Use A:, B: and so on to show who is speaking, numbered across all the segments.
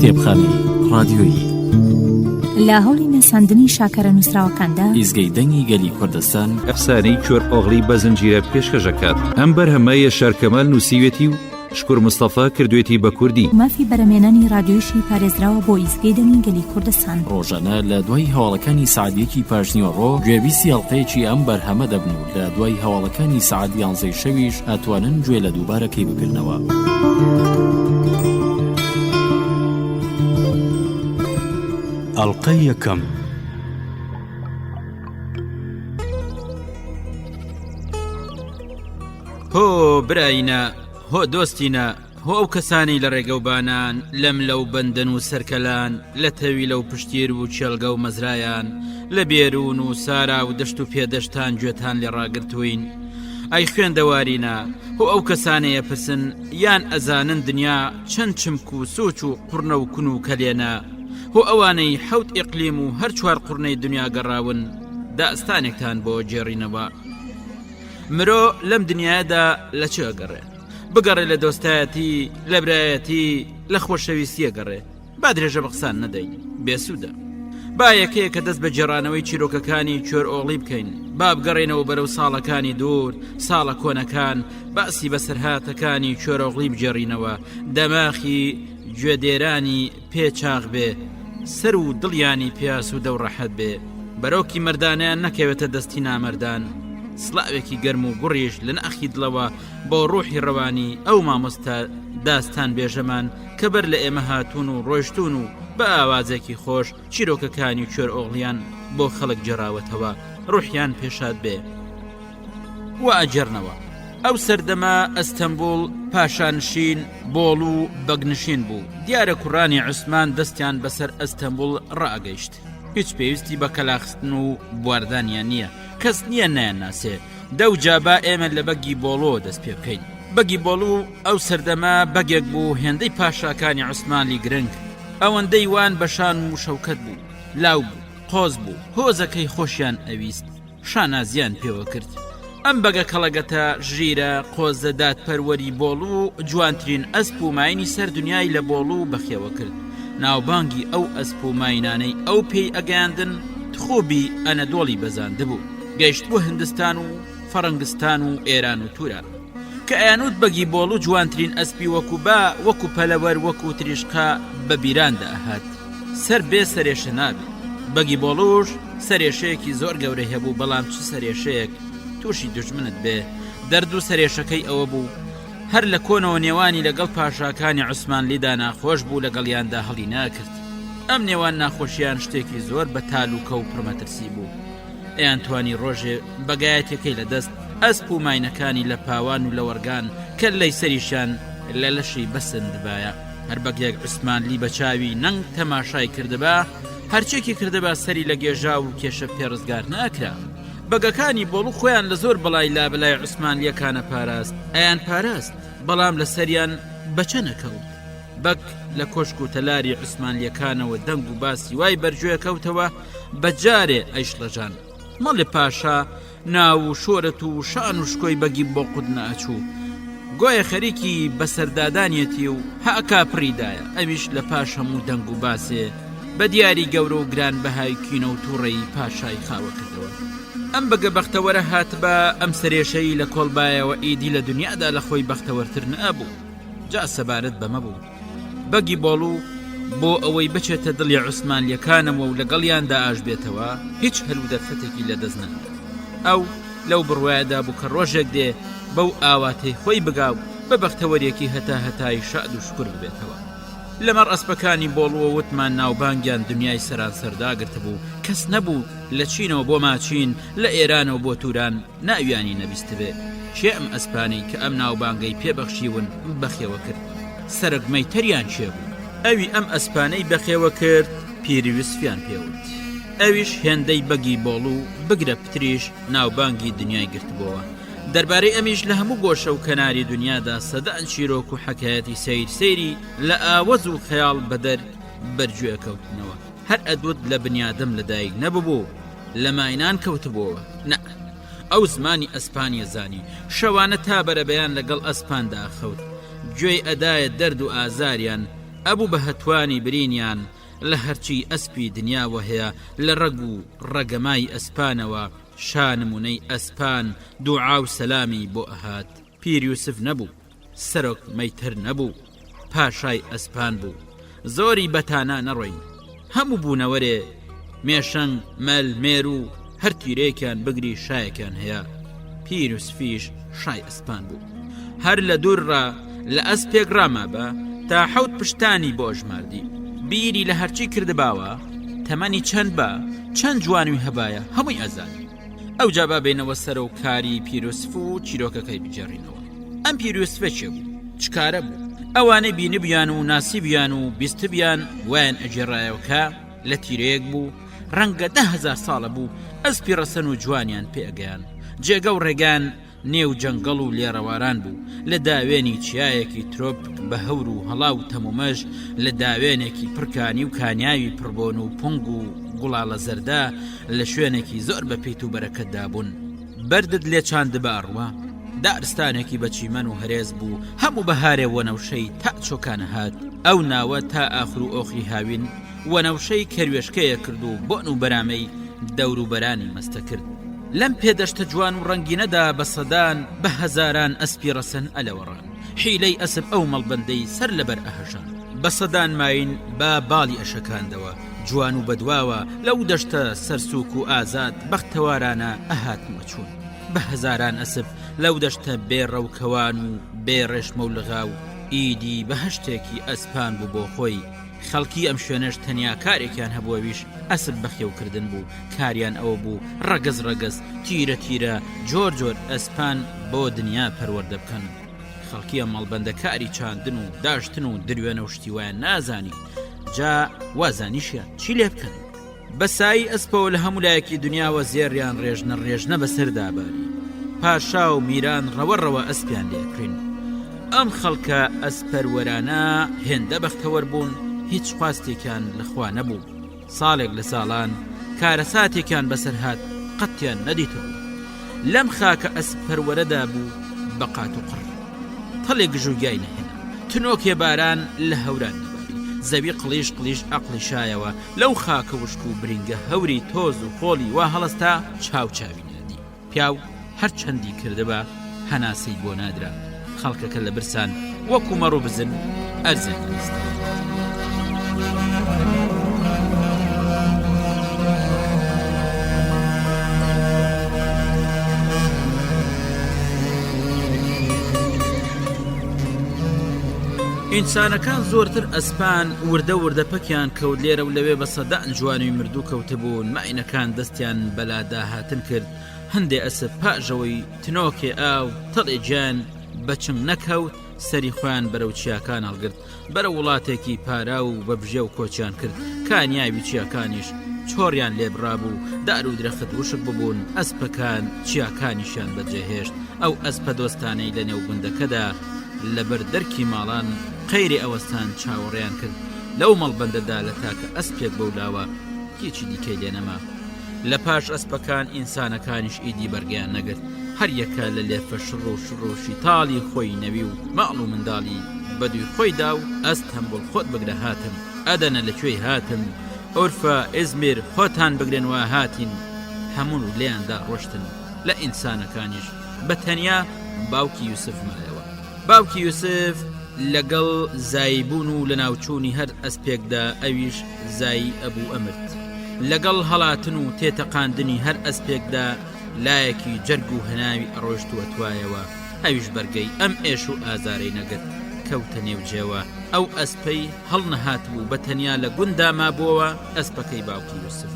A: کتێبخانەی ڕادیۆیی
B: لە هەوڵی نەساندنی شاکارە نووسراوەکاندا
A: ئیزگەی دەنگی گەلی کوردستان
C: ئەفسانەی کۆر ئۆغڵی بە زنجیرە پێشکەشەکات ئەم بەرهەمەیە شارکەمال نووسیوێتی و شکور مستەفا کردوێتی بە کوردی
B: مافی بەرەمێنانی ڕادیۆیشی پارێزراوە بۆ ئیزگەی دەنگی گەلی کوردستان.
A: ڕۆژانە لە دوای هەواڵەکانی سعدیەکی پاشنیوەڕۆ گوێبیستی هەڵقەیەکی ئەم بەرهەمە دەبن و لە دوای هەواڵەکانی سعد 11 شەویش ئەتوانن گوێ لە دووبارەکەی بگرنەوە.
D: ئەڵقەی یەکەم.
E: هۆ برایینە، هۆ دۆستینە، هۆ ئەو کەسانی لە ڕێگەوبانان لەم لەو بەندەن و سەرکەلان لە تەوی لەو پشتیر و چێلگە و مەزرایان لە بێرون و سارا و دەشت و پێدەشتان گوێتان لێ ڕاگرتوین. ئەی خوێندەوارینە، هۆ ئەو کەسانەیە پرسن یان ئەزانن دنیا چەند چمک و سوچ و قورنە و کون و کەلێنە. هۆ ئەوانەی حەوت ئیقلیم و هەر چوار قورنەی دنیا گەڕاون داستانێکتان بۆ جێڕینەوە. مرۆ لەم دنیادا لە چ ئەگەڕێ؟ بگەڕێ لە دۆستایەتی، لە برایەتی، لە خۆشەویستیە گەڕێ. با درێژە بە قسان نەدەین، بێسوودە. با یەکەیە کە دەست بە جێڕانەوەی چیرۆکەکانی کۆر ئۆغڵی بکەین، با بگەڕێنەوە بەرەو ساڵەکانی دوور، ساڵە کۆنەکان، باسی بەسەرهاتەکانی کۆر ئۆغڵی بجێڕینەوە، دەماخی گوێدێرانی پێچاغ بێ، سەر و دڵیانی پیاس و دەوڕەحەت بێ، بەرەوکی مەردانیان نەکەوێتە دەستی نامەردان. سڵاوێکی گەرم و گوڕیش لە ناخی دڵەوە بۆ ڕوحی ڕەوانی ئەو مامۆستا داستان بێژەمان کە بەر لە ئێمە هاتوون و ڕۆیشتون و بە ئاوازێکی خۆش چیرۆکەکانی کۆر ئۆغڵیان بۆ خەڵک جێڕاوەتەوە، ڕوحیان پێشاد بێ و ئەجێرنەوە. ئەو سەردەما ئەستەمبوڵ پاشانشین بۆڵ و بەگنشین بوو. دیارە کوڕانی عوسمان دەستیان بەسەر ئەستەمبوڵ ڕائگەیشت. هیچ پێویستی بە کەلاخستن و بواردانیان نییە، کەس نییە نایانناسێ. دەوجا با ئێمە لە بەگی بۆڵۆ دەست پێ بکەین. بەگی بۆڵ و ئەو سەردەما بەگێک بوو هێندەی پاشاکانی عوسمانی گرنگ، ئەوەندەی وان بەشان و شەوکەت بوو، لاو بوو، قۆز بوو، هۆزەکەی خۆشیان ئەویست، شانازیان پێوە کرد. ئەم بەگە کەڵەگەتە ژیرە قۆزە دادپەروەری بۆڵ و جوانترین ئەسپ و ماینی سەر دنیای لە بۆڵ و بەخێوە کرد. ناوبانگی ئەو ئەسپ و ماینانەی ئەو پێی ئەگەاندن تخۆبی ئەنەدۆڵی بەزاندە بوو، گەیشت بۆ هندستان و فەڕەنگستان و ئێران و توران کە ئەیانوت بەگی بۆڵ و جوانترین ئەسپی وەکو با وەکو پەلەوەر وەکو تریشقا بە بیراندا ئەهات، سەر بێ سەرێشە نابێ. بەگی بۆڵوش سەرێشەیەکی زۆر گەورەی هەبوو، بەڵام چ سەرێشەیەک تووشی دژمنت بێ. دەرد و سەرێشەکەی ئەوە بوو هەر لە کۆنەوە نێوانی لەگەڵ پاشاکانی عوسمان لیدا ناخۆش بوو، لەگەڵیاندا هەڵی ناکرد. ئەم نێوان ناخۆشیان شتێکی زۆر بە تالوکە و پڕمەترسی بوو. ئەیان توانی ڕۆژێ بەگایەتەکەی لە دەست ئەسپ و ماینەکانی لە پاوان و لە وەرگان کە لەی سەریشان لە لەشی بەسندبایە. هەر بەگێک عوسمانلی بە چاوی نەنگ تەماشای کردبا، هەرچێکی کردبا سەری لە گێژا و کێشە پێڕزگار ناکرا. بەگەکانی بۆڵو خۆیان لە زۆر بەڵای لابلای عوسمانلیەکانە پاراست، ئەیان پاراست، بەڵام لە سەریان بەچە نەکەوت. بەک لە کۆشک و تەلاری عوسمانلیەکانەوە دەنگ و باسی وای بەرگوێ کەوتەوە بەجارێ ئەیشڵەژان. مەڵێ پاشا ناو و شۆرەت و شان و شکۆی بەگی بۆ قود ناچوو، گۆیە خەریکی بەسەردادانیەتی و هاکا پڕیدایە. ئەویش لە پاش هەموو دەنگ و باسێ بە دیاری گەورە و گران بەهای کینە و تووڕێی پاشای خاوە کردەوە. ئەم بەگە بەختەوەرە هاتبە ئەم سەرێشەی لە کۆڵبایەوە ئیدی لە دنیادا لە خۆی بەختەوەرتر نەبوو. جا سەبارەت بەمە بوو بەگی بۆڵو بۆ ئەوەی بچێتە دڵی عوسمانلیەکانەوە و لەگەڵیاندا ئاش بێتەوە هیچ هەلوودەرفەتێکی لەدەست نەدا. ئەو لەو بڕوایەدا بوو کە ڕۆژێک دێ بەو ئاواتەی خۆی بگاو بە بەختەوەریەکی هەتای شاد و شکر ببێتەوە. لەمەڕ ئەسپەکانی بۆڵوە وتمان ناوبانگیان دنیای سەرانسەرداگرت بوو، کەس نەبوو لە چینەوە بۆ ماچین، لە ئێرانەوە بۆ توران ناویانی نەبیست بێ. چێ ئەم ئەسپانەی کە ئەم ناوبانگەی پێبەخشیون بەخێوە کرد؟ سەرگمەی تەریان چێ بوو؟ ئەوی ئەم ئەسپانەی بەخێوە کرد پیری وسفیان پێوت. ئەویش هێندەی بەگی بۆڵ و بگرە پتریش ناوبانگی دنیای گرتبەوە. دەربارەی ئەمیش لە هەموو گۆشە و کەناری دنیادا سەدان چیرۆک و حەکایەتی سەیری لە ئاوەز و خەیاڵ بەدەر بەرگوێ کەوتنەوە. هەر ئەدوت لە بنیادەم لەدایک نەبوو، لە ماینان کەوتبەوە. نە، ئەو زمانی ئەسپانیە زانی، شەوانە تا بەرەبەیان لەگەڵ ئەسپاندا خەوت، گوێی ئەدایە دەرد و ئازاریان ئەبوو بە هەتوانی برینیان لە هەرچی ئەسپی دنیاوە هەیە لە ڕەگ و ڕەگەمای ئەسپانەوە شانمونەی ئەسپان دوعا و سەلامی بۆ ئەهات. پیر یوسف نەبوو، سەرۆک مەیتر نەبوو، پاشای ئەسپان بوو. زۆری بەتانە نەڕۆی، هەموو بوونەوەرێ مێشەنگ مەل مێر و هەر تیرێکیان بگری شایەکیان هەیە. پیر یوسفیش شای ئەسپان بوو. هەر لە دوورڕا لە ئەسپێک ڕامابە تا حەوت پشتانی بۆ ژماردی. بیری لە هەرچی کردباوە تەمەنی چەند بە چەند جوانوی هەبایە هەمووی ئەزانی. ئەو جابا بینەوە سەر و کاری پیر یوسف و چیرۆکەکەی بجێڕینەوە. ئەم پیر یوسفە چێ بوو؟ چکارە بوو؟ ئەوانەی بینیبیان و ناسیبیان و بیستبیان وایان ئەجێڕایەوە کە لە تیرەیەک بوو ڕەنگە 10,000 ساڵە بوو ئەسپی ڕەسەن و جوانیان پێگەیان. جێگە و ڕێگان نێو جەنگەڵ و لێڕەواران بوو. لە داوێنی چیایەکی ترۆپک بە هەور و هەڵا و تەمومەش، لە داوێنێکی پڕکانی و کانیاوی پڕبۆن و پۆنگ و گوڵاڵە زەردا، لە شوێنێکی زۆر بە پێیت و بەرەکەتدا بوون. بەردت لێ چاند بە ئەڕوە، دارستانێکی بە چیمەن و هەرێز بوو. هەموو بەهارێ وەنەوشەی تا چۆکانە هات. ئەو ناوە تا ئاخر و ئۆخری هاوین وەنەوشەی کەروێشکەیە کرد و بۆن و بەرامەی دەور و بەرانی مەستە کرد. لەم پێدەشتە جوان و ڕەنگینەدا بە سەدان بە هەزاران ئەسپی ڕەسەن ئەلەوەڕان. حیلەی ئەسب ئەو مەڵبەندەی سەر لەبەر ئەهەژان. بە سەدان ماین بە باڵی ئەشەکاندەوە. جوان و بەدواوە لەو دەشتە سەرسووک و ئازاد بەختەوارانە ئەهاتمە چوون. بە هەزاران ئەسب لەو دەشتە بێڕەوکەوان و بێڕێشمە و لەغا و ئیدی بە هەشتێکی ئەسپان بوو بۆ خۆی. خەڵکی ئەم شوێنەش تەنیا کارێکیان هەبووەویش ئەسب بەخێوکردن بوو. کاریان ئەوە بوو ڕەگەز ڕەگەز تیرە تیرە جۆر جۆر ئەسپان بۆ دنیا پەروەردە بکەن. خەڵکی ئەم مەڵبەندە کاری چاندن و داشتن و دروێنە و شتی وایان نازانی. جا وازانیشیان چی لێ بکەن؟ بەسایی ئەسپەوە لە هەموو لایەکی دنیاوە زێریان ڕێژنە بەسەرداباری. پاشا و میران ڕەوەڕەوە ئەسپیان لێکرین. ئەم خەڵکە ئەسپەروەرانە هێندە بەختەوەر بوون. هیچ خواستێکیان لەخوا نەبوو. ساڵێک لە ساڵان کارەساتێکیان بەسەر هات قەتیان نەدیتر بوو. لەم خاکە ئەسپەروەرەدا بوو بەقات و قڕ. تەڵێک گژوگای نەهێنا. تنۆکێ باران لە هەوران نەباری. زەوی قڵیش قڵیش ئەقلی شایەوە. لەو خاکە وشک و برینگە هەوری تۆز و خۆڵی وا هەڵستا چاوچاوی نادی. پیاو هەر چەندی کردبە هەناسەی بۆ نادرا. خەڵکەکە لە برسان وەکو مەڕ و بزن ئەرزێک نیستە. ئینسانەکان زۆرتر ئەسپان وردە وردە پەکیان کەوت لێرە و لەوێ بە سەدان جوانوی مردوو کەوتبوون. ماینەکان دەستیان بەلادا هاتن کرد. هەندێ ئەسب پاژەوەی تنۆکێ ئاو تەڵێ گیان بەچنگ نەکەوت سەری خۆیان بەرەو چیاکان هەڵگرت. بەرە وڵاتێکی پارا و بە بژێ و کۆچیان کرد. کانیاوی چیاکانیش چۆڕیان لێبڕابوو. دار و درەخت وشک ببوون. ئەسپەکان چیاکانیشیان بەجێهێشت. ئەو ئەسپە دۆستانەی لە نێو گوندەکەدا لەبەر دەرکی ماڵان قەیری ئەوەستان چاوەڕێیان کرد. لەو مەڵبەندەدا لە تاکە ئەسپێک بەولاوە هیچی دیکەی لێ نەما. لە پاش ئەسپەکان ئینسانەکانیش ئیدی بەرگیان نەگرت. هەر یەکە لە لێفە شڕۆشی تاڵی خۆی نەوی و ماڵ و منداڵی بەدوی خۆیدا و ئەست هەمبڵ خۆت بگرە هاتم. ئەدەنە لەکوێی هاتم. ئۆرفە ئێزمیر خۆتان بگرێنەوە هاتین. هەموون و لێیاندا ڕۆشتن. لە ئینسانەکانیش بە تەنیا باوکی یوسف مایەوە. باوکی یوسف لەگەڵ زایبوون و لە ناوچوونی هەر ئەسپێکدا ئەویش زایی ئەبوو ئەمرد. لەگەڵ هەڵاتن و تێتەقاندنی هەر ئەسپێکدا لایەکی جەرگ و هەناوی ئەڕۆشتووە توایەوە. ئەویش بەرگەی ئەم ئێش و ئازارەی نەگرت کەوتە نێوجێوە. ئەو ئەسپەی هەڵ نەهات بوو بە تەنیا لە گوندا مابووەوە. ئەسپەکەی باوکی یوسف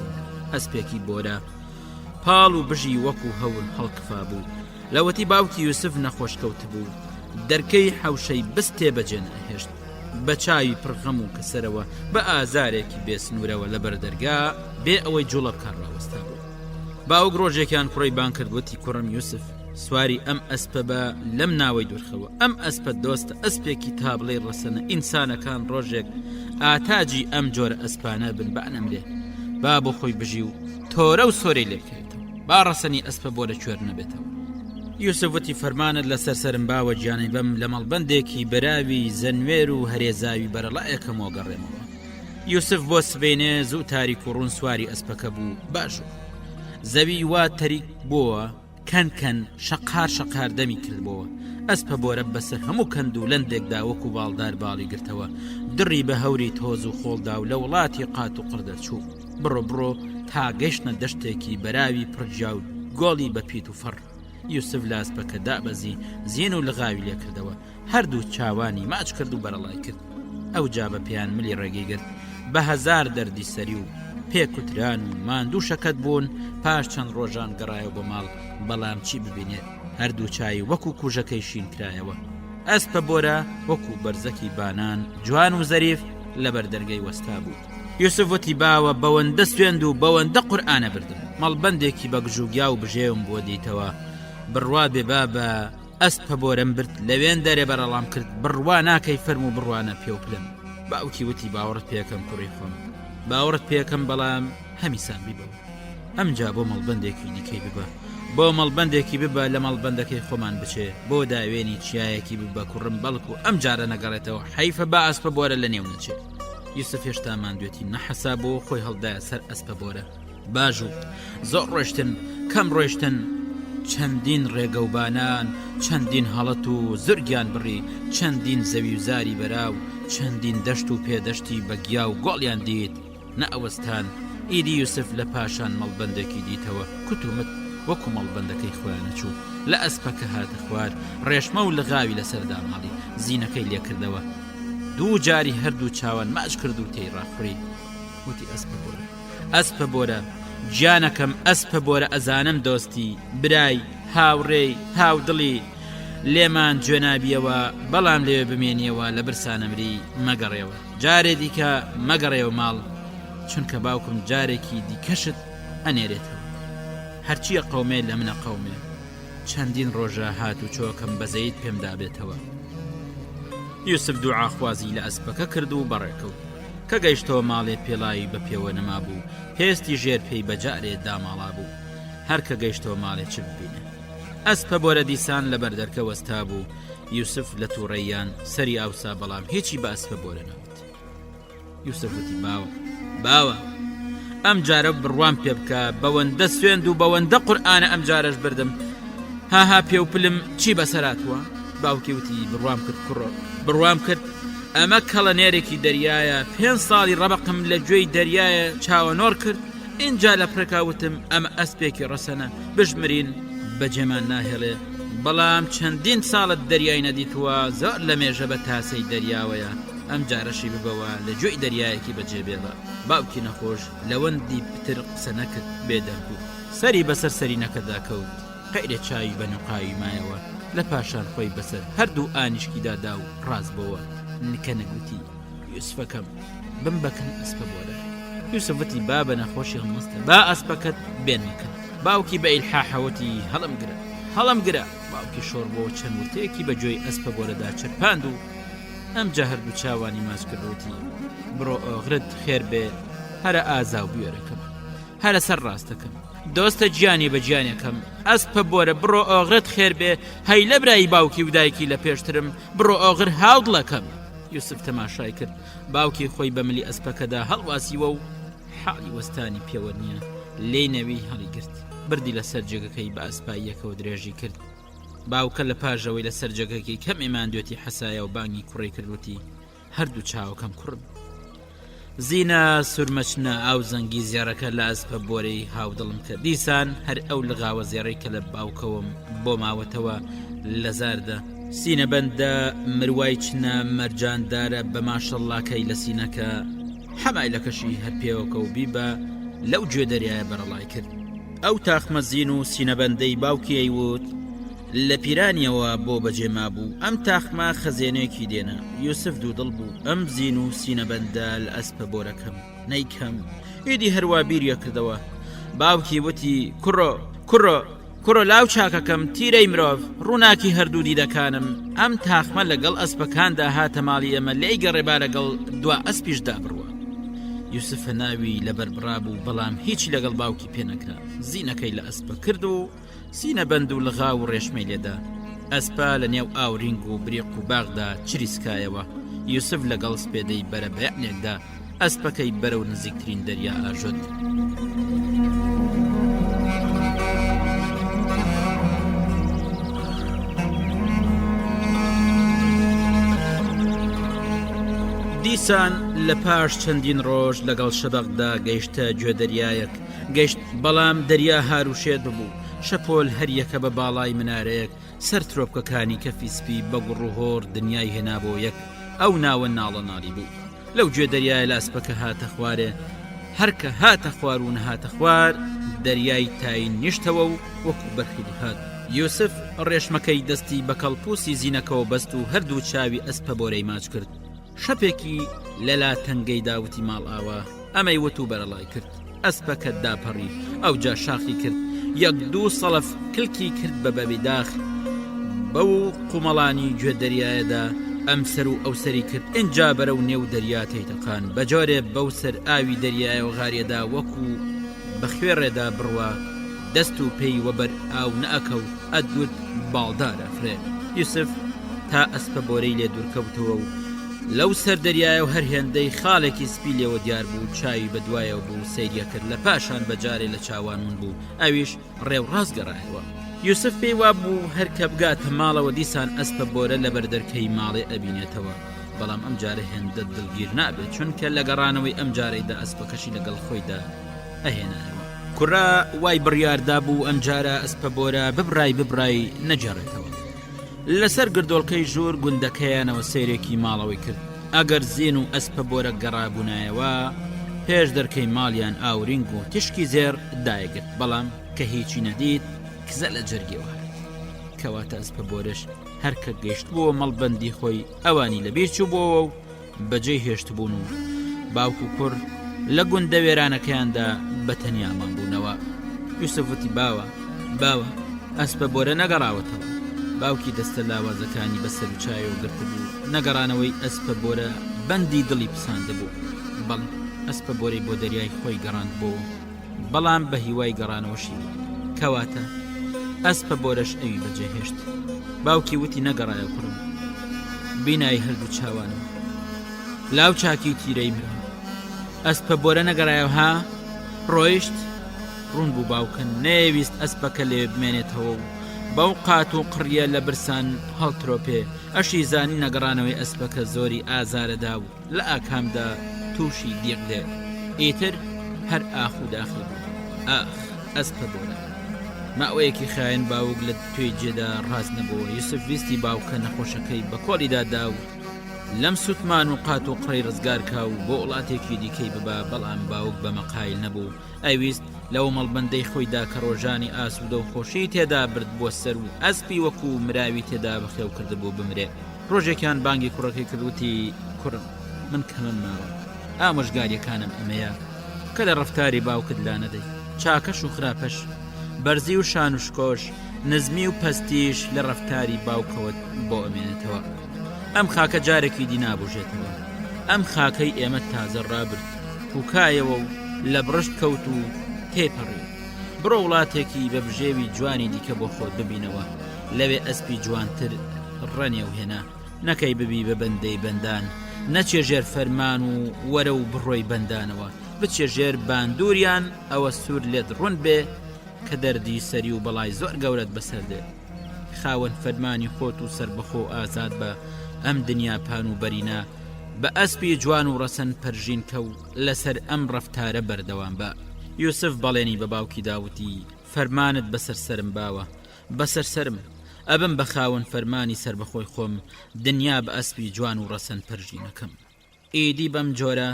E: ئەسپێکی بۆرە پاڵ و بژی وەکو هەول هەڵکفا بوو. لەوەتی باوکی یوسف نەخۆش کەوت بوو. دەرکەی حەوشەی بستێ بەجێ نەهێشت. بە چاوی پڕغەم و کەسەرەوە بە ئازارێکی بێسنوورەوە لە بەردەرگا بێ ئەوەی جوڵە بکار ڕاوەستا بوو. باوک ڕۆژێکیان کوڕی بان کردوەتی کوڕم یوسف سواری ئەم ئەسپە بە لەم ناوەی دوورخەوە. ئەم ئەسپە دۆستە ئەسپێکی تابڵەی ڕەسەنە. ئینسانەکان ڕۆژێک ئاتاجی ئەم جۆرە ئەسپانە بن بە ئەنەمرێ. با بۆ خۆی بژی و تۆرە و سۆرەی لێ بکرێتەوە. با ڕەسەنی ئەسپە بۆ لە کوێر نەبێتەوە. یوسف وتی فەرمانت لەسەر سرم باوە گیانی بەم لە مەڵبەندێکی بەراوی زەنوێر و هەرێزاوی بەرەڵایەکەمەوە گەڕێمەوە. یوسف بۆ سبەینێ زوو تاریک و ڕوون سواری ئەسپەکە بوو باشە. زەوی وا تەریک بووە کەن شەقار دەمی کردبەوە. ئەسپە بۆرە بەسەر هەموو کەند و لەندێکدا وەکو باڵدار باڵی گرتەوە. دڕی بە هەوری تۆز و خۆڵدا و لە وڵاتی قات و قڕ دەچوو. بڕۆ تا گەشتە دەشتێکی بەراوی پڕجا و گۆڵی بە پیت و فەڕ. یوسف لە ئەسپەکە دابەزی زیین و لەغاوی لێ کردەوە. هەردوو چاوانی ماچ کرد و بەرەڵای کرد. ئەو جا بە پێیان ملی ڕێگەی گرت. بە هەزار دەردی سەری و پێکوتران و ماندوو شەکەت بوون. پاش چەند ڕۆژان گەڕایەوە بۆ ماڵ بەڵام چی ببینێت؟ هەردوو چای وەکو کوژەکەی شین کرایەوە. ئەسپە بۆرە وەکو بەرزەکی بانان جوان و زەریف لەبەر دەرگەی وەستا بوو. یوسف وتی باوە بەوەندە سوێند و بەوەندە قورئانە بردم. مەڵبەندێکی بە گژوگیا و بژێوم بۆ دیتەوە. بڕوا بێ بابە ئەسپە بۆرەم برد لەوێن دەرێ بەرەڵام کرد. بڕوا ناکەی فەرم و بڕوانە پێو پلم. باوکی وتی باوەڕت پێکەم کوڕی خۆم، باوەڕت پێکەم بەڵام هەمیسان بیبەوە. ئەمجا بۆ مەڵبەندێکی دیکەی ببە، بۆ مەڵبەندێکی ببە لە مەڵبەندەکەی خۆمان بچێ، بۆ داوێنی چیایەکی ببە کوڕم بەڵکو ئەم جارە نەگەڕێتەوە. حەیفە با ئەسپە بۆرە لە نێو نەچێت. یوسف هێشتا ماندوێتی نەحەسا بۆ خۆی هەڵدایە سەر ئەسپە بۆرە. باژوو زۆر ڕۆشتن کەم ڕۆشتن، چەندین ڕێگەوبانان، چەندین هەڵەت و زورگیان بڕی، چەندین زەوی و زاری بەراو، چەندین دەشت و پێدەشتی بەگیا و گۆڵیان دیت. نەئەوەستان ئیدی یوسف لە پاشان مەڵبەندێکی دیتەوە کوتومت وەکو مەڵبەندەکەی خۆیانە چوو. لە ئەسپەکە هاتە خوار، ڕێشمە و لەغاوی لەسەردا ماڵی زینەکەی لێ کردەوە. دوو جاری هەردوو چاوان ماچ کرد و تێی ڕاخوری. وتی ئەسپە بۆرە، ئەسپە بۆرە گیانەکەم، ئەسپە بۆرە ئەزانم دۆستی، برای، هاوڕێی، هاودڵی لێمان گوێنابیەوە، بەڵام لێوێ بمێنیەوە لە برسانەمری مەگەڕێەوە. جارێ دیکە مەگەڕێەوە ماڵ، چونکە باوکم جارێکی دیکەشت ئەنێرێتەوە. هەرچیە قەومێ لە منە قەومێ. چەندین ڕۆژە هات و چۆکەم بەزەیت پێم دابێتەوە. یوسف دوعاخوازی لە ئەسپەکە کرد و بەڕێکەوت. کە گەیشتەوە ماڵێ پێڵاوی بە پێوە نەما بوو، پێستی ژێر پێی بەجارێ داماڵا بوو. هەر کە گەیشتەوە ماڵێ چ ببینێ؟ ئەسپە بۆرە دیسان لە بەردەرکە وەستا بوو. یوسف لە تووڕەیان سەری ئاوسا، بەڵام هیچی بە ئەسپە بۆرە نەوت. یوسف وتی باوە ئەم جارە بڕوان پێ بکە، بەوەندە سوێند و بەوەندە قورئانە ئەم جارەش بردم. هاها پێ و پلم چی بەسەراتوە؟ باوکی وتی بڕوام کرد کوڕۆ، بڕوام کرد ئەمە کەڵەنێرێکی دەریایە، 5 ساڵی ڕەبقم لە گوێی دەریایە چاوەنۆر کرد. اینجا لە پرێکاوتم ئەمە ئەسپێکی ڕەسەنە، بژمرین بەجێمان ناهێڵێ، بەڵام چەندین ساڵت دەریای نەدیتووە، زۆر لە مێژە بە تاسەی دەریاوەیە، ئەم جارەشی ببەوە لە گوێی دەریایەکی بەجێبێڵە. باوکی نەخۆش لەوەندی پتر قسە نەکرد بێدەنگ و سەری بەسەر سەرینەکەدا کەوت. قەیرێ چاوی بە نوقاوی مایەوە، لە پاشان خۆی بەسەر هەردوو ئانیشکیدادا و ڕازبەوە نکە نەگوتی یوسفەکەم بمبەکەن ئەسپە بۆرە. یوسف وتی با بە نەخۆشی هەڵمەستە، با ئەسپەکەت بێن مەکەن. باوکی بە ئیلحاحەوەتی هەڵم گرە. باوکی شۆڕ بۆ چەند وتەیەکی بە گوێی ئەسپە بۆرەدا چرپاند و ئەمجا هەردوو چاوانی ماچ کردوتی بڕۆ ئاغرت خێر بێ، هەرە ئازا و بوێرەکەم، هەرە سەر ڕاستەکەم، دۆستە گیانی بە گیانەکەم. ئەسپە بۆرە بڕۆ ئاغرت خێر بێ، هەی لە برایی باوکی و دایکی لە پێشترم، بڕۆ ئاغر هاوڵەکەم. یوسف تەماشای کرد. باوکی خۆی بە ملی ئەسپەکەدا هەڵواسیوە و حاڵی وەستانی پێوە نییە، لێی نەوی هەڵی گرت، بردی لەسەر جێگەکەی بە ئەسپاییەکەوە درێژی کرد. باوکە لە پاژەوەی لەسەر جێگەکەی کەم ئێماندوێتی حەسایە و بانگی کوڕی کردوتی هەردوو چاوەکەم کوڕم. زینە سورمەچنە ئاو زەنگی زیێڕەکە لە ئەسپە بۆرەی هاودڵم کرد. دیسان هەر ئەو لغاوە زێڕەی کە لە باوکەوەم بۆ ماوەتەوە لە زاردە سینە بەندە مروای چنە مەرجاندارە بە ماشەڵڵاکەی لە سینەکە حەمایلەکەشی هەر پێوەکە و بیبە لەو گوێ دەریایە بەرەڵای کرد. ئەو تاخمە زین و سینە بەندەی باوکی ئەیوت لە پیرانیەوە بۆ بەجێما بوو. ئەم تاخمە خەزێنێکی دێنە. یوسف دوودڵ بوو ئەم زین و سینە بەندە لە ئەسپە بۆرەکەم نەیکەم. ئیدی هەروە بیریە کردەوە. باوکی وتی کوڕۆ لاو چاکەکەم، تیرەی مرۆڤ، ڕووناکی هەردوو دیدەکانم. ئەم تاخمە لەگەڵ ئەسپەکاندا هاتە ماڵی ئەمە، لێی گەڕێبا لەگەڵ دوا ئەسپیشدا بڕوە. یوسف ناوی لەبەر بڕابوو بەڵام هیچی لەگەڵ باوکی پێنەکرا زینەکەی لە ئەسپە کرد و سینە بەند و لەغا و ڕێشمەی لێدا ئەسپا لە نێو ئاورینگ و بریق و باغدا چریسکایەوە یوسف لەگەڵ سپێدەی بەرە بەیانێکدا ئەسپەکەی بەرەو نزیکترین دەریا ئاژۆت دیسان لە پاش چەندین ڕۆژ لەگەڵ شەبەقدا گەیشتە گوێ دەریایەک گەیشت بەڵام دەریا هاروشێت ببوو شەپۆل هەریەکە بە باڵای منارەیەک سەر ترۆپکەکانی کەفی سپی بە گوڕ و هۆر دنیای هێنا بۆ یەک ئەو ناوە ناڵە ناڵی بوو لەو گوێ دەریای لاسپەکە هاتە خوارێ هەرکە هاتە خوار و نەهاتە خوار دەریای تاین نیشتەوە و وەکو بەرخیلی هات یوسف ڕێشمەکەی دەستی بە کەڵپوسی زینەکەەوە بەست و هەردوو چاوی ئەسپە بۆرەی ماچ کرد شەپێکی لەلا تەنگەی داوتی ماڵ ئاوا ئەمەی وت و بەرەڵای کرد ئەسپەکە داپەڕی ئەو جا شاخی کرد یەک دوو سەڵەف کلکی کرد بە بەبیداخ بەو قومەڵانی گوێ دەریایەدا ئەم سەر و ئەو سەری کرد ئینجا بەرەو نێو دەریا تێیتەقان بەجۆرێ بەو سەر ئاوی دەریایە و غاریەدا وەکو بە خوێڕێدا بڕوە دەست و پێی وەبەر ئاو نەئەکە و ئەدوت باڵدارە فرێ یوسف تا ئەسپە بۆرەی لێ دوورکەوتەوە و لەو سەر دەریایە و هەر هێندەی خاڵێکی سپی لێوە دیار بوو چاوی بەدوایەوە بوو سەیریە کرد لە پاشان بەجارێ لە چاوانون بوو ئەویش ڕێو ڕاستگەڕایەوە یوسف پێی وا بوو هەرکە بگاتە ماڵەوە دیسان ئەسپە بۆرە لە بەردەرکەی ماڵێ ئەبینێتەوە بەڵام ئەم جارە هێندە دڵگیر نابێت چونکە لە گەڕانەوەی ئەم جارەیدا ئەسپەکەشی لەگەڵ خۆیدا ئەهێنایەوە کوڕا وای بڕیاردا بوو ئەم جارە ئەسپە بۆرە ببڕای نەجێڕێتەوە لەسەر گردۆڵکەی ژوور گوندەکەیانەوە سەیرێکی ماڵەوەی کرد ئەگەر زین و ئەسپە بۆرە گەڕابوونایەوە پێش دەرکەی ماڵیان ئاورینگ و تشکی زێر دایەگرت بەڵام کە هیچی نەدیت کزە لە جەرگێوە کەواتە ئەسپە بۆرەش هەرکە گەیشت بووە مەڵبەندی خۆی ئەوانی لەبیر چوو بووە و بەجێی هێشت بوون و باوک و کوڕ لە گوندە وێرانەکەیاندا بەتەنیامان بوونەوە یوسف وتی باوە ئەسپە بۆرە نەگەڕاوەتەوە باوکی دەستە لاوازەکانی بەسەر و چایە و گرت بوو نەگەڕانەوەی ئەسپە بۆرە بەندی دڵی پساندە بوو بەڵ ئەسپە بۆرەی بۆ دەریای خۆی گەڕاند بۆ بەڵام بە هیوای گەڕانەوەشی کەواتە ئەسپە بۆرەش ئەوی بەجێهێشت باوکی وتی نەگەڕایە کوڕم بینایی هەردوو چاوانەوە لاو چاکی تیرەی مرا ئەسپە بۆرە نەگەڕایەوە ها ڕۆیشت ڕوون بوو باوکن نەیویست ئەسپەکە لێ بمێنێتەوە بەو قات و قڕیە لە برسان هەڵترۆپێ ئەشی زانی نەگەڕانەوەی ئەسپەکە زۆری ئازارەدا و لە ئاکامدا تووشی دیق دێ ئیتر هەر ئاخ و داخل بوو ئاخ ئەسپە بۆرە ماوەیەکی خاین باوک لە توێی جێدا ڕاست نەبووە یوسف ویستی باوکە نەخۆشەکەی بە کۆڵیدادا و لەم سوتمان و قات و قڕی ڕزگارکە و بۆ وڵاتێکی دیکەی ببا بەڵام باوک بە مەقایل نەبوو ئەویست لەو مەڵبەندەی خۆیدا کە ڕۆژانی ئاسوودە و خۆشی تێدا برد بۆ سەر و ئەسپی وەکو مراوی تێدا بەخێو کرد بۆ بمرێ ڕۆژێکیان بانگی کوڕەکەی کردوتی کوڕم من کەمەم ماوە ئامۆژگاریەکانم ئەمەیە کە لە ڕەفتاری باوکت لا نەدەی چاکەش و خراپەش بەرزی و شان و شکۆش نزمی و پەستیش لە ڕەفتاری باوکەوە بۆ ئەمێنێتەوە ئەم خاکە جارێکی دی نابژێتەوە ئەم خاکەی ئێمە تازە ڕابرد کوکایەوە و لە بڕشت کەوت و تێپەڕی بڕۆ وڵاتێکی بە بژێوی جوانی دیکە بۆ خۆت ببینەوە لەوێ ئەسپی جوانتر ڕەنێ و هێنا نەکەی ببی بە بەندەی بەندان نەچێژێر فەرمان و وەرە و بڕۆی بەندانەوە بچێژێر باندوریان ئەوە سوور لێت ڕوون بێ کە دەردی سەری و بەڵای زۆر گەورەت بەسەر دێ خاوەن فەرمانی خۆت و سربەخۆ ئازاد بە ئەم دنیا پان و بەرینا بە ئەسپی جوان و ڕەسەن پەرژین کە و لەسەر ئەم ڕەفتارە بەردەوام بە یوسف بەڵێنی بە باوکی داوتی فەرمانت بەسەر سرم باوە بەسەر سرم ئەبم بە خاوەن فەرمانی سربەخۆی خۆم دنیا بە ئەسپی جوان و ڕەسەن پەرژینەکەم ئیدی بەم جۆرە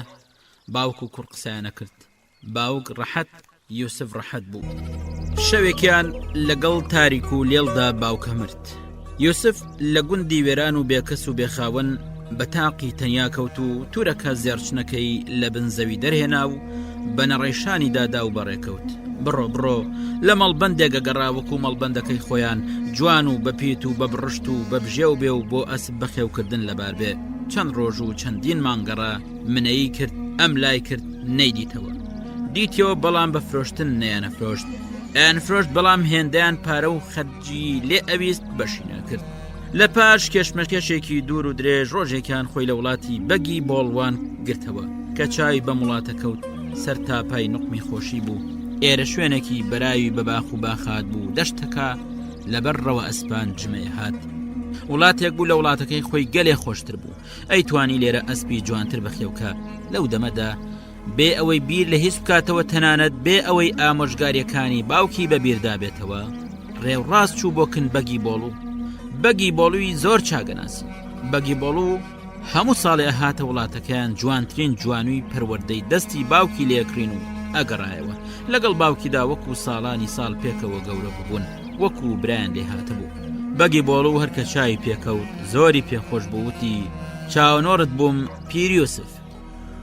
E: باوک و کوڕ قسەیانە کرد باوک ڕەحەت یوسف ڕەحەت بوو شەوێکیان لەگەڵ تاریک و لێڵدا باوکە مرد یوسف لە گوندی وێران و بێکەس و بێخاوەن بە تاقی تەنیا کەوت و تورەکە زێرچنەکەی لە بن زەوی دەرهێنا و بە نەڕێشانی دادا و بەڕێکەوت بڕۆ لە مەڵبەندێکە گەڕاوەکو مەڵبەندەکەی خۆیان جوان و بەپیت و بە بڕشت و بە بژێ و بێ و بۆ ئەسب بەخێوکردن لەبار بێ چەند ڕۆژ و چەندین مانگەڕا منەیی کرد ئەم لای کرد نەیدیتەوە دیتەوە بەڵام بە فرۆشتن نەیانەفرۆشت ئەیانفرۆشت بەڵام هێندەیان پارە و خەرجی لێ ئەویست بەشی نەکرد لە پاش کێشمەکێشێکی دوور و درێژ ڕۆژێکیان خۆی لە وڵاتی بەگی بۆڵوان گرتەوە کە چاوی بە وڵاتە کەوت سەر تاپای نوقمی خۆشی بوو ئێرە شوێنێکی بەراوی بە باخ و باخات بوو دەشتەکە لەبەرڕەوە ئەسپان جمەی هات وڵاتێک بوو لە وڵاتەکەی خۆی گەلێ خۆشتر بوو ئەی توانی لێرە ئەسپی جوانتر بەخێوکە لەو دەمەدا بێ ئەوەی بیر لە هیچ بکاتەوە تەنانەت بێ ئەوەی ئامۆژگاریەکانی باوکی بەبیردا بێتەوە ڕێوڕاست چوو بۆکن بەگی بۆڵوو بەگی بۆڵووی زۆر چاگەناسی بەگی بۆڵوو هەموو ساڵێ هاتە وڵاتەکەیان جوانترین جوانووی پەروەردەی دەستی باوکی لێکرین و ئەگەڕایەوە لەگەڵ باوکیدا وەکو ساڵانی ساڵ پێکەوە گەورە ببوون وەکو برایان لێ هاتەبوو بەگی بۆڵوو هەرکە چاوی پێکەوت زۆری پێخۆش بووتی چاونۆڕت بووم پیر یوسف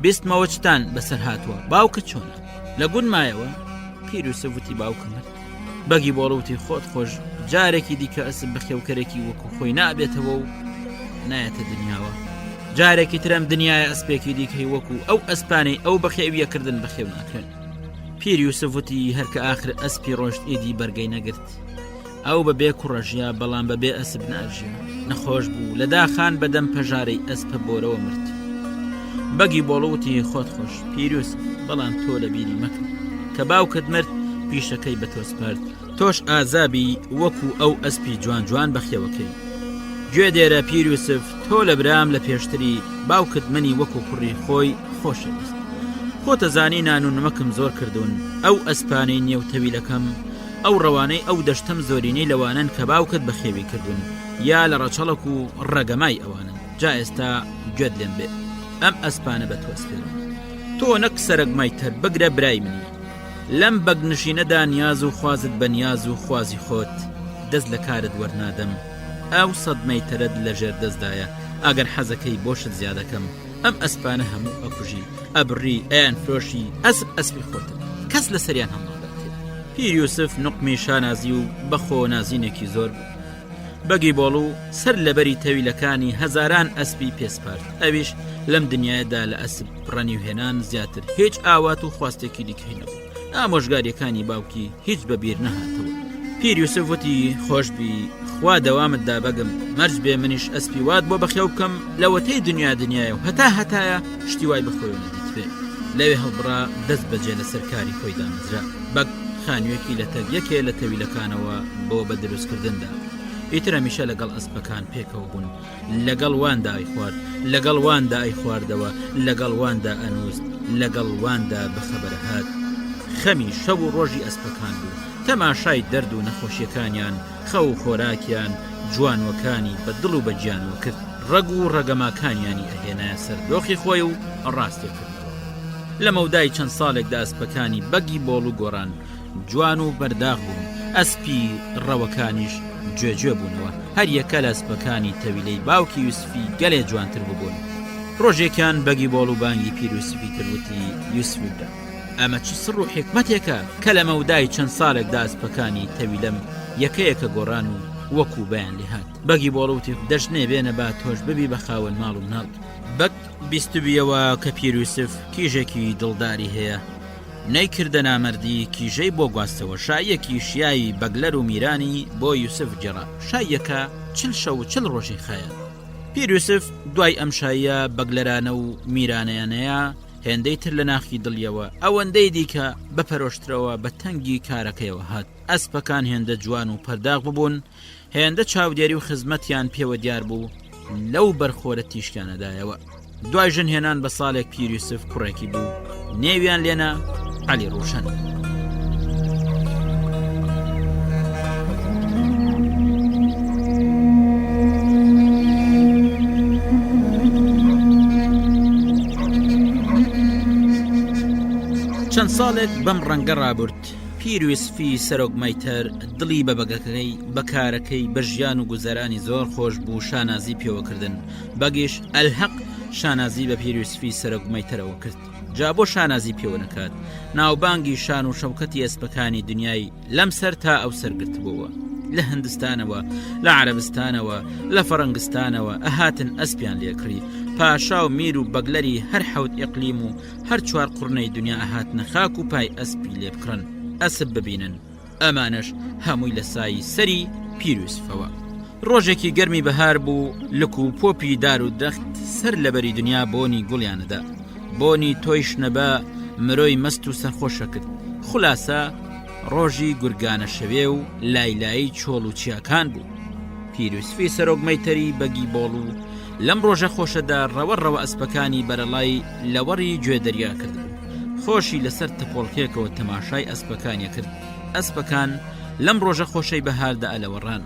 E: بیستمەوە چتان بەسەر هاتووە باوکە چۆنە لە گون مایەوە پیر یوسف وتی باوکم مرد بەگی بۆڵوتی خۆت خۆش جارێکی دیکە ئەسب بەخێوکەرێکی وەکو خۆی نابێتەوە و نایەتە دنیاوە جارێکی ترم دنیای ئەسپێکی دیکەی وەکو ئەو ئەسپانەی ئەو بەخێویەکردن بەخێو ناکرێن پیر یوسف وتی هەرکە ئاخر ئەسپی ڕۆشت ئیدی بەرگەی نەگرت ئەو بەبێ کوڕەژیا بەڵام بەبێ ئەسب ناژیا نەخۆش بوو لە داخان بەدەم پەژارەی ئەسپە بۆرەوە مرد بەگی بۆڵوتی خۆت خۆش پیر یوسف بەڵام تۆ لە بیری مەکە کە باوکت مرد پیشەکەی بە تۆ سپارد تۆش ئازابی وەکو ئەو ئەسپی جوان جوان بەخێوەکەی گوێ دێرە پیر یوسف تۆ لە برام لە پێشتری باوکت منی وەکو کوڕی خۆی خۆشەویست خۆتە زانی نان و نمەکم زۆر کردوون ئەو ئەسپانەی نێوتەویلەکەم ئەو ڕەوانەی ئەو دەشتم زۆرینەی لەوانن کە باوکت بەخێوی کردوون یا لە ڕەچەڵک و ڕەگەمای ئەوانن جا ئێستا گوێت لێم بێ ئەم ئەسپانە بە تۆسپێن تۆ نەک سەرگمای تەر بگرە برای منی لەم بەگنشینەدا نیاز و خوازت بە نیاز و خوازی خۆت دەست لە کارت وەرنادەم ئەو سەدمەی تەرەت لە ژێر دەستدایە ئەگەر حەزەکەی بۆشت زیادەکەم ئەم ئەسپانە هەموو ئەکوژی ئەبڕی ئەیان فرۆشی ئەسپی خۆتن کەس لە سەریان هەمڵداتێ پیر یوسف نوقمی شانازی و بەخۆ نازینێکی زۆر بوو بەگی بۆڵوو سەر لەبەری تەویلەکانی هەزاران ئەسپی پێسپارت ئەویش لەم دنیادا لە ئەسب ڕەنی و هێنان زیاتر هیچ ئاوات و خواستێکی دیکەی نەبوو ئامۆژگاریەکانی باوکی هیچ بەبیر نەهاتەوە پیر یوسف وتی خۆشبی خوا دەوامتدا بەگم مەرج بێ منیش ئەسپی وات بۆ بەخێو بکەم لەوەتەی دنیایە و هەتایە شتی وای بخۆی نەدیتوێ لەوێ هەڵبڕا دەست بەجێ لە سەرکاری خۆی دامەزرا بەگ خانوێکی لە تەک یەکێ لە تەویلەکانەوە بۆ بە دروستکردندا ئیتر هەمیشە لەگەڵ ئەسپەکان پێکەوە بوون لەگەڵ واندا ئەی خوارد لەگەڵ واندا ئەی خواردەوە لەگەڵ واندا ئەنووست لەگەڵ واندا بەخەبەر هات خەمی شەو و ڕۆژی ئەسپەکان بوو تەماشای دەرد و نەخۆشیەکانیان خەو و خۆراکیان جوانوەکانی بە دڵ و بە گیانوە کرد ڕەگ و ڕەگەماکانیانی ئەهێنایە سەر دۆخی خۆی و ڕاستێ کرد لە مەودای چەند ساڵێکدا ئەسپەکانی بەگی بۆڵ و گۆڕان جوان و بەرداغ بوون ئەسپی ڕەوەکانیش گوێگوێ بوونەوە هەر یەکە لە ئەسپەکانی تەویلەی باوکی یوسفی گەلێ جوانتر ببوون ڕۆژێکیان بەگی بۆڵ و بانگی پیر یوسفی کردوتی یوسفی برا ئەمە چ سڕ و حکمەتێکە کە لە مەودای چەند ساڵێکدا ئەسپەکانی تەویلەم یەکەیەکە گۆڕان و وەکو بەیان لێ هات بەگی بۆڵوتی دەشنێ بێنە با تۆش ببی بە خاوەن ماڵ و مناڵ بەک بیستبیەوە کە پیر یوسف کیژێکی دڵداری هەیە نەیکردە نامەردی کیژەی بۆ گواستەوە شایەکی شیایی بەگلەر و میرانی بۆ یوسف جێڕا شایەکە 40 شەو و 40 ڕۆژی خایە پیر یوسف دوای ئەم شایە بەگلەرانە و میرانەیانەیە هێندەی تر لە ناخی دڵیەوە ئەوەندەی دیکە بەپەرۆشترەوە بە تەنگی کارەکەیەوە هات ئەسپەکان هێندە جوان و پەرداغ ببوون هێندە چاودێری و خزمەتیان پێوە دیار بوو لەو بەرخۆرە تیشکانەدایەوە دوای ژن هێنان بە ساڵێک پیر یوسف کوڕێکی بوو نێویان لێنە عەلی ڕۆشن چەند ساڵێک بەم ڕەنگە ڕابرد پیر یوسفی سەرۆکمەیتەر دڵی بە بەگەکەی بەکارەکەی بە ژیان و گوزەرانی زۆر خۆش بوو شانازی پێوەکردن بەگیش ئەلحەق شانازی بە پیر یوسفی سەرۆکمەیتەرەوە کرد جا بۆ شانازی پێوە نەکات ناوبانگی شان و شەوکەتی ئەسپەکانی دنیای لەم سەر تا ئەو سەرگرت بووە لە هندستانەوە لە عەرەبستانەوە لە فەڕەنگستانەوە ئەهاتن ئەسپیان لێکڕی پاشا و میر و بەگلەری هەر حەوت ئیقلیم و هەر چوار قوڕنەی دنیا ئەهاتنە خاک و پای ئەسپی لێ بکڕن ئەسب ببینن ئەمانش هەمووی لە سایی سەری پیرۆسفەوە. ڕۆژێکی گەرمی بەهار بوو لک و پۆپی دار و دەخت سەر لەبەری دنیا بۆنی گوڵیانەدا بۆنی تۆیش نەبا مرۆی مەست و سەرخۆشە کرد. خولاسە ڕۆژی گورگانە شەوێ و لایلایی چۆڵ و چیاکان بوو. پیرۆسفی سەرۆگمەیتەری بەگی بۆڵ و لەم ڕۆژە خۆشەدا ڕەوەڕەوە ئەسپەکانی بەرەڵای لەوەڕی گوێ دەریا کرد بوو. خۆشی لەسەر تەپۆڵکێکەوە تەماشای ئەسپەکانیە کرد. ئەسپەکان لەم ڕۆژە خۆشەی بەهاردا ئەلەوەڕان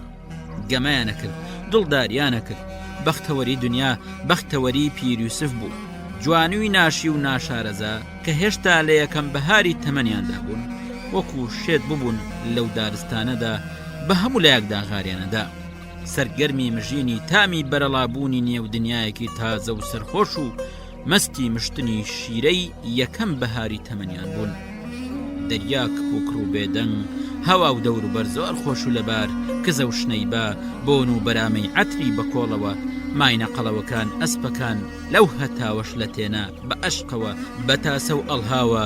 E: گەمایانە کرد دڵداریانە کرد. بەختەوەری دنیا بەختەوەری پیرۆسف بوو. جوانووی ناشی و ناشارەزا کە هێشتا لە یەکەم بەهاری تەمەنیاندا بوون وەکو شێت ببوون لەو دارستانەدا بە هەموو لایەکدا غاریانەدا. سەرگەرمی مژینی تامی بەرەڵابوونی نێو دنیایەکی تازە و سەرخۆش و مەستی مشتنی شیرەی یەکەم بەهاری تەمەنیان بوون. دەریا کپوکڕ و بێدەنگ هەوا و دەور و بەر زۆر خۆش و لەبار کزە و شنەی با بۆن و بەرامەی عەتری بەکۆڵەوە ماینە قەڵەوەکان ئەسپەکان لەو هەتاوەش لە تێنا بە ئەشقەوە بە تاسە و ئەڵهاوە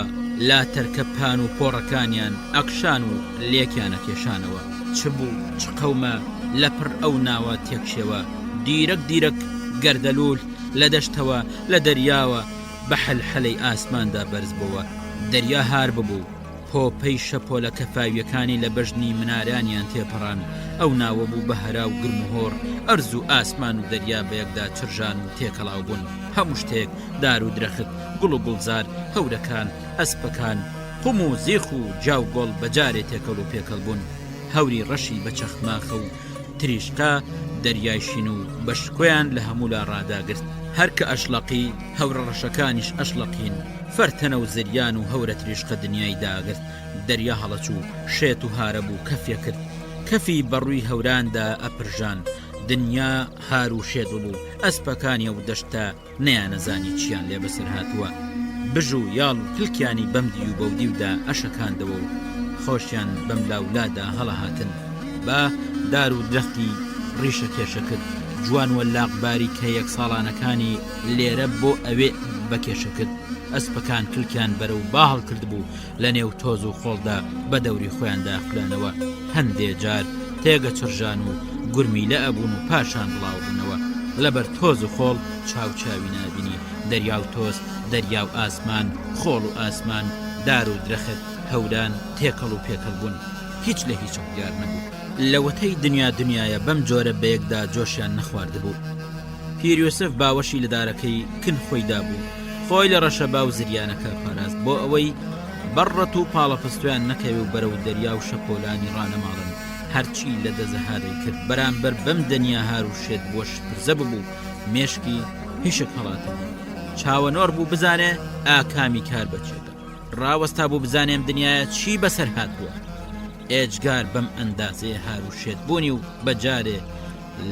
E: لا تەرکەپان و پۆڕەکانیان ئەکشان و لێکیانە کێشانەوە. چ بوو چ قەومە لەپڕ ئەو ناوە تێکشێوە دیرەک دیرەک گەردەلول لە دەشتەوە لە دەریاوە بە حەلحەلەی ئاسماندا بەرز بووە. دەریا هار ببوو پۆپەی شەپۆلە کەفاویەکانی لە بەژنی منارانیان تێپەڕان ئەو ناوە بوو بە هەرا و گرم و هۆڕ ئەرز و ئاسمان و دەریا بەیەکدا چرژان و تێکەڵاو بوون. هەموو شتێک دار و درەخت گوڵ و گوڵزار هەورەکان ئەسپەکان قوم و زیخ و جاو گۆڵ بەجارێ تێکەڵ و پێکەڵ بوون. هەوری ڕەشی بە چەخماخە و تریشقا دەریایشین و بەشکۆیان لە هەموو لا ڕاداگرت. هەر کە ئەشلەقی هەورە ڕەشەکانیش ئەشلەقین فەرتەنە و زریان و هەورە تریشقە دنیای داگرت. دەریا هەڵەچوو شێت و هارە بوو کەفێ کرد کەفی بەڕووی هەوراندا ئەپرژان. دنیا هار و شێت بوو ئەسپەکانی و دەشتا نەیانەزانی چیان لێ بەسەر هاتووە. بژ و یاڵ و کلکیانی بەمدی و بەودیودا ئەشەکاندەوە و خۆشیان بەم لاولادا هەڵە هاتن. با دار و درەختی ڕیشە کێشە کرد جوان و لاقباری کە یەک ساڵانەکانی لێرە بۆ ئەوێ بەکێشە کرد. ئەسپەکان کلکیان بەرە و باهڵ کرد بوو لە نێو تۆز و خۆڵدا بە دەوری خۆیاندا خلانەوە. هەندێ جار تێگە چرژان و گورمی لە ئەبوون و پاشان بڵاو بوونەوە. لەبەر تۆز و خۆڵ چاوچاوی نابینی دەریا و تۆز دەریا و ئاسمان خۆڵ و ئاسمان دار و درەخت هەوران تێکەڵ و پێکەڵ بوون. هیچ لە هیچ دیار نەبوو. لەوەتەی دنیایە بەم جۆرە بەیەکدا جۆشیان نەخواردبوو. پیرۆسف باوەشی لە دارەکەی کن خۆیدا بوو. خۆی لە ڕەشە با و زریانەکە پاراست بۆ ئەوەی بەڕەت و پاڵەپستویان نەکەوێ و بەرەو دەریا و شەپۆلانی ڕانەماڵن. هەرچی لە دەزەهاری کرد بەرامبەر بەم دنیا هار و شێت بۆش پرزە ببوو مێشکی هیشک هەڵاتە چاوەنۆر بوو بزانێ ئاکامی کار بەچێتە ڕاوەستا بوو بزانێم دنیاە چی بەسەر هاتووە. ئێجگار بەم ئەندازەیە هار و شێت بوونی و بەجارێ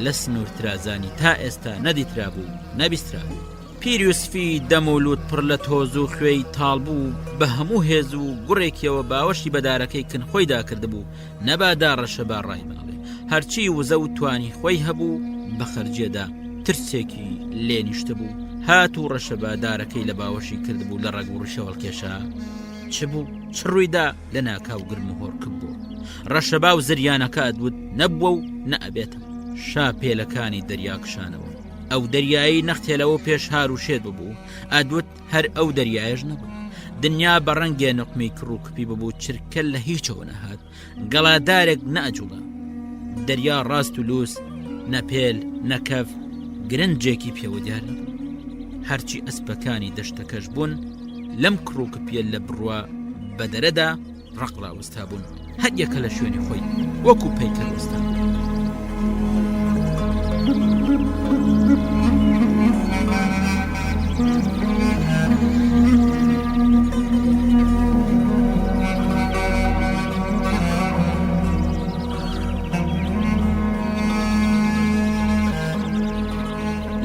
E: لە سنوور ترازانی تا ئێستا نەدیترا بوو نەبیسترا بوو. پیرۆسفی دەمەولود پڕ لە تۆز و خوێی تاڵ بوو بە هەموو هێز و گوڕێکیەوە باوەشی بەدارەکەی کن خۆیدا کردبوو نەبادا ڕەشە با ڕای ماڵێ هەرچی وزە و توانی خۆی هەبوو بە خەرجێدا ترسێکی لێنیشتە بوو. هات و ڕەشە بادارەکەی لە باوەشی کردبوو لە ڕەگ و ڕشەوەڵ کێشا چ بوو چ ڕوویدا لە ناکاو گرم و هۆڕ کرد بوو. ڕەشەبا و زریانەکە ئەدوت نەبووە و نەئەبێتم شا پێلەکانی دەریا کشانەوە. ئەو دەریایی نەختێلەوە پێش هار و شێت ببوو ئەدوت هەر ئەو دەریایش نەبوو. دنیا بە ڕەنگێ نقمی کڕووکپی ببوو چرکە لە هیچەوە نەهات گەڵادارێک نەئەجوڵە. دەریا ڕاست و لووس نەپێل نەکەف گرنجێکی پێوە دیار نەبوو. هەرچی ئەسپەکانی دەشتەکەش بوون لەم کڕووکپیە لە بڕوا بە دەرەدا ڕقڵاوەستا بوون هەر یەکە لە شوێنی خۆی وەکو پەیکەر وەستا.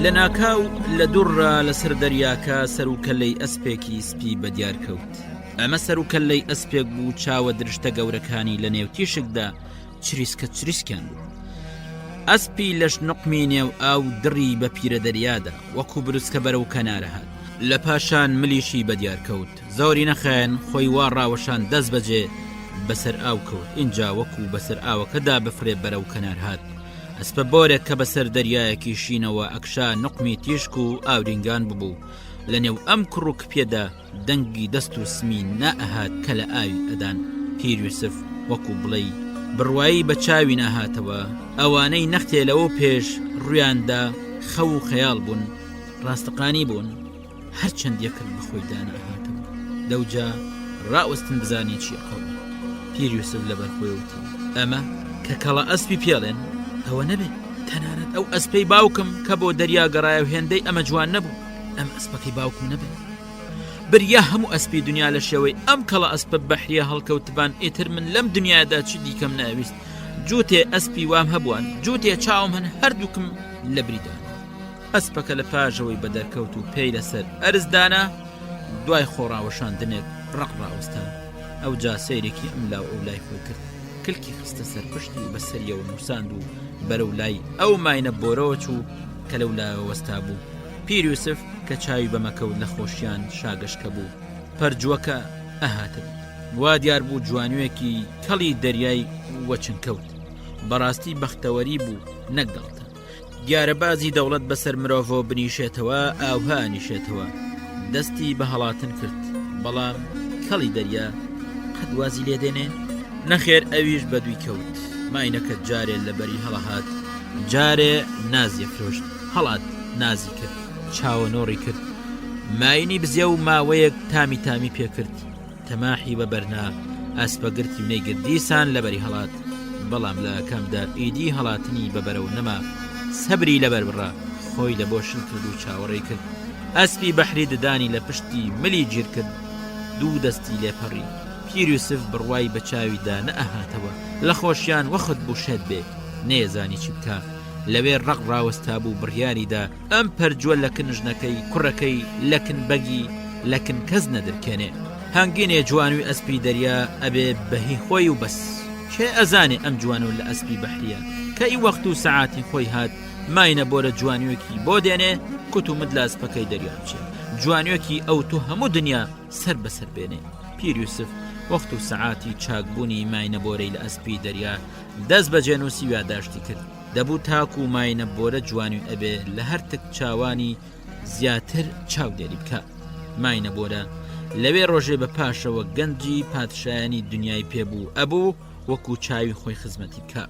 E: لە ناکاو لە دوڕە لەسەر دەریاکە سەرکەلەی ئەسپێکی سپی بەدیار کەوت. ئەمە سەرکەلەی ئەسپێک بوو چاوە درشتە گەورەکانی لە نێو تیشکدا چریسکە چریسکیان بوو. ئەسپی لەش نقمی نێو ئاو دڕی بە پیرە دەریادا وەکو بروسکە بەرەو کەنارە هات لە پاشان ملیشی بەدیار کەوت زۆری نەخێن خۆی وا ڕاوەشان دەست بەجێ بەسەر ئاو کەوت اینجا وەکو بەسەر ئاوەکەدا بفرێ بەرەو کەنار هات ئەسپە بۆرێک کە بەسەر دەریایەکی شینەوە ئەکشا نقمی تیشک و ئاورینگان ببوو لە نێو ئەم کوڕوک پێدا دەنگی دەست و سمی نائەهات کە لە ئاوی ئەدان پیر یوسف وەکو بڵێ بڕوایی بە چاوی ناهاتەوە ئەوانەی نەختێ لەوە پێش ڕویاندا خەو و خەیاڵ بوون ڕاستەقانی بوون هەرچەند یەکرد بخۆی دانەهاتەوە دەوجا ڕاوەستن بزانێ چی قەڵ پیر یوسف لەبەر خۆیوتی ئەمە کە کەڵە ئەسپی پێڵێن ئەوە نەبێت تەنانەت ئەو ئەسپەی باوکم کە بۆ دەریا گەڕایە و هێندەی ئەمە جوان نەبوو ئەم ئەسپەکەی باوکم نەبێت بریا هەموو ئەسپی دنیا لە شێوەی ئەم کەڵە ئەسپە بەحریە هەڵکەوتبان ئیتر من لەم دنیادا چ دیکەم ناویست جوتێ ئەسپی وام هەبووان جوتێ چاوم هەن هەردووکم لە بریدان ئەسپەکە لە پاژەوەی بە دەرکەوت و پێی لەسەر ئەرزدانا دوای خۆڕاوەشاندنێک ڕقڕاوەستان ئەو جا سەیرێکی ئەم لاو ئەو لای خۆی کرد کلکی خستە سەر پشتی و بەسەریەوە نووساند و بەرەو لای ئەو ماینە بۆرەوە چوو کە لەو لایەوە وەستا بوو پیر یوسف کە چاوی بەمەکەوت لە خۆشیان شاگەشکە بوو پەرجووەکە ئەهاتە وا دیار بوو جوانوێکی کەڵی دەریای وەچنکەوت بەڕاستی بەختەوەری بوو نەکداڵتە دیارەبازی دەوڵەت بەسەر مرۆڤۆ بنیشێتەوە ئاوها نیشێتەوە دەستی بە هەڵاتن کرد بەڵام کەڵی دەریا قەدوازی لێدێنێ نەخێر ئەویش بەدوی کەوت ماینەکە جارێ لەبەری هەڵەهات جارێ نازیە فرۆشت هەڵات نازی کرد چاوە نۆڕی کرد ماینی بزیە و ماوەیەک تامی تامی پێکرد تەماحی بە بەرنا ئەسپەگرتی و نەیگرت دیسان لەبەری هەڵات بەڵام لە کەمدا ئیدی هەڵاتنی بەبەرەو نەما سەبری لەبەر بڕا خۆی لە بۆ شل کرد و چاوەڕێی کرد ئەسپی بەحری ددانی لە پشتی ملی گیر کرد دوو دەستی لێپەڕی پیر یوسف بڕوای بە چاویدا نەئەهاتەوە لە خۆشیان وەخت بوو شێت بێ نێزانی چی بکە لەوێ ڕق ڕاوەستا بوو بڕیاریدا ئەم پەرجووە لە کنژنەکەی کوڕەکەی لەکن بەگی لەکن کەس نەدرکێنێ هەنگینێ جوانوی ئەسپی دەریا ئەبێ بەهی خۆی و بەس کێ ئەزانێ ئەم جوانە لە ئەسپی بەحریە کە ئی وەخت و سەعاتی خۆی هات ماینە بۆرە جوانوێکی بۆ دێنێ کوت و مد لە ئەسپەکەی دەریا بچێ جوانوێکی ئەو تو هەموو دنیا سەر بەسەر بێنێ پیر یوسف وەخت و سەعاتی چاکبوونی ماینە بۆرەی لە ئەسپی دەریا دەست بە جێنووسی یاداشتی کرد دەبوو تاکو و ماینە بۆرە جوانوی ئەبێ لە هەر تک چاوانی زیاتر چاودێری بکە ماینە بۆرە لەوێ ڕۆژێ بە پاشەوە گەنجی پادشایانی دنیای پێبوو ئەبوو وەکو چاوی خۆی خزمەتی بکە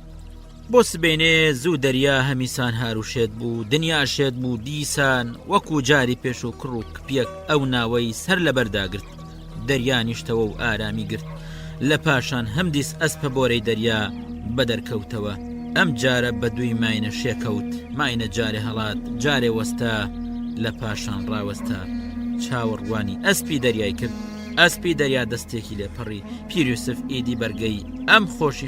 E: بۆ سبێنێ زوو دەریا هەمیسان هاروشێت بوو دنیاشێت بوو دیسان وەکو جاری پێش و کڕ و کپیەک ئەو ناوەی سەر لەبەرداگرت دەریانیشتەوە و ئارامی گرت لە پاشان هەمدیس ئەسپە بۆرەی دەریا بەدەرکەوتەوە ئەم جارە بە دوی ماینە شێکەوت ماینە جارێ هەڵات جارێ وەستا لە پاشان ڕاوەستا چاوەڕوانی ئەسپی دەریای کرد ئەسپی دەریا دەستێکی لێپەڕی پیر یوسف ئیدی بەرگەی ئەم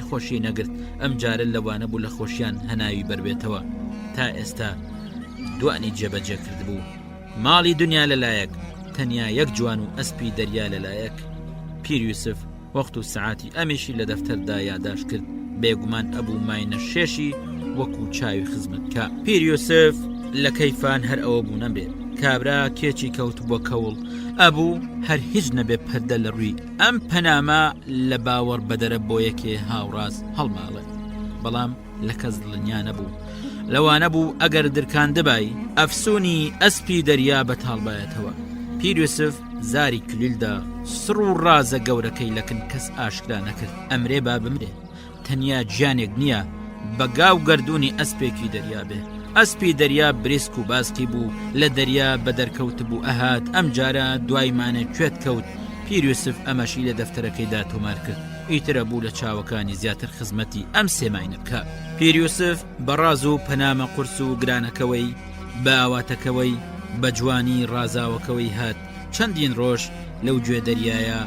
E: خۆشی نەگرت ئەم جارە لەوانە بوو لە خۆشیان هەناوی بربێتەوە تا ئێستا دوانی جێبەجێ کرد بوو ماڵی دنیا لەلایەک تەنیا یەک جوان و ئەسپی دەریا لەلایەک پیر یوسف وەخت و سەعاتی ئەمیشی لە دەفتەردا یاداش کرد بێگومان ئەبوو ماینە شێشی وەکو چاوی خزمەتکە پیر یوسف لە کەیفان هەر ئەوە بوو نەبێت کابرا کێچی کەوت بۆ کەوڵ ئەبوو هەر هیچ نەبێ پەردە لە ڕووی ئەم پەنامە لە باوەڕ بەدەرە بۆ یەکێ هاوڕاز هەڵماڵێ بەڵام لە کەس دڵنیا نەبوو لەوانە بوو ئەگەر درکان دەبای ئەفسونی ئەسپی دەریا بەتاڵبایەتەوە پیر یوسف زاری کلیلدا سڕ و ڕازە گەورەکەی لەکن کەس ئاشکرا نەکرد ئەمرێ با بمرێ تەنیا گیانێک نییە بەگاو گردردونی ئەسپێکی دەریا بێ ئەسپی دەریا بریسک و باسکی بوو لە دەریا بە دەرکەوت بوو ئەهات ئەم جارە دوایمانە کوێت کەوت پیر یوسف ئەمەشی لە دەفتەرەکەیدا تۆمار کرد ئیترە بوو لە چاوەکانی زیاتر خزمەتی ئەم سێماینە بکە پیر یوسف بەڕاز و پەنامە قورس و گرانەکەوەی بە ئاواتەکەوەی بە جوانی ڕازاوەکەوەی هات چەندین ڕۆژ لەو گوێ دەریایە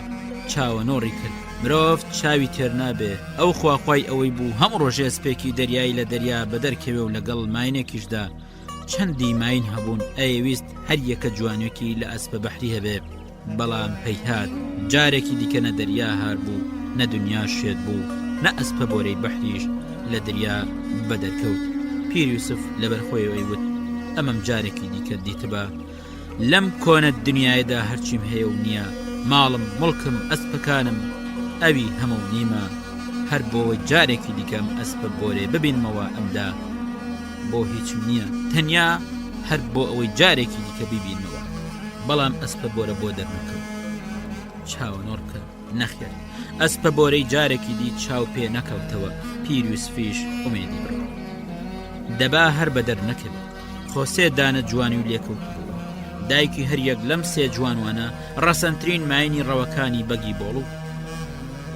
E: چاوە نۆڕی کرد مرۆڤ چاوی تێر نابێ ئەو خواخوای ئەوەی بوو هەم ڕۆژێ سپێکی دەریایی لە دەریا بە دەرکەوێ و لەگەڵ ماینێکیشدا چەندی ماین هەبوون ئەیویست هەر یەکە جوانوێکی لە ئەسپە بەحری هەبێ بەڵام پەیهات جارێکی دیکە نە دەریا هار بوو نە دنیا شێت بوو نە ئەسپە بۆرەی بەحریش لە دەریا بەدەرکەوت پیر یوسف لەبەرخۆیەوەی وت ئەمەم جارێکی دیکە دیتبە لەم کۆنە دنیایدا هەرچیم هەیە و نییە ماڵم مڵکم ئەسپەکانم ئەوی هەموو نیمە هەر بۆەوەی جارێکی دیکەم ئەسپە بۆرێ ببینمەوە ئەمدا بۆ هیچم نییە تەنیا هەر بۆ ئەوەی جارێکی دیکە ببینمەوە بەڵام ئەسپە بۆرە بۆ دەرنەکەم چاوەنۆڕکە نەخێر ئەسپە بۆرەی جارێکی دی چاو پێ نەکەوتەوە پیر یوسفیش ئومێدی بڕ دەبا هەر بەدەر نەکەوێت خۆسێ دانە جوانی و لێکەوت بووە دایکی هەریەک لەم سێ جوانوانە ڕەسەنترین ماینی ڕەوەکانی بەگی بۆڵ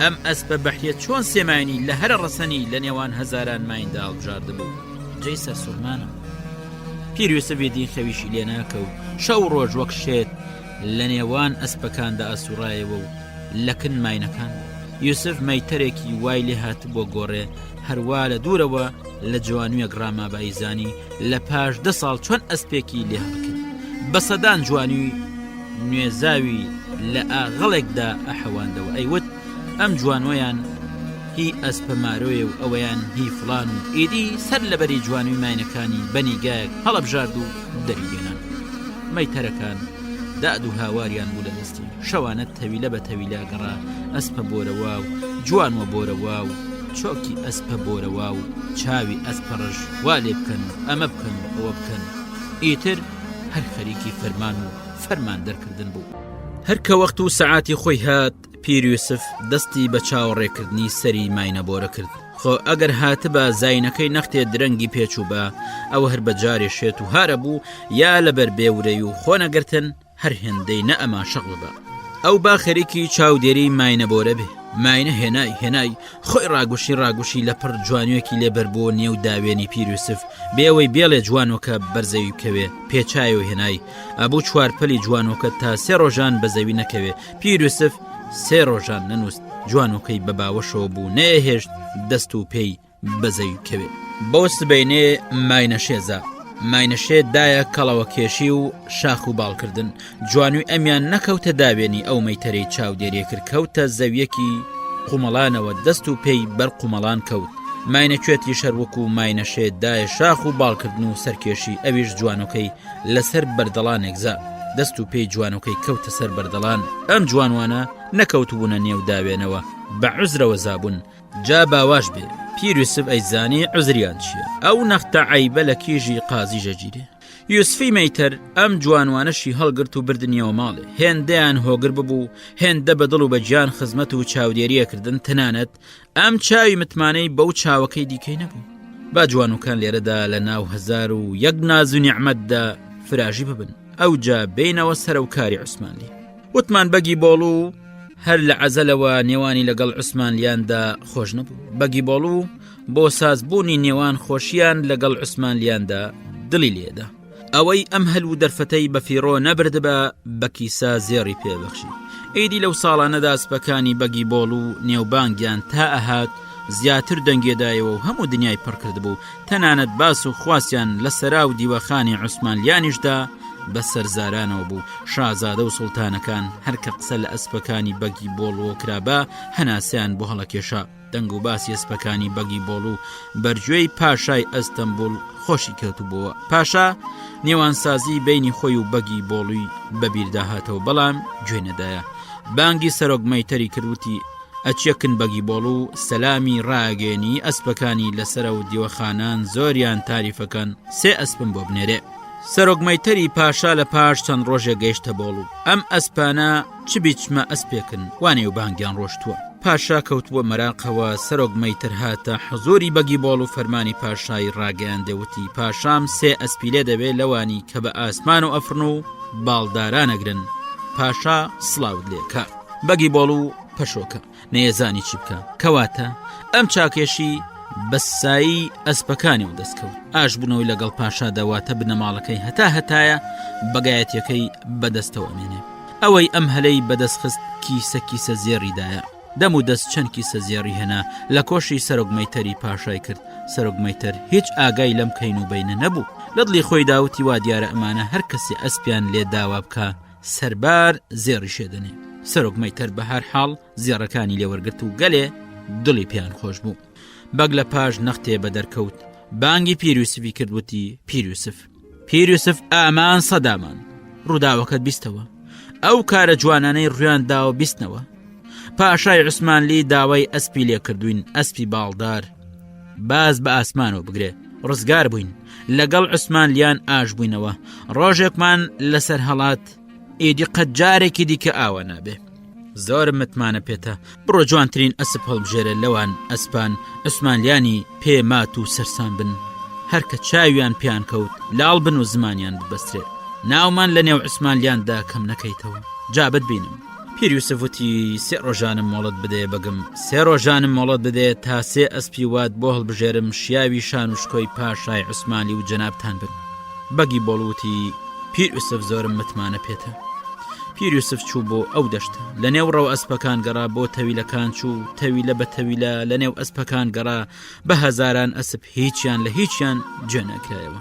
E: ئەم ئەسپە بەحیە چۆن سێمانی لە هەرە ڕەسەنی لە نێوان هەزاران مایندا هەڵبژاردبوو جێی سەرسوورمانە پیر یوسفی دی خەویشی لێ ناکە و شەو ڕۆژ وەک شێت لە نێوان ئەسپەکاندا ئەسوڕایەوە و لەکن ماینەکان یوسف مەیتەرێکی وای لێ هات بۆ گۆڕێ هەروە لە دوورەوە لە جوانویەک ڕامابایزانی لە پاش 10 ساڵ چۆن ئەسپێکی لێ هەڵکرد بە سەدان جوانوی نوێزاوی لە ئاغەڵێکدا ئەحەواندەوە ئەیوت ئەم جوانوەیان هی ئەسپە مارۆیە و ئەوەیان هی فڵان و ئیدی سەر لەبەری جوانوی ماینەکانی بەنیگایەک هەڵەبژارد و دەریگەنان مەیتەرەکان داد و هاواریان بوو لە دەستی شەوانە تەویلە بە تەویلا گەڕا ئەسپە بۆرەوا و جوانوە بۆرەوا و چۆکی ئەسپە بۆرەوا و چاوی ئەسپەڕژ وا لێ بکەن و ئەمە بکەن و ئەوە بکەن ئیتر هەر خەریکی فەرمان و فەرمان دەرکردن بوو هەر کە وەخت و سەعاتی خۆی هات پیر یوسف دەستی بە چاوەڕێکردنی سەری ماینە بۆرە کرد خۆ ئەگەر هاتە بە زاینەکەی نەختێ درەنگی پێچوو بە ئەوە هەر بە جارێ شێت و هارە بوو یا لەبەر بێورەی و خۆ نەگرتن هەر هێندەی نە ئەما شەغڵ بە ئەو با خەریکی چاودێری ماینە بۆرە بێ ماینە هێنای خۆی ڕاگوشی لە پڕ جوانوێکی لێبەر بۆ نێو داوێنی پیر یوسف بێەوەی بێڵێ جوانۆکە بەرزەوی بکەوێ پێچایەوە هێنای ئەبوو چوارپەلی جوانۆکە تا 3 ڕۆژان بەزەوی نەکەوێ پیر یوسف 3 ڕۆژان نەنووست جوانۆکەی بە باوەشەوە بوو نەهێشت دەست و پێی بەزەوی بکەوێ بۆ سبەینێ ماینە شێزە ماینەشێ دایە کەڵەوە کێشی و شاخ و باڵکردن جوانوی ئەمیان نەکەوتە داوێنی ئەو مەیتەرەی چاودێریە کرد کەوتە زەویەکی قومەڵانەوە دەست و پێی بەر قومەڵان کەوت ماینەکوێتی شەروەکو و ماینەشێ دایە شاخ و باڵکردن و سەرکێشی ئەویش جوانەکەی لەسەر بەردەڵانێکزا دەست و پێی جوانەکەی کەوتە سەر بەردەڵان ئەم جوانوانە نەکەوتبوونە نێو داوێنەوە بە عوزرەوە زابوون جا باواش بێ پیر یوسف ئەیزانی عوزریان چییە ئەو نەختە عیبە لە کیژی قازی ژەگیرێ یوسفی مەیتەر ئەم جوانوانەشی هەڵگرت و بردنیەوە ماڵێ هێندەیان هۆگر ببوو هێندە بەدڵ و بەجیان خزمەت و چاودێریەکردن تەنانەت ئەم چاوی متمانەی بەو چاوەکەی دیکەی نەبوو با جوانوکان لێرەدا لە ناو 1001 ناز و نیعمەتدا فراژی ببن ئەو جا بینەوە سەرۆکاری عوسمانی وتمان بەگی بۆڵ و هەر لە عەزەلەوە نێوانی لەگەڵ عوسمانلیاندا خۆش نەبوو بەگی بۆڵ و بۆ سازبوونی نێوان خۆشیان لەگەڵ عوسمانلیاندا دڵی لێدا ئەوەی ئەم هەلوو دەرفەتەی بە فیڕۆ نەبردبە بە کیسا زێڕی پێبەخشی ئیدی لەو ساڵانەدا سپەکانی بەگی بۆڵ و نێوبانگیان تا ئەهات زیاتر دەنگێدایەوە و هەموو دنیای پڕکرد بوو تەنانەت باس و خواسیان لە سەرا و دیوەخانی عوسمانلیانیشدا بە سەرزارانەوە بوو شازادە و سوڵتانەکان هەرکە قسە لە ئەسپەکانی بەگی بۆڵەوە کرابە هەناسیان بۆ هەڵەکێشا دەنگ و باسی ئەسپەکانی بەگی بۆڵ و بەرگوێی پاشای ئەستەمبول خۆشی کەوتبووە پاشا نێوانسازی بینی خۆی و بەگی بۆڵوی بەبیرداهاتەوە بەڵام گوێ نەدایە بانگی سەرۆک مەیتەری کردوتی ئەچێکن بەگی بۆڵ و سەلامی ڕاگەێنی ئەسپەکانی لەسرە و دیوەخانان زۆریان تاریفەکەن 3 ئەسپم بۆ بنێرێ سەرۆک مەیتەری پاشا لە پاش چەند ڕۆژێ گەیشتە بۆڵ و ئەم ئەسپانە چ بیچمە ئەسپێکن وانێ و بانگیان ڕۆشتووە پاشا کەوتووە مەراقەوە سەرۆک مەیتر هاتە حزوری بەگی بۆڵ و فەرمانی پاشای ڕاگەیاندەوتی پاشام 3 ئەسپی لێ دەبێت لەوانی کە بە ئاسمان و ئەفرن و باڵدارانەگرن پاشا سڵاوت لێکە بەگی بۆڵ و پەشۆکە نەیەزانی چی بکە کەواتە ئەم چاکێشی بەسایی ئەسپەکانی و دەستکەوت ئاش بوونەوەی لەگەڵ پاشا داواتە بنەماڵەکەی هەتایە بەگایەتیەکەی بەدەستەوە مێنێ ئەوەی ئەم هەلەی بەدەستخست کیسە زێڕیدایە دەم و دەست چەند کیسە زێڕی هێنا لە کۆشی سەرۆک مەیتەری پاشای کرد سەرۆک مەیتەر هیچ ئاگای لەم کەین و بینە نەبوو لە دڵی خۆی داوتی وا دیارە ئەمانە هەر کەسی ئەسپیان لێ داوا بکە سەربار زێڕی شێدەنێ سەرۆک مەیتەر بە هەر حاڵ زێڕەکانی لێوەرگرت و گەلێ دڵی پیان خۆش بوو بەگ لە پاش نەختێ بە دەرکەوت بانگی پیرۆسفی کردوتی پیرۆسف ئامان سەدامان ڕووداوەکەت بیستەوە ئەو کارە جوانانەی ڕویان داوە بیستنەوە پاشای عوسمانلی داوای ئەسپی لێ کردوین ئەسپی باڵدار باز بە ئاسمانەوە بگرێ ڕزگار بووین لەگەڵ عوسمانلیان ئاش بووینەوە ڕۆژێکمان لەسەر هەڵات ئیدی قەت جارێکی دیکە ئاوە نابێ زۆرم متمانە پێتە بڕۆ جوانترین ئەسپ هەڵبژێرە لەوان ئەسپان عوسمانلیانی پێمات و سەرسان بن هەرکە چاویان پیان کەوت لاڵ بن و زمانیان ببەسترێ ناومان لە نێو عوسمانلیاندا کەم نەکەیتەوە جابت بینم پیرۆسف وتی 3 ڕۆژانم مۆڵەت بدێ بگم 3 ڕۆژانم مۆڵەت بدێ تا 3 ئەسپی وات بۆ هەڵبژێرم شیاوی شان و شکۆی پاشای عوسمانی و جەنابتان بن بەگی بۆڵوتی پیرۆسف زۆرم متمانە پێتە پیرۆسف چوو بۆ ئەو دەشتە لە نێو ڕەو ئەسپەکان گەڕا بۆ تەویلەکان چوو تەویلە بە تەویلە لە نێو ئەسپەکان گەڕا بە هەزاران ئەسپ هیچیان لە هیچیان جێ نەکرایەوە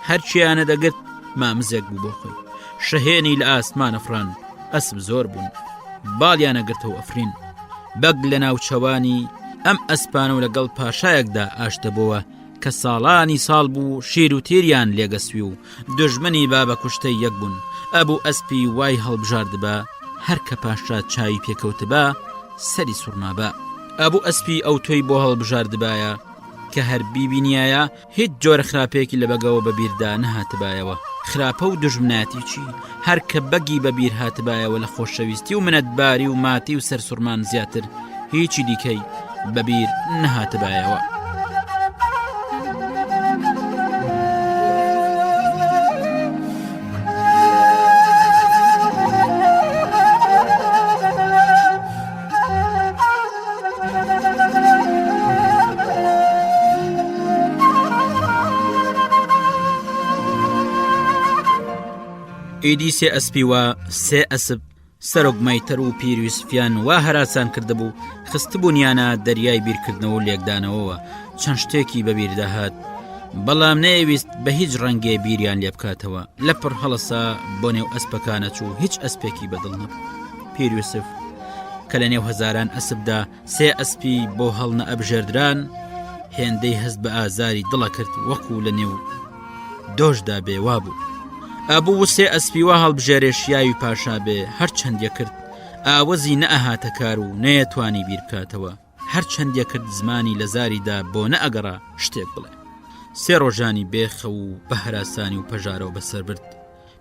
E: هەرچیانە دەگرت مامزێک بوو بۆ خۆی شەهێنی لە ئاسمانە فڕان ئەسپ زۆر بوون باڵیانە گرتەوە ئەفرین بەگ لە ناوچەوانی ئەم ئەسپانە و لەگەڵ پاشایەکدا ئاشتەبەوە کە ساڵانی ساڵ بوو شیر و تێریان لێگەسوی و دژمنی بابە کوشتەی یەک بوون ئەبوو ئەسپی وای هەڵبژاردبە هەر کە پاشا چاوی پێکەوتبە سەری سوورمابە ئەبوو ئەسپی ئەو تۆی بۆ هەڵبژاردبایە کە هەر بیبینایە هیچ جۆرە خراپێکی لە بەگەوە بەبیردا نەهاتبایەوە خراپە و دژمناتی چی هەر کە بەگی بەبیر هاتبایەوە لە خۆشەویستی و منەتباری و ماتی و سەرسوورمان زیاتر هیچی دیکەی بەبیر نەهاتبایەوە ئیدی 3 ئەسپی وە 3 ئەسپ سەرۆگمەیتەر و پیرۆسفیان وا هەراسان کردبوو خستبوونیانە دەریای بیرکردنەوە و لێکدانەوەوە چەند شتێکی بەبیرداهات بەڵام نەیویست بە هیچ ڕەنگێ بیریان لێ بکاتەوە لە پڕ هەڵەسا بۆ نێو ئەسپەکانە چوو هیچ ئەسپێکی بەدڵ نەبوو پیرۆسف کە لە نێو هەزاران ئەسپدا 3 ئەسپی بۆ هەڵنە ئەبژێردران هێندەی هەست بە ئازاری دڵە کرد وەکو لە نێو دۆشدا بێوا بوو ئەبوو 3 ئەسپی وا هەڵبژێرێ شیاوی پاشا بێ هەر چەندە کرد ئاوەزی نەئەهاتە کار و نەیەتوانی بیر بکاتەوە هەر چەندە کرد زمانی لە زاریدا بۆ نەئەگەڕا شتێک بڵێ 3 ڕۆژانی بێخە و بە هەراسانی و پەژارەوە بەسەر برد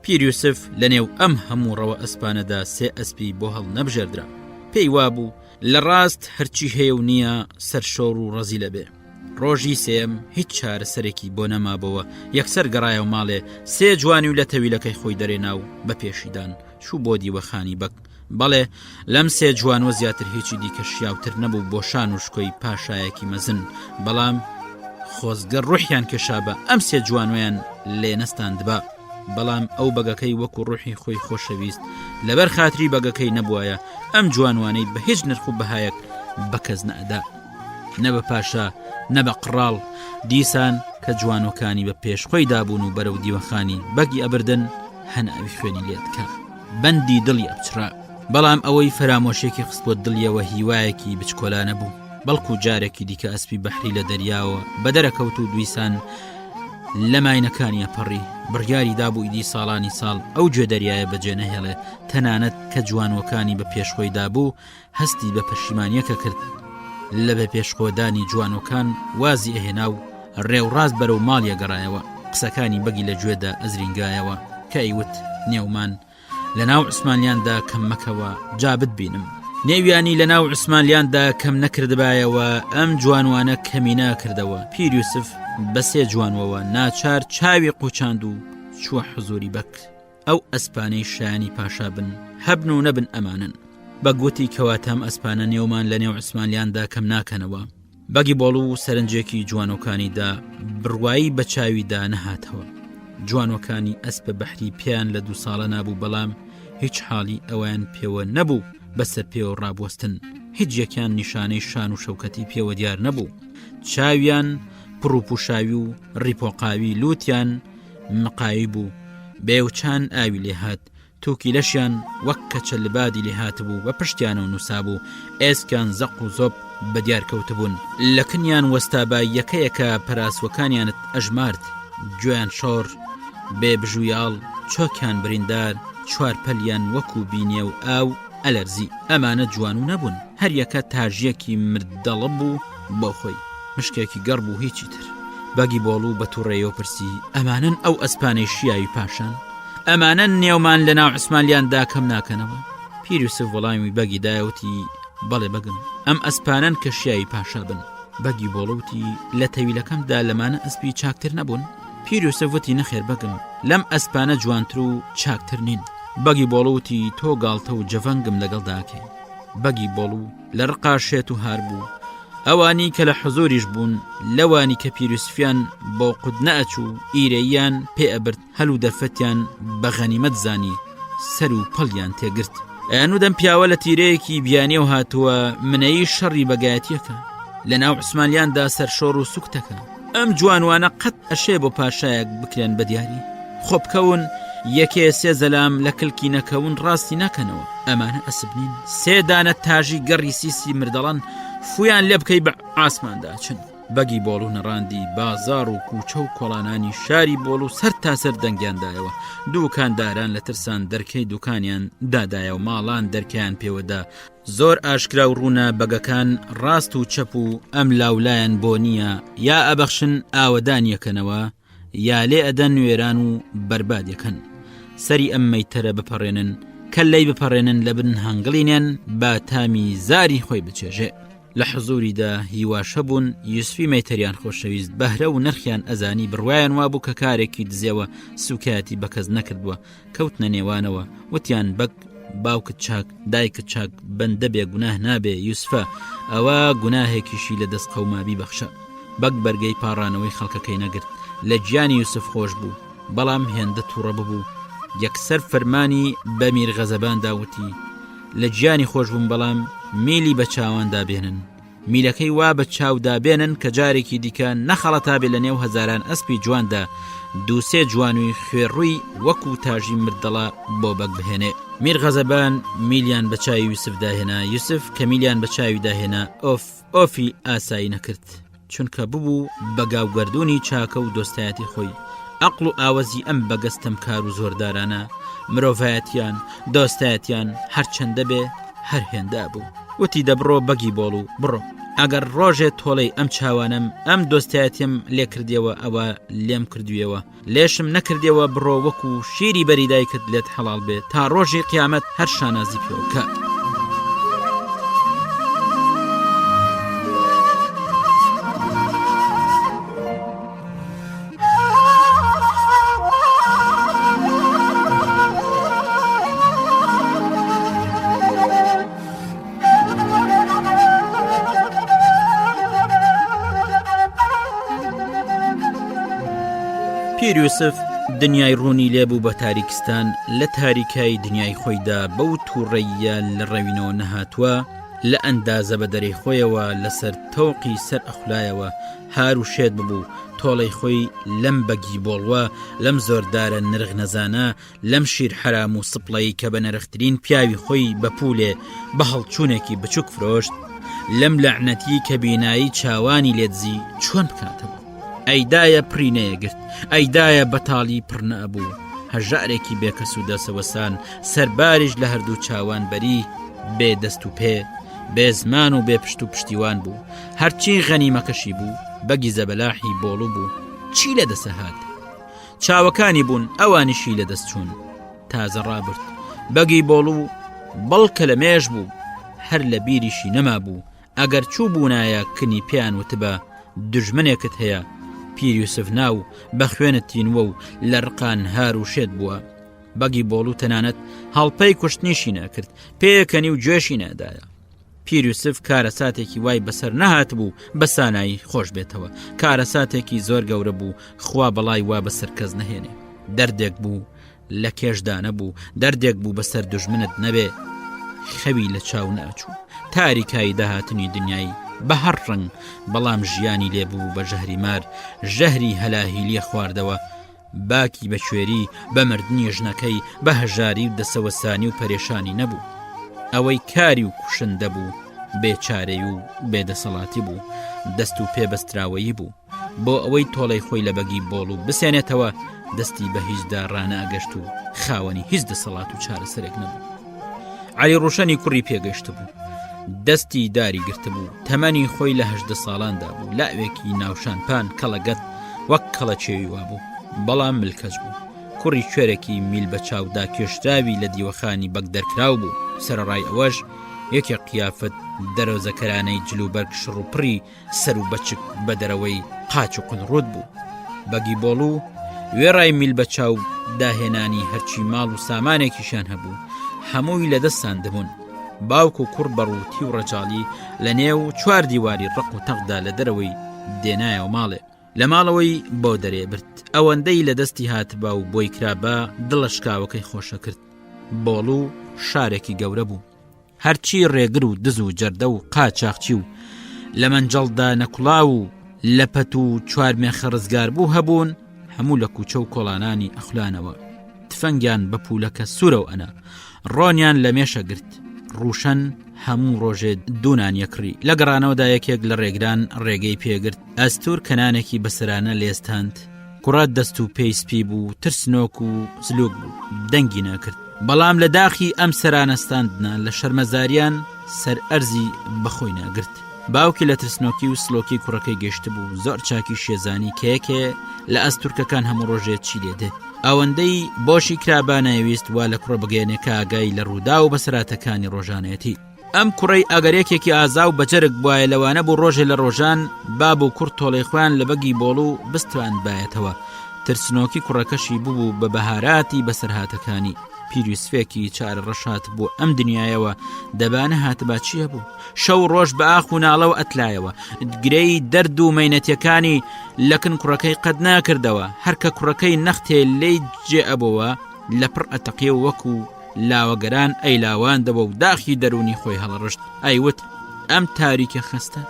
E: پیرۆسف لە نێو ئەم هەموو ڕەوە ئەسپانەدا 3 ئەسپی بۆ هەڵ نەبژێردرا پێی وابوو لە ڕاست هەرچی هەیە و نییە سەرشۆڕ و ڕەزیلە بێ ڕۆژی سێم هیچ چارەسەرێکی بۆ نەمابەوە یەکسەر گەڕایە و ماڵێ 3 جوانی و لە تەویلەکەی خۆی دەرێنا و بە پێشیدان چوو بۆ دیوەخانی بەک بەڵێ لەم 3 جوانوە زیاتر هیچی دیکە شیاوتر نەبوو بۆ شان و شکۆی پاشایەکی مەزن بەڵام خۆزگە ڕوحیان کێشابە ئەم 3 جوانویان لێ نەستاندبا بەڵام ئەو بەگەکەی وەکو ڕوحی خۆی خۆشەویست لەبەر خاتری بەگەکەی نەبووایە ئەم جوانوانەی بە هیچ نرخ و بەهایەک بەکەس نەئەدا نە بە پاشا نە بە قڕاڵ دیسان کە جوانەکانی بە پێش خۆی دابوون و بەرەو دیوەخانی بەگی ئەبردن هەناوی خوێنی لێتکە بەندی دڵی ئەبچرا بەڵام ئەوەی فەرامۆشێکی خست بۆ دڵیەوە هیوایەکی بچکۆلانە بوو بەڵکو جارێکی دیکە ئەسپی بەحری لە دەریاوە بە دەرەکەوت و دویسان لە ماینەکانی ئەپەڕی بڕیاری دابوو ئیدی ساڵانی ساڵ ئەو گوێ دەریایە بەجێ نەهێڵێ تەنانەت کە جوانەکانی بە پێشخۆی دابوو هەستی بە پەشیمانیەکە کرد لە بە پێشخۆدانی جوانەکان وازی ئەهێنا و ڕێوڕاست بەرەو ماڵیە گەڕایەوە قسەکانی بەگی لە گوێدا ئەزرینگایەوە کە ئەیوت نێومان لە ناو عوسمانیاندا کەم مەکەوە جابت بینم نێویانی لە ناو عوسمانیاندا کەم نەکردبایەوە ئەم جوانوانە کەمی ناکردەوە پیرۆسف بە 3 جوانەوە ناچار چاوی قوچاند و چووە حزوری بەک ئەو ئەسپانەی شایانی پاشا بن هەبن و نەبن ئەمانن بەگوتی کەواتەم ئەسپانە نێومان لە نێو عوسمانیاندا کەم ناکەنەوە بەگی بۆڵ و سەرنجێکی جوانەکانیدا بڕوایی بە چاویدا نەهاتەوە جوانەکانی ئەسپە بەحری پیان لە 2 ساڵە نابوو بەڵام هیچ حاڵی ئەویان پێوە نەبوو بەسەر پێوە ڕابوەستن هیچ یەکیان نیشانەی شان و شەوکەتی پێوە دیار نەبوو چاویان پڕوپوشاوی و ڕیپۆقاوی لوتیان مقایی بوو بێوچان ئاوی لێهات تووکی لەشیان وەک کەچە لە بادی لێ هاتبوو بە پشتیانە و نووسابوو ئێسکیان زەق و زۆب بە دیارکەوتبوون لە کنیان وەستابای یەکەیەکە پەراسوەکانیانت ئەژمارد گوێیان شۆڕ بێ بژوویاڵ چۆکیان بریندار چوار پەلیان وەکو بینێ و ئاو ئەلەرزی ئەمانە جوان و نەبوون هەر یەکە تاژیەکی مردەڵە بوو بۆ خۆی مشکێکی گەڕ بوو هیچی تر بەگی بۆڵوو بە تووڕێەوە پرسی ئەمانن ئەو ئەسپانەی شیاوی پاشان ئەمانە نێومان لە ناو عوسمانلیاندا کەم ناکەنەوە پیر یوسف وەڵامی بەگی دایوتی بەڵێ بەگم ئەم ئەسپانەن کە شیاوی پاشا بن بەگی بۆڵوتی لە تەویلەکەمدا لەمانە ئەسپی چاکتر نەبوون پیر یوسف وتی نەخێر بەگم لەم ئەسپانە جوانتر و چاکتر نین بەگی بۆڵوتی تۆ گاڵتە و جەڤەنگم لەگەڵداکەی بەگی بۆڵوو لە ڕقاشێت و هار بوو ئەوانی کە لە حزوریش بوون لەوانی کە پیرۆسفیان بۆ قود نەئەچوو ئیرەیان پێ ئەبرد هەلو دەرفەتیان بە غەنیمەت زانی سەر و پەڵیان تێگرت ئەنوودەم پیاوە لە تیرەیەکی بیانێ و هاتووە منەیی شەڕی بەگایەتیەکە لە ناو عوسمانلیاندا سەرشۆڕ و سوکتەکە ئەم جوانوانە قەت ئەشێ بۆ پاشایەک بکرێن بە دیاری خۆ بکەون یەکێ سێ زەلام لە کلکی نەکەون ڕاستی ناکەنەوە ئەمانە ئەسب نین سێ دانە تاژی گەڕی سیسی مردەڵەن فویان لێ بکەی بە ئاسماندا چن بەگی بۆڵوو نەڕاندی بازار و کوچە و کۆڵانانی شاری بۆڵ و سەر تاسەر دەنگیاندایەوە دوکانداران لە ترسان دەرکەی دوکانیان دادایە و ماڵان دەرکیان پێوەدا زۆر ئاشکرا و ڕوونە بەگەکان ڕاست و چەپ و ئەم لاولایەن بۆ نییە یا ئەبەخشن ئاوەدانیەکەنەوە یا لێ ئەدەن نوێران و بەربادیەکەن سەری ئەم مەیتەرە بپەڕێنن کە لەی بپەڕێنن لە بن هەنگڵینیان با تامی زاری خۆی بچێژێ لە حزوریدا هیواشە بوون یوسفی مەیتەریان خۆشەویست بەهرە و نرخیان ئەزانی بڕوایان وابوو کە کارێکی دزێەوە سوکایەتی بەکەس نەکردووە کەوتنە نێوانەوە وتیان بەک باوکت چاک دایکت چاک بەندە بێ گوناه نابێ یوسفە ئەوە گوناهێکیشی لە دەست قەوما بیبەخشە بەک بەرگەی پاڕانەوەی خەڵکەکەی نەگرت لە گیانی یوسف خۆش بوو بەڵام هێندە تووڕە ببوو یەکسەر فەرمانی بە میرغەزەبان داوتی لە گیانی خۆش بووم بەڵام میلی بە چاواندا بێنن میلەکەی وا بە چاودا بێنن کە جارێکی دیکە نەخەڵەتا بێ لە نێو هەزاران ئەسپی جواندا دووسێ جوانووی خوێڕووی وەکو تاژی مردەڵە بۆ بەک بهێنێ میرغەزەبان میلیان بە چاوی یوسف داهێنا یوسف کە میلیان بە چاوی داهێنا ئۆفی ئاسایی نەکرد چونکە ببوو بە گاوگەردوونی چاکە و دۆستایەتی خۆی عەقڵ و ئاوەزی ئەم بەگەستەم کار و زۆردارانە مرۆڤایەتیان دۆستایەتیان هەرچەندە بێ هەر هێندا بوو وتی دەبڕۆ بەگی بۆڵ و بڕۆ ئەگەر ڕۆژێت تۆڵەی ئەم چاوانم ئەم دۆستایەتیم لێ کردیەوە ئەوە لێم کردویەوە لێشم نەکردیەوە بڕۆ وەکو شیری بەریدایکت لێت حەڵال بێت تا ڕۆژی قیامەت هەر شانازی پێوکە پیر یوسف دنیای ڕوونی لێبوو بە تاریکستان لە تاریکای دنیای خۆیدا بەو تووڕەیە لە ڕەوینەوە نەهاتووە لە ئەندازە بە دەرەی خۆیەوە لەسەر تەوقی سەر ئەخلایەوە هار و شێت ببوو تۆڵەی خۆی لەم بەگی بۆڵوە لەم زۆردارە نرخ نەزانە لەم شیر حرام و سپڵەی کە بە نەرخترین پیاوی خۆی بە پولێ بە هەڵچوونێکی بچووک فرۆشت لەم لەعنەتی کە بینایی چاوانی لێدزی چۆن بکاتەوە ئەیدایە پڕی نەیەگرت ئەیدایە بەتاڵی پڕ نەبوو هەژارێکی بێکەس و دەسەوەسان سەرباریش لە هەردوو چاوان بەری بێ دەست و پێ بێ زمان و بێ پشت و پشتیوان بوو هەرچی غەنیمەکەشی بوو بەگی زەبەلاحی بۆڵوو بوو چی لە دەسەهات چاوەکانی بوون ئەوانیشی لە دەست چوون تازە ڕابرد بەگی بۆڵوو بەڵکە لە مێژ بوو هەر لە بیریشی نەما بوو ئەگەر چوو بوونایە کنی پێیان وتبە دژمنێکت هەیە پیر یوسف ناو بە خوێنت تینوە و لە ڕقان هار و شێت بووە بەگی بۆڵوو تەنانەت هەڵپەی کوشتنیشی نەکرد پێیەکەنی و گوێشی نەدایە پیر یوسف کارە ساتێکی وای بەسەر نەهات بوو بە سانایی خۆش بێتەوە کارە ساتێکی زۆر گەورە بوو خوا بەڵای وا بەسەر کەس نەهێنێ دەردێک بوو لە کێشدا نەبوو دەردێک بوو بەسەر دژمنت نەبێ خەوی لە چاو ناچوو تاریکایی داهاتنی دنیایی بە هەر ڕنگ بەڵام ژیانی لێبوو بە ژەهری مار ژەهری هەلاهی لێ خواردەوە باکی بە کوێری بە مردنی ژنەکەی بە هەژاری و دەسەوەسانی و پەرێشانی نەبوو. ئەوەی کاری و کوشندە بوو، بێچارەی و بێدەسەڵاتی بوو، دەست و پێبەستراوەیی بوو. بۆ ئەوەی تۆڵەی خۆی لە بەگی بۆڵ و بسێنێتەوە دەستی بە هیچدا ڕانەئەگەشت و خاوەنی هیچ دەسەڵات و چارەسەرێک نەبوو. عەلی ڕۆشەنی کوڕی پێگەشت بوو، دەستی داری گرت بوو، تەمەنی خۆی لە 18 ساڵاندا بوو، لاوێکی ناوشانپان کەڵەگەت وەک کەڵە چێوی وابوو، بەڵام ملکەج بوو. کوڕی کوێرێکی میل بە چاودا کێشراوی لە دیوەخانی بەک دەرکراو بوو. سەرڕای ئەوەش یەکێک قیافەت دەرەوزەکەرانەی جلوبەرگ شڕ و پڕی سەر و بەچک بە دەرەوەی قاچ و قنڕوت بوو. بەگی بۆڵ و وێڕای میل بە چاو داهێنانی هەرچی ماڵ و سامانێکیشان هەبوو هەمووی لە دەستان دەبوون. باوک و کوڕ بەڕووتی و ڕەجاڵی لە نێو 4 دیواری ڕق و تەقدا لە دەرەوەی دێنایەوە ماڵێ. لە ماڵەوەی بۆ دەرێ برد. ئەوەندەی لە دەستی هاتبا و بۆی کرابە دڵە شکاوەکەی خۆشە کرد. بۆڵ و شارێکی گەورە بوو، هەرچی ڕێگر و دز و جەردە و قاچاقچی و لە مەنجەڵدا نەکوڵاو و لە پەت و 4 مێخە ڕزگار بوو هەبوون، هەموو لە کوچە و کۆڵانانی ئەخلانەوە. تفەنگیان بە پولەکە سوورە و ئەنا، ڕۆنیان لە مێشە گرت. ڕوشەن هەموو ڕۆژێ دوونان یەکڕی. لە گەڕانەوەدا یەکێک لە ڕێگران ڕێگەی پێگرت. ئەستور کەنانێکی بەسەرانە لێستاند. کوڕات دەست و پێی سپی بوو، ترسنۆک و زلوک بوو، دەنگی نەکرد. بەڵام لە داخی ئەم سەرانەستاندنا لە شەرمەزاریان سەر ئەرزی بەخۆی ناگرت. باوکی لە ترسنۆکی و سلۆکی کوڕەکەی گەشت بوو، زۆر چاکی شێزانی کەیەکێ لە ئەستورکەکان هەموو ڕۆژێت چی لێدێت. ئەوەندەی بۆشی کرابانەویست وا لە کوڕە بگەێنێکە ئاگای لە ڕوودا و بەسەراتەکانی ڕۆژانەتی. ئەم کوڕەی ئەگەرێکێکی ئازا و بەجەرگ بواە لەوانە بوو ڕۆژێ لە ڕۆژان باب و کوڕ تۆڵەی خۆیان لە بەگی بۆڵ و بستوان بایەتەوە. ترسنۆکی کوڕەکەشی بوو بە بەهاراتی بەسەرهاتەکانی. پیرۆسفێکی چارە ڕەشات بۆ ئەم دنیایەوە دەبانە هاتبا چییە بوو. شەو ڕۆژ بە ئاخ و ناڵەوە ئەتلایەوە. گرەی دەرد و مەینەتیەکانی لەکن کوڕەکەی قەت ناکردەوە. هەرکە کوڕەکەی نەختێ لێی جێ ئەبەوە لە پڕ ئەتەقیە وەکو لاوەگەران ئەیلاوان دەبە و داخی دەرونی خۆی هەڵڕشت. ئەیوت ئەم تاریکە خستە،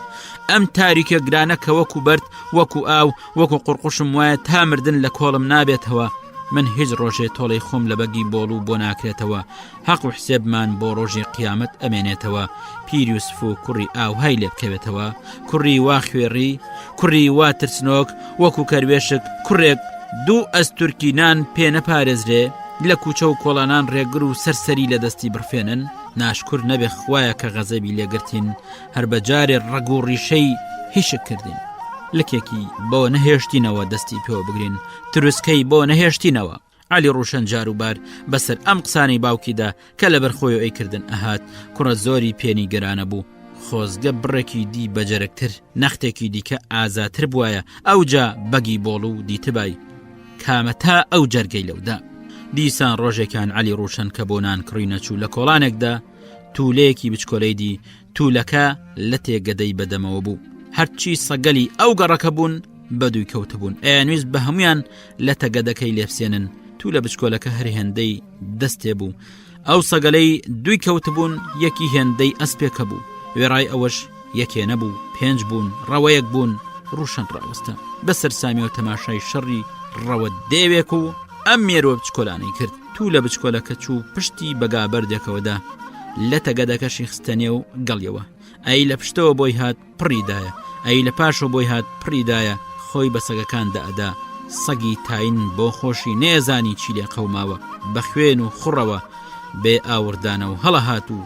E: ئەم تاریکە گرانە کە وەکو بەرد وەکو ئاو وەکو قوڕقوشم وایە تا مردن لە کۆڵم نابێتەوە. من هیچ ڕۆژێ تۆڵەی خۆم لە بەگی بۆڵ و بۆ ناکرێتەوە. حەق و حسێبمان بۆ ڕۆژی قیامەت ئەمێنێتەوە. پیرۆسف و کوڕی ئاوهای لێ بکەوێتەوە، کوڕی وا خوێڕی، کوڕی وا ترسنۆک وەکو کەروێشک، کوڕێک 2 ئەستورکی نان پێ نەپارێزرێ، لە کوچە و کۆڵانان ڕێگر و سەرسەری لە دەستی بڕفێنن. ناشکور نەبێ خوایە کە غەزەبی لێگرتین، هەر بەجارێ ڕەگ و ڕیشەی هیشک کردین. لکێکی بۆ نەهێشتینەوە دەستی پێوە بگرین، تروسکەی بۆ نەهێشتینەوە. عەلی ڕۆشن جاروبار بەسەر ئەم قسانی باوکیدا کە لە بەرخۆی و ئەیکردن ئەهات. کوڕە زۆری پێنی گەرانە بوو، خۆزگە بڕێکی دی بەجەرەکتر، نەختێکی دیکە ئازاتر بووایە. ئەوجا بەگی بۆڵ و دیتبای کامە تا ئەو جەرگەی لەودا. دیسان ڕۆژێکان عەلی ڕۆشن کە بۆ نان کڕی نەچوو لە کۆڵانێکدا توولەیەکی بچکۆلەی دی. توولەکە لە تێگەدەی بەدەمەوە بوو. هەرچی سەگەلی ئەو گەڕەکە بوون بەدووی کەوتبوون. ئەیانویست بە هەمویان لە تەگەدەکەی لێفسێنن. توولە بچکۆلەکە هەری هێندەی دەستێ بوو. ئەو سەگەلەی دووی کەوتبوون، یەکی هێندەی ئەسپێکە بوو. وێڕای ئەوەش یەکێ نەبوو، 5 بوون، ڕەوەیەک بوون. ڕوشن ڕاوەستە بەسەر سامیەوە تەماشای شەڕی ڕەوە دێوێک و ئەم مێرۆ بچکۆلانەی کرد. توولە بچکۆلەکە چوو پشتی بەگا بەردێکەوەدا، لە تەگەدەکەشی خستەنێ و گەڵیەوە. ئەی لە پشتەوە بۆی هات پڕیدایە، ئەی لە پاشەوە بۆی هات پڕیدایە. خۆی بە سەگەکاندا ئەدا. سەگی تاین بۆ خۆشی نێزانی چی لێ قەوماوە، بە خوێن و خوڕەوە بێ ئاوردانە و هەڵە هات و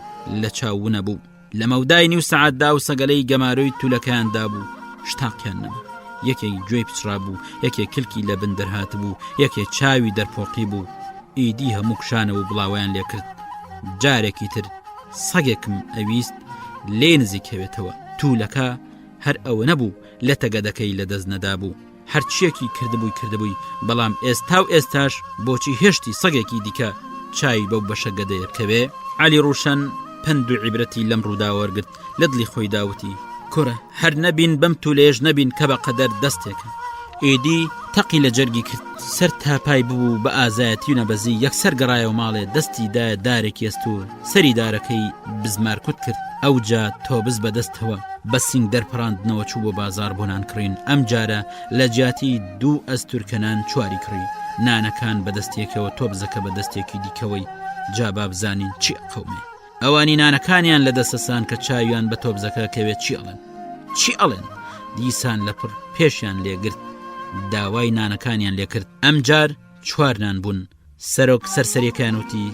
E: لە چاوونە بوو. لە مەودای نیو سەعاتدا و سەگەلەی گەمارۆی توولەکەیاندا بوو. شتاقیان نەبوو. یەکێک گوێی پچرا بوو، یەکێک کلکی لە بن دەرهات بوو، یەکێک چاوی دەرپۆقی بوو. ئیدی هەموو کشانە و بڵاویان لێ کرد. جارێکی تر سەگێکم ئەویست لێ نزیکەوێتەوە. توولەکە هەر ئەوە نەبوو لە تەگەدەکەی لە دەست نەدا بوو، هەرچیەکی کردبووی بەڵام ئێستا و ئێستاش بۆچی هێشتی سەگێکی دیکە چای بەو بەشە گەدەیە بکەوێ. عەلی ڕۆشن پند و عیبرەتی لەم ڕوودا وەرگرت. لە دڵی خۆی داوتی کوڕە هەر نەبین بەم توولێژ نەبین کە بە قەدەر دەستێکە. ئیدی تەقی لە جەرگی کرد، سەر تاپای بوو بە ئازایەتی و نەبەزی. یەکسەر گەڕایەوە ماڵێ، دەستی دایە دارێکی ئەستووە، سەری دارەکەی بزمارکوت کرد. ئەوجا تۆبز بەدەستەوە بە سینگ دەرپەڕاندنەوە چوو بۆ بازار بۆ نان کڕین. ئەم جارە لە جیاتی 2 ئەستورکەنان 4 کڕی. نانەکان بەدەستێکەوە تۆبزەکە بەدەستێکی دیکەوەی جا با بزانین چی قەومێ. ئەوانی نانەکانیان لە دەستەسان کە چاویان بە تۆبزەکە کەوێت چی ئەڵێن دیسان لەپڕ پێشیان لێگرت داوای نانەکانیان لێکرد. ئەم جار 4 نان بوون. سەرۆک سەرسەریەکان وتی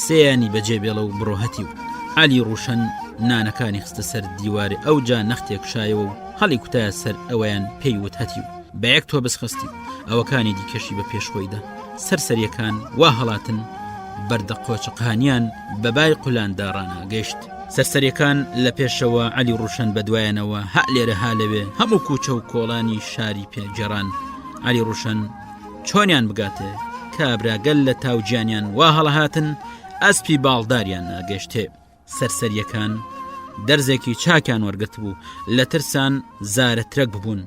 E: 3یانی بەجێبێڵە و بڕۆهەتی و عەلی ڕوشن نانەکانی خستە سەر دیوارێ ئەو جا نەختێک شایەوە و هەڵی کوتایە سەر ئەوەیان پێی وت هەتی و بە یەک تۆبز خستی ئەوەکانی دیکەشی بە پێشخۆیدا. سەرسەریەکان وا هەڵاتن بەردە قۆچقانیان بە بای قولاندا ڕاناگەشت. سەرسەریەکان لە پێشەوە عەلی ڕوشن بە دوایانەوە ها لێرە ها لەوێ هەموو کوچە و کۆڵانی شاری پێگەڕان. عەلی ڕوشن چۆنیان بگاتێ کابراگەل لە تاوجیانیان وا هەڵەهاتن ئەسپی باڵداریان ناگەشتێ. سەرسەریەکان دەرزێکی چاکیان وەرگرت بوو لە ترسان زارەترەک ببوون.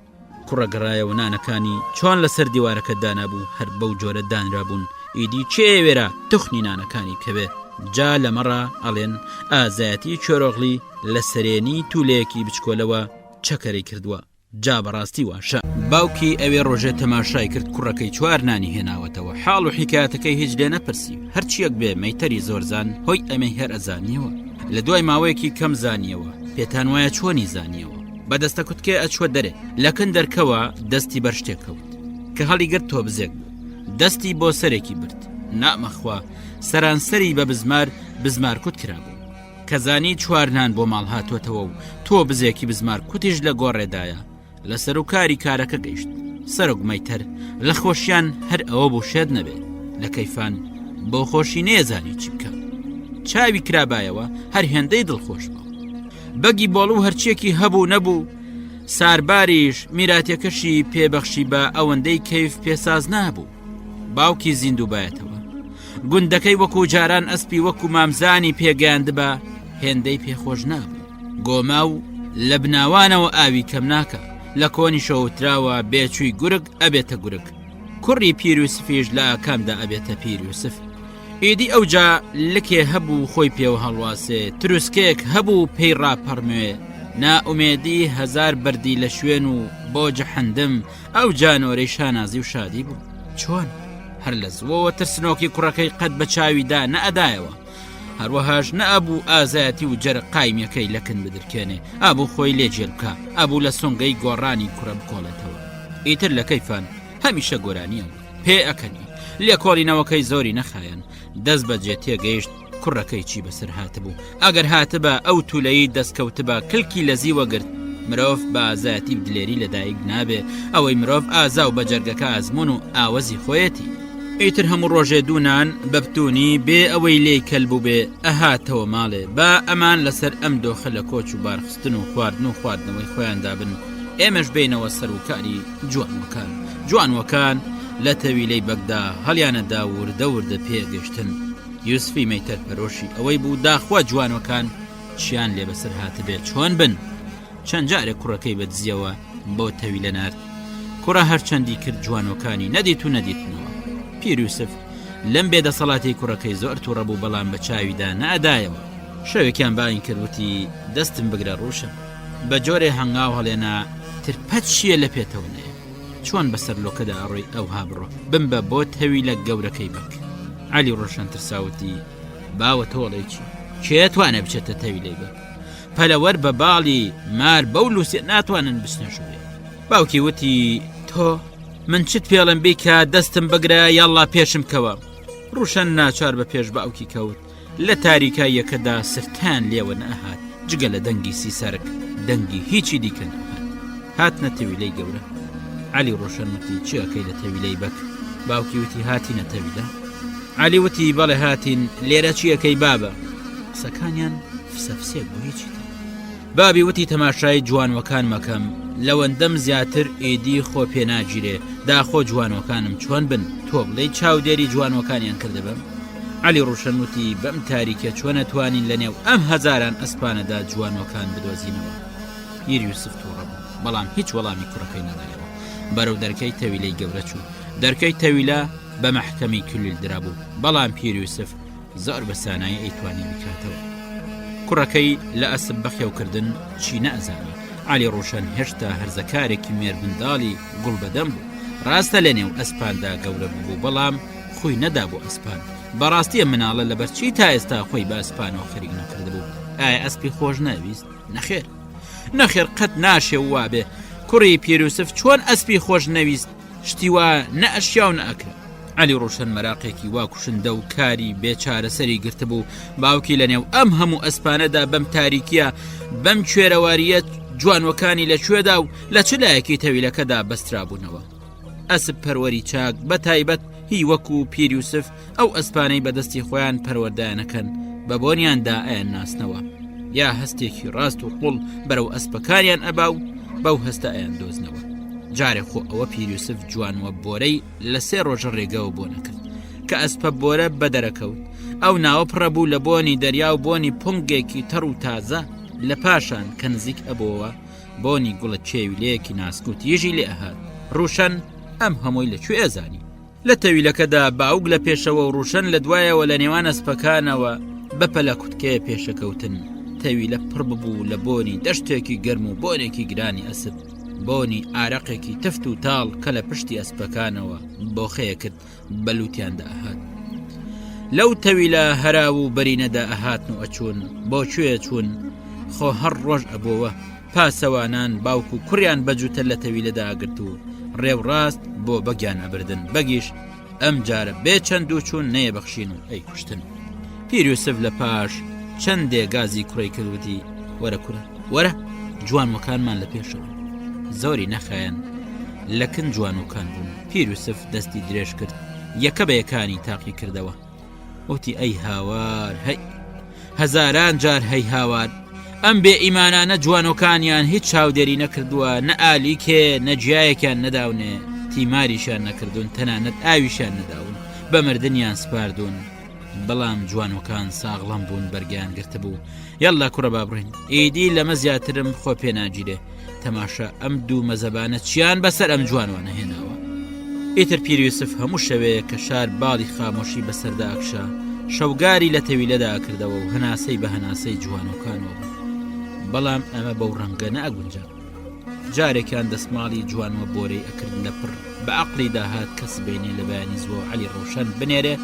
E: کوڕەگەڕایەوە نانەکانی چۆن لەسەر دیوارەکە دانابوو هەر بەو جۆرە دانرابوون. ئیدی چێوێرە تخنی نانەکانی کەوێ. جا لەمەڕا ئەڵێن ئازایەتی چۆرۆغلی لە سەرێنی توولەیەکی بچکۆلەوە چەکەرەی کردووە. جا بەڕاستی واشە. باوکی ئەوێ ڕۆژێ تەماشای کرد کوڕەکەی 4 نانی هێناوەتەوە. حاڵ و حیکایەتەکەی هیچ لێ نەپرسی. هەرچیەک بێ مەیتەری زۆرزان هۆی ئەمەی هەر ئەزانیەوە. لە دوای ماوەیەکی کەم زانیەوە پێتان وایە چۆنی زانیەوە. بەدەستە کوتکێ ئەچوە دەرێ لەکن دەرکەوە دەستی بەر شتێکەوت کە هەڵی گرت تۆ بزێک بوو. دەستی بۆ سەرێکی برد. نامەخوا سەرانسەری بە بزمار کوت کرابوو. کەزانی 4 نان بۆ ماڵ هاتوۆتەوە و تۆ بزێکی بزمار کوتیش لە گۆڕێدایە. لە سەر و کاری کارەکە گەیشت. سەرۆک مەیتەر لە خۆشیان هەر ئەوە بوو شێت نەبێ. لە کەیفان بۆ خۆشی نێزانی چی بکە. چاوی کرابایەوە هەر هێندەی دڵخۆش بوو. بەگی بۆڵ و هەرچێکی هەبوو نەبوو. سارباریش میراتێکەشی پێبەخشی بە ئەوەندەی کەیف پێساز نابوو. باوکی زیندوو بایەتەوە. گوندەکەی وەکو جاران ئەسپی وەکو مامزانی پێگەیاندبە هێندەی پێخۆش نابوو. گۆما و لە بناوانەوە ئاوی کەم ناکە. لە کۆنی شەوتراوە بێچووی گورگ ئەبێتە گورگ. کوڕی پیرۆسفیش لە ئاکامدا ئەبێتە پیرۆسف. ئیدی ئەوجا لکێ هەبوو خۆی پێوە هەڵواسێ. تروسکێک هەبوو پێی ڕاپەڕموێ. نائومێدی 1000 بەردی لە شوێن و بۆ جەحەندم ئەو جانۆرەی شانازی و شادی بوو. چۆن هەر لە زووەوە ترسنۆکی کوڕەکەی قەت بە چاویدا نەئەدایەوە. هەروەهاش نەئەبوو ئازایەتی و جەرە قایمیەکەی لەکن بدرکێنێ. ئابوو خۆی لێجێ بکە. ئەبوو لە سۆنگەی گۆڕانی کوڕە بکۆڵێتەوە. ئیتر لە کەیفان هەمیشە گۆرانیە پێ ئەکەنی. لێ کۆڵینەوەکەی زۆری نەخایەن. دەست بەجێ تێگەیشت کوڕەکەی چی بەسەر هاتبوو. ئەگەر هاتبە ئەو توولەیی دەستکەوتبە کلکی لە زیوە گرت. مرۆڤ بە ئازایەتی بدلێری لەدایک نابێ. ئەوەی مرۆڤ ئازا و بە جەرگەکە ئازمون و ئاوەزی خۆیەتی. ئیتر هەموو ڕۆژێ دوونان بەبتونی بێ ئەوەی لێی کەلبوو بێ ئەهاتەوە ماڵێ. با ئەمان لەسەر ئەم دۆخە لە کۆچ و بارخستن و خواردن و خواردنەوەی خۆیاندا بن. ئێمەش بینەوە سەرۆکاری جوانوەکان لە تەویلەی بەگدا هەڵیانەدا وردە وردە پێگەشتن. یوسفی مەیتەر پەرۆشی ئەوەی بوو داخوا جوانوەکان چیان لێ بەسەر هاتبێت چۆن بن. چەند جارێک کوڕەکەی بەدزیەوە بۆ تەویلە نارد. کوڕە هەرچەندی کرد جوانوەکانی نەدیت و نەدیتنەوە. پیر یوسف لەم بێدەسەڵاتی کوڕەکەی زۆر تووڕە بوو بەڵام بە چاویدا نەئەدایەوە. شەوێکیان باین کردوتی دەستم بگرە ڕوشە بە جۆرێ هەنگاو هەڵێنا ترپەت چییە لە پێتەوە نەیە. چۆن بەسەر لۆکەدا ئەڕۆی ئەوها بڕۆ بمبە بۆ تەویلە گەورەکەی بک. عەلی ڕۆشن ترساوتی باوە تۆڵێکی کێتوانە بچێتە تەویلەی بک. پەلەوەر بە باڵی مار بەو لوسێ ناتوانن بستنەشوێ. باوکی وتی تۆ من چت پێڵم بی کە دەستم بگرە یاڵا پێشم کەوە. ڕوشەن ناچار بە پێش باوکی کەوت. لە تاریکاییەکەدا سرتان لێوە نەهات جگە لە دەنگی سیسەرک دەنگی هیچی دیکە نەهات. هاتنە تەویلەی گەورە. عەلی ڕۆشن وتی چی ئەکەی لە تەویلەی بەک؟ باوکی وتی هاتینە تەویلە. عەلی وتی بەڵێ هاتین. لێرە چی ئەکەی بابە؟ قسەکانیان فسەفسێک بوو هیچی تر. بابی وتی تەماشای جوانوەکان مەکەم لەوەندەم زیاتر ئیدی خۆ پێ ناگیرێ. داخۆ جوانوەکانم چۆن بن تۆ بڵێ چاودێری جوانوەکانیان کردبم. عەلی ڕۆشن وتی بەم تاریکە چۆن ئەتوانین لە نێو ئەم هەزاران ئەسپانەدا جوانوەکان بدۆزینەوە. پیر یوسف تووڕە بوو بەڵام هیچ وەڵامی کوڕەکەی نەدایەوە. بەرەو دەرکەی تەویلەی گەورە چوو. دەرکەی تەویلە بە مەحکەمی کلیل درابوو بەڵام پیر یوسف زۆر بە سانایی ئەیتوانی بکاتەوە. کوڕەکەی لە ئەسب بەخێوکردن چی نەئەزانی. عەلی ڕۆشن هێشتا هەرزەکارێکی مێربنداڵی گوڵ بەدەم بوو. ڕاستە لە نێو ئەسپاندا گەورە بوو بەڵام خۆی نەدا بۆ ئەسپان بەڕاستیە مناڵە لەبەرچی تا ئێستا خۆی بە ئەسپانەوە خەریک نەکردبوو ئایا ئەسپی خۆش نەویست نەخێر قەت ناشێ وابێ کوڕی پیرۆسف چۆن ئەسپی خۆش نەویست شتی وا نە ئەشیا و نەئەکرا عەلی ڕۆشن مەراقێکی وا کوشندە و کاری بێچارە سەری گرتبوو باوکی لە نێو ئەم هەموو ئەسپانەدا بەم تاریکیە بەم کوێرەواریە جوانوەکانی لەکوێدا و لە چ لایەکی تەویلەکەدا بەسترابوونەوە ئەسب پەروەری چاک بە تایبەت هی وەکو پیرۆسف ئەو ئەسپانەی بەدەستی خۆیان پەروەردایانەکەن بە بۆنیاندا ئەیان ناسنەوە یا هەستێکی ڕاست و قوڵ بەرەو ئەسپەکانیان ئەبا و بەو هەستە ئەیان دۆزنەوە جارێک خۆ ئەوە پیرۆسف جوانوە بۆرەی لە 3 ڕۆژە ڕێگەوە بۆ نەکرد کە ئەسپە بۆرە بەدەرەکەوت ئەو ناوە پڕەبوو لە بۆنی دەریا و بۆنی پونگێکی تەڕ و تازە لە پاشان کە نزیک ئەبەوە بۆنی گوڵە چێویلەیەکی ناسکوت یژی لێ ئەهات ڕوشەن ئەم هەمووی لەکوێ ئەزانی لە تەویلەکەدا باوک لە پێشەوە و ڕوشەن لە دوایەوە لە نێوان ئەسپەکانەوە بەپەلە کوتکەیە پێشەکەوتن تەویلە پڕ ببوو لە بۆنی دەشتێکی گەرم و بۆنێکی گرانی ئەسب بۆنی ئارەقێکی تەفت و تاڵ کە لە پشتی ئەسپەکانەوە بۆخەیە کرد بەلووتیاندا ئەهات لەو تەویلە هەرا و بەرینەدا ئەهاتن و ئەچوون بۆ کوێ چوون خۆ هەر ڕۆژ ئەبەوە پاسەوانان باوک و کوڕیان بەجووتە لە تەویلەدا ئەگرت و ڕێو ڕاست بۆ بەگیان ئەبردن بەگیش ئەم جارە بێ چەند و چوون نەیەبەخشین و ئەی کوشتن پیرۆسف لە پاش چەندێ گازی کوڕی کردوتی وەرە کورە وەرە جوانوەکانمان لە پێشەوە زۆری نەخایەن لەکن جوانوەکان بوون پیرۆسف دەستی درێژ کرد یەکە بە یەکانی تاقی کردەوە وتی ئەی هاوار هەی هەزاران جار هەی هاوار ئەم بێ ئیمانانە جوانوەکانیان هیچ چاودێری نەکردووە نە ئالیکێ نەجیایەکیان نەداونێ تیماریشان نەکردوون تەنانەت ئاویشان نەداون بە مردنیان سپاردوون بەڵام جوانوەکان ساغڵام بوون بەرگیان گرتبوو یەڵا کوڕە با بڕین ئیدی لەمە زیاترم خۆ پێ ناگیرێ تەماشا ئەم دوو مەزەبانە چیان بەسەر ئەم جوانوانە هێناوە ئیتر پیرۆسف هەموو شەوەیە کە شار باڵی خامۆشی بەسەردا ئەکشا شەوگاری لە تەویلەدا کردەوە و هەناسەی بە هەناسەی جوانوەکانەوە بوو بەڵام ئەمە بەو ڕەنگە نەئەگونجا جارێکیان دەسماڵی جوانوە بۆرەی ئەکرد لە پڕ بە عەقڵی داهات کەس بینێ لە بەیانی زوە عەلی ڕۆشن بنێرێ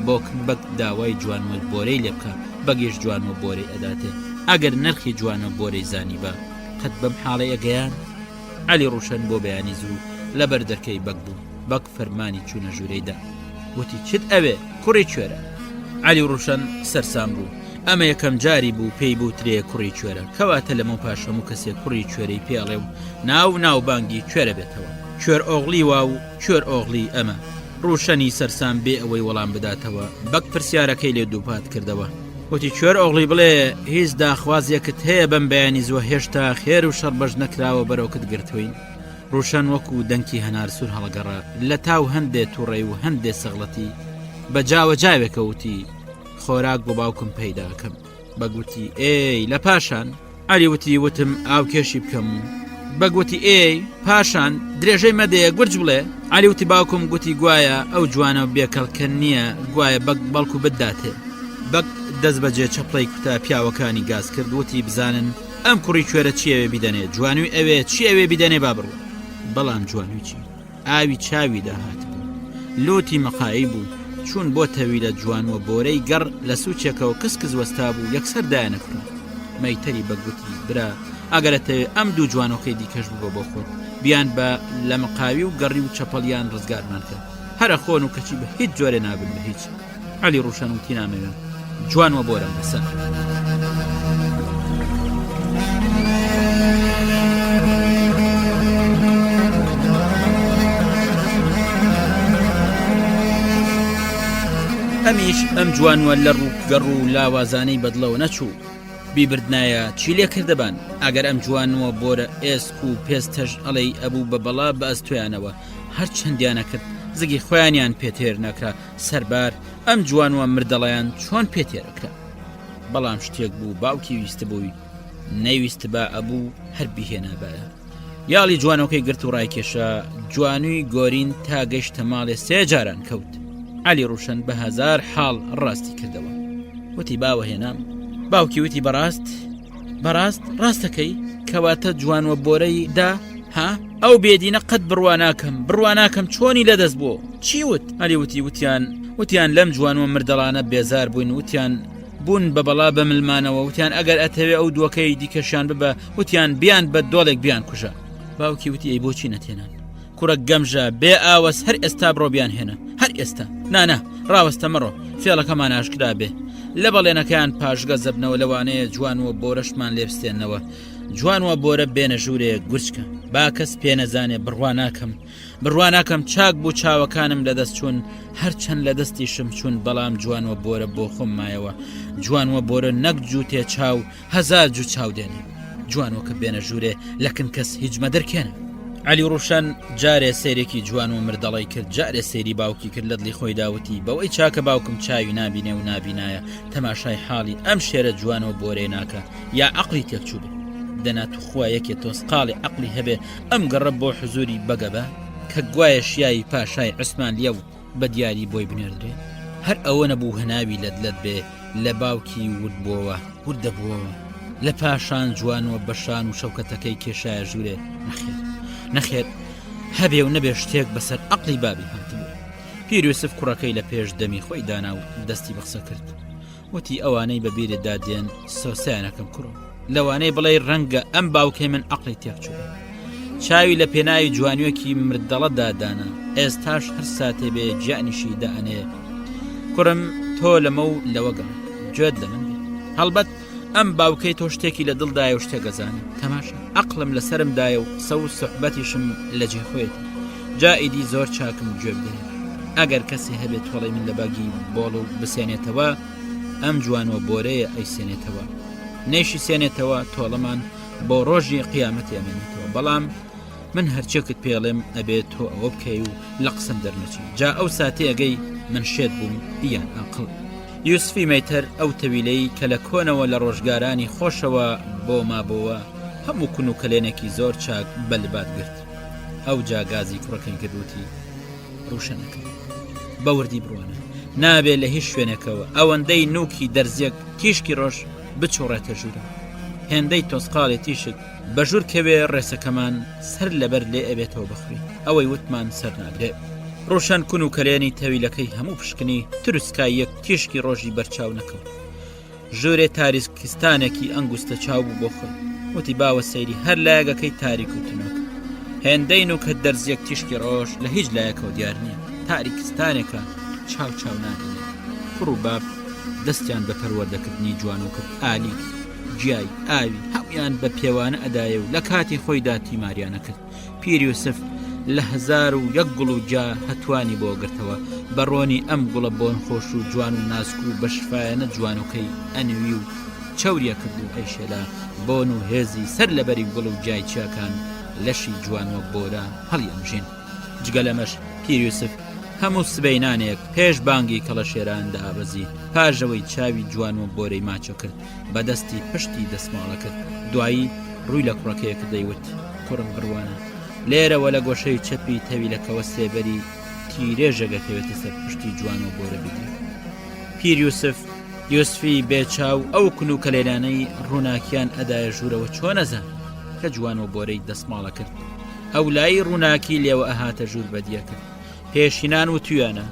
E: بۆ بەک داوای جوانوە بۆرەی لێ بکە بەگێش جوانوە بۆرەی ئەداتێ ئەگەر نرخی جوانە بۆرەی زانی بە قەت بەم حاڵەیە گەیان عەلی ڕۆشن بۆ بەیانی زوو لەبەر دەرکەی بەک بوو بەک فەرمانی چوونە ژوورەیدا وتی چت ئەوێ کوڕی کوێرە عەلی ڕۆشن سەرسام بوو ئەمە یەکەم جاری بوو پێی بوترێ کوڕی کوێرە کەواتە لەمە پاش هەموو کەسێک کوڕی کوێرەی پێڵێ و ناوبانگی کوێرە بێتەوە کوێر ئۆغڵی وا و کوێر ئۆغڵی ئەمە ڕوشەنی سەرسام بێ ئەوەی وەڵام بداتەوە بەک پرسیارەکەی لێ دووپات کردەوە وتی کوێر ئۆغڵی بڵێ هیچ داخوازیەکت هەیە بەم بەیانی زوە هێشتا خێر و شەڕ بەش نەکراوە بەرەوکت گرتوین ڕوشەن وەکو دەنکی هەنار سوور هەڵگەڕا لە تاو هەندێ تووڕێ و هەندێ سەغڵەتی بە جاوە جاوێکەوتی خۆراک بۆ باوکم پەیداکەم بەگوتی ئێی لە پاشان عەلی وتی وتم ئاو کێشی بکەم و بەگوتی ئێی پاشان درێژەی مەدەیە گورج بڵێ عەلی وتی باوکم گوتی گوایە ئەو جوانە بێکەڵکە نییە گوایە بەک بەڵکو بداتێ بەک دەست بەجێ چەپڵەی کوتا پیاوەکانی گاز کرد وتی بزانن ئەم کوڕی کوێرە چیەوێ بیدەنێ جوانوی ئەوێ چی ئەوێ بیدەنێ با بڕوە بەڵام جوانوی چی ئاوی چاوی داهات بوو لۆتی مەقایی بوو چون بۆ تەویلە جوانوە بۆرەی گەڕ لە سوچێکەوە کەسکز وەستا بوو یەکسەر دایانەکڕن مەیتەری بەگوتی برا ئەگەرەتەوێ ئەم دوو جوانۆکەی دیکەش بوو بۆ خۆت بیان بە لە مەقاوی و گەڕی و چەپەڵیان ڕزگارمان کرد هەرە خۆن و کەچی بە هیچ جۆرە نابن بە هیچ عەلی ڕوشەن وتی نامەوێت جوانوە بۆرەم بەسەر ئەمیش ئەم جوانوە لە ڕووگەڕ و لاوازانەی بەدڵەوە نەچوو بیبردنایە چی لێ کردەبان ئەگەر ئەم جوانوە بۆرە ئێسک و پێستەش ئەڵەی ئەبوو بە بەڵا بە ئەستۆیانەوە هەر چەندیانە کرد زگی خۆیانیان پێتێر نەکرا سەربار ئەم جوانوە مردەڵیان چۆن پێتێرەکرا بەڵام شتێک بوو باوکی ویستە بووی نەیویست بە ئەبوو هەر بیهێنابایە یاڵی جوانەکەی گرت و ڕایکێشە جوانووی گۆرین تا گەیشتە ماڵێ 3 جاران کەوت عەلی ڕوشەن بە هەزار حاڵ ڕاستی کردەوە وتی باوە هێنام باوکی وتی بەڕاست ڕاستەکەی کەواتە جوانوە بۆرەی دا ها ئەو بێدینە قەت بڕواناکەم چۆنی لەدەست بوو چی وت ئەلی وتیان لەم جوانوە مردەڵانە بێزار بووین وتیان بوون بە بەڵا بە ملمانەوە وتیان ئەگەر ئەتەوێ ئەو دووەکەی دیکەشان ببە وتیان بیان بە دۆڵێک بیان کوژە باوکی وتی ئەی بۆچی نەتێنان کوڕە گەمژە بێ ئاوەس هەر ئێستا بڕۆبیان هێنا هەر ئێستا نانە ڕاوەستە مەڕۆ فێڵەکەمان ئاشکرا بێ لە بەڵێنەکەیان پاشگە زەبنەوە لەوانەیە جوانوە بۆرەشمان لێبستێنەوە جوانوە بۆرە بێنە ژوورەیە گورچکە با کەس پێ نەزانێ بڕواناکەم چاک بوو چاوەکانم لەدەست چوون هەرچەند لە دەستیشم چوون بەڵام جوانوە بۆرە بۆ خۆم مایەوە جوانوە بۆرە نەک جووتێ چاو هەزار جوو چاو دێنێ جوانوە کە بێنە ژوورێ لەکن کەس هیچمە دەرکێنە علی ڕوشان جارێ سەیرێکی جوان و مردەڵی کرد جارێ سەیری باوکی کرد لە دڵی خۆی داوتی بەوەی چاکە باوکم چاوی نابینێ و نابینایە تەماشای حاڵی ئەم شێرە جوانەوە بۆرێ ناکە یا عەقڵی تێکچوو بێ دەنات خوا یەکێ تۆسقاڵی عەقڵی هەبێ ئەم گەڕە بۆ حزوری بەگەبە کە گوایە شیایی پاشای عوسمان لێو بە دیاری بۆی بنێردرێ هەر ئەوە نەبوو هەناوی لەدلت بێ لە باوکی وردەبووەوە لە پاشان جوانوە بەشان و شەوکەتەکەی کێشایە ژوورێ نەخێر هەبێ و نەبێ شتێک بەسەر عەقڵی بابی هاتبوو پیر یوسف کوڕەکەی لە پێش دەمی خۆی دانا و دەستی بەخسە کرد وتی ئەوانەی بەبیرتدا دێن سۆسیانەکەم کوڕم لەوانەی بڵێ ڕەنگە ئەم باوکەی من عەقڵی تێکچوو چاوی لە پێناوی جوانیوەکی مردەڵەدا دانا ئێستاش هەر ساتێ بێ گیانیشی دائەنێ کوڕم تۆ لەمە و لەوەگەم گوێت لە من بێ هەڵبەت ئەم باوکەی تۆ شتێکی لە دڵدایە و شتێگەزانێ تەماشا عەقڵم لەسرمدایە و سە و سوحبەتیشم لە جێخۆیەت جائیدی زۆر چاکم گوێ بدەێ ئەگەر کەسی هەبێت تۆڵی من لە باگی بۆڵ و بسێنێتەوە ئەم جوانەوە بۆرەیە ئەیسێنێتەوە نێشی سێنێتەوە تۆڵەمان بۆ ڕۆژی قیامەتی ئەمێنێتەوە بەڵام من هەرچێکت پێڵێم ئەبێت تۆ ئەوە بکەی و لە قسم دەرنەچی جا ئەو ساتێ ئەگەی من شێت بووم یان ئەقڵ یوسفی مەیتەر ئەو تەویلەی کە لە کۆنەوە لە ڕۆژگارانی خۆشەوە بۆ مابەوە هەموو کون و کلێنێکی زۆر چاک بەلبات گرت ئەو جاگازی کوڕەکەی کردوتی ڕوشەنەکە بەوردی بڕوانە نابێت لە هیچ شوێنێکەوە ئەوەندەی نوکی دەرزیەک تیشکی ڕۆژ بچۆڕێتە ژوورە هێندەی تۆسقاڵی تیشک بە ژوور کەوێ ڕێسەکەمان سەر لەبەر لێ ئەبێتەوە بخوی ئەوەی وتمان سەر ناگرێت ڕۆشن کون و کەلێنی تەویلەکەی هەموو پشکنی تروسکای یەک تیشکی ڕۆژی بەرچاو نەکەوت ژوورێ تاریکستانێکی ئەنگوستە چاو بوو بۆ خۆی وتی باوە سەیری هەر لایەگەکەی تاریک و تنۆک هێندەی و کە دەرزیەک تیشکی ڕۆژ لە هیچ لایەکەوە دیار نییە تاریکستانێکە چاو نادێنێ کوڕ و باب دەستیان بە پەروەردەکردنی جوان و کرد ئالی جیای ئاوی هەمویان بە پێوانە ئەدایە و لە کاتی خۆیدا تیماریانە کرد پیر یوسف لە 1001 گوڵ و جا هەتوانی بۆ گرتەوە بەڕۆنی ئەم گوڵە بۆن خۆش و جوان و نازک و بەشفایەنە جوانەکەی ئەنوی و چاوریە کرد و ئەیشێلا بۆن و هێزی سەر لەبەری گوڵ و جای چاکان لەشی جوانوە بۆرە هەڵیەمژین جگە لەمەش پیر یوسف هەموو سبەینانێک پێش بانگی کەڵەشێراندا ئابەزی پاژەوەی چاوی جوانوە بۆرەی ماچە کرد بەدەستی پشتی دەسماڵە کرد دوایی ڕووی لە کوڕەکەیەکە دەیوت کوڕم بڕوانە لێرەوە لە گۆشەی چەپی تەویلەکەوە سێبەری تیرێژەگەکەوێتە سەر پشتی جوانوە بۆرە بگرێت پیر یوسفی بێچاو ئەو کون و کەلێرانەی ڕووناکیان ئەدایە ژوورەوە چۆن نەزان کە جوانوە بۆرەی دەسماڵە کرد ئەو لای ڕووناکی لێوە ئەهاتە ژوور بەدیە کرد پێشینان و تویانە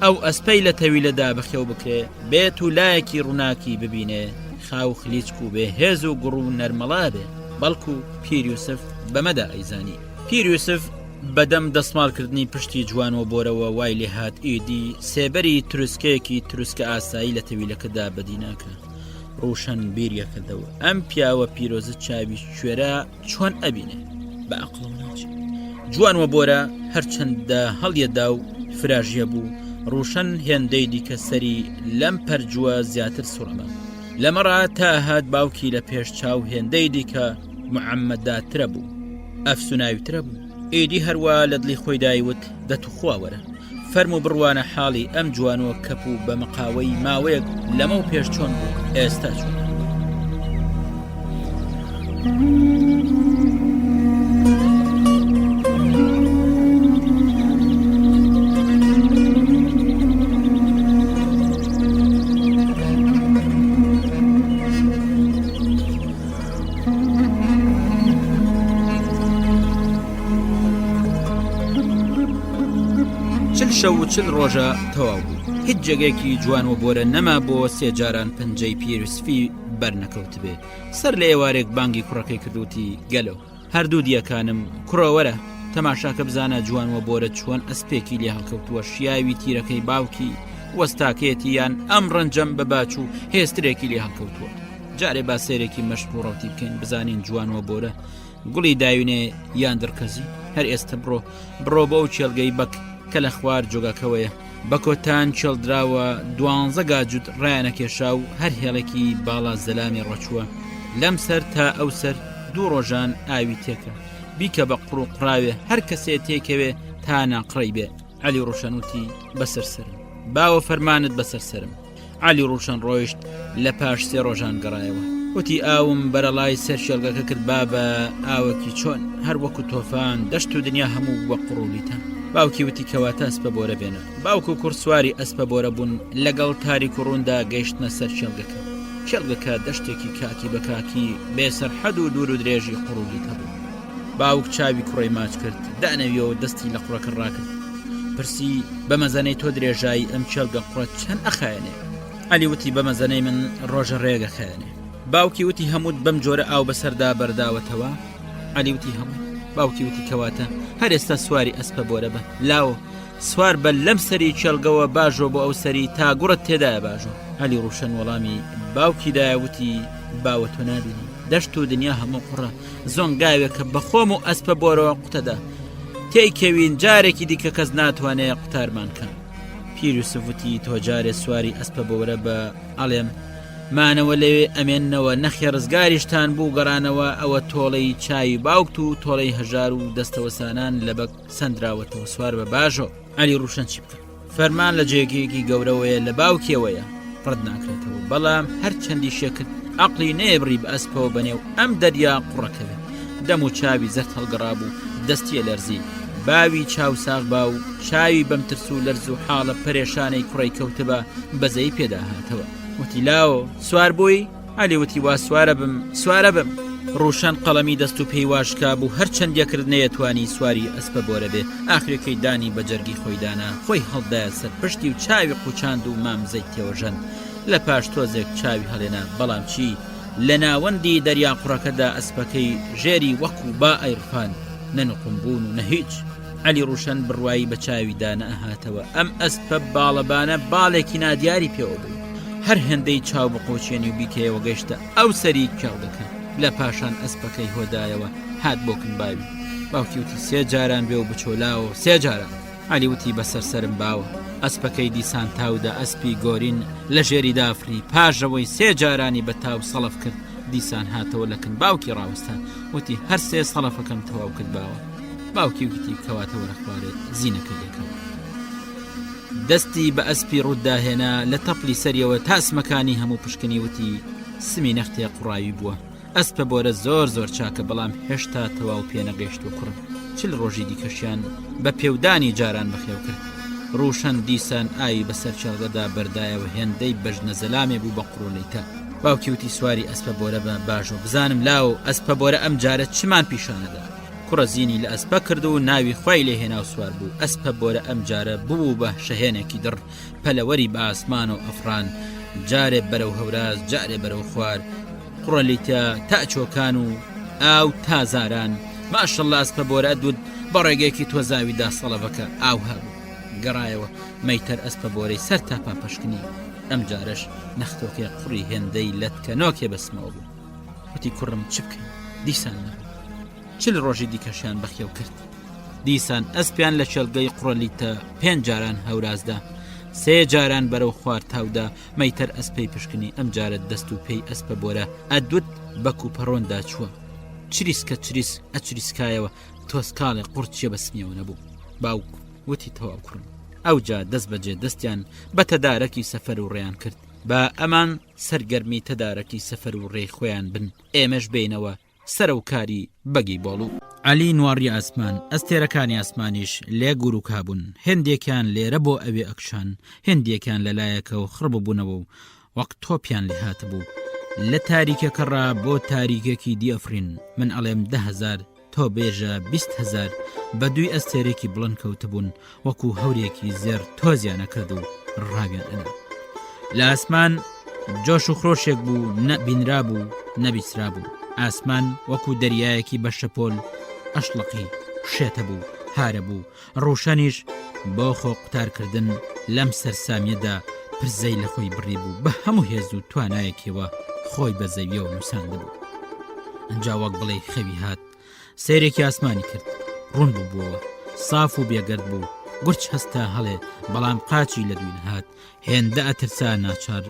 E: ئەو ئەسپەی لە تەویلەدا بەخێو بکرێ بێت و لایەکی ڕووناکی ببینێ خاو خلیچک و بێ هێز و گوڕ و نەرمەڵا بێ بەڵکو پیر یوسف بەمەدا ئەیزانی پیر یوسف بەدەم دەسماڵکردنی پشتی جوانەوە بۆرەوە وای لێ هات ئیدی سێبەری تروسکەیەکی تروسکە ئاسایی لە تەویلەکەدا بەدی ناکە ڕوشن بیریەکردەوە ئەم پیاوە پیرۆزە چاوی کوێرە چۆن ئەبینێ بە عەقڵم ناچێت جوانوە بۆرە هەرچەندە هەڵیەدا و فراژیە بوو ڕوشن هێندەی دیکە سەری لەم پەرجووە زیاتر سوڕەمە لەمەڕا تا هات باوکی لە پێش چاو هێندەی دیکە محەممەداترە بوو ئەفسوناویترە بوو ئیدی هەروە لە دڵی خۆی دایوت دەتوخواوەرە فەرم و بڕوانە حاڵی ئەم جوانوە کەپ و بە مەقاوەی ماوەیەک لەمە و پێش چۆن بوو ئێستا چۆن شەو و 40 ڕۆژە تەواو بوو هیچ جێگەیەکی جوان و بۆرە نەما بۆ 3 جاران پەنجەی پیرسفی بەرنەکەوت بێ سەر لە ئێوارێک بانگی کوڕەکەی کردوتی گەلۆ هەردوو دیەکانم کوڕەوەرە تەماشاکە بزانە جوان و بۆرە چۆن ئەسپێکی لێ هەڵکەوتووە شیاوی تیرەکەی باوکی وەستاکێتی یان ئەم ڕەنجەم بە باچ و هێسترێکی لێ هەڵکەوتووە جارێ با سێرێکی مەشق و ڕەوتی بکەین بزانین جوان و بۆرە گوڵی داوینێ یان دڕکەزی هەر ئێستا بڕۆ بۆ ئەو چێلگەی بەک کە لە خوار جۆگاکەوەیە بە کۆتان چێڵدراوە 12 گاجوت ڕایانەکێشا و هەر هێڵێکی باڵا زەلامی ڕەچووە لەم سەر تا ئەو سەر 2 ڕۆژان ئاوی تێکە بیکە بە قڕ و قڕاوێ هەر کەسێ تێکەوێ تا ناقڕی بێ عەلی ڕۆشنوتی بەسەرسرم باوە فەرمانت بەسەرسرم عەلی ڕۆشن ڕۆیشت لە پاش 3 ڕۆژان گەڕایەوە وتی ئاوم بەرەڵای سەر شێلگەکە کرد بابە ئاوەکی چۆن هەر وەکو تۆفان دەشت و دنیا هەموو وە قڕولیتە باوکی وتی کەواتە ئەسپە بۆرە بێنە باوکو کوڕ سواری ئەسپە بۆرە بوون لەگەڵ تاریک و ڕووندا گەیشتنە سەر شێلگەکە دەشتێکی کاکی بە کاکی بێسەر حەد و دوور و درێژی قڕولیتە بوو باوک چاوی کوڕی ماچ کرد دانەویەوە دەستی لە قوڕەکە ڕاکرد پرسی بەمەزەنەی تۆ درێژایی ئەم چێلگە قوڕە چەند ئەخایەنێ عەلی وتی بەمەزەنەی من ڕۆژە ڕێگە خایەنێ باوکی وتی هەمووت بەم جۆرە ئاو بەسەردا بەرداوەتەوە عەلی وتی هەموو باوکی وتی کەواتە هەر ئێستا سواری ئەسپە بۆرە بە لاوە سوار بە لەم سەری چێلگەوە باژۆ بۆ ئەو سەری تا گوڕت تێدایە باژۆ عەلی ڕوشن وەڵامی باوکی دایەوتی باوە تۆ نابینی دەشت و دنیا هەموو قوڕە زۆنگاوێکە بەخۆم و ئەسپە بۆرەوە قوتەدا تێیکەوین جارێکی دیکە کەس ناتوانێت قوتارمان کەم پیر یوسف وتی تۆ جارێ سواری ئەسپە بۆرە بە ئەڵێم مانەوە لەوێ ئەمێننەوە نەخێ ڕزگاریشتان بوو گەڕانەوە ئەوە تۆڵەی چای باوکت و تۆڵەی هەژار و دەستەوەسانان لە بەک سندراوەتەوە سوار بە باژۆ عەلی ڕوشن چی بکە فەرمان لە جێگەیەکی گەورەوەیە لە باوکیەوەیە ڕەت ناکرێتەوە بەڵام هەر چەندی شێکرد عەقلی نێبڕی بە ئەسپەوە بەنێو ئەم دەریا قوڕەکەوێ دەم و چاوی زەرد هەڵگەڕا بوو دەستیە لەرزی باوی چاو ساغ باو چاوی بەم ترس و لەرز و حاڵە پەرێشانەی کوڕی کەوتبە بەزەی پێدا هاتەوە وتی لاوە سوار بووی عەلی وتی وا سوارە بم ڕوشن قەڵەمی دەست و پێی واشکا بوو هەر چەندێکرد نەیەتوانی سواری ئەسپە بۆرە بێ ئاخرەکەی دانی بە جەرگی خۆی دانا خۆی هەڵدایە سەر پشتی و چاوی قوچاند و مامزەی تێوەژەن لە پاش تۆزێک چاوی هەڵێنا بەڵام چی لە ناوەندی دەریا قوڕەکەدا ئەسپەکەی ژێری وەکو با ئەیرفان نەنقم بوون و نەهیچ عەلی ڕوشن بڕوایی بە چاوی دانە ئەهاتەوە ئەم ئەسپە باڵەبانە باڵێکی نادیاری پێوە بوو هەر هێندەی چاو بقۆچێنی و بیکەیەوە گەیشتە ئەو سەری کێڵدەکە لە پاشان ئەسپەکەی هۆدایەوە هات بۆ کنباوی باوکی وتی 3 جاران بێ و بچۆلاوە 3 جاران عەلی وتی بەسەرسەرم باوە ئەسپەکەی دیسان تاودا ئەسپی گۆرین لە ژێری دافری پاژەوەی 3 جارانی بە تاو سەڵف کرد دیسان هاتەوە لە کنباوکی ڕاوستان وتی هەر 3 سەڵفەکەم تەواو کرد باوە باوکی وتی کەواتەوە رەخوارێت زینەکە دێکەوە دەستی بە ئەسپی ڕووداهێنا لە تەپلی سەریەوە تاسمەکانی هەموو پشکنی وتی سمی نەختێ قوڕاوی بووە ئەسپە بۆرە زۆر چاکە بەڵام هێشتا تەواو پێنەگەیشت و کوڕم 40 ڕۆژی دیکەشیان بە پێودانی جاران بەخێو کرد ڕوشن دیسان ئاوی بەسەر چێڵگەدا بەردایەوە هێندەی بەژنە زەلامێ بوو بە قوڕۆلەیتە باوکی وتی سواری ئەسپە بۆرە بە باژۆ بزانم لاو ئەسپە بۆرە ئەم جارە چمان پیشانەدا کوڕە زینی لە ئەسپە کرد و ناوی خۆی لێ هێنا و سوار بوو ئەسپە بۆرە ئەم جارە بوو بە شەهێنێکی دڕ پەلەوەری بە ئاسمان و ئەفران جارێ بەرەو هەوراز جارێ بەرەو خوار قوڕەلیتە تا چۆکان و ئاو تازاران ماشەڵڵا ئەسپە بۆرە دوود بە ڕێگەیەکی تۆزاویدا سەڵەڤەکە ئاو هەبوو گەڕایەوە مەیتەر ئەسپە بۆرەی سەر تاپا پەشکنی ئەم جارش نەختۆکێ قوڕی هێندەی لەتکە نۆکێ بەسمەوە بوو وتی کوڕم چ بکەین دیسان نەبوو 40 ڕۆژی دیکەشیان بەخێو کرد دیسان ئەسپیان لە چێلگەی قوڕەلیتە 5 جاران هەورازدا 3 جاران بەرەو خوار تاودا مەیتەر ئەسپەی پشکنی ئەم جارە دەست و پێی ئەسپە بۆرە ئەدوت بە کوپەڕۆندا چووە چریسکە چریس ئەچریسکایەوە تۆسکاڵێ قورچیە بەسمیەوە نەبوو باوک وتی تەواو کوڕم ئەوجا دەست بەجێ دەستیان بە تەدارەکی سەفەر و ڕێیان کرد بە ئەمان سەرگەرمی تەدارەکی سەفەر و ڕێی خۆیان بن ئێمەش بینەوە سەرە و کاری بەگی بۆڵوو عەلی نواڕی ئاسمان ئەستێرەکانی ئاسمانیش لێ گوروکا بوون هێندێکیان لێرە بۆ ئەوێ ئەکشان هێندێکیان لەلایەکە و خڕببوونەوە و وەک تۆپیان لێ هاتبوو لە تاریکەکەڕا بۆ تاریکێکی دیەفرین من ئەڵێم 10,000 تۆ بێژە 20,000 بە دوی ئەستێرێکی بڵند کەوتبوون وەکو هەورێکی زێر تۆزیانە کرد و ڕاویان ئەنا لە ئاسمان جۆش و خرۆشێک بوو نەبینرا بوو نەبیسرا بوو ئاسمان وەکو دەریایەکی بە شەپۆل ئەشڵقی شێتە بوو هارە بوو ڕوشەنیش بۆ خۆ قوتارکردن لەم سەرسامیەدا پرزەی لە خۆی بڕی بوو بە هەموو هێز و توانایەکەوە خۆی بە زەویەوە نووساندە بوو ئەنجا وەک بڵێ خەوی هات سیرێکی ئاسمانی کرد ڕوون بوو بووەوە ساف و بێگەرد بوو گورچ هەستا هەڵێ بەڵام قاچی لە دوین هات هێندە ئەترسا ناچار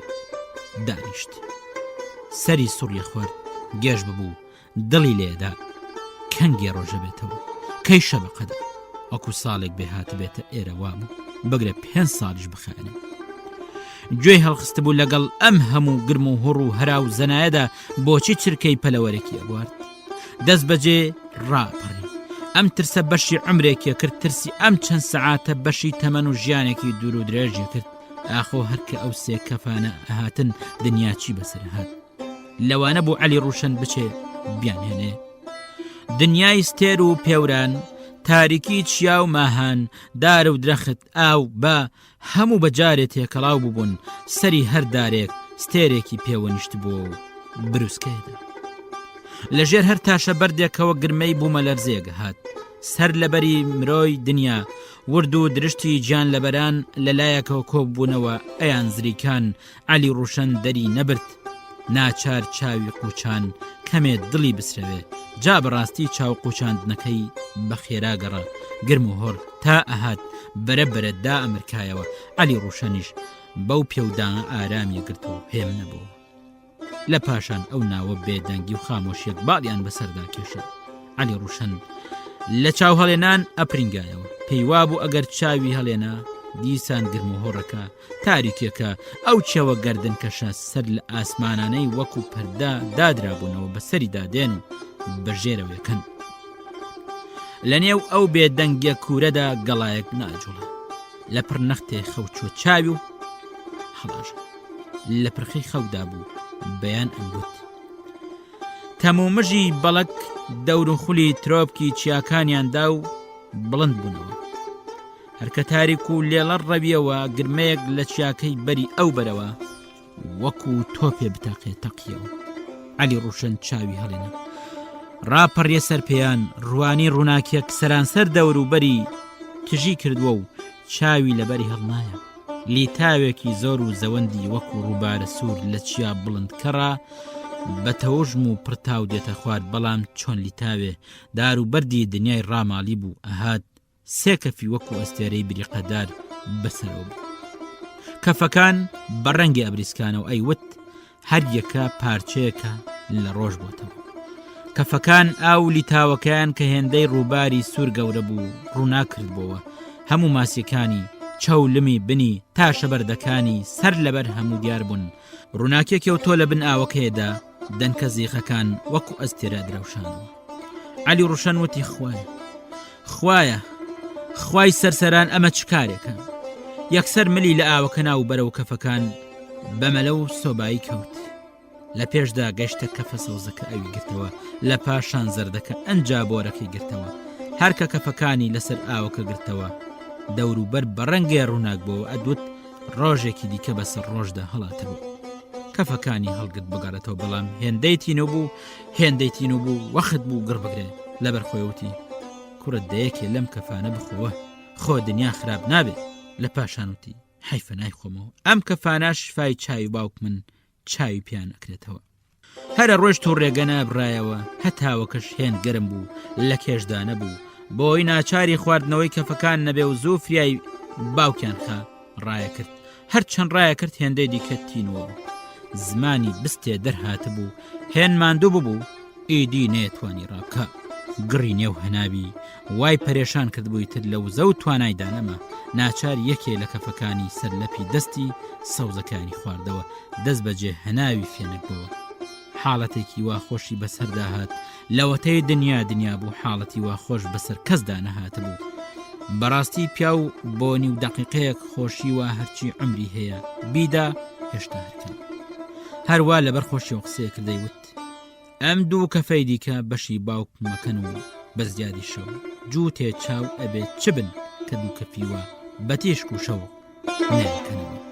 E: دانیشت سەری سوڕی خوارد گێژ ببوو دڵی لێدا کەنگێ ڕۆژە بێتەوە کەی شەبە قەدە وەکو ساڵێک بێهات بێتە ئێرە وابوو بگرە 5 ساڵیش بخانێ گوێی هەڵخست بوو لەگەڵ ئەم هەموو گرم و هوڕ و هەرا و زەنایەدا بۆچی چرکەی پەلەوەرێکی ئەبوارد دەست بەجێ ڕاپەڕی ئەم ترسە بەشی عمرێکیە کرد ترسی ئەم چەند سەعاتە بەشی تەمەن و ژیانێکی دوور و درێژی کرد ئاخۆ هەرکە ئەو سێ کەفانە ئەهاتن دنیاچی بەسەر هات لەوانە بوو عەلی ڕوشن بچێ بیانهێنێ دنیای ستێر و پێوران تاریکی چیا و ماهان دارە و درەخت ئاو بە هەموو بەجارێت تێکەڵاو بووبوون سەری هەر دارێک ستێرێکی پێوەنیشت بوو بروسکەیدا لەژێر هەر تاشە بەردێکەوە گرمەی بوومە لەرزێگە هات سەر لەبەری مرۆی دنیا ورد و درشتی گیان لەبەران لەلایەکەوە کۆبوونەوە ئەیان زریکان عەلی ڕوشن دەری نەبرد ناچار چاوی قوچان کەمێ دڵی بسرەوێ جا بەڕاستی چاو قوچاندنەکەی بە خێراگەڕا گرم و هۆڕ تا ئەهات بەرەبەرەدا ئەمریکایەوە عەلی ڕوشەنیش بەو پێودانە ئارامی گرت و هێم نەبوو لە پاشان ئەو ناوە بێدەنگی و خامۆشیەک باڵیان بەسەردا کێشە عەلی ڕوشن لە چاو هەڵێنان ئەپرینگایەوە پێیوا بوو ئەگەر چاوی هەڵێنا دیسان گرم و هۆڕەکە تاریکێکە ئەو چێوە گەردن کەشە سەر لە ئاسمانانەی وەکو پەردا دادرابوونەوە بەسەری دادێن و بەژێرەوەکەن لە نێو ئەو بێدەنگیە کوورەدا گەڵایەک ناجوڵە لە پڕ نەختێ خەوچوە چاوی و هەڵاژە لە پرخەی خەودا بوو بەیان ئەمگوت تەمومژی بەڵک دەور و خولی ترۆپکی چیاکانیاندا و بڵند بوونەوە هەرکە تاریک و لێڵە ڕەویەوە گرمەیەک لە چیاکەی بەری ئەو بەرەوە وەکو تۆپێ بتاقێ تەقیەوە عەلی ڕوشن چاوی هەڵێنە ڕاپەڕیە سەر پێیان ڕوانی ڕووناکیەک سەرانسەر دەور و بەری کژی کردووە و چاوی لەبەری هەڵنایە لیتاوێکی زۆر و زەوەندی وەکو ڕووبارە سوور لە چیا بڵند کەڕا بە تەوژم و پرتاو دێتە خوارد بەڵام چۆن لیتاوێ دار و بەردی دنیای ڕاماڵی بوو ئەهات سێ کەفی وەکو ئەستێرەی بریقەدار بەسەرەوە بوو کەفەکان بە ڕەنگی ئەبریسکانە و ئەیوت هەر یەکە پارچەیەکە لە ڕۆژ بۆتەوە کەفەکان ئاو لیتاوەکەیان کە هێندەی ڕووباری سوور گەورە بوو ڕووناکردبەوە هەموو ماسیەکانی چەولمی بنی تا شەبەردەکانی سەر لەبەر هەموو دیار بوون ڕووناکێکەوتۆ لە بن ئاوەکەیەدا دەنکە زیخەکان وەکو ئەستێرە درەوشانەوە عەلی ڕوشن وتی خوایە خوای سەرسەران ئەمە چ کارێکە یەکسەر ملی لە ئاوەکە ناو بەرەو کەفەکان بەمەلە و سۆبایی کەوت لە پێشدا گەشتە کەفە سەوزەکە ئەوی گرتەوە لە پاشان زەردەکە ئەنجا بۆرەکەی گرتەوە هەرکە کەفەکانی لەسەر ئاوەکە گرتەوە دەوروبەر بە ڕەنگێ ڕووناک بۆ ئەدوت ڕۆژێکی دیکە بەسەر ڕۆژدا هەڵاتە بوو کەفەکانی هەڵگرت بگەڕێتەوە بەڵام هێندەی تینو بوو وەخت بوو گڕ بگرێ لەبەر خۆیوتی کوڕە دەیەکێ لەم کەفانە بخۆوە خۆ دنیا خراپ نابێت لە پاشانوتی حیفە نایخۆمەوە ئەم کەفاناش شفای چاوی باوک من چاوی پیان ئەکرێتەوە هەرە ڕۆژ تو ڕێگە نابڕایەوە هەتاوەکەش هێن گەرم بوو لە کێشدا نەبوو بۆی ناچاری خواردنەوەی کەفەکان نەبێ و زوو فریای باوکیان خا ڕایە کرد هەر چەند ڕایە کرد هێندەی دیکە تینوە بوو زمانی بستێ دەرهاتە بوو هێن ماندوو ببوو ئیدی نێتوانی ڕابکە گڕی نێو هەناوی وای پەرێشان کرد بووی تر لە وزە و توانایدا نەما ناچار یەکێ لە کەفەکانی سەرلەپی دەستی سەوزەکانی خواردەوە دەست بەجێ هەناوی فێنک بووە حاڵەتێکی وا خۆشی بەسەردا هات لەوەتەی دنیا بوو حاڵەتی وا خۆش بەسەر کەسدا نەهاتە بوو بەڕاستی پیا و بۆنی و دەقیقەیەک خۆشی وا هەرچی عمری هەیە بیدا هێشتا هەرکەن هەروە لەبەر خۆشی و قسەیە کردەیوت ئەم دوو کەفەی دیکە بەشی باوک مەکەن و بەزیادی شەو جوو تێچاو ئەبێت چ بن کە دوو کەفیوە بە تێشک و شەو نایکەنەوە.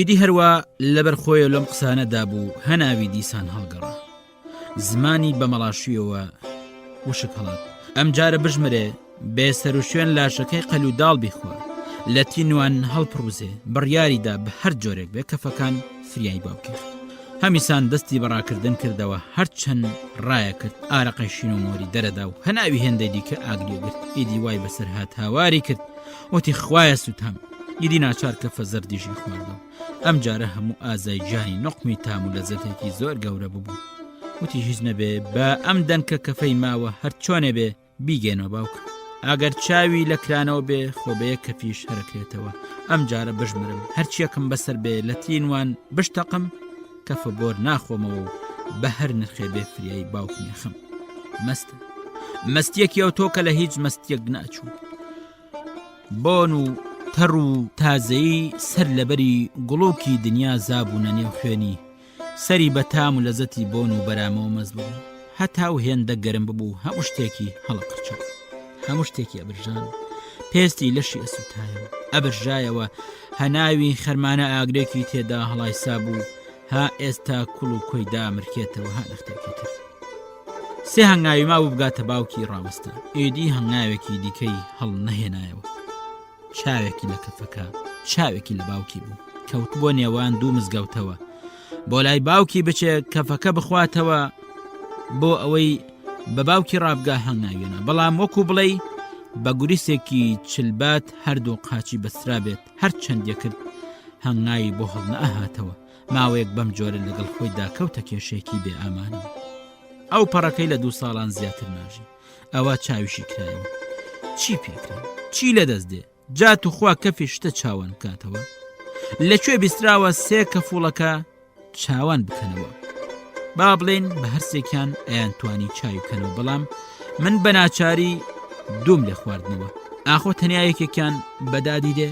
E: ئیدی هەروە لەبەر خۆی لەم قسانەدا بوو هەناوی دیسان هەڵگەڕا زمانی بە مەڵاشیەوە وشک هەڵات ئەم جارە بژمرێ بێسەر و شوێن لاشەکەی قەل و داڵ بیخوا لە تینوان هەڵپڕوزێ بڕیاریدا بە هەر جۆرێک بێ کەفەکان فریای باوکێ هەمیسان دەستی بەڕاکردن کردەوە هەرچەند ڕایە کرد ئارەقەی شین و مۆری دەرەدا و هەناوی هێندەی دیکە ئاگریۆگرت ئیدی وای بەسەر هات هاواری کرد وتی خوایە سوتام ئیدی ناچار کە فەزەر دیژی خواردەوە ئەم جارە هەموو ئازای جانی نقمی تام و لەزەتێکی زۆر گەورە ببوو وتی هیچ نەبێ بە ئەم دەنکە کەفەی ماوە هەر چۆنێ بێ بیگەنەوە باوکە ئەگەر چاوی لە کرانەوە بێ خۆ بە یەک کەفیش هەرەکرێتەوە ئەم جارە بژمرم هەرچیەکم بەسەر بێ لە تینوان بشتەقم کەفە بۆر ناخۆمەوە و بە هەر نرخێ بێ فریای باوک نێخم مەستە مەستیەکی ئەو تۆکە لە هیچ مەستیەک ناچوو بۆن و تەڕ و تازەیی سەر لەبەری گوڵۆکی دنیا زابوونە نێو خوێنی سەری بە تام و لەزەتی بۆن و بەرامەوە مەز بوو هەتا و هێندە گەرم ببوو هەموو شتێکی هەڵەقرچە هەموو شتێکی ئەبرژان پێستی لەشی ئەسوتایەوە ئەبرژایەوە هەناوی خەرمانە ئاگرێکی تێدا هەڵایسا بوو ها ئێستا کوڵ و کۆیدا مرکێتەوە ها نەختێکی تر سێ هەنگاوی ماوە بگاتە باوکی ڕاوەستا ئێدی هەنگاوێکی دیکەی هەڵ نەهێنایەوە چاوێکی لە کەفەکە چاوێکی لە باوکی بوو کەوت بۆ نێوان دوو مزگەوتەوە بۆ لای باوکی بچێ کەفەکە بخواتەوە بۆ ئەوەی بە باوکی ڕابگا هەنگاوێنە بەڵام وەکو بڵێ بە گوریسێکی چلبات هەردوو قاچی بەسترا بێت هەر چەندێ کرد هەنگاوی بۆ هەڵ نەئەهاتەوە ماوەیەک بەم جۆرە لەگەڵ خۆیدا کەوتە کێشێکی بێ ئامانەوە ئەو پەڕەکەی لە 2 ساڵان زیاتر ناژی ئەوە چاویشی کرایەوە چی پێکرا چی لەدەست دێ جات و خوا کەفی شتە چاوان کاتەوە لەکوێ بیستراوە سێ کەفوڵەکە چاوان بکەنەوە با بڵێن بە هەرسێکیان ئەیان توانی چاوی بکەنەوە بەڵام من بە ناچاری دوم لێ خواردنەوە ئاخۆ تەنیایەکێکیان بەدادی دێ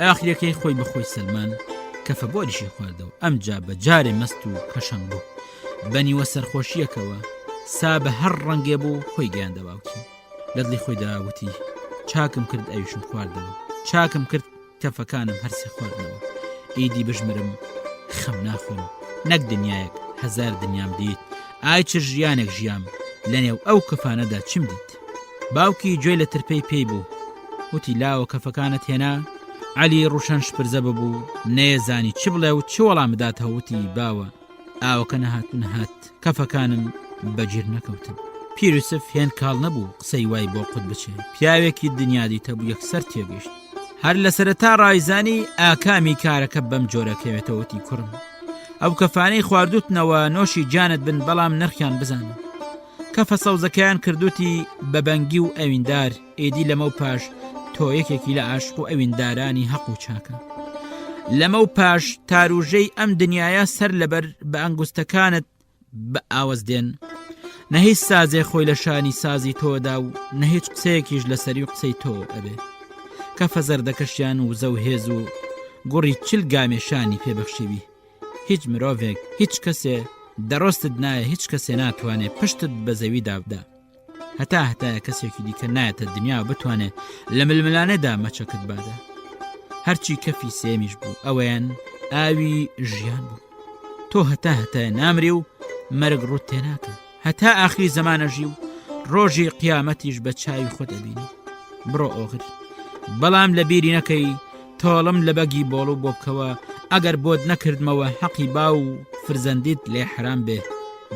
E: ئاخرەکەی خۆی بەخۆی سەلمان کەفە بۆریشی خواردەوە ئەم جا بە جارێ مەست و کەشەنگ بوو بەنیوە سەرخۆشیەکەوە سا بە هەر ڕەنگێ بوو خۆی گەیاندە باوکی لە دڵی خۆی داوتی چاکم کرد ئەویشم خواردەوە چاکم کرد کەفەکانم هەرسێ خواردنەوە ئیدی بژمرم خەم ناخۆم نەک دنیایەک هەزار دنیام دیت ئای چ ژیانێک ژیام لەنێو ئەو کەفانەدا چیم دیت باوکی گوێ لە ترپەی پێی بوو وتی لاوە کەفەکانت هێنا عەلی ڕوشەن شپرزە ببوو نەیەزانی چ بڵێ و چ وەڵام بداتەوە وتی باوە ئاوەکە نەهات و نەهات کەفەکانم بەگیر نەکەوتن پیرۆسف هێن کاڵ نەبوو قسەی وای بۆ قوت بچێ پیاوێکی دنیا دیتە بوو یەکسەر تێگەشت هەر لە سەرەتا ڕایزانی ئاکامی کارەکە بەم جۆرەکەوێتەوەتی کوڕم ئەو کەفانەی خواردوتنەوە نۆشی جانت بن بەڵام نرخیان بزانن کەفە سەوزەکەیان کردوتی بە بەنگی و ئەویندار ئێدی لەمە و پاش تۆ یەکێکی لە عاشق و ئەویندارانی حەق و چاکە لەمە و پاش تاروژەی ئەم دنیاە سەر لەبەر بە ئەنگوستەکانت بە ئاوەز دێن نە هیچ سازێ خۆی لە شانی سازی تۆدا و نە هیچ قسەیەکیش لە سەری و قسەی تۆ ئەبێ کەفە زەردەکەشیان و زە و هێز و گوڕی چل گامێشانی پێبەخشیوی هیچ مرۆڤێک هیچ کەسێ دەڕۆستت نایە هیچ کەسێ ناتوانێت پشتت بە زەوی دابدا هەتایە کەسێکی دیکە نایەتە دنیا بتوانێت لە ململانەدا مەچەکت بادا هەرچی کەفی سێمیش بوو ئەوەیان ئاوی ژیان بوو تۆ هەتایە نامری و مەرگ ڕوت تێناکە هەتا ئاخری زەمانەژی و ڕۆژی قیامەتیش بە چاوی خۆت ئەبینی بڕۆ ئۆغر بەڵام لە بیری نەکەی تۆڵم لە بەگی بۆڵ و بۆ بکەوە ئەگەر بۆت نەکردمەوە حەقی با و فرزەندیت لێ حرام بێ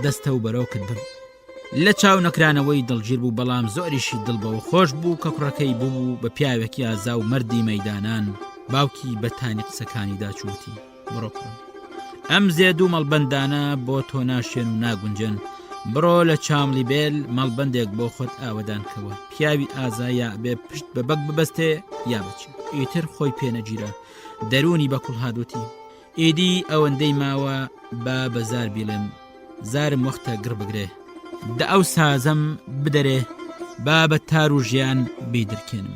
E: دەستە و بەرەوکت بن لە چاو نەکرانەوەی دڵگیر بوو بەڵام زۆریشی دڵبەوە خۆش بوو کە کوڕەکەی بوو بە پیاوێکی ئازا و مەردی مەیدانان باوکی بەتانی قسەکانیدا چوتی بڕۆ کوڕم ئەم زێد و مەڵبەندانە بۆ تۆ ناشێن و ناگونجن بڕۆ لە چاملی بێل مەڵبەندێک بۆ خۆت ئاوەدانکەوە پیاوی ئازایە بێ پشت بە بەک ببەستێ یا بچێ ئیتر خۆی پێنەگیرە دەرونی بەکوڵ هادووتی ئیدی ئەوەندەی ماوە با بەزار بیڵێم زارم وەختە گر بگرێ دە ئەو سازەم بدەرێ با بە تار و ژیان بیدرکێنم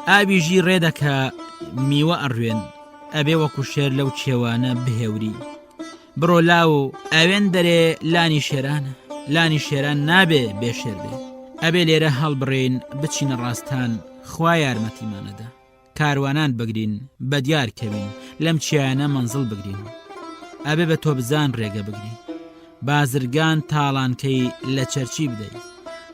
E: ئاویژی ڕێدەکە میوە ئەڕوێن ئەبێ وەکو شێر لەو چێوانە بهێوری بڕۆ لاو ئەوێن دەرێ لانی شێران نابێ بێشێر بێ ئەبێ لێرە هەڵبڕێن بچینە ڕاستان خوا یارمەتیمانەدا کاروانان بگرین بە دیار کەوین لەم چیانە منزڵ بگرین ئەبێ بە تۆ بزان ڕێگە بگرین بازرگان تاڵانکەی لە چەرچی بدەی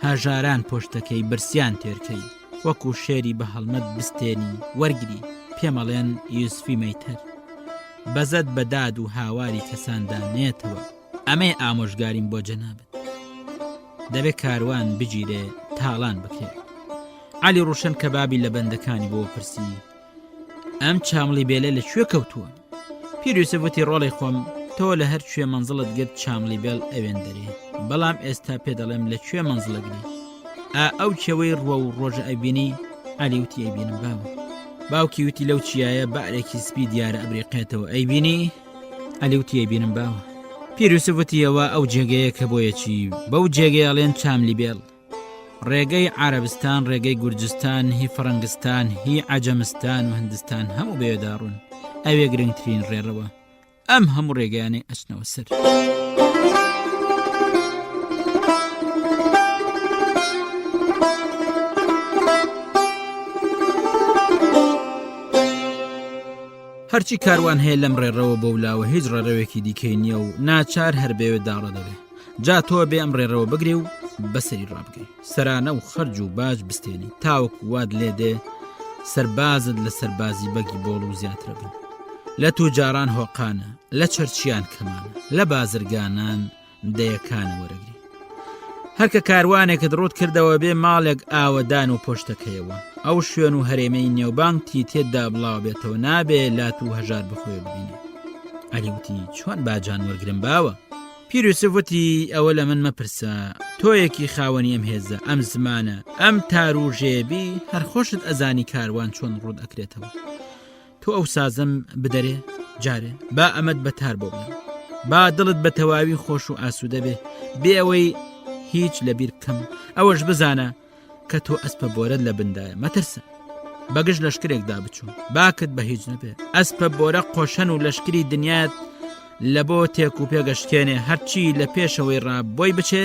E: هەژاران پۆشتەکەی برسیان تێرکەی وەکو شێری بە هەڵمەت بستێنی وەرگری پێمەڵێن یوسفی مەیتەر بەزەت بە داد و هاواری کەساندا نێتەوە ئەمەی ئامۆژگاریم بۆ جەنابەت دەبێت کاروان بگیرێ تاڵان بکرێ عەلی ڕوشن کە بابی لە بەندەکانی بۆ پرسی ئەم چامڵی بێلە لەکوێ کەوتووە پیر یوسف وتی ڕۆڵی خۆم تۆ لە هەر کوێ مەنزڵت گرت چامڵی بێل ئەوێن دەرێ بەڵام ئێستا پێ دەڵێم لەکوێ مەنزڵەگری ئەو کێوەی ڕوە و ڕۆژە ئەبینی عەلی وتی ئەیبینم باوە باوکی وتی لەو چیایە بەعرێکی سپی دیارە ئەبریقێتەوە ئەیبینی عەلی وتی ئەیبینم باوە پیر یوسف وتیەوە ئەو جێگەیە کە بۆیەکی بەو جێگەیەڵێن چاملی بێڵ ڕێگەی عەرەبستان ڕێگەی گورجستان هی فەڕەنگستان هی عەجەمستان و هەندستان هەموو بێداڕون ئەوێ گرنگترین ڕێڕەوە ئەم هەموو ڕێگەیانەی ئەچنەوە سەر هەرچی کاروان هەیە لەم ڕێڕەوە بۆ ولاوە هیچ ڕێڕەوێکی دیکەی نییە و ناچار هەر بێوێ داڕە دەبێ جا تۆ بێ ئەم ڕێڕەوە بگرێ و بەسەری ڕابگەی سەرانە و خەرج و باش بستێنی تاوەکو واد لێدێ سەربازت لە سەربازی بەگی بۆڵ و زیاترە بن لە توجاران هۆقانە لە چەرچیان کەمانە لە بازرگانان دەیەکانە وەرەگری هەرکە کاروانێکت ڕوت کردەوە بێ ماڵێک ئاوەدان و پۆشتەکەیەوە ئەو شوێن و هەرێمەی نێوبانگتی تێدا بڵاو بێتەوە نابێ لات و هەژار بخۆی ببینێ عەلی وتی چۆن باجان وەرگرم باوە پیر یوسف وتی ئەوە لە من مەپرسە تۆیەکی خاوەنی ئەم هێزە ئەم زمانە ئەم تار و ژێبی هەرخۆشت ئەزانی کاروان چۆن ڕوود ئەکرێتەوە تۆ ئەو سازم بدەرێ جارێ با ئەمەد بەتار بۆ بڵێ با دڵت بە تەواوی خۆش و ئاسوودە بێ ئەوەی هیچ لەبیر بکەم ئەوەش بزانە کە تۆ ئەسپە بۆرەت لە بندایە مەترسە بەگشت لەشکرێکدا بچوو باکت بە هیچ نەبێ ئەسپە بۆرە قۆشەن و لەشکری دنیات لە بۆ تێک و پێگەشتکێنێ هەرچی لە پێشەوەی ڕابۆی بچێ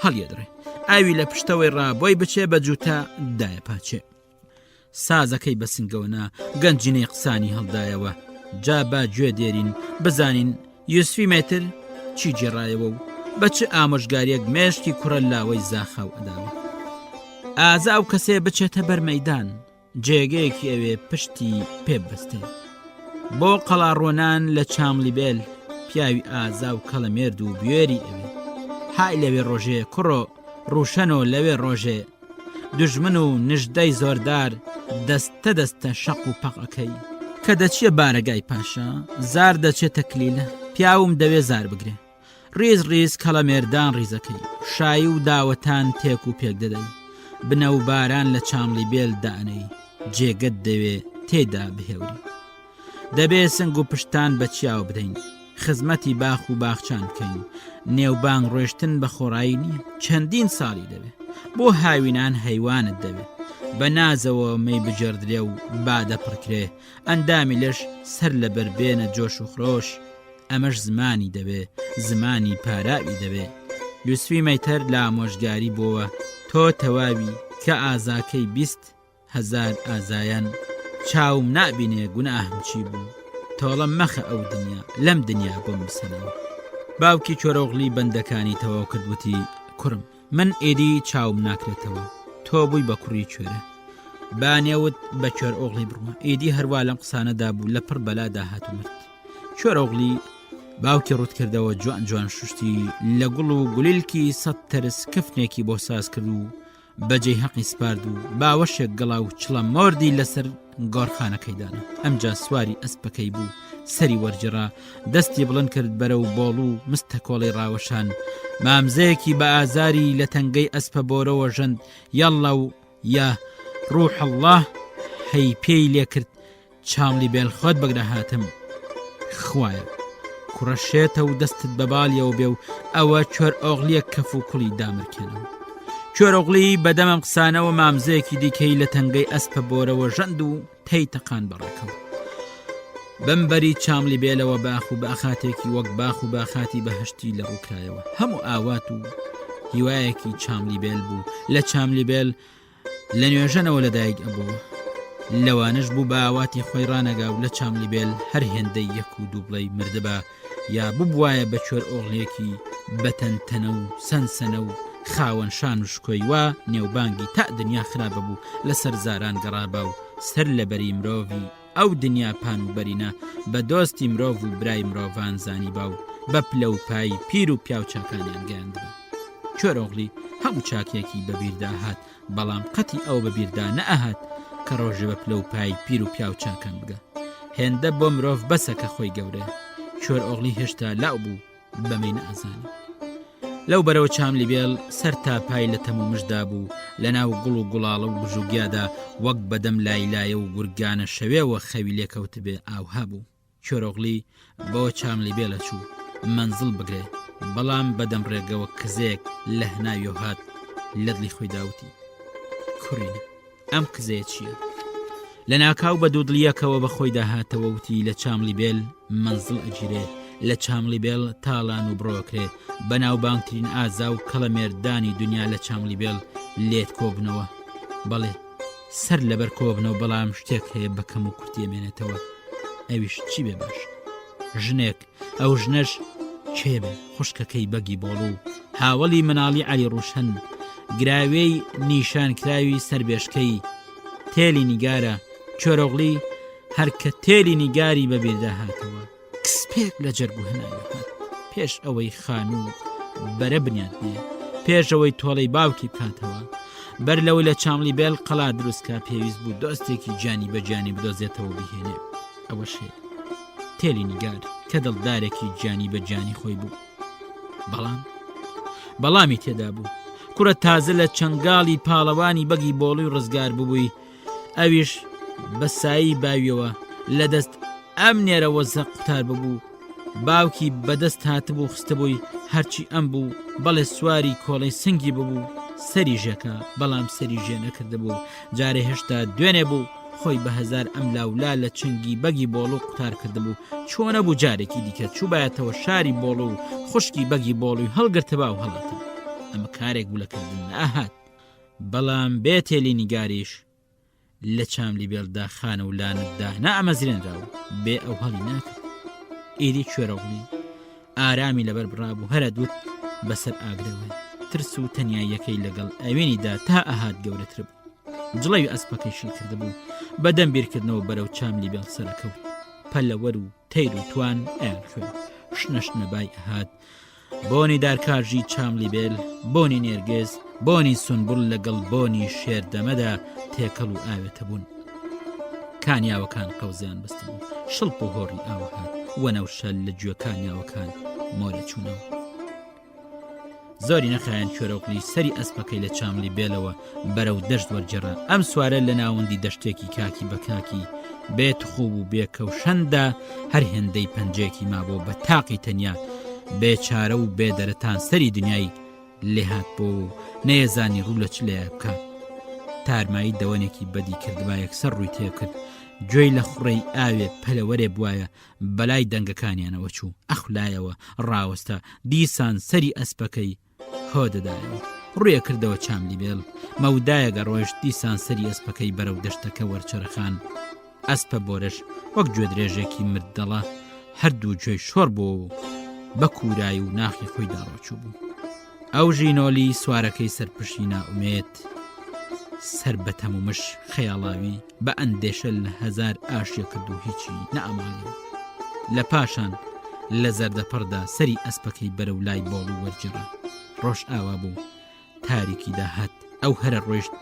E: هەڵیەدڕێ ئاوی لە پشتەوەی ڕابۆی بچێ بە جووتە دایە پاچێ سازەکەی بەسنگەوەنا گەنجینەی قسانی هەڵدایەوە جا با گوێ دێرین بزانین یوسفی مێتر چی جێڕایەوە و بە چ ئامۆژگاریەک مێشتی کوڕە لاوەی زاخاو ئەداوە ئازا و کەسێ بچێتە بەرمەیدان جێگەیەکی ئەوێ پشتی پێ بەستێ بۆ قەڵاڕۆنان لە چاملی بێل پیاوی ئازا و کەڵەمێرد و بوێری ئەوێ های لەوێ ڕۆژێ کوڕۆ ڕوشەنۆ لەوێ ڕۆژێ دوژمن و نژدەی زۆردار دەستە دەستە شەق و پەقەکەی کە دەچیە بارەگای پاشا زار دەچێتە کلیلە پیاوم دەوێ زار بگرێ ڕیز ڕیز کەڵەمێردان ڕیزەکەی شایی و داوەتان تێک و پێک دەدەی بنە و باران لە چاملی بێل دانەی جێگەت دەوێ تێدا بهێوری دەبێ سنگ و پشتان بە چیاو بدەین خزمەتی باخ و باخچان بکەین نێوبانگ ڕۆشتن بە خۆڕایی نییە چەندین ساڵی دەوێ بۆ هاوینان هەیوانت دەوێ بە نازەوە مەی بجێردرێ و بادە پڕکرێ ئەندامی لەش سەر لە بەربێنە جۆش و خرۆش ئەمەش زمانی دەوێ زمانی پاراوی دەوێ یوسفی مەیتەر لە ئامۆژگاری بۆوە تۆ تەواوی کە ئازاکەی 20,000 ئازایان چاوم نابینێ گوناهم چی بوو تۆڵە مەخە ئەو دنیا لەم دنیا بۆم بسەنەوە باوکی چۆرەوغڵی بەندەکانی تەواو کردوتی کوڕم من ئێدی چاوم ناکرێتەوە تۆ بووی بە کوڕی کوێرە بانێوت بە کوێر ئۆغڵی بڕوە ئێدی هەروە لەم قسانەدا بوو لە پڕ بەلادا هاتومرد کوێرەوغڵی باوکی ڕوت کردەوە جوان جوان شوشتی لە گوڵ و گولیلکی 100 تەرس کفنێکی بۆ ساز کرد و بەجێی حەقی سپارد و باوەشێک گەڵا و چڵە مۆردی لەسەر گۆڕخانەکەیدانە ئەمجا سواری ئەسپەکەی بوو سەری وەرجڕا دەستی بڵند کرد بەرەو بۆڵ و مستە کۆڵی ڕاوەشان مامزەیەکی بە ئازاری لە تەنگەی ئەسپە بۆرەوە ژەند یاڵڵا و یا ڕوح الله هەی پێی لێ کرد چاملی بێل خۆت بەگرە هاتم خوایە کوڕەشێتە و دەستت بە باڵیەوە بێ و ئەوە چۆر ئۆغلیە کەف و کوڵی دامرکێنەوە چۆرۆغلی بەدەمەم قسانەوە مامزەیەکی دیکەی لە تەنگەی ئەسپە بۆرەوە ژەند و تەی تەقان بەڕێکەوە بەمبەری چاملی بێلەوە باخ و باخاتێکی وەک باخ و باخاتی بەهشتی لە ڕووکرایەوە هەموو ئاوات و هیوایەکی چاملی بێل بوو لە چاملی بێل لە نوێژەنەوە لەدایک ئەبووە لەوانش بوو بە ئاواتی خۆی ڕانەگا و لە چاملی بێل هەر هێندەی یەک و دوو بڵێی مردبە یا ببوایە بە چۆر ئۆغلێکی بەتەنتەنە و سەنسەنە و خاوەن شان و شکۆی وا نێوبانگی تا دنیا خراپە بوو لەسەر زاران گەڕابە و سەر لە بەری مرۆڤی ئەو دنیا پان و بەرینە بە دۆستی مرۆڤ و برای مرۆڤان زانی با و بە پلە و پای پیر و پیاو چاکانیان گەیاندبە چۆرۆغلی هەموو چاکێکی بەبیردا هات بەڵام قەتی ئەو بەبیردا نەئەهات کە ڕۆژە بە پلە و پای پیر و پیاو چاکان بگە هێندە بۆ مرۆڤ بەسە کە خۆی گەورەیە چۆرئۆغلی هێشتا لاو بوو بەمەی نەئەزانی لەو بەرەوە چاملی بێڵ سەر تا پای لە تەموو مشدا بوو لە ناو گوڵ و گوڵاڵە و بژوگیادا وەک بەدەم لایلایە و گورگانە شەوێەوە خەوی لێکەوت بێ ئاوها بوو چۆرۆغلی بۆ چاملی بێلە چوو منزڵ بگرێ بەڵام بەدەم ڕێگەوە کزێک لە هەناویۆ هات لە دڵی خۆی داوتی کوڕینە ئەم کزەیە چییە لە ناکاو بە دوودڵیەکەوە بە خۆی داهاتەوە وتی لە چاملی بێل منزڵ ئەگیرێ لە چاملی بێڵ تاڵان و بڕۆکرێ بەناوبانگترین ئازا و کەڵەمێردانی دنیا لە چاملی بێڵ لێت کۆبنەوە بەڵێ سەر لەبەر کۆبنەوە بەڵام شتێک هەیە بەکەم و کورتی مێنێتەوە ئەویش چی بێ باش ژنێک ئەو ژنەش کێبێ خوشکەکەی بەگی بۆڵ و هاوڵی مناڵی عەلی ڕوشن گراوەی نیشانکراوی سەربێشکەی تێلی نیگارە چۆرۆغلی هەر کە تێلی نیگاری بەبیردا هاتەوە کسپێک لە جەرگ و هەناوی هات پێش ئەوەی خان و بەرە بنیاد بێ پێش ئەوەی تۆڵەی باوکی بکاتەوە بەر لەوەی لە چاملی بێڵ قەڵا دروستکە پێویست بوو دۆستێکی جانی بەجانی بدۆزێتەوە بهێنێ ئەوە شێ تێلی نیگار کە دڵدارێکی جانی بەجانی خۆی بوو بەڵامی تێدا بوو کوڕە تازە لە چەنگاڵی پاڵەوانی بەگی بۆڵی و ڕزگار ببووی ئەویش بە سایی باویەوە لە دەست ئەم نێرەوە زە قوتار ببوو باوکی بەدەست هاتبوو خستەبووی هەرچی ئەم بوو بەڵێ سواری کۆڵی سنگی ببوو سەری ژێکە بەڵام سەری ژێ نەکرده بوو جارێ هێشتا دوێنێ بوو خۆی بە هەزار ئەم لاولا لە چنگی بەگی بۆڵ و قوتار کرده بوو چۆنە بوو جارێکی دیکە چوو بایەتەوە شاری بۆڵ و خوشکی بەگی بۆڵی هەڵگرتەبا و هەڵەتە ئەمە کارێک بوو لەکردن ئاهات بەڵام بێتێلی نیگاریش لە چاملی بێڵدا خانە و لانتدا نائەمەزرێنرا و بێ ئەو هەڵی ناکرد ئیدی کوێرەولی ئارامی لەبەر بڕابوو هەرە دوت بەسەر ئاگرەوە ترس و تەنیاییەکەی لەگەڵ ئەوێنیدا تا ئاهات گەورەتر بوو جڵەوی ئەسپەکەی شل کرده بوو بەدەم بیرکردنەوە بەرەو چاملی بێڵ سەرەکەوت پەلەوەر و تەیر و توان ئەیان خوێ شنەش نەبای ئاهات بۆنی دارکاژی چاملی بێل بۆنی نێرگێز بۆنی سونبوڵ لەگەڵ بۆنی شێردەمەدا تێکەڵ و ئاوێتە بوون کانیاوەکان قەوزیان بەست بوو شڵپ و هۆڕی ئاوە هات وەنەوشەل لە گوێ کانیاوەکان مۆرە چوونەوە زۆری نەخایەن کوێرەوقلی سەری ئەسپەکەی لە چاملی بێلەوە بەرەو دەشت وەرجێڕا ئەم سوارە لە ناوەندی دەشتێکی کاکی بە کاکی بێت خوب و بێکەوشەندا هەر هێندەی پەنجێکی مابوو بە تاقی تەنیا بێچارە و بێدەرەتان سەری دنیای لێهات بۆ و نەیەزانی ڕوو لە چ لێە بکات تارمایی دەوەنێکی بەدی کردبا یەکسەر ڕووی تێکرد گوێی لە خوڕەی ئاوێ پەلەوەرێ بواە بەلای دەنگەکانیانەوە چوو ئەخلایەوە ڕاوەستە دیسان سەری ئەسپەکەی هۆ دەدایەوە ڕوویە کردەوە چاملی بێڵ مەودایەگە ڕۆیشت دیسان سەری ئەسپەکەی بەرەو دەشتەکە وەرچەرخان ئەسپە بۆرەش وەک گوێ درێژێکی مردەڵە هەردوو گوێی شۆر بوو بە کوورای و ناخی خۆی داڕۆچوو بوو ئەو ژینۆلی سوارەکەی سەرپشی ناومێت سەر بە تەمومش خەیاڵاوی بە ئەندێشە لە هەزار ئاشیە کرد و هیچی نەئەماڵی لە پاشان لە زەردەپڕدا سەری ئەسپەکەی بەرەو لای بۆڵ و وەرجێڕا ڕۆژ ئاوا بوو تاریکی داهات ئەو هەرە ڕۆیشت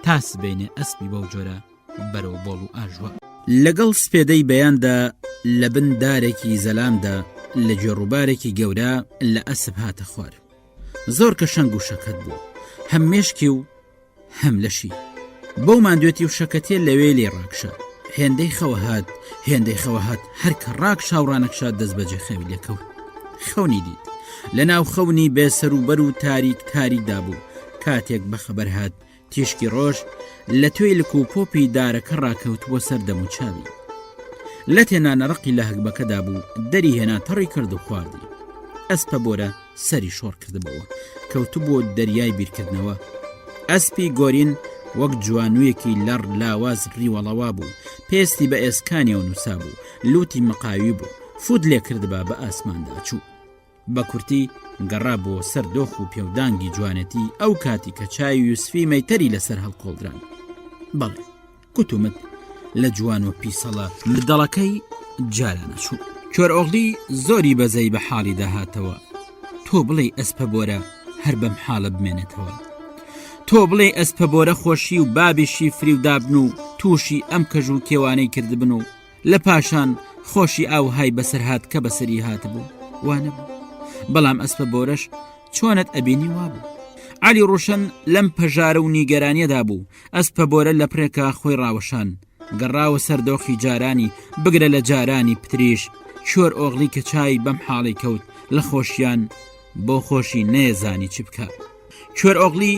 E: تا سبێنێ ئەسپی بەو جۆرە بەرەو بۆڵ و ئاژوە لەگەڵ سپێدەی بەیاندا لە بن دارێکی زەلامدا لە گوێڕووبارێکی گەورە لە ئەسب هاتە خوار. زۆر کە شەنگ و شەکەت بوو، هەم مێشکی و هەم لەشی. بەو ماندوێتی و شەکەتێ لەوێ لێ ڕاکشە. هێندەی خەوە هات هەر کە ڕاکشا و ڕانەکشا دەست بەجێ خەوی لێکەوت. خەونی دیت لە ناو خەونی بێسەر و بەر و تاریکدا بوو. کاتێک بەخەبەر هات تیشکی ڕۆژ لە توێی لک و پۆپی دارەکە ڕاکەوت بۆ سەر دەم و چاوی. لە تێنانەڕقی لە هەگبەکەدا بوو، دەری هێنا تەڕی کرد و خواردی. ئەسپە بۆرە سەری شۆڕ کردبەوە، کەوتو بۆ دەریای بیرکردنەوە. ئەسپی گۆرین وەک جوانوویەکی لەڕ لاواز ڕیوەڵەوا بوو، پێستی بە ئێسکانیەوە نووسا بوو، لوتی مەقاوی بوو، فود لێ کردبا بە ئاسماندا چوو. بە کورتی گەڕا بۆ سەر دۆخ و پێودانگی جوانەتی ئەو کاتی کە چای یوسفی مەیتەری لەسەر هەڵقۆڵدران. بەڵێ کوتومت لە جوان و پیسەڵە دڵەکەی جارانە چوو. کۆرئۆغڵی زۆری بەزەی بە حاڵی داهاتەوە. تۆ بڵێ ئەسپە بۆرە هەر بەم حاڵە بمێنێتەوە. تۆ بڵێ ئەسپە بۆرە خۆشی و بابیشی فریودابن و تووشی ئەم کەژ و کێوانەی کردبن و لە پاشان خۆشی ئاوهای بەسەر هات کە بەسەری هاتبوو وانە بوو. بەڵام ئەسپە بۆرەش چۆنت ئەبینی وابوو. علی ڕوشن لەم پەژارە و نیگەرانیەدا بوو. ئەسپە بۆرە لە پرێکە خۆی ڕاوەشان گەڕاوە سەردۆخی جارانی بگرە لە جارانی پتریش. کۆرئۆغڵی کە چای بەم حاڵی کەوت لە خۆشیان بۆ خۆشی نێزانی چ بکە. کۆرئۆغڵی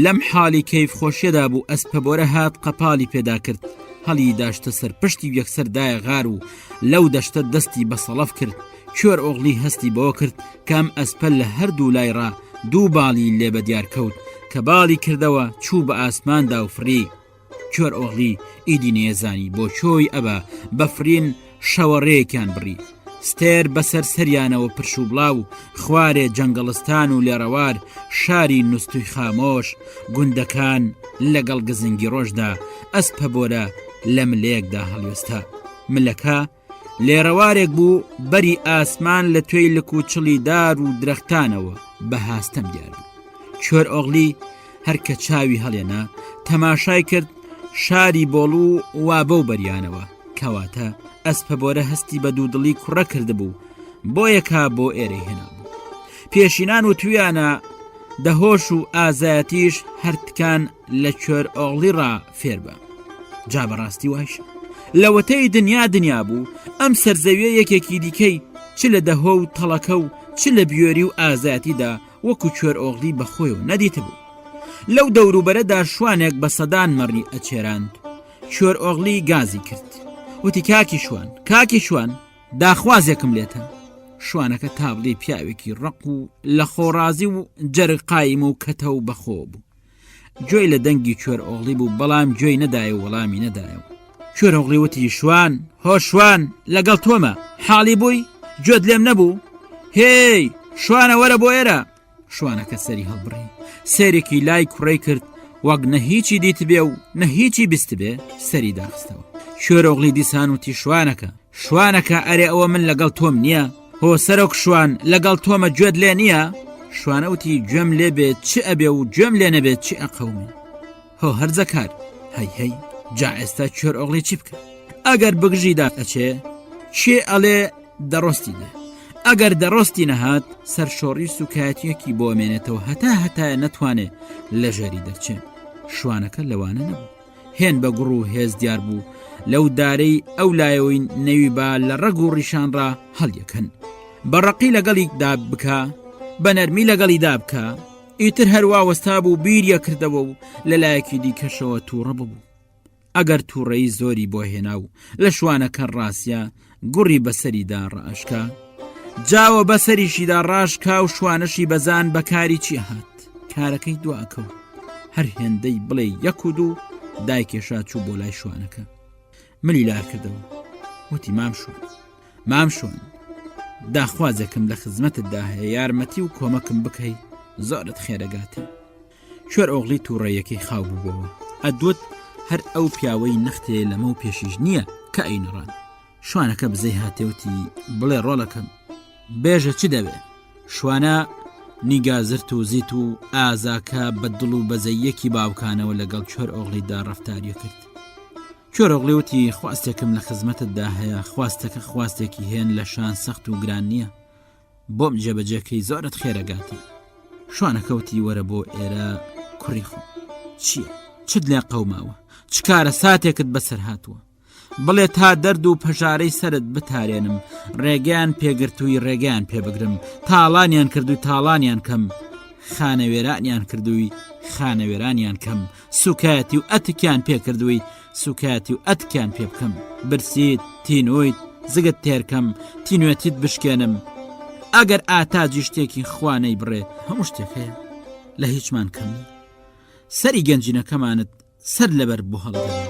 E: لەم حاڵی کەیف خۆشیەدا بوو. ئەسپە بۆرە هات قەپاڵی پێدا کرد، هەڵی داشتە سەر پشتی یەکسەردایە غار و لەو دەشتە دەستی بە سەڵەف کرد. کۆرئۆغڵی هەستی بەوە کرد کام ئەسپە لە هەردوو لایڕا دوو باڵی لێ بە دیار کەوت کە باڵی کردەوە چوو بە ئاسماندا و فری. کۆرئۆغڵی ئیدی نێزانی بۆ چۆی ئەبە بەفرین شەوەڕێیەکیان بڕی. ستێر بەسەر سەریانەوە پرش و بڵاو، خوارێ جەنگەڵستان و لێڕەوار، شاری نوستوی خامۆش، گوندەکان لەگەڵ گزنگی ڕۆژدا. ئەسپە بۆرە لە ملەیەکدا هەڵوێستا. ملەکە لێڕەوارێک بوو بەری ئاسمان لە توێی لک و چڵی دار و درەختانەوە بە هاستەم دیار بوو. کۆرئۆغڵی هەرکە چاوی هەڵێنا تەماشای کرد شاری بۆڵ و وا بەو بەریانەوە. کەواتە ئەسپە بۆرە هەستی بە دوودڵی کوڕە کردبوو، بۆ یەکا بۆ ئێرەی هێنابوو. پێشینان و تویانە دەهۆش و ئازایەتیش هەرتکان لە کۆرئۆغڵی ڕا فێر بە. جا بەڕاستی وایشە لەوەتەی دنیا بوو. ئەم سەرزەویە یەکێکی دیکەی چ لە دەهۆ و تەڵەکە و چ لە بیۆری و ئازایەتیدا وەکو کۆرئۆغڵی بەخۆیەوە نەدیتە بوو. لەو دەوروبەرەدا شوانێک بە سەدان مەڕی ئەچێراند. کۆرئۆغڵی گازی کرد، وتی کاکی شوان داخوازێکم لێتە. شوانەکە تابڵی پیاوێکی ڕق و لە خۆڕازی و جەرقایم و کەتە و بەخۆ بوو. گوێی لە دەنگی کۆرئۆغڵی بوو، بەڵام گوێی نەدایە و وەڵامی نەدایە. کۆرئۆغڵی وتی شوان لەگەڵ تۆمە حاڵی بووی گوێت لێم نەبوو؟ هێی شوانە وەرە بۆ ئێرە. شوانەکە سەری هەڵبڕی، سێرێکی لای کوڕی کرد وەک نە هیچی دیت بێ و نە هیچی بیست بێ، سەری داخستەوە. کۆرئۆغڵی دیسان وتی شوانەکە ئەرێ ئەوە من لەگەڵ تۆم نییە؟ هۆ سەرۆک شوان لەگەڵ تۆمە گوێت لێ نییە؟ شوانەوتی گوێم لێ بێت چ ئەبێ و گوێم لێ نەبێت چی ئەقەومێ. هۆ هەرزە کار هەی جا ئێستا کۆرئۆغڵی چی بکە؟ ئەگەر بگژیدا ئەچێ چێ ئەڵێ دەڕۆستی نە، ئەگەر دەڕۆستی نەهات سەرشۆڕی سوکایەتیەکی بۆ ئەمێنێتەوە هەتایە نەتوانێ لە ژەری دەرچێ. شوانەکە لەوانە نەبوو، هێن بە گوڕ و هێز دیار بوو. لەو دارەی ئەو لایەوەی نەوی با لە ڕەگ و ڕیشانڕا هەڵیەکەن. بەڕەقی لەگەڵی داب بکە، بە نەرمی لەگەڵی داب بکە. ئیتر هەروە وەستا بوو بیریە کردەوە و لەلایەکی دیکەشەوە تووڕە ببوو. ئەگەر تووڕەی زۆری بۆ هێنا و لە شوانەکە ڕاستە گوڕی بەسەریدا ڕاشکە، جاوە بەسەریشیدا ڕاشکا و شوانەشی بەزان بەکاری چی هات. کارەکەی دواکەوت، هەر هێندەی بڵێ یەک و دوو دایکێشا چوو بۆ لای شوانەکە. ملی لار کردەوە، وتی مام شوان داخوازێکم لە خزمەتتدا هەیە، یارمەتی و کۆمەکم بکەی، زۆرت خێرەگاتە. کۆرئۆغڵی تووڕەیەکەی خاو بووبەوە، ئەدوت هەر ئەو پیاوەی نەختێ لەمە و پێشیش نییە کە ئەینڕان. شوانەکە بزەی هاتێوتی بڵێ ڕۆڵەکەم بێژە چ دەبێ؟ شوانە نیگازرت و زیت و ئازاکە بە دڵ و بەزەیەکی باوکانەوە لەگەڵ کۆرئۆغڵیدا ڕەفتاریە کرد. کۆرەغڵێوتی خواستێکم لە خزمەتتدا هەیە، خواستەکە خواستێکی هێن لە شان سەخت و گران نییە، بۆم جێبەجێکەی زۆرت خێرەگاتی. شوانەکەوتی وەرە بۆ ئێرە کوڕی خۆ، چییە؟ چت لێ قەوماوە؟ چ کارە ساتێکت بەسەر هاتووە؟ بڵێ تا دەرد و پەژارەی سەرت بتارێنم، ڕێگەیان پێگرتووی ڕێگەیان پێبگرم، تاڵانیان کردووی تاڵانیان کەم، خانەوێرانیان کردووی خانەوێرانیان کەم، سوکایەتی و ئەتکیان پێکردووی سوکایەتی و ئەتکیان پێ بکەم، برسیت تینۆیت زگت تێرکەم، تینوێتیت بشکێنم، ئەگەر ئاتاجی شتێکی خوانەی بڕێ هەموو شتێک هەیە لە هیچمان کەمی، سەری گەنجینەکەمانت سەر لەبەر بۆ هەڵگەڕێ.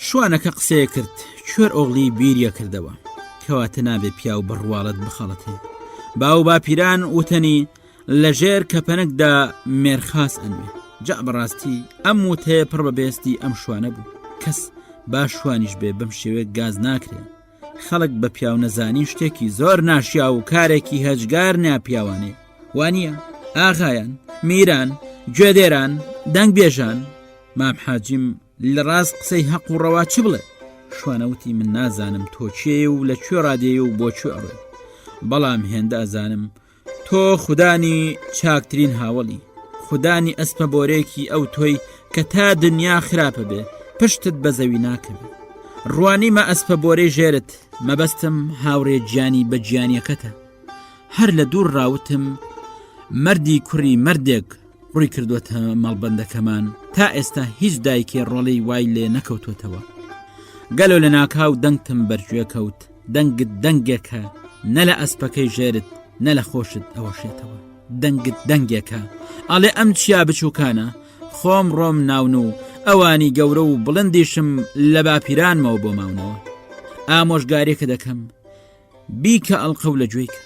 E: شوانەکە قسەیە کرد، کوێر ئۆغڵی بیریە کردەوە کەواتە نابێ پیا و بڕواڵت بخەڵەتێ. باو باپیران وتەنی لەژێر کەپەنەکدا مێرخاس ئەنوێ. جا بەڕاستی ئەم وتەیە پڕ بە بێستی ئەم شوانە بوو، کەس باش شوانیش بێ بەم شێوەیە گاز ناکرێ. خەڵک بە پیاو نەزانی شتێکی زۆر ناشیا و کارێکی هەجگار ناپیاوانێ، وانییە؟ ئاغایان، میران، گوێدێران، دەنگ بێژان. مام حاجیم لە ڕاست قسەی حەق و ڕەوا چ بڵێ؟ شوانەوتی من نازانم تۆ چێ و لەکوێ ڕادێ و بۆکوێ ئەڕێ، بەڵام هێندە ئەزانم تۆ خودانی چاکترین هاوڵی، خودانی ئەسپە بۆرێکی ئەو تۆی کە تا دنیا خراپە بێ پشتت بە زەوی ناکەوێ. ڕوانیمە ئەسپە بۆرەی ژێرت، مەبەستم هاوڕێ گیانی بە گیانیەکەتە. هەر لە دوور ڕاوتم مەردی کوڕی مەردێک ڕووی کردوەتە مەڵبەندەکەمان، تا ئێستا هیچ دایکێ ڕۆڵەی وای لێ نەکەوتوەتەوە. گەلۆ لە ناکاو دەنگتم بەرگوێ کەوت، دەنگت دەنگێکە نە لە ئەسپەکەی ژێرت نە لە خۆشت ئەوەشێتەوە، دەنگت دەنگێکە. ئەڵێ ئەم چیا بچووکانە، خۆم ڕۆم ناون و ئەوانی گەورە و بڵندیشم لە باپیرانمەوە بۆ ماونەوە. ئامۆژگارێکە دەکەم بیکە ئەڵقە و لە گوێیکە،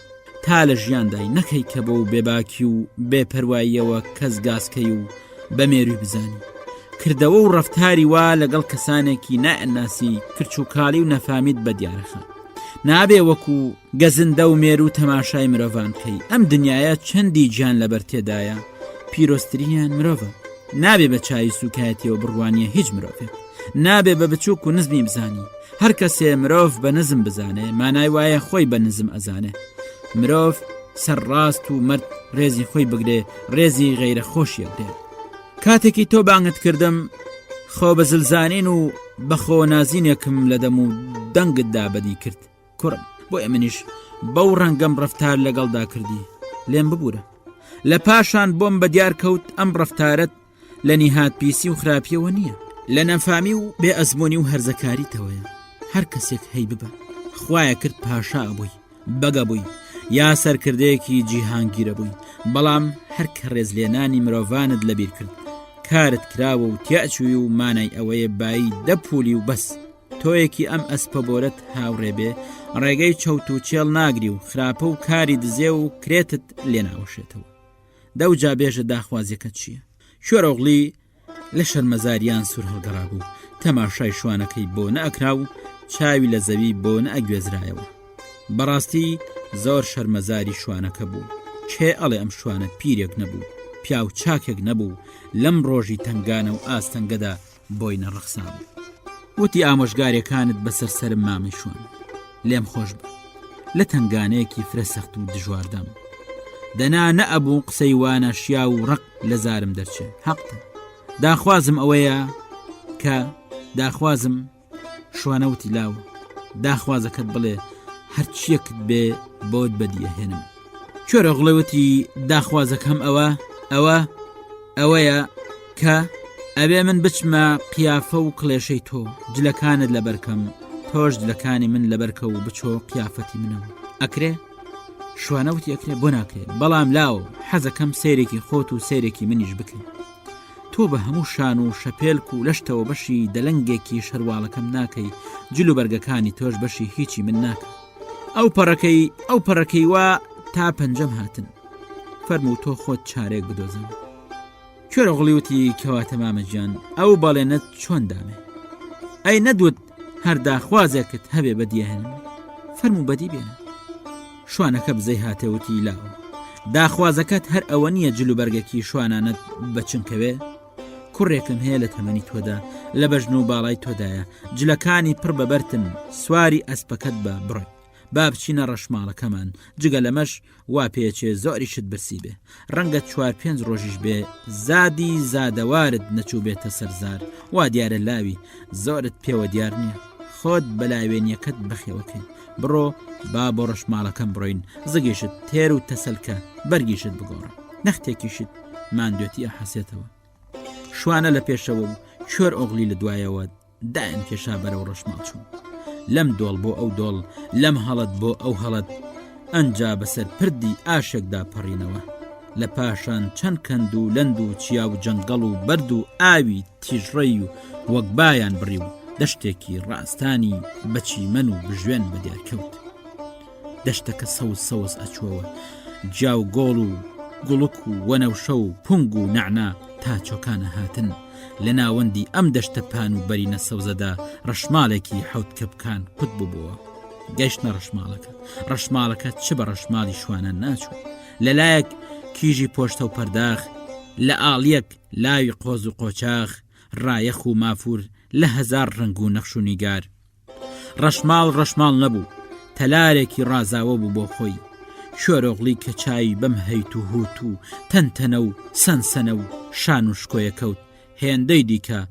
E: تا لە ژیاندای نەکەی کە بۆ بێباکی و بێپەرواییەوە کەس گاسکەی و بەمێروی بزانی. کردەوە و ڕەفتاری وا لەگەڵ کەسانێکی نائەناسی کرچووکاڵی و نەفامید بە دیارەخە. نابێ وەکو گەزندە و مێر و تەماشای مرۆڤان بکەی. ئەم دنیاە چەندی گیان لەبەر تێدایە، پیرۆستترینیان مرۆڤە. نابێ بە چاوی سوکایەتیەوە بڕوانیە هیچ مرۆڤێک، نابێ بە بچووک و نزمی بزانی. هەر کەسێ مرۆڤ بە نزم بزانێ مانای وایە خۆی بە نزم ئەزانێ. مرۆڤ سەرڕاست و مرد ڕێزی خۆی بگرێ، ڕێزی غەیرە خۆشیەک دێ. کاتێکی تۆ بانگت کردم خۆ بە زلزانین و بەخۆ نازینێکم لە دەم و دەنگت دابەدی کرد. کوڕم بۆ ئێمەنیش بەو ڕەنگەم ڕەفتار لەگەڵدا کردی، لێم ببوورە. لە پاشان بۆم بە دیار کەوت ئەم ڕەفتارت لە نیهات پیسی و خراپیەوە نییە، لە نەفامی و بێ ئەزمۆنی و هەرزەکاریتەوەیە. هەر کەسێک هەی ببە خوایە کرد پاشا بووی، بەگە بووی، یا سەرکردەیەکی جیهانگیرە بووی، بەڵام هەر کە ڕێزلێنانی مرۆڤانت لەبیر کرد، کارت کراوە و تیاچووی و مانای ئەوەیە بایی دەپولی و بەس. تۆیەکی ئەم ئەسپە بۆرەت هاوڕێ بێ، ڕێگەی چەوت و چێڵ ناگری و خراپە و کاری دزێ و کرێتت لێ ناوەشێتەوە. دەوجا بێژە داخوازیەکە چییە؟ شوێرۆغڵی لە شەرمەزاریان سوور هەڵگەڕا بوو، تەماشای شوانەکەی بۆ نەئەکرا و چاوی لە زەوی بۆ نەئەگوێزرایەوە. بەڕاستی زۆر شەرمەزاری شوانەکە بوو. کێ ئەڵێ ئەم شوانە پیرێک نەبوو، پیا و چاکێک نەبوو، لەم ڕۆژی تنگانە و ئاستەنگەدا بۆی نەڕەخسان. وتی ئامۆژگارەکانت بەسەر سرم مامی شوان، لێم خۆش بە لە تنگانەیەکی فرە سەخت و دژواردەم. دەنا نەئەبوو قسەی وانە شیا و ڕق لە زارم دەرچێ. حەقتە، داخوازم ئەوەیە کە داخوازم شوانەوتی لاوە، داخوازەکەت بڵێ هەرچیەکت بێ بۆت بەدیە هێنم. کۆرەغڵەوتی داخوازەکەم ئەوەیە کە ئەبێ من بچمە قیافە و کڵێشەی تۆ، جلەکانت لەبەرکەم، تۆش جلەکانی من لەبەرکە و بچۆ قیافەتی منەوە. ئەکرێ؟ شوانەوت یەکرێ بۆ ناکرێ بەڵام لاوە حەزەکەم سیرێکی خۆت و سیرێکی منیش بکەین تۆ بە هەموو شان و شەپێلک و لەشتەوە بەشی دەلەنگێکی شەروالەکەم ناکەی جلو بەرگەکانی تۆش بەشی هیچی من ناکە ئەو پەڕەکەی وا تا پەنجەم هاتن فەرموو تۆ خۆت چارێک بدۆزم کوێرەوغڵی وتی کەواتە مامەجیان ئەو بەڵێنت چۆن دامێ ئەی نەدوت هەر داخوازێکت هەبێ بەدیهێنن فەرموو بەدی بێنە شوانەکە بزەی هاتەوتی لاوە داخوازەکەت هەر ئەوە نییە جلو بەرگەکی شوانانت بەچنکەوێ کوڕێکم هەیە لە تەمەنی تۆدا لە بەژن و باڵای تۆدایە جلەکانی پڕ بەبەرتن سواری ئەسپەکەت بە بڕۆی با بچینە ڕەشماڵەکەمان جگە لەمەش وا پێچێ زۆریشت برسی بێ ڕەنگە 4-5 ڕۆژیش بێ زادی زادەوارت نەچوو بێتە سەرزار وا دیارە لاوی زۆرت پێوە دیار نییە خۆت بەلاوێنیەکەت بەخێوەکەی بڕۆ با بۆ ڕەشماڵەکەم بڕۆین زگیشت تێر و تەسەلکە بەرگیشت بگۆڕە نەختێکیشت ماندوێتی ئەحەسێتەوە شوانە لە پێشەوە و کوێر ئۆغلی لە دوایەوە دایان کێشا بەرەو ڕەشماڵ چوون لەم دۆڵ بۆ ئەو دۆڵ لەم هەڵت بۆ ئەو هەڵت ئەنجا بەسەر پردی ئاشێکدا پەڕینەوە لە پاشان چەند کەند و لەند و چیا و جەنگەڵ و بەرد و ئاوی تیژڕەی و وەک بایان بڕی و دەشتێکی ڕاستانی بەچیمەن و بژوێن بەدیارکەوت دەشتەکە سەوز ئەچووەوە جیا و گۆڵ و گوڵک و وەنەوشە و پونگ و نەعنا تا چۆکانە هاتن لە ناوەندی ئەم دەشتە پان و بەرینە سەوزەدا ڕەشماڵێکی حەوت کەپکان کوت بووبەوە گەیشتنە ڕەشماڵەکە چ بە ڕەشماڵی شوانە ناچوو لەلایەک کیژی پۆشتە و پەرداخ لە ئاڵیەک لاوی قۆز و قۆچاخ ڕایەخ و مافور لە 1000 ڕنگ و نەخش و نیگار ڕەشماڵ نەبوو تەلارێکی ڕازاوە بوو بۆ خۆی شۆرۆغلی کە چاوی بەم هەیت و هوت و تەنتەنە و سەنسەنە و شان و شکۆیە کەوت هێندەی دیکە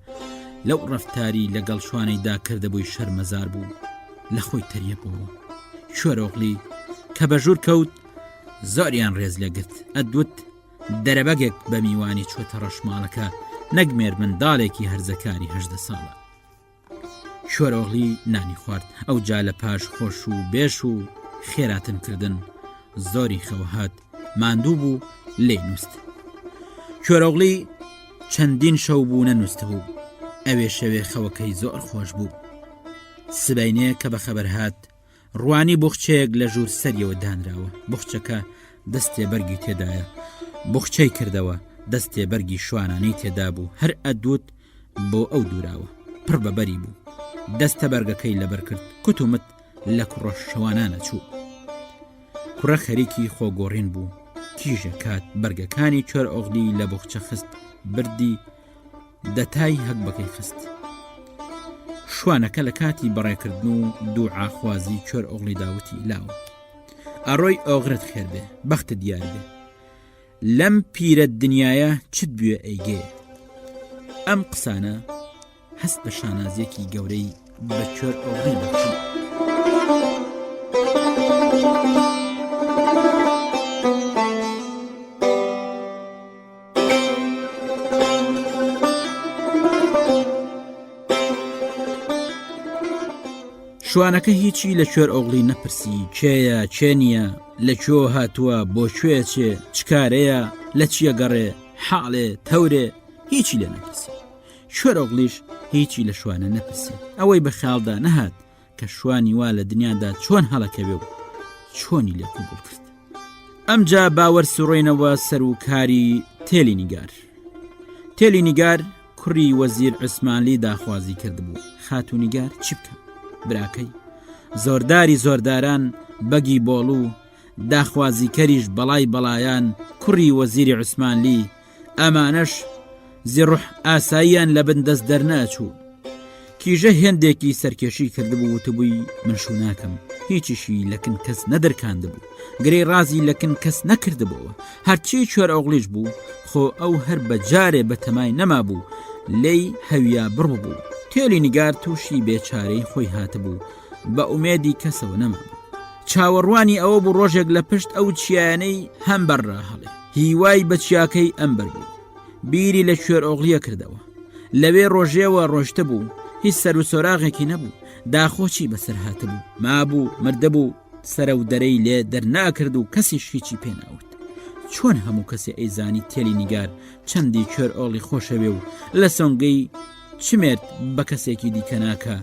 E: لەو ڕەفتاری لەگەڵ شوانەیدا کردەبووی شەرمەزار بوو لە خۆی تەریە بووە شۆرۆغلی کە بەژوور کەوت زۆریان ڕێز لێگرت ئەدوت دەرەبەگێک بە میوانی چۆتە ڕەشماڵەکە نەگمێر منداڵێکی هەرزەکاری 18 ساڵە شۆرۆغلی نانی خوارد ئەو جا لە پاش خۆش و بێش و خێراتن کردن زۆری خەوهات ماندوو بوو لێ نووست شۆرۆغلی چەندین شەو بوو نەنووست بوو ئەوێ شەوێ خەوەکەی زۆر خۆش بوو سبەینێ کە بە خەبەر هات ڕوانی بوخچەیەک لە ژوور سەریەوە دانراوە بوخچەکە دەستێ بەرگی تێدایە بوخچەی کردەوە دەستێ بەرگی شوانانەی تێدا بوو هەر ئەدوت بۆ ئەو دووراوە پڕ بەبەری بوو دەستە بەرگەکەی لەبەر کرد کوتومت لە کوڕە شەوانانە چوو کوڕە خەریکی خۆگۆڕین بوو کیژە کات بەرگەکانی چۆر ئۆغلی لە بوخچە خست بردی دەتای هەک بەکەی خست شوانەکە لە کاتی بەڕێکردن و دووعاخوازی چۆر ئۆغلی داوتی لاوە ئەڕۆی ئۆغرت خێر بێ بەختە دیار بێ لەم پیرە دنیاە چت بوێ ئەیگێ ئەم قسانە هەست بە شانازیەکی گەورەی بە چۆر ئۆغلی بەخشی شوانەکە هیچی لە کوێر ئۆغلی نەپرسی کێیە چێ نییە لە کوێ هاتووە بۆ کوێ چێ چکارەیە لە چیە گەڕێ حاڵێ تەورێ هیچی لێ نەپرسی کوێر ئۆغلیش هیچی لە شوانە نەپرسی ئەوەی بە خیاڵدا نەهات کە شوانی وا لە دنیادا چۆن هەڵەکەوێ و چۆنی لێ قبول کرد ئەمجا باوەر سوڕێنەوە سەر و کاری تێلی نیگار کوڕی وەزیر عوسمانلی داخوازی کردبوو خاتونیگار چی بکە براکەی زۆرداری زۆرداران بەگی بۆڵ و داخوازیکەریش بەڵای بەڵایان کوڕی وەزیری عوسمانلی ئەمانەش زیڕح ئاساییان لە بن دەست دەرناچوو کیژە هێندێکی سەرکێشی کردبوو وتبووی من شو ناکەم هیچیشی لەکن کەس نەدەرکاندبوو گرەی ڕازی لەکن کەس نەکردبووە هەرچی کوێر ئۆغلیش بوو خۆ ئەو هەر بە جارێ بە تەمای نەما بوو لێی هەویا بڕبوو تێلی نیگار تووشی بێچارەی خۆی هاتبوو بە ئومێدی کەسەوە نەمابوو چاوەڕوانی ئەوە بوو ڕۆژێک لە پشت ئەو چیانەی هەم بەرڕا هەڵێ هیوای بە چیاکەی ئەمبەر بوو بیری لە کوێر ئۆغلیە کردەوە لەوێ ڕۆژێوە ڕۆشتە بوو هیچ سەر و سۆراغێکی نەبوو داخۆچی بەسەر هاتبوو مابوو مردەبوو سەرە و دەرەی لێ دەرناکرد و کەسیش هیچی پێناوت. چۆن هەموو کەسێ ئەیزانی تێلی نیگار چەندی کوێر ئۆڵی خۆشەوێ و لە سۆنگەی چمێت بە کەسێکی دیکە ناکە،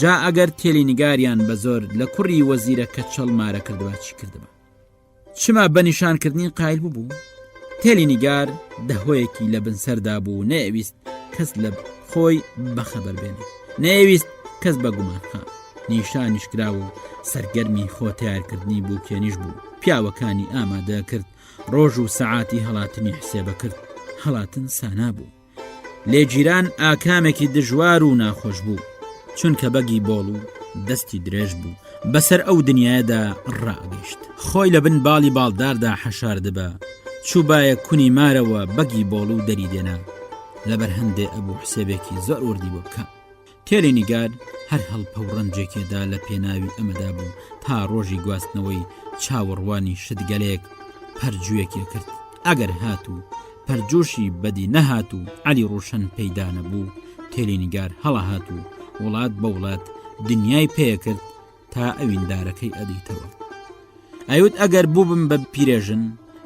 E: جا ئەگەر تێلی نیگاریان بە زۆر لە کوڕی وەزیرە کە چەڵمارە کردوە چی کردبە؟ چما بە نیشانکردنی قایل بوو؟ تێلی نیگار دەهۆیەکی لە بنسەردا بوو، نەویست کەس لە خۆی بەخەبەر بێنێ، نەویست کەس بە گومانخە. نیشانیش کراوە و سەرگەرمی خۆتیارکردنی بوو کێنیش بوو. پیاوەکانی ئامادە کرد، ڕۆژ و سەعاتی هەڵاتنی حسێبە کرد. هەڵاتن سانا بوو. لێگیران ئاکامێکی دژوار و ناخۆش بوو، چونکە بەگی بۆڵ و دەستی درێژ بوو بەسەر ئەو دنیادا ڕائگەیشت. خۆی لە بن باڵی باڵداردا حەشار دەبە، چووبایە کونی مارەوە بەگی بۆڵ و دەری دێنا. لەبەر هەندێ ئەبوو حسێبێکی زۆر وردی بۆ بکە. تێلی نیگار هەر هەڵپە و ڕەنجێکێدا لە پێناوی ئەمەدا بوو تا ڕۆژی گواستنەوەی چاوەڕوانی شتگەلەیەک پەرجوویەکی کرد. ئەگەر هاتوو پەرجووشی بەدی نەهات و عەلی ڕوشن پەیدا نەبوو، تێلی نیگار هەڵە هات و وڵات بە وڵات دنیای پێکرد تا ئەویندارەکەی ئەدیتەوە. ئەیوت ئەگەر بووبم بە پیرێژن،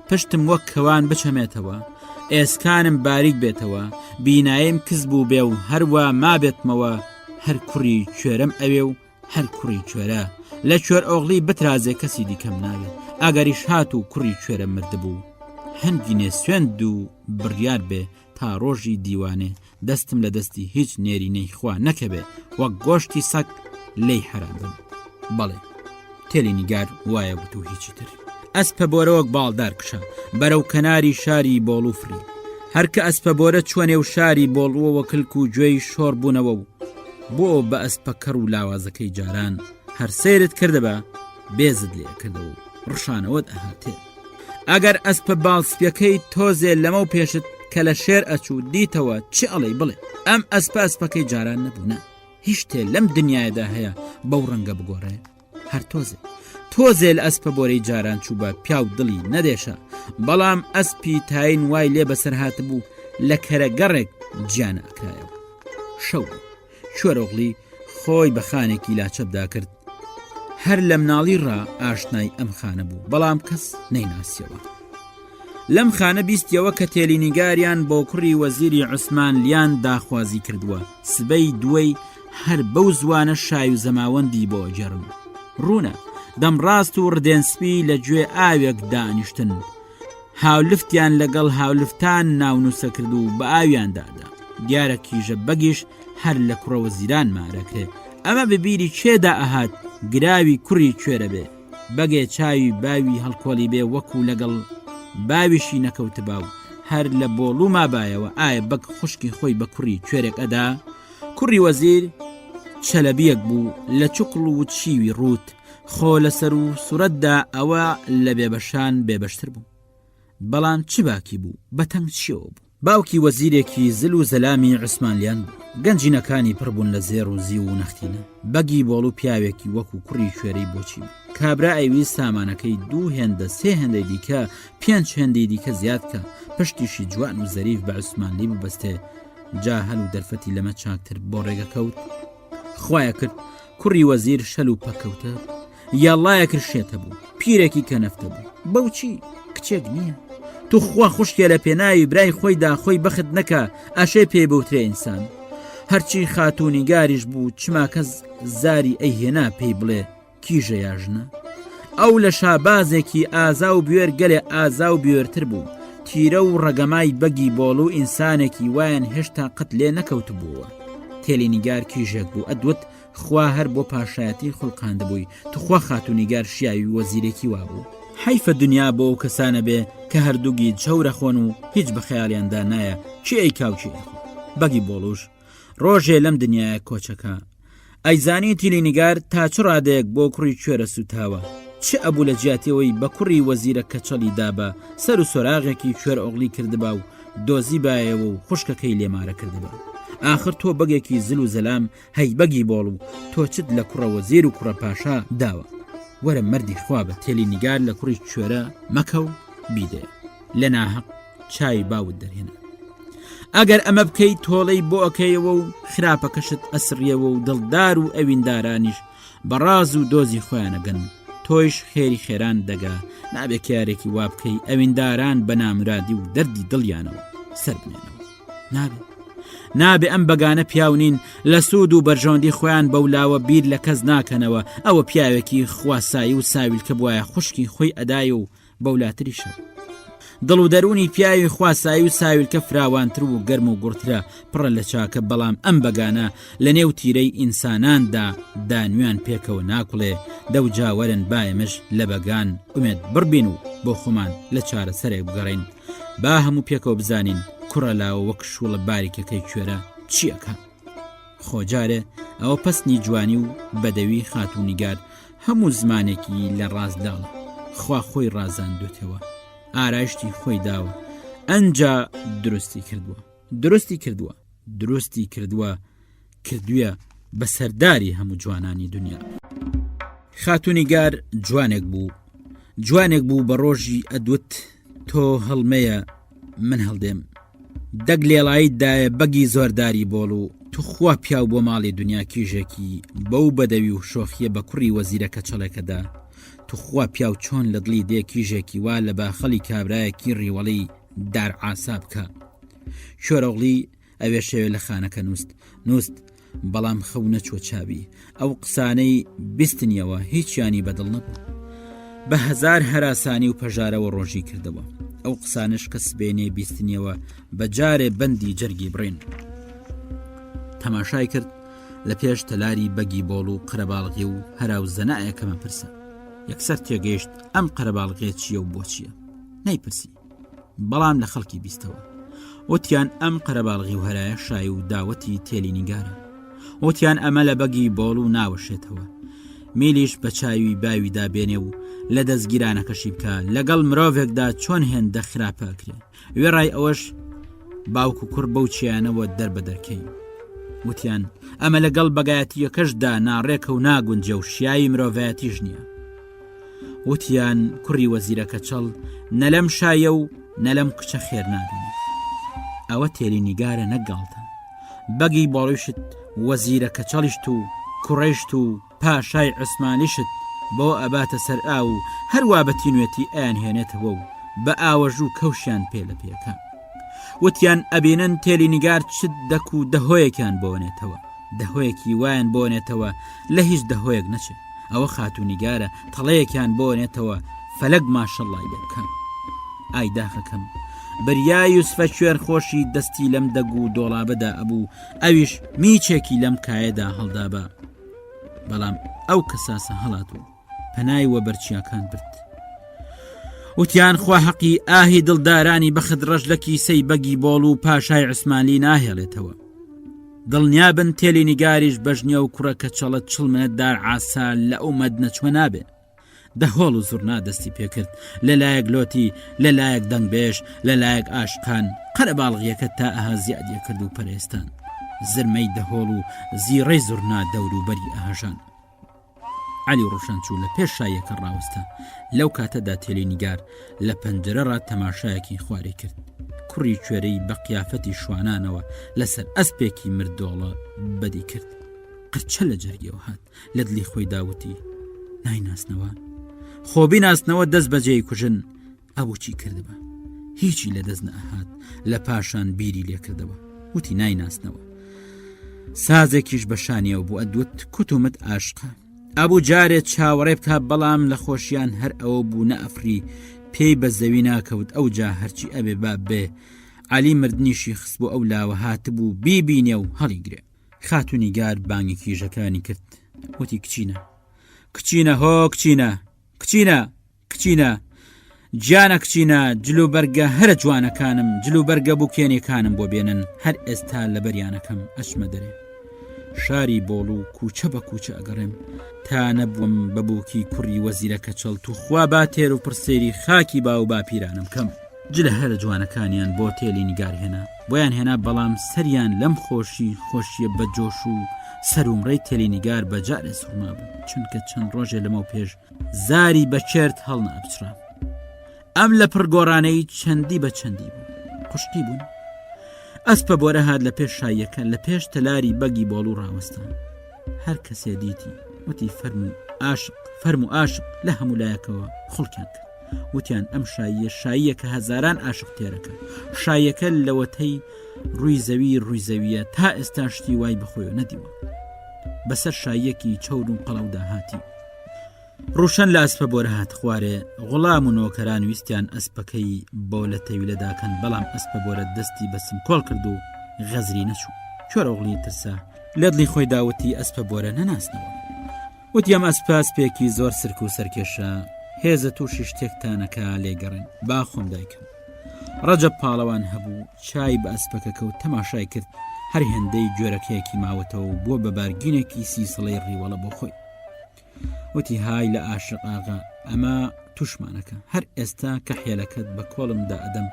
E: پشتم وەک کەوان بچەمێتەوە، ئێسکانم باریک بێتەوە، بیناییم کز بوو بێ و هەروە مابێتمەوە، هەر کوڕی کوێرەم ئەوێ و هەر کوڕی کوێرە لە کوێر ئۆغڵی بترازێ کەسی دیکەم ناوێت. ئەگەریش هات و کوڕی کوێرە مردبوو، هەنگینێ سوێند و بڕیار بێ تا ڕۆژی دیوانێ دەستم لە دەستی هیچ نێرینەی خوا نەکەبێ، وەک گۆشتی سەگ لێی حرامبم. بەڵێ تێلی نیگار وایە بوت و هیچی تر. ئەسپە بۆرە وەک باڵدار کشە بەرەو کەناری شاری بۆڵوفری. هەرکە ئەسپە بۆرە چوەنێ و شاری بۆڵوەوە کلک و گوێی شۆڕ بوونەوە و بۆ بە ئەسپە کەڕ و لاوازەکەی جاران هەر سیرت کردبە بێزت لێ کردەوە و ڕشانەوەت ئەهاتێ. ئەگەر ئەسپە باڵسپیەکەی تۆزێ لەمە و پێشت کە لە شێر ئەچوو دیتەوە چی ئەڵێ بڵێ؟ ئەم ئەسپەکەی جاران نەبوونە، هیچ تێ لەم دنیادا هەیە بەو ڕەنگە بگۆڕێ. هەر تۆزێ لە ئەسپە بۆرەی جاران چوو بە پیاو دڵی نەدێشە، بەڵام ئەسپی تاین وای لێ بەسەر هاتبوو لە کەرەگەڕێک گیان ئەکرایەوە. شەو کوێرۆغڵی خۆی بە خانێکی لاچەبدا کرد. هەر لە مناڵی ڕا ئاشنای ئەم خانە بوو، بەڵام کەس نەیناسیەوە. لەم خانە بیستیەوە کە تێلی نیگاریان بۆ کوڕی وەزیری عوسمان لیان داخوازی کردووە. سبەی دووەی هەر بەو زوانە شای و زەماوەندی بۆ جەڕن. ڕوونە دەمڕاست و ڕدێنسپی لە گوێ ئاوێک دانیشتن. هاولفتیان لەگەڵ هاولفتان ناونووسە کرد و بە ئاویاندادا. دیارە کیژە بەگیش هەر لە کوڕە وەزیران مارەکرێ. ئەمە ببیری چێدا ئەهات گراوی کوڕی کوێرە بێ، بەگێ چاوی باوی هەڵکۆڵی بێ وەکو لەگەڵ باویشی نەکەوت باو، هەر لە بۆڵوو مابایەوە ئایا بەگ خوشکی خۆی بە کوڕی کوێرێک ئەدا. کوڕی وەزیر چەلەبیەک بوو لە چوقڵ و چیوی ڕوت، خۆ لەسەر و سوورەتدا ئەوە لە بێبەشان بێبەشتر بوو. بەڵام چ باکی بوو بەتەنگ چیەوە بوو. باوکی وەزیرێکی زل و زەلامی عوسمانلیان بوو. گەنجینەکانی پڕبوون لە زێر و زی و نەختینە. بەگی بۆڵ و پیاوێکی وەکو کوڕی کوێرەی بۆچی بوو. کابرا ئەیویست سامانەکەی 2 هێندە 3 هێندەی دیکە 5 هێندەی دیکە زیاد کە پشتیشی جوان و زەریف بە عوسمانلی ببەستێ. جا هەل و دەرفەتی لەمە چاکتر بۆ ڕێگەکەوت. خوایە کرد کوڕی وەزیر شەل و پەکەوتە، یاڵایە کرشێتە بوو، پیرێکی کەنەفتە بوو. بەو چی کچێک نییە؟ تو خوا خوشکێ لە پێناوی برای خۆیدا خۆی بەخت نەکە، ئاشێ پێ بەوترێ ئینسان. هەرچی خاتوونی گاریش بوو چما کەس زاری ئەیهێنا پێی بڵێ کیژە یاژنە. ئەو لە شابازێکی ئازا و بوێر گەلێ ئازا و بوێرتر بوو. تیرە و ڕەگەمای بەگی بۆڵ و ئینسانێکی وایەن هێشتا قەت لێ نەکەوت بووە. تێلی نیگار کیژێک بوو، ئەدوت خوا هەر بۆ پاشایەتی خوڵقاند بووی. توخوا خاتوونیگار شیاوی وەزیرێکی وابوو. حیفە دنیا بۆ ئەو کەسانە بێ کە هەردووگی جەورە خۆن و هیچ بە خەیاڵیاندا نایە چی ئەی کاوچی بەگی بۆڵوش ڕۆژێ لەم دنیاە کۆچەکە. ئەیزانی تیلی نیگار تا چ ڕادەیەک بۆ کوڕی کوێرە سوتاوە، چ ئەبوو لە جیاتەوەی بە کوڕی وەزیرە کەچەڵی دابە، سەر و سۆراغێکی کوێر ئۆغڵی کردبا و دۆزی بایەوە و خوشکەکەی لێمارە کردبا. ئاخر تۆ بەگێکی زل و زەلام هەی بەگی بۆڵ و تۆ چت لە کوڕە وەزیر و کوڕە پاشا داوە. وەرە مەردی خوا بە تێلی نیگار لە کوڕی کوێرە مەکە و بیدێ، لە ناحەق چای باوت دەرهێنا. ئەگەر ئەمە بکەیت تۆڵەی بۆ ئەکەیەوە و خراپەکەشت ئەسڕیەوە و دڵدار و ئەویندارانیش بەڕاز و دۆزی خۆیانەگەن. تۆیش خێری خێران دەگا نابێت کارێکی وا بکەی ئەوینداران بە نامرادی و دەردی دڵیانەوە سەر بنێنەوە نابێ ئەم بەگانە پیاونین لە سوود و بەرژۆندی خۆیان بەولاوە بیر لە کەس ناکەنەوە ئەوە پیاوێکی خواسایی و ساویلکە بواە خوشکی خۆی ئەدای و بەولاتریشە دڵ و دەرونی پیاوی خواسایی و ساویلکە فراوانتر و گەرم و گورترە پڕە لە چاکە بەڵام ئەم بەگانە لە نێو تیرەی ئینساناندا دانویان پێکەوە ناکوڵێ دەو جاوەرن بایەمەش لە بەگان ئومێد بڕبین و بۆ خۆمان لە چارەسەرێک بگەڕین با هەموو پێکەوە بزانین کوڕە لاوە وەک شوڵە باریکەکەی کوێرە چیەکە خۆجارێ ئەوە پەستنی جوانی و بەدەوی خاتونیگار هەموو زمانێکی لە ڕاستداڵە خوا خۆی ڕازاندوێتەوە ئارایشتی خۆی داوە ئەنجا دروستی کردووە بە سەرداری هەموو جوانانی دنیا خاتونیگار جوانێک بوو بە ڕۆژی ئەدوت تۆ هەڵمەیە من هەڵدێم دەگ لێڵاییدایە بەگی زۆرداری بۆڵ و توخوا پیاو بۆ ماڵی دنیا کیژێکی بەو بەدەوی و شۆخیە بە کوڕی وەزیرەکە چەڵێکەدا توخوا پیاو چۆن لە دڵی دێ کیژێکی وا لە باخەڵی کابرایەکی ڕیوەڵی دار عاسا بکە شۆرەغڵی ئەوێ شێوێ لە خانەکە نووست بەڵام خەو نەچوە چاوی ئەو قسانەی بیستنیەوە هیچیانی بەدڵ نەبوو بە هەزار هەراسانی و پەژارەوە ڕۆژی کردەوە ئەو قسانش کە سبێنێ بیستنیەوە بە جارێ بەندی جەرگی بڕێن تەماشای کرد لە پێش تەلاری بەگی بۆڵ و قەرەباڵغی و هەراو زەنایەکەمە پرسە یەکسەر تێگەیشت ئەم قەرەباڵغێ چییە و بۆچییە نەیپرسی بەڵام لە خەڵکی بیستەوە وتیان ئەم قەرەباڵغی و هەرایە شای و داوەتی تێلی نیگارە وتیان ئەمە لە بەگی بۆڵ و ناوەشێتەوە میلیش بە چاوی باویدا بێنێ و لە دەستگیرانەکەشی بکە لەگەڵ مرۆڤێکدا چۆن هێندە خراپەکرێ وێڕای ئەوەش باوکو کوڕ بەو چیانەوە دەربەدەرکەی وتیان ئەمە لەگەڵ بەگایەتیەکەشدا ناڕێکە و ناگونجە و شیایی مرۆڤایەتیش نییە وتیان کوڕی وەزیرەکە چەڵ نەلەم شایە و نەلەم کچە خێر نابینی ئەوە تێلی نیگارە نەگاڵتە بەگی بۆڵیشت وەزیرەکە چەڵیشت و کوڕیشت و پاشای عوسمانیشت بۆ ئەباتە سەر ئاو و هەروە بەتینوێتی ئەیان هێنێتەوە و بە ئاوەژ و کەوشیان پێ لە پێەکە وتیان ئەبینن تێلی نیگار چت دەک و دەهۆیەکیان بۆنێتەوە دەهۆیەکی وایان بۆنێتەوە لە هیچ دەهۆیەک نەچێت ئەوە خاتونیگارە تەڵەیەکیان بۆنێتەوە فەلەک ماشەڵڵای لێ بکەم ئای داخەکەم بەریای یوسفە کوێر خۆشی دەستی لەم دەگ و دۆڵابەدا ئەبوو ئەویش میچێکی لەم کایەدا هەڵدابە بەڵام ئەو کەساسە هەڵات و پەنای وە بەرچیاکان برد وتیان خوا حەقی ئاهی دڵدارانی بەخت ڕەش لە کیسەی بەگی بۆڵ و پاشای عوسمانی ناهێڵێتەوە دڵنیابن تێلی نیگاریش بەژنیە و کوڕەکە چەڵەت چڵمنە دار عاسا لە ئەومەد نەچوە نابێ دەهۆڵ و زوڕنا دەستی پێکرد لەلایەک لۆتی لەلایەک دەنگبێش لەلایەک ئاشقان قەرەباڵغیەکە تا ئەها زیادیە کرد و پەرێستان زرمەی دەهۆڵ و زیڕەی زوڕنا دەور و بەری ئاهەژان علی ڕۆشن چوو لە پێش شایەکە ڕاوستە لەو کاتەدا تێلی نیگار لە پەنجەرەڕا تەماشایەکی خوارێ کرد کوڕی کوێرەی بە قیافەتی شوانانەوە لەسەر ئەسپێکی مردۆڵە بەدی کرد قرچە لە جەرگەوە هات لە دڵی خۆی داوتی نایناسنەوە خۆبی ناسنەوە دەست بەجێی کوژن ئەوە چی کردبە هیچی لە دەست نەهات لە پاشان بیری لێ کردەوە وتی نایناسنەوە سازێکیش بەشانیەوە بوو ئەدوت کوتومت عاشقە ئەبوو جارێت چاوەڕێ بکە بەڵام لە خۆشیان هەر ئەوە بوو نەئەفری پێی بە زەوی ناکەوت ئەو جا هەرچی ئەبێ با بێ علی مردنیشی خست بۆ ئەو لاوە هاتبوو بیبینێ و هەڵی گرێ خاتونیگار بانگی کیژەکانی کرد وتی کچینە هۆ کچینە گیانە کچینە جلوبەرگە هەرە جوانەکانم جلوبەرگە بووکێنێکانم بۆ بێنن هەر ئێستا لە بەریانەکەم ئەچمە دەرێ شاری بۆڵ و کوچە بە کوچە ئەگەڕێم تا نەبووم بەبووکی کوڕی وەزیرەکە چەڵت و خوا با تێر و پرسێری خاکی با و باپیرانم کەم جلە هەرە جوانەکانیان بۆ تێلی نیگار هێنا بۆیان هێنا بەڵام سەریان لەم خۆشیە بە جۆش و سەرومڕەی تێلی نیگار بە جارێ سوڕما بوو چونکە چەند ڕۆژێ لەمە پێش زاری بە چێرت هەڵ نابچرا ئەم لە پڕگۆڕانەی چەندی بە چەندی بوو خوشتی بوون ئەسپە بۆرە هات لە پێش شایەکە لە پێش تەلاری بەگی بۆڵ و ڕاوەستان هەر کەسێ دیتی وتی فەرموو عاشق فەرم و عاشق لە هەموو لایەکەوە خوڵکیان کرد وتیان ئەم شاییە کە هەزاران عاشق تێرەکە شایەکە لەوەتەی ڕووی زەویە تا ئێستا شتی وای بخۆی نەدیوە بەسەر شایەکی چەور و قەڵەودا هاتی ڕوشەن لە ئەسپە بۆرە هات خوارێ غوڵام و نۆکەران ویستیان ئەسپەکەی بۆ لە تەویلە داکەن بەڵام ئەسپە بۆرە دەستی بەسم کۆڵ کرد و غەزری نەچوو کۆرەوغڵی ترسا لە دڵی خۆی داوەتی ئەسپە بۆرە نەناسنەوە وتیام ئەسپێکی زۆر سرک و سەرکێشە هێزە تووشی شتێکتانەکە لێگەڕن با خۆم دایکم ڕەجەب پاڵەوان هەبوو چای بە ئەسپەکە کەوت تەماشای کرد هەر هێندەی جۆرەکەیەکی ماوەتەوە بۆ بە بارگینێکی سیسڵەی ڕیوەڵە بۆ خۆی وتی های لە عاشق ئاغا ئەمە توشمانەکە هەر ئێستا کە حێلەکەت بە کۆڵمدا ئەدەم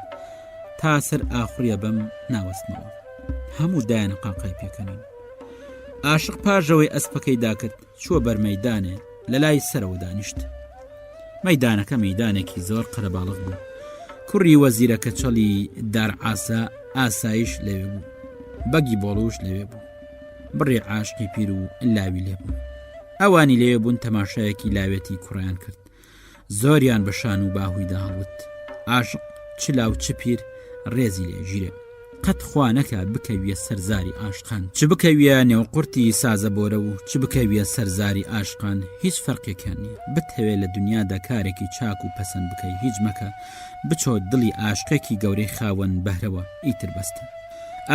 E: تا سەر ئاخوریە بەم ناوەستنەوە هەموو دایانە قاقای پێکەنین عاشق پاژەوەی ئەسپەکەی داکرد چووە بەرمەیدانێ لە لای سەرەوە دانیشت مەیدانەکە مەیدانێکی زۆر قەرەباڵغ بوو کوڕی وەزیرەکە چەڵی دارعاسا ئاسایش لەوێ بوو بەگی بۆڵوش لەوێ بوو بڕێ عاشقی پیر و لاوی لێ بوو ئەوانی لێوێ بوون تەماشایەکی لاوێتی کوڕیان کرد زۆریان بەشان و باهوویدا هەڵوت عاشق چ لاو چ پیر ڕێزی لێ ژیرێ قەت خوا نەکا بکەویە سەرزاری عاشقان چ بکەویە نێوقورتی سازە بۆرە و چ بکەویە سەرزاری عاشقان هیچ فەرقێکیان نییە بتەوێت لە دنیادا کارێکی چاک و پەسەند بکەی هیچ مەکە بچۆ دڵی عاشقێکی گەورەی خاوەن بەهرەوە ئیتر بەستە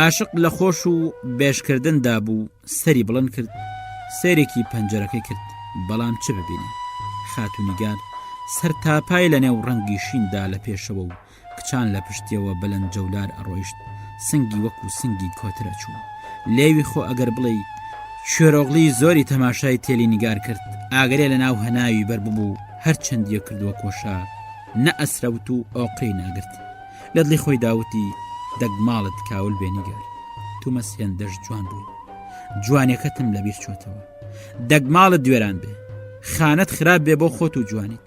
E: عاشق لە خۆش و بێشکردندا بوو سەری بڵند کرد سێرێکی پەنجەرەکەی کرد بەڵام چ ببینێ خاتونیگار سەر تاپای لە نێو ڕەنگی شیندا لە پێشەوە و کچان لە پشتیەوە بەلەن جەولار ئەڕۆیشت سنگی وەکو سنگی کۆترە چوو لێوی خۆ ئەگەر بڵێ شێرۆغڵی زۆری تەماشای تێلی نیگار کرد ئاگرێ لە ناو هەناوی بەرببوو هەر چەندیە کردووە کۆشا نە ئەسرەوت و ئۆقری ناگرت لە دڵی خۆی داوتی دەگماڵت کاول بێنیگار تو مەسێندەش جوان بووی جوانیەکەتم لەبیر چۆتەوە دەگماڵت دوێران بێ خانەت خراپ بێ بۆ خۆت و جوانیت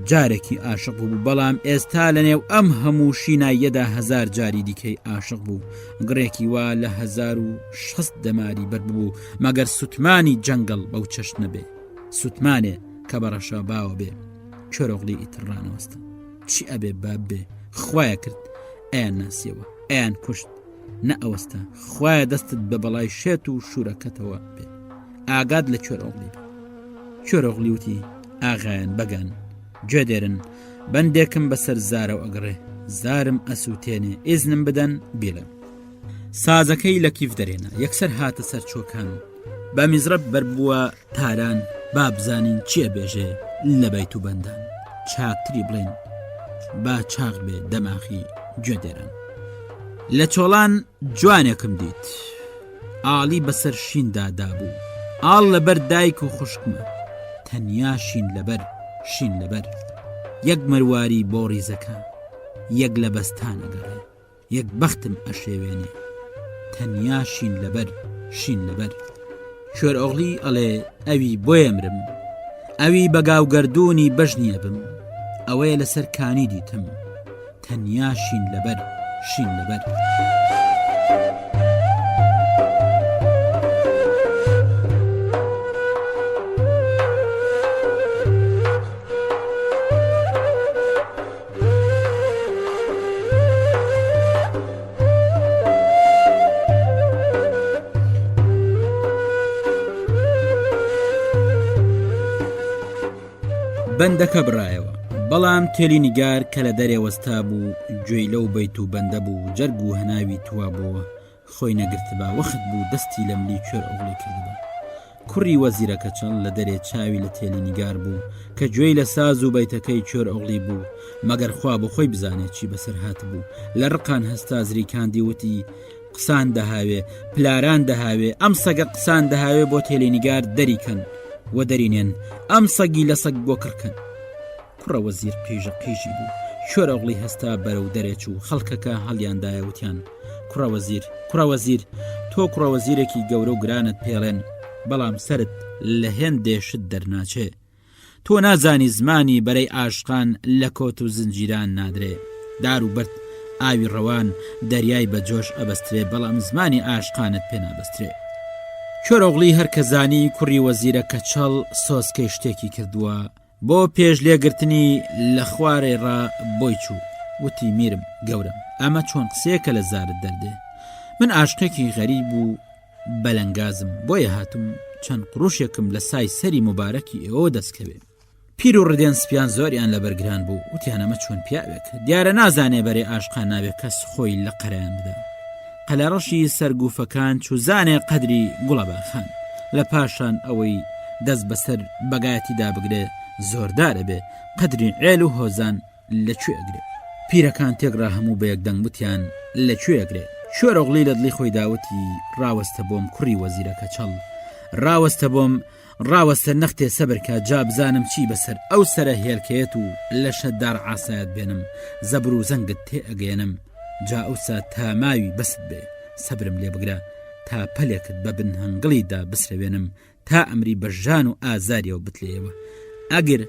E: جارێکی عاشق بوو بەڵام ئێستا لە نێو ئەم هەموو شینایەدا 1000 جاری دیکەی عاشق بوو گڕێکی وا لە 1600 دەماری بەربوو مەگەر سوتمانی جەنگڵ بەو چەشت نەبێ سوتمانێ کە بەڕەشە باوە بێ کۆرەغڵی ئیترڕانەوەستە چی ئەبێ باب بێ خوایە کرد ئەیان ناسیەوە ئەیان کوشت نە ئەوەستە خوایە دەستت بە بەڵای شێت و شوورەکەتەوە بێ ئاگاد لە کۆرەغڵی بێ کۆرەغڵی وتی ئاغایان بەگان گوێ دێرن بەندێکم بەسەر زارە و ئەگڕێ زارم ئەسووتێنێ ئیزنم بدەن بیڵم سازەکەی لە کیف دەرێنە یەکسەر هاتە سەر چۆکان بە میزرەب بەربووە تاران با بزانین چییە بێژێ لە بەیت و بەندان چاکتری بڵێن با چاق بێ دەماخی گوێ دێرن لە چۆڵان جوانێکم دیت ئاڵی بەسەر شیندا دابوو ئاڵ لەبەر دایک و خوشکمە تەنیا شین لەبەر شین لەبەر یەک مەرواری بۆ ڕیزەکە یەک لە بەستانەگەڕێ یەک بەختم ئەشێوێنێ تەنیا شین لەبەر شین لەبەر شۆرئۆغڵی ئەڵێ ئەوی بۆیە مرم ئەوی بەگاوگەردوونی بەژنیە بم ئەوەیە لەسەر کانی دیتم تەنیا شین لەبەر شین لەبەر بەندەکە بڕایەوە بەڵام تێلی نیگار کە لە دەرێوەستا بوو گوێی لەو بەیت و بەندە بوو جەرگ و هەناوی توا بووە خۆی نەگرتبا وەخت بوو دەستی لە ملی کۆرئۆغڵی کردبە کوڕی وەزیرەکە چەڵ لە دەرێ چاوی لە تێلی نیگار بوو کە گوێی لە ساز و بەیتەکەی کۆرئۆغڵی بوو مەگەر خوا بۆ خۆی بزانێت چی بەسەر هات بوو لە ڕقان هەستا زریکاندی وتی قسان دەهاوێ پلاران دەهاوێ ئەم سەگە قسان دەهاوێ بۆ تێلی نیگار دەریکەن و دەرینێن ئەم سەگی لە سەگ بۆ کڕکەن کوڕە وەزیر پێژە قیژی بوو کۆرئۆغڵی هەستا بەرەو دەرێچ و خەڵکەکە هەڵیاندایە وتیان کوڕە وەزیر تۆ کوڕە وەزیرێکی گەورە و گرانت پێڵێن بەڵام سەرت لە هێندێشت دەرناچێ تۆ نازانی زمانی بەرەی عاشقان لە کۆت و زنجیران نادرێ دار و بەرد ئاوی ڕەوان دەریای بە جۆش ئەبەسترێ بەڵام زمانی عاشقانت پێ نابەسترێ شۆرۆغلی هەرکەزانی کوڕی وەزیرە کەچەڵ سۆسکەی شتێکی کردووە بۆ پێش لێگرتنی لە خوارێڕا بۆی چوو وتی میرم گەورم ئەمە چۆن قسەیەکە لە زارت دەردێ من ئاشقێکی غەریب و بەلەنگازم بۆیە هاتم چەند قڕوشێکم لە سای سەری مبارەکی ئێوە دەستکەوێ پیر و ڕدێن سپیان زۆریان لە بەرگران بوو وتیانەمە چۆن پیاوێک دیارە نازانێ بەرێ ئاشقان نابێت کەس خۆی لە قەرەیان بدە قەلەڕەشی سەرگوفەکان چوزانێ قەدری گوڵەباخان لە پاشان ئەوەی دەست بەسەر بەگایەتی دابگرێ زۆردارە بێ قەدری عێل و هۆزان لەکوێ ئەگرێ پیرەکان تێگڕا هەموو بە یەکدەنگ وتیان لەکوێ ئەگرێ شۆرۆغلی لە دڵی خۆی داوتی ڕاوەستە بۆم کوڕی وەزیرە کەچەڵ ڕاوەستە بۆم ڕاوەستە نەختێ سەبرکە جا بزانم چی بەسەر ئەو سەرە هێلکەیەت و لە شەدار عاسایەت بێنم زەبر و زەنگت تێ ئەگەێنم جا ئەوسا تا ماوی بەست بێ سەبرم لێ بگرە تا پەلێکت بە بن هەنگڵیدا بسرەوێنم تا ئەمری بەژان و ئازاریەوە بتلێەوە ئەگەر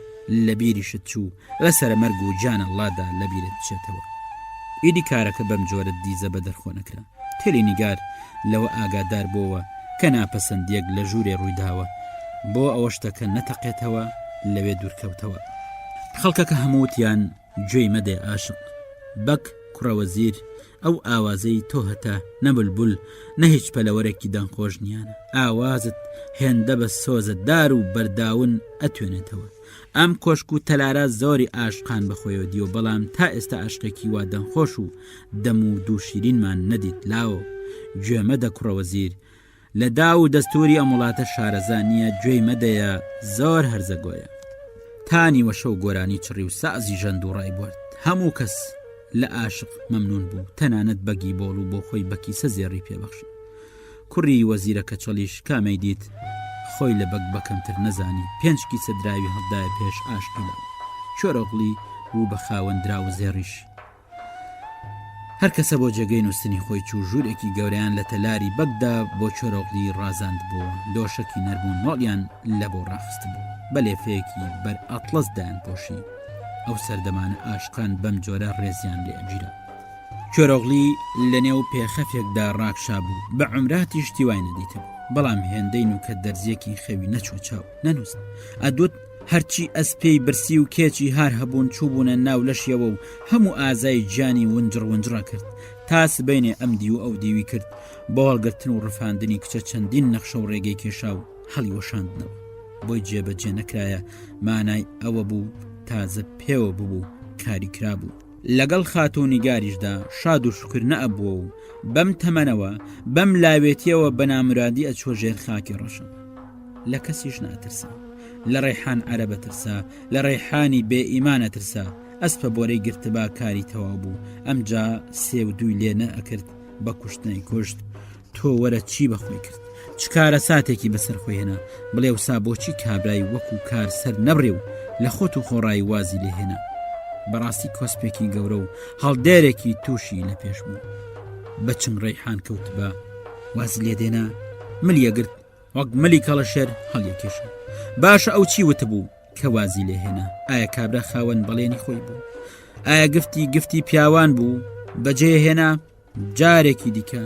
E: لە بیریشت چوو لەسەر مەرگ و جانە ئەڵڵادا لە بیرت بچێتەوە ئیدی کارەکە بەم جۆرە دیزە بە دەرخۆ نەکرا تێلی نیگار لەوە ئاگادار بۆەوە کە ناپەسەندیەک لە ژوورێ ڕوویداوە بۆ ئەوە شتەکە نەتەقێتەوە لەوێ دوورکەوتەوە خەڵکەکە هەمووتیان گوێی مەدێ عاشق بەک کوڕەوەزیر ئەو ئاوازەی تۆ هەتا نەبولبول نە هیچ پەلەوەرێکی دەنخۆش نیانە ئاوازت هێندە بە سۆزەتدار و بەرداون ئەتوێنێتەوە ئەم کۆشک و تەلارە زۆری ئاشقان بەخۆیەوە دیوە بەڵام تا ئێستا عاشقێکی وا دەنخۆش و دەم و دوو شیرینمان نەدیت لاوە گوێمەدە کوڕەوەزیر لە دا و دەستوری ئەم وڵاتە شارەزانیە گوێی مەدەیە زۆر هەرزەگۆیە تانی وەشە و گۆرانی چڕی و سازی ژەند و ڕای بوارد هەموو کەس لە عاشق مەمنون بوو تەنانەت بەگی بۆڵ و بۆ خۆی بەکیسە زێڕی پێبەخشی کوڕی وەزیرە کەچەڵیش کامەی دیت خۆی لە بەک بەکەمتر نەزانی 5 کیسە دراوی هەڵدایە پێش ئاشقی لە شۆرۆغلی ڕوو بە خاوەندرا و زێڕیش هەر کەسە بۆ جێگەی نووسنی خۆی چوو ژوورێکی گەوریان لە تەلاری بەکدا بۆ چۆرۆغلی ڕازاند بوو دۆشەکی نەربوون مۆڵیان لە بۆ ڕاخست بوو بە لێفەیەکی بەر ئەتڵەسدایان پۆشی ئەو سەردەمانە ئاشقان بەم جۆرە ڕێزیان لێ ئەگیرە چۆرۆغلی لە نێو پێخەفێکدا ڕاکشا بوو بە عمراتی شتی وای نەدیتەوە بەڵام هێندەی نوکە دەرزیەکی خەوی نەچۆ چاو نەنووست ئەدوت هەرچی ئەسپەی برسی و کێچی هار هەبوون چوبوونە ناو لەشیەوە و هەموو ئازای جانی ونجڕ کرد تا سبەینێ ئەم دی و ئەو دیوی کرد بۆ هەڵگرتن و ڕفاندنی کچە چەندین نەخشە و ڕێگەی کێشا و هەڵی وەشاندنەوە بۆی جێبەجێ نەکرایە مانای ئەوە بوو تازە پێوە ببوو کاری کرابوو لەگەڵ خاتۆ نیگاریشدا شاد و شکر نەئەبووە و بەم تەمەنەوە بەم لاوێتیەوە بە نامرادی ئەچۆ ژێر خاکی ڕەشە لە کەسیش ناترسا لە ڕێحان عەرەبە ترسا لە ڕێحانی بێ ئیمانە ترسا ئەسپە بۆرەی گرتبا کاری تەواو بوو ئەمجا سێ و دووی لێ نەئەکرد بە کوشتنەی کوشت تۆ وەرە چی بەخۆی کرد چکارە ساتێکی بەسەر خۆی هێنا بڵێ وسا بۆچی کابرای وەکو کار سەر نەبڕێ و لە خۆت و خۆڕایی وازی لێ هێنا بەڕاستی کۆسپێکی گەورە و هەڵدێرێکی تووشی لە پێش بوو بە چنگ ڕێحان کەوت بە واز لێ دێنا ملیەگرت وەک ملی کەڵە شێر هەڵیەکێشە باشە ئەو چی وتە بوو کە وازی لێ هێنا ئایا کابرا خاوەن بەڵێنی خۆی بوو ئایا گفتی پیاوان بوو بەجێ هێنا جارێکی دیکە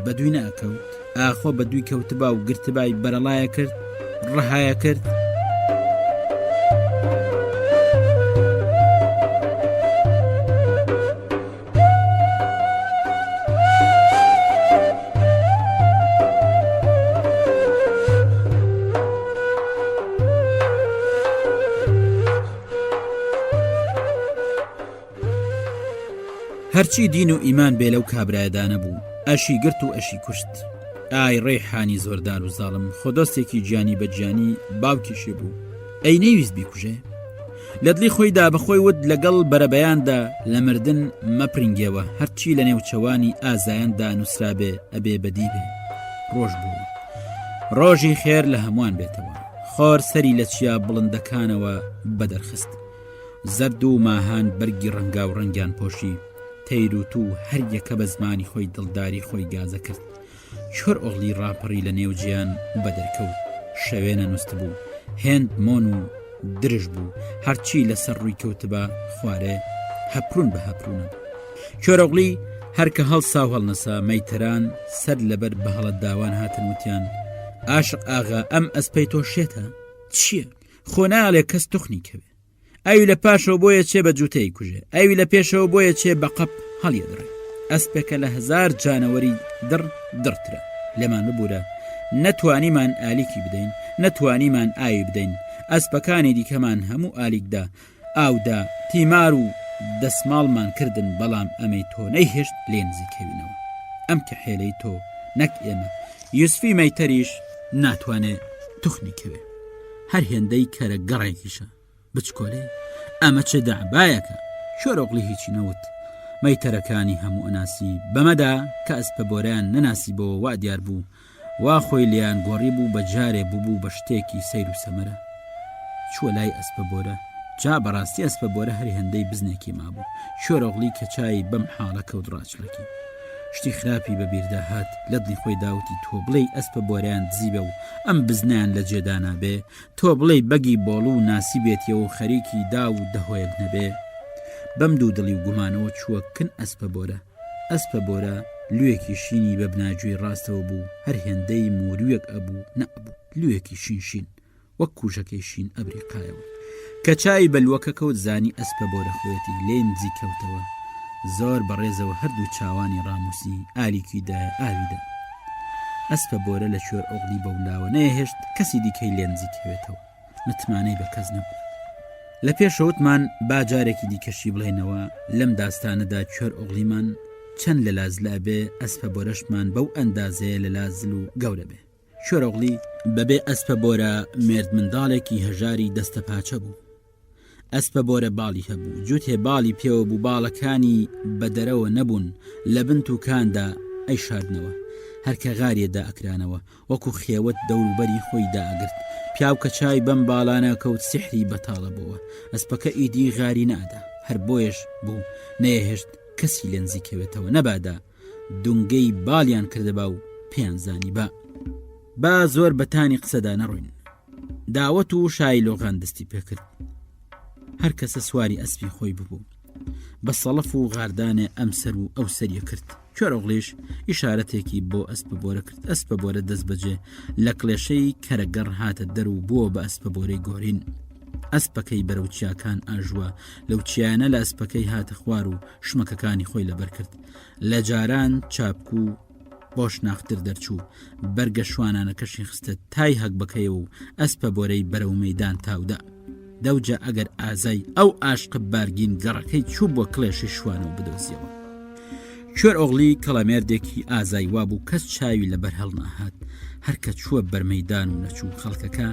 E: بەدووی نەکەوت ئاخۆ بەدووی کەوتبا و گرتبای بەرەڵایە کرد ڕەهایە کرد هەرچی دین و ئیمان بێ لەو کابرایەدانە بوو ئەشی گرت و ئەشی کوشت ئای ڕێحانی زۆردار و زاڵم خۆدۆستێکی گیانی بەجیانی باوکیشێ بوو ئەی نەیویست بیکوژێ لە دڵی خۆیدا بەخۆی ود لەگەڵ بەرەبەیاندا لە مردن مەپرنگێەوە هەرچی لە نێوچەوانی ئازایاندا نووسرابێ ئەبێ بەدی بێ ڕۆژ بوو ڕۆژی خێر لە هەمووان بێتەوە خۆر سەری لە چیا بڵندەکانەوە بەدەرخست زەرد و ماهان بەرگی ڕەنگا و ڕەنگیان پۆشی تەیروت و هەر یەکە بە زمانی خۆی دڵداری خۆی گازە کرد چۆر ئۆغلی ڕاپەڕی لە نێوجیان بەدەرکەوت شەوێنە نووست بوو هێند مۆن و درژ بوو هەرچی لەسەر ڕووی کەوتبە خوارێ هەپرون بە هەپرونە چۆرۆغلی هەرکە هەڵسا و هەڵنەسا مەیتەران سەر لەبەر بە هەڵەت داوان هاتن وتیان عاشق ئاغا ئەم ئەسپەی تۆ شێتە چییە؟ خۆ ناڵێ کەس توخنی کەوێ، ئەوی لە پاشەوە بۆیە چێ بە جوتەی کوژێ، ئەوی لە پێشەوە بۆیە چێ بە قەپ هەڵیە دڕێ. ئەسپێکە لە 1000 جانەوەری دڕترە لێمان ببوورە، نەتوانیمان ئالیکی بدەین، نەتوانیمان ئاوی بدەین. ئەسپەکانی دیکەمان هەموو ئالیکدا ئاودا تیمار و دەسماڵمان کردن، بەڵام ئەمەی تۆ نەیهێشت لێ نزیکەوینەوە. ئەم کە حێلەی تۆ نەک ئێمە. یوسفی مەیتەریش ناتوانێ توخنی کەوێ، هەر هێندەی کەرە گەڕێکیشە بچکۆلێ. ئەمە چه دەعبایەکە؟ شۆرۆغلی هیچی نەوت. مەیتەرەکانی هەموو ئەناسی بەمەدا کە ئەسپە بۆرەیان نەناسی بۆ وا دیار بوو، وا خۆی لیان گۆڕی بوو، بە جارێ بوو بە شتێکی سەیر و سەمەرە. چووە لای ئەسپە بۆرە، جا بەڕاستی ئەسپە بۆرە هەر هێندەی بزنێکی مابوو. شۆرۆغلی کە چای بەم حاڵە کەوت ڕاچڵەکی، شتی خراپی بەبیردا هات، لە دڵی خۆی داوتی تۆ بڵێ ئەسپە بۆریان دزیبە و ئەم بزنیان لە جێدانا بێ، تۆ بڵێ بەگی بۆڵ و ناسی بێتیەوە و خەریکی دا و دەهۆیەک نەبێ. بەم دوو دڵی و گومانەوە چووە کن ئەسپە بۆرە. ئەسپە بۆرە لوێکی شینی بە بناگوێی ڕاستەوە بوو، هەر هێندەی مورویەک ئەبوو نەبوو، لوێکی شین وەک کوژەکەی شین ئەبریقایەوە. کە چای بەلوەکە کەوت زانی ئەسپە بۆرە خۆەتی لێ نزی کەوتەوە. زۆر بەڕێزەوە هەردوو چاوانی ڕاموسی ئالیکیدایە ئاویدا. ئەسپە بۆرە لە کوێر ئۆغلی بەولاوە نەیەهێشت کەسی دیکەی لێ نزی کەوێتەوە، متمانەی بە کەس نەبوو. لە پێشەوتمان با جارێکی دیکەشی بڵێنەوە، لەم داستانەدا کوێر ئۆغلیمان چەند لە لازلا بێ، ئەسپە بۆرەشمان بەو ئەندازەیە لە لازل و گەورە بێ. کوێر ئۆغلی بەبێ ئەسپە بۆرە مێرد منداڵێکی هەژاری دەستە پاچە بوو. ئەسپە بۆرە باڵی هەبوو، جوتێ باڵی پێوە بوو، باڵەکانی بە دەرەوە نەبوون، لە بنت و کاندا ئەی شاردنەوە، هەرکە غاریەدا ئەکرانەوە، وەکو خێوەت دەوروبەری خۆی داگرت. پیاو کە چای بەم باڵانە کەوت سحری بەتاڵە بووە، ئەسپەکە ئیدی غاری نادا، هەر بۆیش بوو نەیەهێشت کەسی لە نزیکەوێتەوە، نەبادا دونگەی باڵیان کردەبا و پێیان زانی با زۆر بەتانی قسەدا نەڕوین. داوەت و شای لۆغان دەستی پێکرد، هەر کەسە سواری ئەسپی خۆی ببوو، بە سەڵف و غاردانێ ئەم سەر و ئەو سەریە کرد. کوێر ئۆغلیش ئیشارەتێکی بۆ ئەسپە بۆرە کرد. ئەسپە بۆرە دەست بەجێ لە کڵێشەی کەرەگەڕ هاتە دەر و بووە بە ئەسپە بۆرەی گۆرین. ئەسپەکەی بەرەو چیاکان ئاژووە، لەو چیانە لە ئەسپەکەی هاتە خوار و شمەکەکانی خۆی لەبەر کرد. لە جاران چاپکو و بۆ شناختر دەرچوو، بەرگە شوانانەکەشی خستە تای هەک بکەیەوە و ئەسپە بۆرەی بەرەو مەیدان تاودا. دەوجە ئەگەر ئازای ئەو عاشق بارگین گەڕەکەی چوو بۆ کڵێشی شوانە و بدۆزیەوە. کوێر ئۆغلی کەڵەمێردێکی ئازای وابوو، کەس چاوی لەبەر هەڵ ناهات. هەرکە چووە بەرمەیدان و نەچوو، خەڵکەکە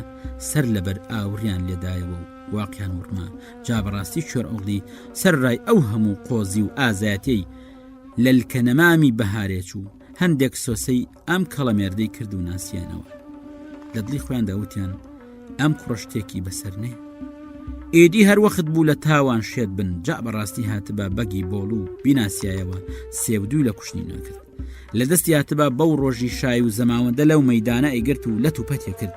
E: سەر لەبەر ئاوریان لێدایەوە و واقعیان وڕما. جا بەڕاستی کوێر ئۆغلی سەرڕای ئەو هەموو قۆزی و ئازایەتەی لەلکە نەمامی بەهارێ چوو، هەندێک سۆسەی ئەم کەڵەمێردەی کرد و ناسیانەوە. لە دڵی خۆیان داوتیان ئەم کوڕشتێکی بەسەر نێ، ئێدی هەر وەخت بوو لە تاوان شێت بن. جا بەڕاستی هاتبە بەگی بۆڵ و بیناسیایەوە، سێودوی لە کوشتنی ناکرد. لە دەستی هاتبە بەو ڕۆژی شای و زەماوەندە لەو مەیدانە ئەیگرت و لە توپەتێ کرد.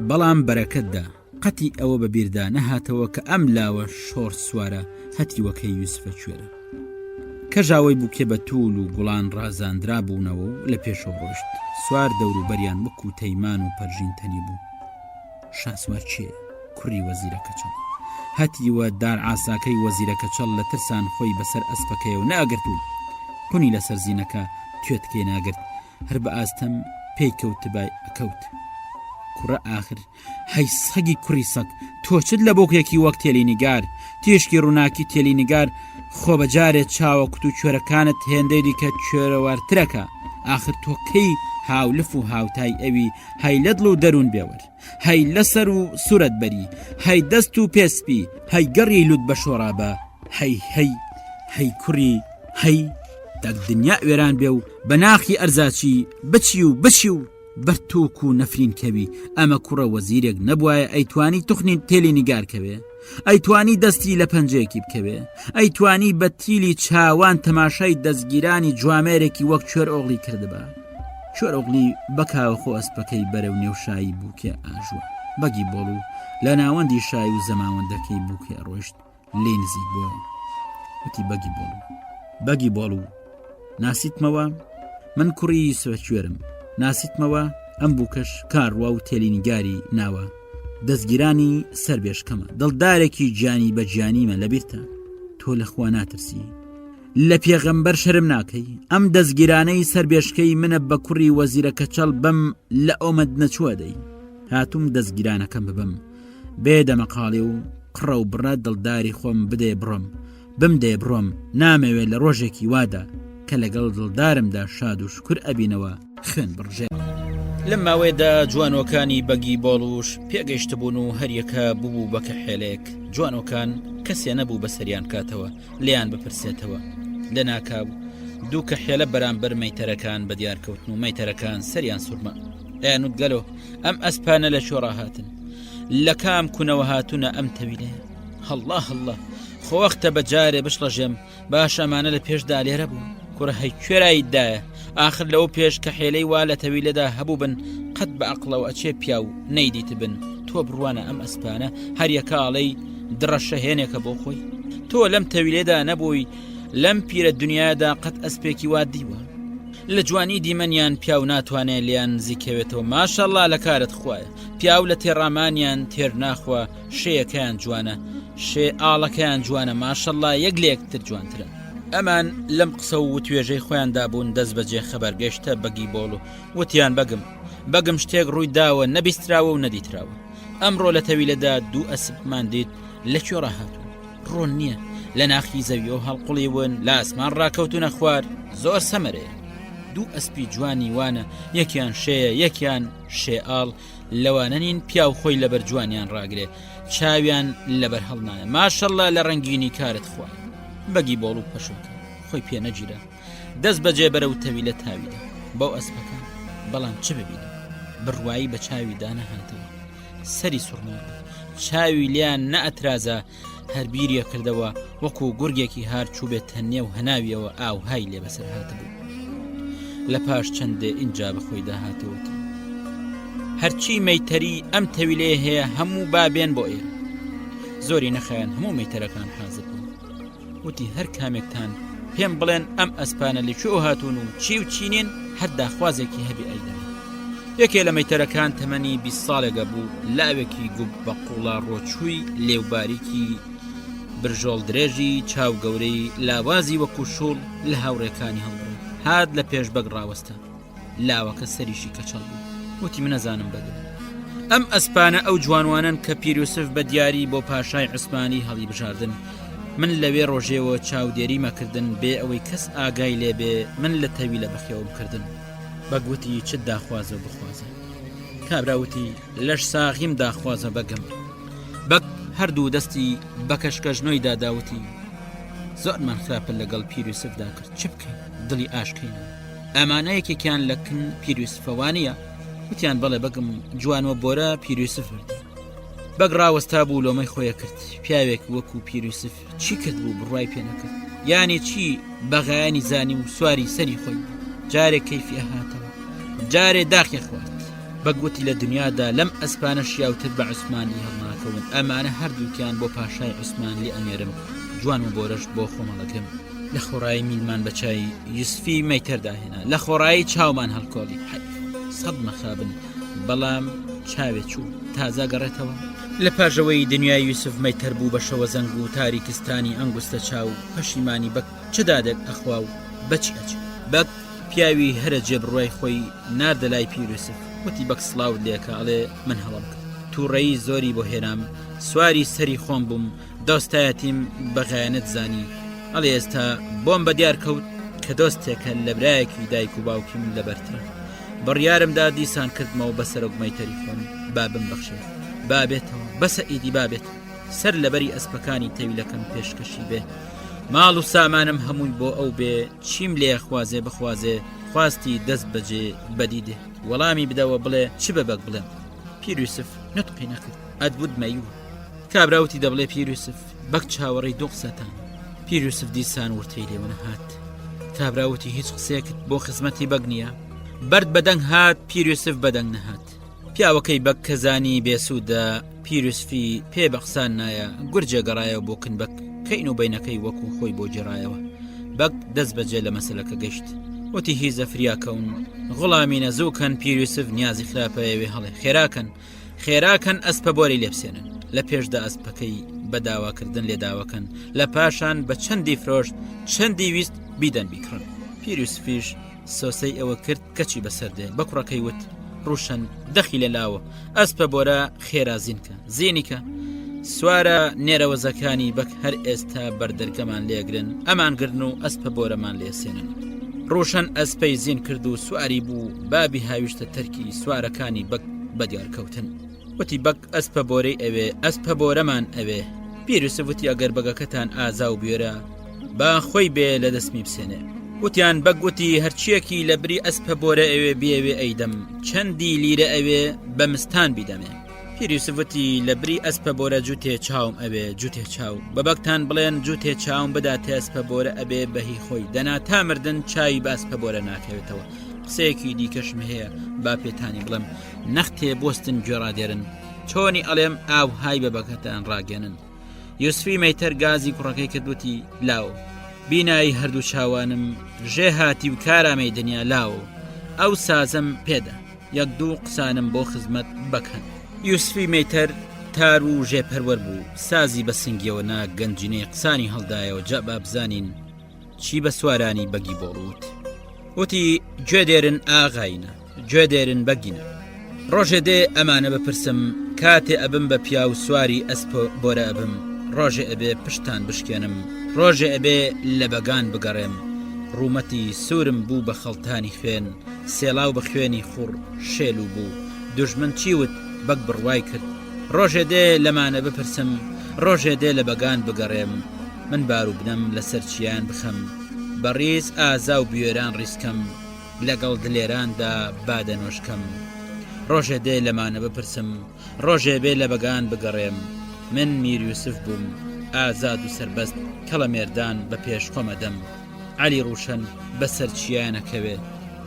E: بەڵام بەرەکەتدا قەتی ئەوە بەبیردا نەهاتەوە کە ئەم لاوە شۆڕ سوارە هەتی وەکەی یوسفە کوێرە، کە ژاوەی بووکێ بە توول و گوڵان ڕازاندرا بوونەوە و لە پێشەوە ڕۆشت. سوار دەوروبەریان وەکو تەیمان و پەرژین تەنی بوو. شاسوار چێ؟ کوڕی وەزیرە کەچەڵ. هەتیوە دار ئاساکەی وەزیرە کەچەڵ لە ترسان خۆی بەسەر ئەسپەکەیەوە ناگرت و قونی لەسەر زینەکە توێتکەی ناگرت، هەر بە ئاستەم پێی کەوتبای ئەکەوت. کوڕە ئاخر هەی سەگی کوڕی سەگ، تۆچت لە بۆکێکی وەک تێلینیگار، تێشکی ڕووناکی تێلینیگار خۆ بەجارێت چاوە کوت و کوێرەکانت هێندەی دیکە کوێرەوارترەکە. ئاخر تۆ کەی هاولف و هاوتای ئەوی، هەی لە دڵ و دەروون بێوەر، هەی لەسەر و سوورەت بەری، هەی دەست و پێسپی، هەی گەڕی لوت بە شۆڕابە، هەی کوڕی هەی تەک دنیا وێران بێ و بە ناخی ئەرزاچی بچی و بەرتۆک و نەفرین کەوی. ئەمە کوڕە وەزیرێک نەبوایە ئەیتوانی توخنی تێلی نیگار کەوێ، ئەیتوانی دەستی لە پەنجەیەکی بکەوێ، ئەیتوانی بە تیلی چاوان تەماشای دەستگیرانی جوامێرێکی وەک کوێر ئۆغلی کردبە. کوێر ئۆغلی بەکاوە خۆ ئەسپەکەی بەرەو نێوشایی بووکێ ئاژووە، بەگی بۆڵ و لە ناوەندی شای و زەماوەندەکەی بووکێ ڕۆیشت لێ نزیک بووە. وتی بەگی بۆڵ و ناسیتمەوە؟ من کوڕی یوسفە کوێرم، ناسیتمەوە؟
D: ئەم بووکەش کاڕوا و تێلینگاری ناوە دەستگیرانی سەربێشکەمە دڵدارێکی گیانی بە گیانیمە لەبیرتە تۆ لەخوا ناترسی لە پێغەمبەر شەرم ناکەی ئەم دەستگیرانەی سەربێشکەی منە بە کوڕی وەزیرە کەچەڵ بەم لە ئۆمەد نەچووە دەی هاتووم دەستگیرانەکەم ببم بێدەمەقاڵێ و قڕە و بڕە دڵداری خۆم بدێ بڕۆم بمدێ بڕۆم نامەوێت لە ڕۆژێکی وادا کە لەگەڵ دڵدارمدا شاد و شکر ئەبینەوە خوێن بڕژێ
E: لەم ماوەیەدا جوانۆکانی بەگی بۆڵوش پێگەیشتبوون و هەریەکە بوو بە کەحێلێک جوانۆکان کەسێ نەبوو بە سەریان کاتەوە لیان بپرسێتەوە لە ناکاو دوو کەحێلە بەرامبەر مەیتەرەکان بە دیارکەوتن و مەیتەرەکان سەریان سوورمە ئەیانوت گەلۆ ئەم ئەسپانە لە شۆڕا هاتن لە کام کوونەوە هاتوونە ئەم تەویلەیە هەڵڵا هەڵڵا خۆوەختە بە جارێ بشڵەژێم باش ئەمانە لە پێشدا لێرە بوو کوڕە هەی کوێراییدایە آخر لەو پێش کە حێلەی وا لە تەویلەدا هەبوو بن قەت بە عەقڵەوە ئەچێ پیا و نەیدیت بن تۆ بڕوانە ئەم ئەسپانە هەریەکاڵەی دڕەشە هێنێکە بۆ خۆی تۆ لەم تەویلێدا نەبووی لەم پیرە دنیادا قەت ئەسپێکی وا دیوە لە جوانی دیمەنیان پیا و ناتوانێت لیان نزیکەوێتەوە ماشەڵڵا لە کارت خوایە پیاو لە تێڕامانیان تێر ناخوا شەیەکەیان جوانە شێ ئاڵەکەیان جوانە ماشەڵڵا یەک لە یەکتر جوانترە ئەمان لەم قسە و توێژەی خۆیاندا بوون دەست بەجێ خەبەرگەشتە بەگی بۆڵ و وتیان بەگم شتێک ڕووی داوە نەبیستراوە و نەدیتراوە ئەمڕۆ لە تەویلەدا دوو ئەسبمان دیت لە کوێ ڕاهاتوون ڕۆن نییە لە ناخی زەویەوە هەڵقوڵی ون لە ئاسمان ڕاکەوتونە خوار زۆر سەمەرەیە دوو ئەسپی جوانی وانە یەکیان شەیە یەکیان شێئاڵ لەوانە نین پیا و خۆی لەبەر جوانیان ڕاگرێ چاویان لەبەر هەڵنایە ماشەڵڵا لە ڕەنگینی کارت خوای بەگی بۆڵ و پەشۆکە خۆی پێ نەگیرە دەست بەجێ بەرە و تەویلە تاویدە بەو ئەسپەکان بەڵام چ ببینە بڕوایی بە چاوی دانەهاتەوە سەری سوڕماوە چاوی لیان نەئەترازە هەربیریە کردەوە وەکو گورگێکی هار چوو بێت هەنێ و هەناویەوە ئاو های لێ بەسەر هاتبوو لە پاش چەندێ ئینجا بەخۆی داهاتەوەت هەرچی مەیتەری ئەم تەویلەیە هەیە هەموو بابێن بۆ ئێرە زۆری نەخایەن هەموو مەیتەرەکان حازر بوون وتی هەر کامێکتان پێم بڵێن ئەم ئەسپانە لەکوێ هاتوون و چی و چینێن هەر داخوازێکی هەبی ئەیدەن یەکێ لە مەیتەرەکان تەمەنی 20 ساڵێگە بوو لاوێکی گوب بە قوڵا ڕۆچووی لێوباریکی برژۆڵ درێژی چاو گەورەی لاوازی وەکو شوڵ لە هاوڕێکانی هەڵبڕ هات لە پێش بەگ ڕاوەستە لاوەکە سەریشی کەچەڵ بوو وتی منەزانم بەدە ئەم ئەسپانە ئەو جوانوانن کە پیرۆسف بە دیاری بۆ پاشای عوسمانی هەڵی بژاردن من لەوێ ڕۆژێوە چاودێری مەکردن بێ ئەوەی کەس ئاگای لێبێ من لە تەویلە بەخێوم کردن بەگوتی چت داخوازە بخوازە کابراوتی لەش ساغیم داخوازە بەگەم بەک هەردوو دەستی بە کەشکەژنۆی داداوتی زۆرمان خراپە لەگەڵ پیرۆسفدا کرد چ بکەین دڵی ئاشکەینەوە ئەمانەیەکێکیان لە کن پیرۆسفەوانیە وتیان بەڵێ بەگم جوانوە بۆرە پیرۆسف وردی بەگ ڕاوەستا بوو لۆمەی خۆیە کرد پیاوێک وەکو پیرۆسف چی کرد بوو بڕوای پێ نەکرد یانی چی بەغایانی زانی و سواری سەری خۆی جارێک کەیفی هاتەوە جارێ داخی خوارد بەگوتی لە دنیادا لەم ئەسپانە شیاوتر بە عوسمانی هەڵناکەون ئەمانە هەردووکیان بۆ پاشای عوسمانی ئەمێرم جوان و بۆرەش بۆ خۆمەڵەگرم لە خۆڕایی میلمان بەچای یوسفی مەیتەرداهێنا لە خۆڕایی چاومان هەڵکۆڵی سەد مەخابن بەڵام چاوێ چوو تازە گەڕێتەوە لە پاژەوەی دنیای یوسف مەیتەر بوو بە شەوە زەنگ و تاریکستانی ئەنگوستە چاو پەشیمانی بەک چدادێک ئەخوا و بەچی ئەچ بەک پیاوی هەرە جێبڕوای خۆی ناردە لای پیرۆسف وتی بەک سڵاو لێکە ئەڵێ من هەڵم کرد تووڕەیی زۆری بۆ هێنام سواری سەری خۆم بووم دۆستایەتیم بەغایەنت زانی ئەڵێ ئێستا بۆم بە دیار کەوت کە دۆستێکە لە برایەکی دایک و باوکیم لەبەرترە بڕیارمدا دیسان کردمەوە بەسەرۆک مەیتەری خۆم بابم بەخشێ بابێتەوە بەسە ئیدی بابێت سەر لەبەری ئەسپەکانی تەویلەکەم پێشکەشی بێ ماڵ و سامانم هەمووی بۆ ئەو بێ چیم لێ خوازێ بخوازێ خواستی دەست بەجێ بەدیدێ وەڵامی بدەوە بڵێ چ بەبەک بڵێم پیرۆسف نەتقی نەکرد ئەدبود مەیوە کابراوتی دەبڵێ پیرۆسف بەک چاوەڕی دوو قسەتان پیرۆسف دیسان ورتەی لێوەنە هات کابراوتی هیچ قسێکت بۆ خزمەتی بەگ نییە بەرد بەدەنگ هات پیرۆسف بەدەنگ نەهات پیاوەکەی بەک کەزانی بێسوودە پیرۆسفی پێ بە قسان نایە گورجە گەڕایەوە بۆ کنبەک کەین و بینەکەی وەکو خۆی بۆ جێڕایەوە بەک دەست بەجێ لە مەسەلەکە گەشت وتی هی زەفریاکەون غڵامی نەزووکەن پیرۆسف نیازی خراپەیەوێ هەڵێ خێراکەن ئەسپە بۆری لێبسێنن لە پێشدا ئەسپەکەی بەداواکردن لێداوەکەن لە پاشان بە چەندی فرۆشت چەندی ویست بیدەن بیکڕن پیرۆسفیش سۆسەی ئەوە کرد کەچی بەسەردێ بە کوڕەکەی وت ڕوشن دەخی لە لاوە ئەسپە بۆرە خێرا زینکە سوارە نێرەوەزەکانی بەک هەر ئێستا بەردەرگەمان لێگرن ئەمان گرن و ئەسپە بۆرەمان لێسێنن ڕوشن ئەسپەی زین کرد و سواری بوو بابی هاویشتە تەرکی سوارەکانی بەک بەدیارکەوتن وتی بەک ئەسپە بۆرەی ئەوێ ئەسپە بۆرەمان ئەوێ پیرۆسف وتی ئەگەر بەگەکەتان ئازا و بیێرە با خۆی بێ لە دەستمی بسێنێ وتیان بەگوتی هەرچیەکی لە بری ئەسپە بۆرە ئەوێ بیەوێ ئەیدەم چەندی لیرە ئەوێ بەمستان بیدەمێ پیرۆسفوتی لە بری ئەسپە بۆرە جوتێ چاوم ئەوێ جوتێ چاو بەبەکتان بڵێن جوتێ چاوم بداتێ ئەسپە بۆرە ئەبێ بەهی خۆی دەنا تا مردن چاوی بە ئەسپە بۆرە ناکەوێتەوە قسەیەکی دیکەشم هەیە با پێتانی بڵم نەختێ بۆستن گوێڕادێرن چۆنی ئەڵێم ئاو های بەبەکەتان ڕاگەنن یوسفی مەیتەر گازی کوڕەکەی کردوتی لاو بینایی هەردوو چاوانم ژێ هاتی و کارامەی دنیا لاوە ئەو سازم پێدا یەک دوو قسانم بۆ خزمەت بکەن یوسفی مەیتەر تار و ژێپەروەەر بوو سازی بە سنگیەوە نا گەنجینەی قسانی هەڵدایەوە جا با بزانین چی بە سوارانی بەگی بۆڵوت وتی گوێ دێرن ئاغاینە گوێ دێرن بەگینە ڕۆژێ دێ ئەمانە بپرسم کاتێ ئەبم بە پیا و سواری ئەسپە بۆرە ئەبم ڕۆژێ ئەبێ پشتان بشکێنم ڕۆژێ ئەبێ لە بەگان بگەڕێم ڕوومەتی سوورم بوو بە خەڵتانی خوێن سێلاو بە خوێنی خوڕ شێل و بوو دوژمن چیوت بەک بڕوای کرد ڕۆژێ دێ لەمانە بپرسم ڕۆژێ دێ لە بەگان بگەڕێم من بار و بنەم لەسەر چیان بخەم بەڕیز ئازا و بوێران ڕیسکەم لەگەڵ دلێراندا بادەنۆشکەم ڕۆژێ دێ لەمانە بپرسم ڕۆژێ بێ لە بەگان بگەڕێم من میر یوسف بووم ئازاد و سربەست کەڵە مێردان بە پێش خۆمەدەم علی ڕوشن بەسەر چیانەکەوێ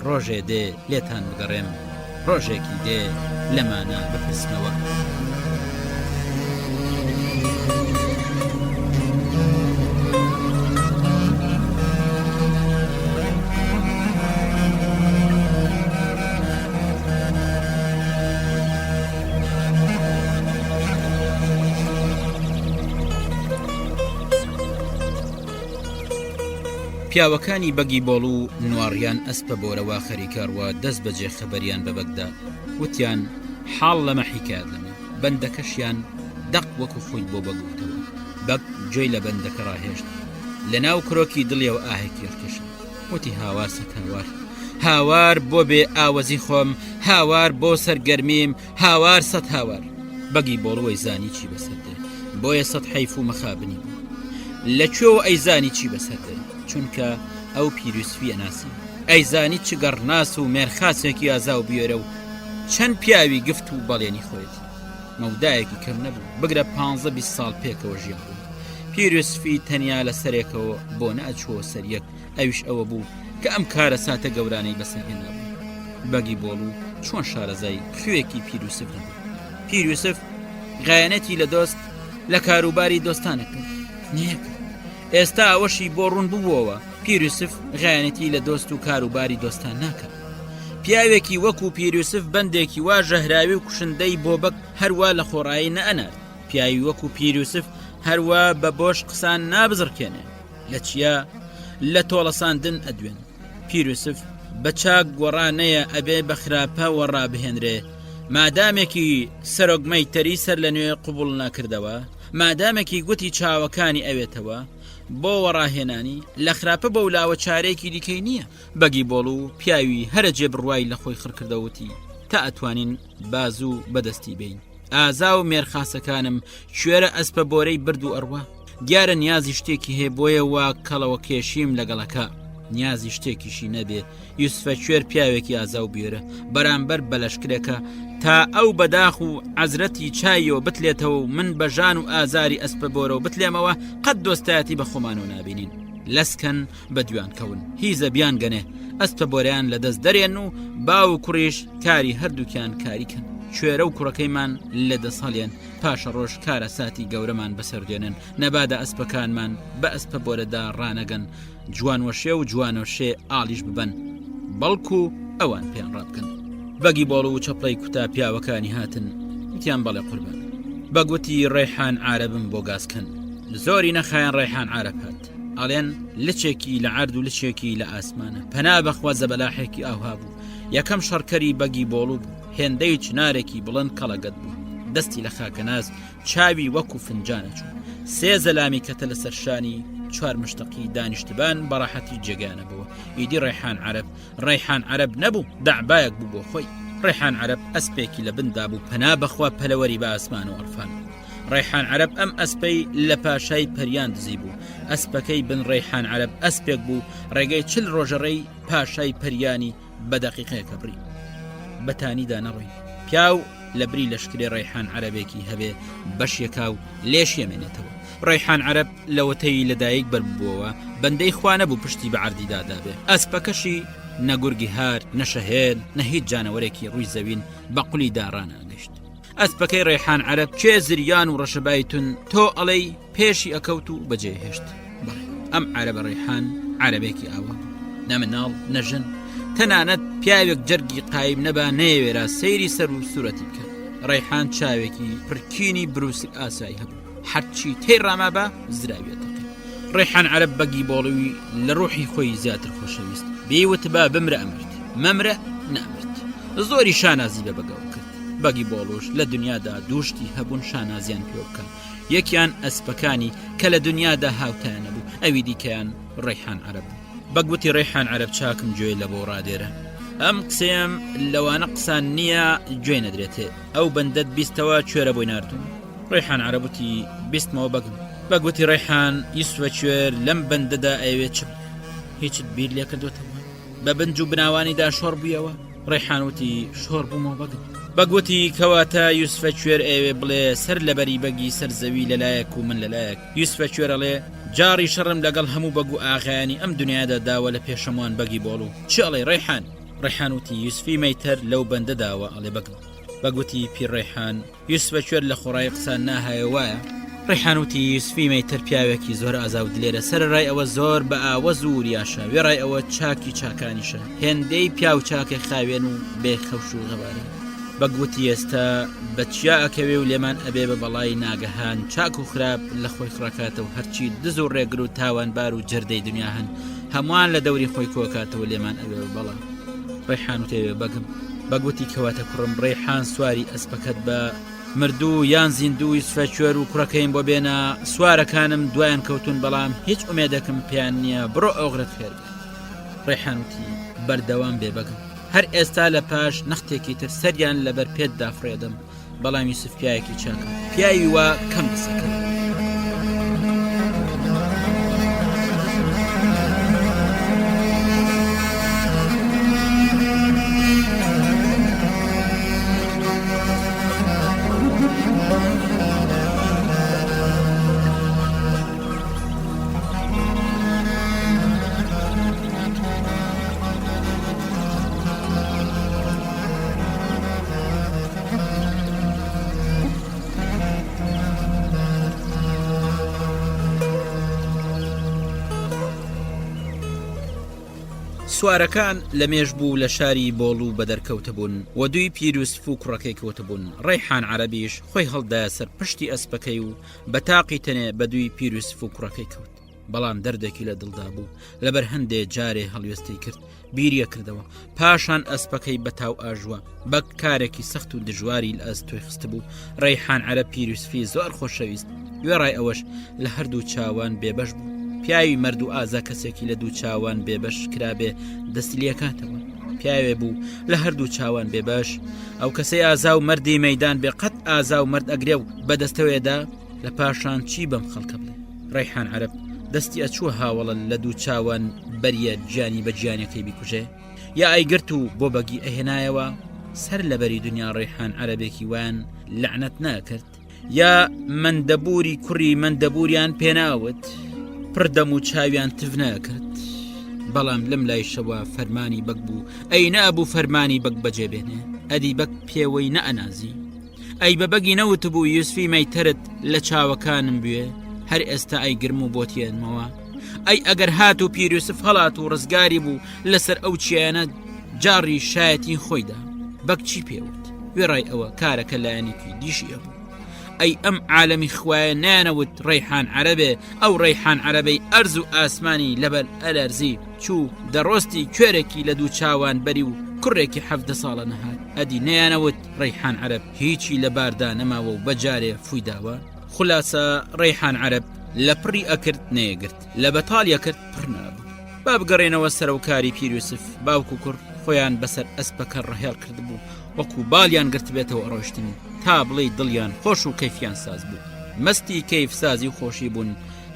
E: ڕۆژێ دێ لێتان بگەڕێم ڕۆژێکی دێ لەمانە بپرسنەوە پیاوەکانی بەگی بۆڵ و نواڕیان ئەسپە بۆرەوە خەریکاروە دەست بەجێ خەبەریان بەبەکدا وتیان حاڵ لەمە حیکات لەمە بەندەکەشیان دەق وەکو خۆی بۆ بەگوتەوە بەک گوێی لە بەندەکە ڕاهێشت لە ناو کرۆکی دڵیەوە ئاهێکی ڕکێشت وتی هاوار هاوار بۆ بێ ئاوەزی خۆم هاوار بۆ سەرگەرمیم هاوار سەد هاوار بەگی بۆڵەوەی زانی چی بەسەردێ بۆیە سەد حەیف و مەخابنی بوو لەکوێوە ئەیزانی چی بەسەردێ چونکە ئەو پیرۆسفی ئەناسی ئەیزانی چ گەڕناس و مێرخاسێکی ئازا و بیێرە و چەند پیاوی گفت و بەڵێنی خۆیەتی مەودایەکی کەم نەبوو بگرە 15-20 ساڵ پێکەوە ژیان بوو پیرۆسفی تەنیا لە سەرێکەوە بۆ نەئەچووە سەریەک ئەویش ئەوە بوو کە ئەم کارە ساتە گەورانەی بەسەرهێنا بوو بەگی بۆڵ و چۆن شارەزای خوێکی پیرۆسف نەبوو پیرۆسف غایەنەتی لە دۆست لە کاروباری دۆستانە کرد نیەکە ئێستا ئەوەشی بۆ ڕوون بووەوە پیرۆسف غایەنەتی لە دۆست و کاروباری دۆستان ناکەن پیاوێکی وەکو پیرۆسف بەندێکی وا ژەهراوی و کوشندەی بۆ بەک هەروە لە خۆڕایی نەئەنات پیاوی وەکو پیرۆسف هەروە بە بۆش قسان نابزڕکێنێ لە چیا لە تۆڵەساندن ئەدوێن پیرۆسف بە چاک گۆڕانەیە ئەبێ بە خراپەوە ڕابهێنرێ مادامێکی سەرۆگمەی تەری سەر لە نوێ قوبوڵ ناکردەوە مادامێکی گوتی چاوەکانی ئەوێتەوە بۆ وەڕاهێنانی لە خراپە بە ولاوە چارێکی دیکەی نییە بەگی بۆڵ و پیاوی هەرە جێبڕوای لە خۆی خڕکردەوتی تا ئەتوانین بازوو بەدەستی بین ئازا و مێرخاسەکانم کوێرە ئەسپە بۆرەی برد و ئەڕوا دیارە نیازی شتێکی هەیە بۆیە وا کەڵەوە کێشیم لەگەڵەکە نیازی شتێکیشی نەبێ یوسفە کوێر پیاوێکی ئازا و بیێرە بەرامبەر بەلەشکرێکە تا ئەو بەداخ و عەزرەتی چایەوە بتلێتەوە و من بە ژان و ئازاری ئەسپە بۆرەوە بتلێمەوە قەت دۆستایەتی بە خۆمانەوە نابینین لەسکەن بە دوان کەون هیزە بیان گەنێ ئەسپە بۆریان لە دەست دەرێن و باو و کوڕیش کاری هەردووکیان کاریکەن کوێرە و کوڕەکەیمان لە دەسەڵێن پاشە ڕۆژ کارە ساتی گەورەمان بەسەردێنن نەبادە ئەسپەکانمان بە ئەسپە بۆرەدا ڕانەگەن جوانوەشێ و جوانۆشێ ئاڵیش ببەن بەڵکو ئەوان پێیان ڕابکەن بەگی بۆڵ و چەپڵەی کوتا پیاوەکانی هاتن وتیان بەڵێ قوربان بەگوتی ڕێحان عارەبم بۆ گازکەن زۆری نەخایەن ڕێحان عارەب هات ئەڵێن لچێکی لە عرد و لچێکی لە ئاسمانە پەنا بەخوا زەبەلاحێکی ئاوها بوو یەکەم شەڕکەری بەگی بۆڵوو بوو هێندەی چنارێکی بڵند کەڵەگەت بوو دەستی لە خاکەناز چاوی وەکو فنجانە چوو سێ زەلامی کەتە لە سەرشانی 4 مشتقی دانیشتبان بەڕاحەتی جێگانەبەوە ئیدی ڕێحان عەرەب نەبوو دەعبایەک بوو بۆ خۆی ڕێحان عەرەب ئەسپێکی لە بندا بوو پەنا بەخوا پەلەوەری بە ئاسمان و ئەڵفان ڕێحان عەرەب ئەم ئەسپەی لە پاشای پەریان دزی بوو ئەسپەکەی بن ڕێحان عەرەب ئەسپێک بوو ڕێگەی 40 ڕۆژەڕەی پاشای پەریانی بە دەقیقەیەکە بڕی بەتانیدا نەڕۆی پیاو لە بری لەشکرێ ڕێحان عەرەبێکی هەبێ بەشێکا و لێش یەمێنێتەوە ڕێحان عەرەب لەوەتەی لەدایک بەربووەوە بەندەی خوا نەبوو پشتی بە عەردیدادا بێ ئەسپەکەشی نەگورگی هار نەشەهێل نە هیچ جانەوەرێکی ڕووی زەوین بە قولی داڕانەگەشت ئەسپەکەی ڕێحان عەرەب چێ زریان و ڕەشەبایتون تۆ ئەڵەی پێشی ئەکەوت و بەجێهێشت بەڵێ ئەم عەرەبە ڕێحان عەرەبێکی ئاوە نە مناڵ نەژن تەنانەت پیاوێک جەرگی قایم نەبا نەیەوێرا سەیری سەر و سوورەتی بکەن ڕێحان چاوێکی پرکینی بروسک ئاسایی هەبوو هەرچی تێڕاما بە زراوێتەکە ڕێحان عەرەب بەگی بۆڵەوی لە ڕوحی خۆی زیاتر خۆشەویست بێوت با بمرە ئەمرد مەمرە نامرد زۆری شانازی بە بەگەڵ کرد بەگی بۆڵۆش لە دنیادا دووشتی هەبوون شانازیان پێ بکە یەکیان ئەسپەکانی کە لە دنیادا هاوتایان نەبوو ئەوی دیکەیان ڕێحان عەرەب بەگوتی ڕێحان عەرەب چاکم گوێ لە بۆ ڕادێرە ئەم قسەیەم لەوانە قسان نییە گوێ نەدرێتێ ئەو بەندەت بیستەوە کوێرە بۆی ناردوم ڕێحان عەرەبوتی بیستمەوە بەگم بەگوتی ڕێحان یوسفە کوێر لەم بەندەدا ئەوێ چ هیچت بیر لێ کردوتەوە بە بنج و بناوانیدا شۆڕ بوویەوە ڕێحان وتی شۆڕ بوومەوە بەگم بەگوتی کەواتە یوسفە کوێر ئەوێ بڵێ سەر لەبەری بەگی سەرزەوی لەلایەک و من لەلایەک یوسفە کوێرەڵێ جاری شەڕم لەگەڵ هەموو بەگو ئاغایانی ئەم دنیادا داوە لە پێشەموان بەگی بۆڵوو چی ئەڵێ ڕێحان وتی یوسفی مەیتەر لەو بەندە داوە ئەڵێ بەگم بەگوتی پیر ڕێحان یوسفە کوێر لە خۆڕای قسان ناهایە وایە ڕێحان وتی یوسفی مەیتەر پیاوێکی زۆر ئازاو دلێرە سەرڕای ئەوە زۆر بە ئاوەز و وریاشە وێڕای ئەوە چاکی چاکانیشە هێندەی پیاو چاکە خاوێن و بێخەوش و غەبارە بەگوتی ئێستا بە چیا ئەکەوێ و لێمان ئەبێ بە بەڵای ناگەهان چاک و خراپ لە خۆی خڕکاتەوە هەرچی دز و ڕێگر و تاوانبار و جەردەی دنیا هەن هەمووان لە دەوری خۆی کۆکاتەوە لێمان ئەبێ بەڵا ڕێحان وتێوێ بەگم بەگوتی کەواتە کوڕم ڕێحان سواری ئەسپەکەت بە مردوو یان زیندوو یوسفە کوێر و کوڕەکەیم بۆ بێنە سوارەکانم دوایان کەوتون بەڵام هیچ ئومێدەکەم پێیان نییە بڕۆ ئەوغرت خێر ڕێحان وتی بەردەوام بێ بەگم هەر ئێستا لە پاش نەختێکی تر سەریان لەبەر پێت دافرێدم بەڵام یوسف پیاوێکی چاکە پیاوی وا کەم دسەکە سوارەکان لە مێژ بوو لە شاری بۆڵ و بە دەرکەوتە بوون و دوی پیرروسف و کوڕەکەی کەوتە بوون ڕێحان عەرەبیش خۆی هەڵدا سەر پشتی ئەسپەکەی و بە تاقی تەنێ بە دوی پیرروسف و کوڕەکەی کەوت بەڵام دەردێکی لە دڵدا بوو لەبەر هەندێ جارێ هەڵوێستی کرد بیریە کردەوە پاشان ئەسپەکەی بەتاو ئاژوە بە کارێکی سەخت و دژواری لە ئەس تۆی خست بوو ڕێحان عەرەب پیرروسفی زۆر خۆشەویست گوێڕای ئەوەش لە هەردوو چاوان بێبەش بوو پیاوی مرد و ئازا کەسێکی لە دوو چاوان بێبەش کرابێ دەستی لێکاتەوە پیاوێ بوو لە هەردوو چاوان بێبەش ئەو کەسەی ئازا و مردی مەیدان بێ قەت ئازا و مرد ئەگرێ و بەدەستەوێدا لە پاشان چی بەم خەڵکە بڵێ ڕێحان عەرەب دەستی ئەچووە هاوڵە لە دوو چاوان بەریە گیانی بە گیانەکەی بیکوژێ یا ئەیگرت و بۆ بەگی ئەهێنایەوە سەر لەبەری دنیا ڕێحان عەرەبێکی وان لەعنەت ناکرد یا مەندەبووری کوڕی مەندەبووریان پێناوت پردەم و چاویان تف ناکرد بەڵام لەم لای شەوە فەرمانی بەگ بوو ئەی نەبوو فەرمانی بەگ بەجێبێنێ ئەدی بەگ پێوەی نەئەنازی ئەی بە بەگی نەوت بوو یوسفی مەیتەرت لە چاوەکانم بوێ هەر ئێستا ئەی گرم و بۆتێنمەوە ئەی ئەگەر هات و پیرروسف هەڵات و ڕزگاری بوو لەسەر ئەو چیانە جاری شایەتی خۆیدا بەکچی پێوت وێڕای ئەوە کارەکە لایەنێکی دیشی هەبوو ئەی ئەم عالەمی خوایە نانەوت ڕەیحان عەرەبێ ئەو ڕەیحان عەرەبەی ئەرز و ئاسمانی لەبەر ئەلەرزی چوو دەڕۆستی کوێرێکی لە دوو چاوان بەری و کوڕێکی 17 ساڵە نەهات ئەدی نەیانەوت ڕەیحان عەرەب هیچی لە باردا نەماوە و بەجارێ فوویداوە خولاسە ڕەیحان عەرەب لە پڕی ئەکرد نەیەگرت لە بەتاڵیە کرد پڕ نەبوو با بگەڕێنەوە سەرۆکاری پیر یوسف باوک و کوڕ خۆیان بەسەر ئەسپەکە ڕەهێڵ کرد بوو وەکو بالیان گرت بێتەوە ڕۆشتنی تا بڵێ دڵیان خۆش و کەیفیان ساز بوو مەستی کەیف سازی و خۆشی بوون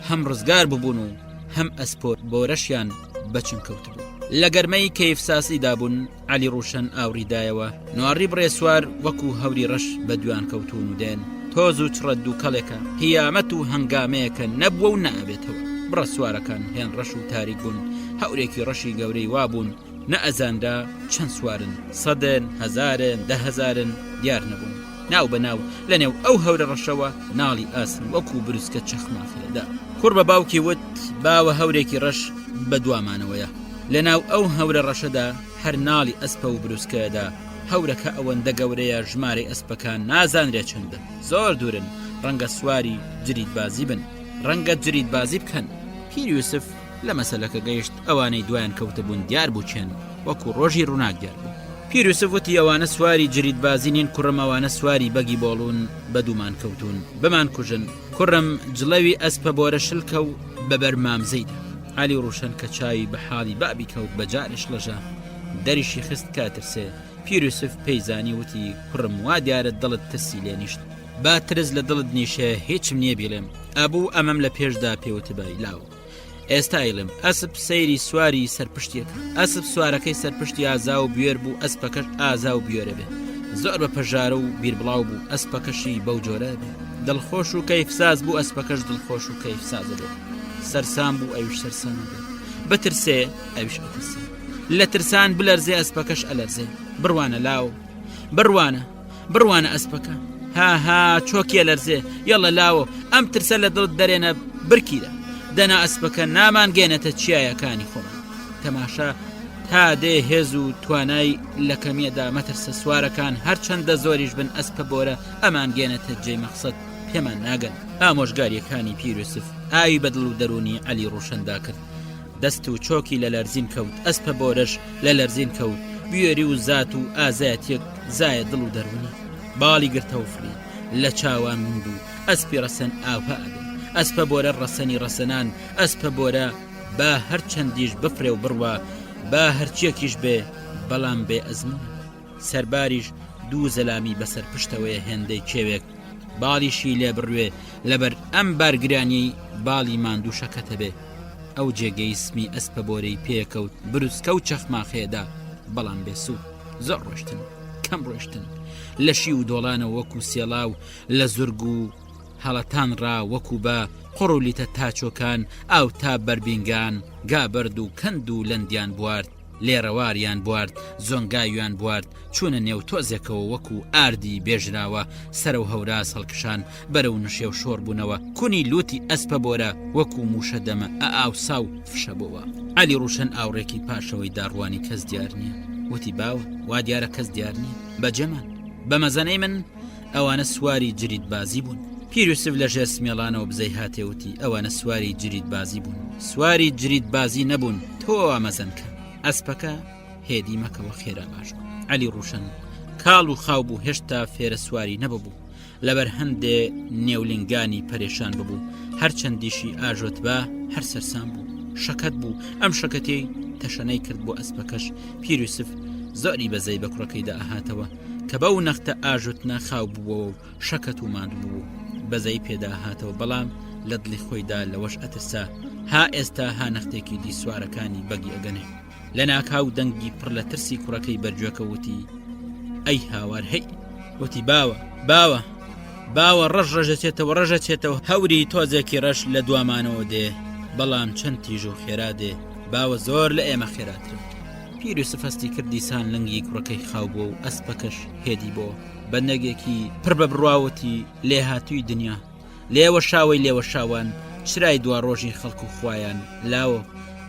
E: هەم ڕزگار ببوون و هەم ئەسپۆر بۆرەشیان بەچن کەوت بوو لە گەرمەی کەیف ساسیدا بوون عەلی ڕوشن ئاوریدایەوە نواری بڕێسوار وەکو هەوری ڕەش بە دوان کەوتون و دێن تۆز و چڕەد و کەڵێکە هیامەت و هەنگامەیەکە نەبووە و نەئەبێتەوە بڕە سوارەکان هێن ڕەش و تاریک بوون هەورێکی ڕەشی گەورەی وابوون نەئەزاندا چەند سوارن سەدن هەزارن 10,000 دیار نەبوون ناو بەناو لە نێو ئەو هەورە ڕەشەوە ناڵی ئاسن وەکو بروسکە چەخماخێدا کوڕ بە باوکی وت باوە هەورێکی ڕەش بە دوامانەوەیە لە ناو ئەو هەورە ڕەشەدا هەر ناڵی ئەسپە و بروسکەدا هەورەکە ئەوەندە گەورەیە ژمارەی ئەسپەکان نازانرێ چەندە زۆر دوورن ڕەنگە سواری جریت بازی بن ڕەنگە جریت بازی بکەن پیر یوسف لە مەسەلەکە گەیشت ئەوانەی دوایان کەوتە بوون دیار بوو چێن وەکو ڕۆژی ڕووناک دیار بوو پیر یوسف وتی ئەوانە سواری جریت بازی نین کوڕم ئەوانە سواری بەگی بۆڵون بە دوومان کەوتون بمان کوژن کوڕم جڵەوی ئەسپە بۆرە شلکە و بەبەر مامزەیدا عەلی ڕوشن کە چاوی بە حاڵی بابی کەوت بەجارش لەژە دەریشی خست کاترسێ پیر یوسف پەیزانی وتی کوڕم وا دیارە دڵت ترسی لێ نیشت با ترس لە دڵت نیشە هیچم نییە بێڵێم ئەبوو ئەمەم لە پێشدا پێوتە بای لاو ئێستا ئیڵم ئەسب سەیری سواری سەرپشتێکە ئەسب سوارەکەی سەرپشتی ئازا و بوێر بوو ئەسپەکەش ئازا و بوێرە بێ زۆر بە پەژارە و بیربڵاو بوو ئەسپەکەشی بەو جۆرە بێ دڵخۆش و کەیفساز بوو ئەسپەکەش دڵخۆش و کەیفسازە بێ سەرسام بوو ئەویش سەرسامە بێ بەترسێ ئەویش بترسێ لە ترسان بلەرزێ ئەسپەکەش ئەلەرزێ بڕوانە لاو بڕوانە ئەسپەکە ها چۆکیە لەرزێ یەڵە لاوە ئەم ترسە لە دڵت دەرێنە برکیرە دەنا ئەسپەکە نامانگەێنێتە چیایەکانی خۆمان تەماشا تا دێ هێز و توانای لە کەمیەدا مەترسە سوارەکان هەرچەندە زۆریش بن ئەسپە بۆرە ئەمانگەێنێتە جێی مەقسەد پێمان ناگەن ئامۆژگاریەکانی پیر یوسف ئاوی بەدڵ و دەرونی عەلی ڕوشندا کرد دەست و چۆکی لە لەرزین کەوت ئەسپە بۆرەش لە لەرزین کەوت بوێری و زات و ئازایەتێک زایە دڵ و دەرونی باڵی گرتەوە فری لە چاوان من بوو ئەسپی ڕەسەن ئاوها ئەبێ ئەسپە بۆرە ڕەسەنی ڕەسەنان ئەسپە بۆرە با هەر چەندیش بفرێ و بڕوە با هەرچیەکیش بێ بەڵام بێ ئەزمونە سەرباریش دوو زەلامی بەسەر پشتەوەیە هێندەی کێوێک باڵیشی لێ بڕوێ لەبەر ئەم بارگرانی باڵی ماندووشەکەتە بێ ئەو جێگەی سمی ئەسپە بۆرەی پێکەوت بروسکە و چەخماخێدا بەڵام بێسوود زۆر ڕۆشتن کەم ڕۆشتن لەشی و دۆڵانە وەکو سێڵاو لە زورگ و هەڵەتان ڕا وەکو بە قڕولیتە تاچۆکان ئاو تا بەربینگان گابرد و کەند و لەندیان بوارد لێڕەواریان بوارد زۆنگاویان بوارد چوونە نێو تۆزێکەوە وەکو ئاردی بێژراوە سەر و هەوراز هەڵکشان بەرەو نشێ و شۆر بوونەوە کونی لوتی ئەسپە بۆرە وەکو موشە دەمە ئاوسا و فشە بووە عەلی ڕوشن ئاوڕێکی پاشەوەی داڕوانی کەس دیار نییە وتی باوە وا دیارە کەس دیار نییە بەجەمان بەمەزەنەی من ئەوانە سواری جریت بازی بوون پیر یوسف لە ژێر سمێڵانەوە بزەی هاتێوتی ئەوانە سواری جریت بازی بوون سواری جریت بازی نەبوون تۆ ئامەزەنکە ئەسپەکە هێدی مەکەوە خێرا باش عەلی ڕوشن کاڵ و خاو بوو هێشتا فێرە سواری نەبوو لەبەر هەندێ نێولنگانی پەرێشان ببوو هەرچەندیشی ئاژۆت بە هەر سەرسام بوو شەکەت بوو ئەم شەکەتەی تەشەنەی کرد بۆ ئەسپەکەش پیر یوسف زۆری بەزەی بە کوڕەکەیدا ئاهاتەوە کە بەو نەختە ئاژوتنە خاو بووەوە و شەکەت و ماند بوو بەزەی پێدا هاتەوە بەڵام لە دڵی خۆیدا لەوەش ئەترسا ها ئێستا ها نەختێکی دیسوارەکانی بەگی ئەگەنێ لە ناکاو دەنگی پڕ لە ترسی کوڕەکەی بەرجۆکە وتی ئەی هاوار هەی وتی باوە ڕەژەچێتەوە ڕەژەچێتەوە هەوری تۆزێکی ڕەش لە دوامانەوە دێ بەڵام چەند تیژ و خێرا دێ باوە زۆر لە ئێمە خێراتر پیر یوسف هەستی کردی سان لەنگی کوڕەکەی خاو بووە و ئەسپەکەش هێدی بۆ بەندەگێکی پڕ بە بڕواوەتی لێ هاتووی دنیا لێوە شاوەی لێوە شاوان چرای دوا ڕۆژی خەڵک و خوایان لاوە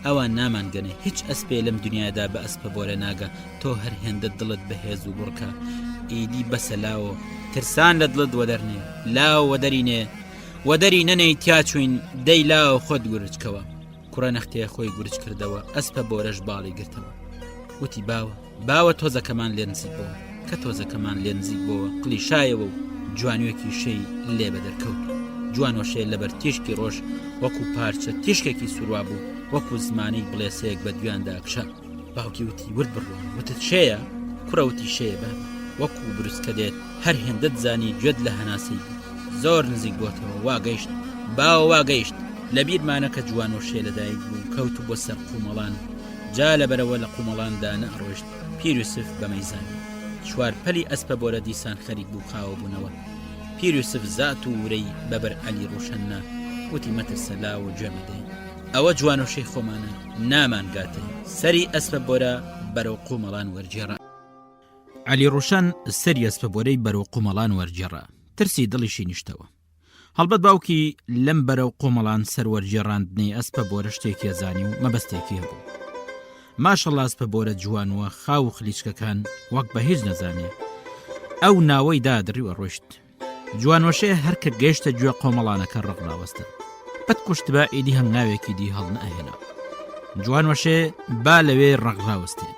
D: ئەوان نامانگەنێ هیچ ئەسپێ لەم دنیادا بە ئەسپە بۆرە ناگە تۆ هەر هێندە دڵت بەهێز و بڕکە ئیدی بەسە لاوە ترسان لە دڵت وەدەرنێ لاو وەدەرینێ وەدەری نەنەی تیاچوین دەی لاو خۆت گورجکەوە کوڕە نەختەیە خۆی گورج کردەوە ئەسپە بۆرەش باڵی گرتەوە وتی باوە تۆزەکەمان لێ نزیک بووە کە تۆزەکەمان لێ نزیک بووە قلیشایەوە و جوانوێکی شەی لێ بەدەرکەوت جوانۆشەیە لەبەر تیشکی ڕۆژ وەکو پارچە تیشکێکی سووروا بوو وەکو زمانی بڵێسەیەک بە دویاندا کشە باوکی وتی ورد بڕوە وتت شەیە کوڕەوتی شەیە بە وەکو بروسکە دێت هەر هێندەت زانی گوێت لە هەناسی زۆر نزیک بۆتەوە واگەیشت باوە واگەیشت لە بیرمانە کە جوانۆشێ لەدایک بوو کەوت بۆ سەر قومەڵان جا لەبەرەوە لە قومەڵاندا نەڕۆشت پیر یوسف بە مەیزانی چوار پەلی ئەسپە بۆرە دیسان خەریک بوو خاوە بوونەوە پیر یوسف زات و ورەی بەبەر عەلی ڕوشەنە وتی مەترسە لاو و گوێمەدەی ئەوە جوانۆشەی خۆمانە نامانگاتێ سەری ئەسپە بۆرە بەرەو قومەڵان وەرجێڕا عەلی ڕوشەن سەری ئەسپە بۆرەی بەرەو قومەڵان وەرجێڕا ترسی دڵیشی نیشتەوە هەڵبەت باوکی لەم بەرەو قومەڵان سەروەرجێڕاندنی ئەسپە بۆرە شتێکی زانی و مەبەستێکی هەبوو ماشەڵڵا ئەسپە بۆرە جوانوە خاو و خلیچکەکان وەک بە هیچ نەزانێ ئەو ناوەی دادڕیوە ڕۆشت جوانوەشەیە هەر کە گەیشتە گوێ قۆمەڵانەکە ڕقراوەستە پەت کوشت بە ئیدی هەنگاوێکی دی هەڵ نەهێنا جوانوەشێ با لەوێ ڕقراوەستێ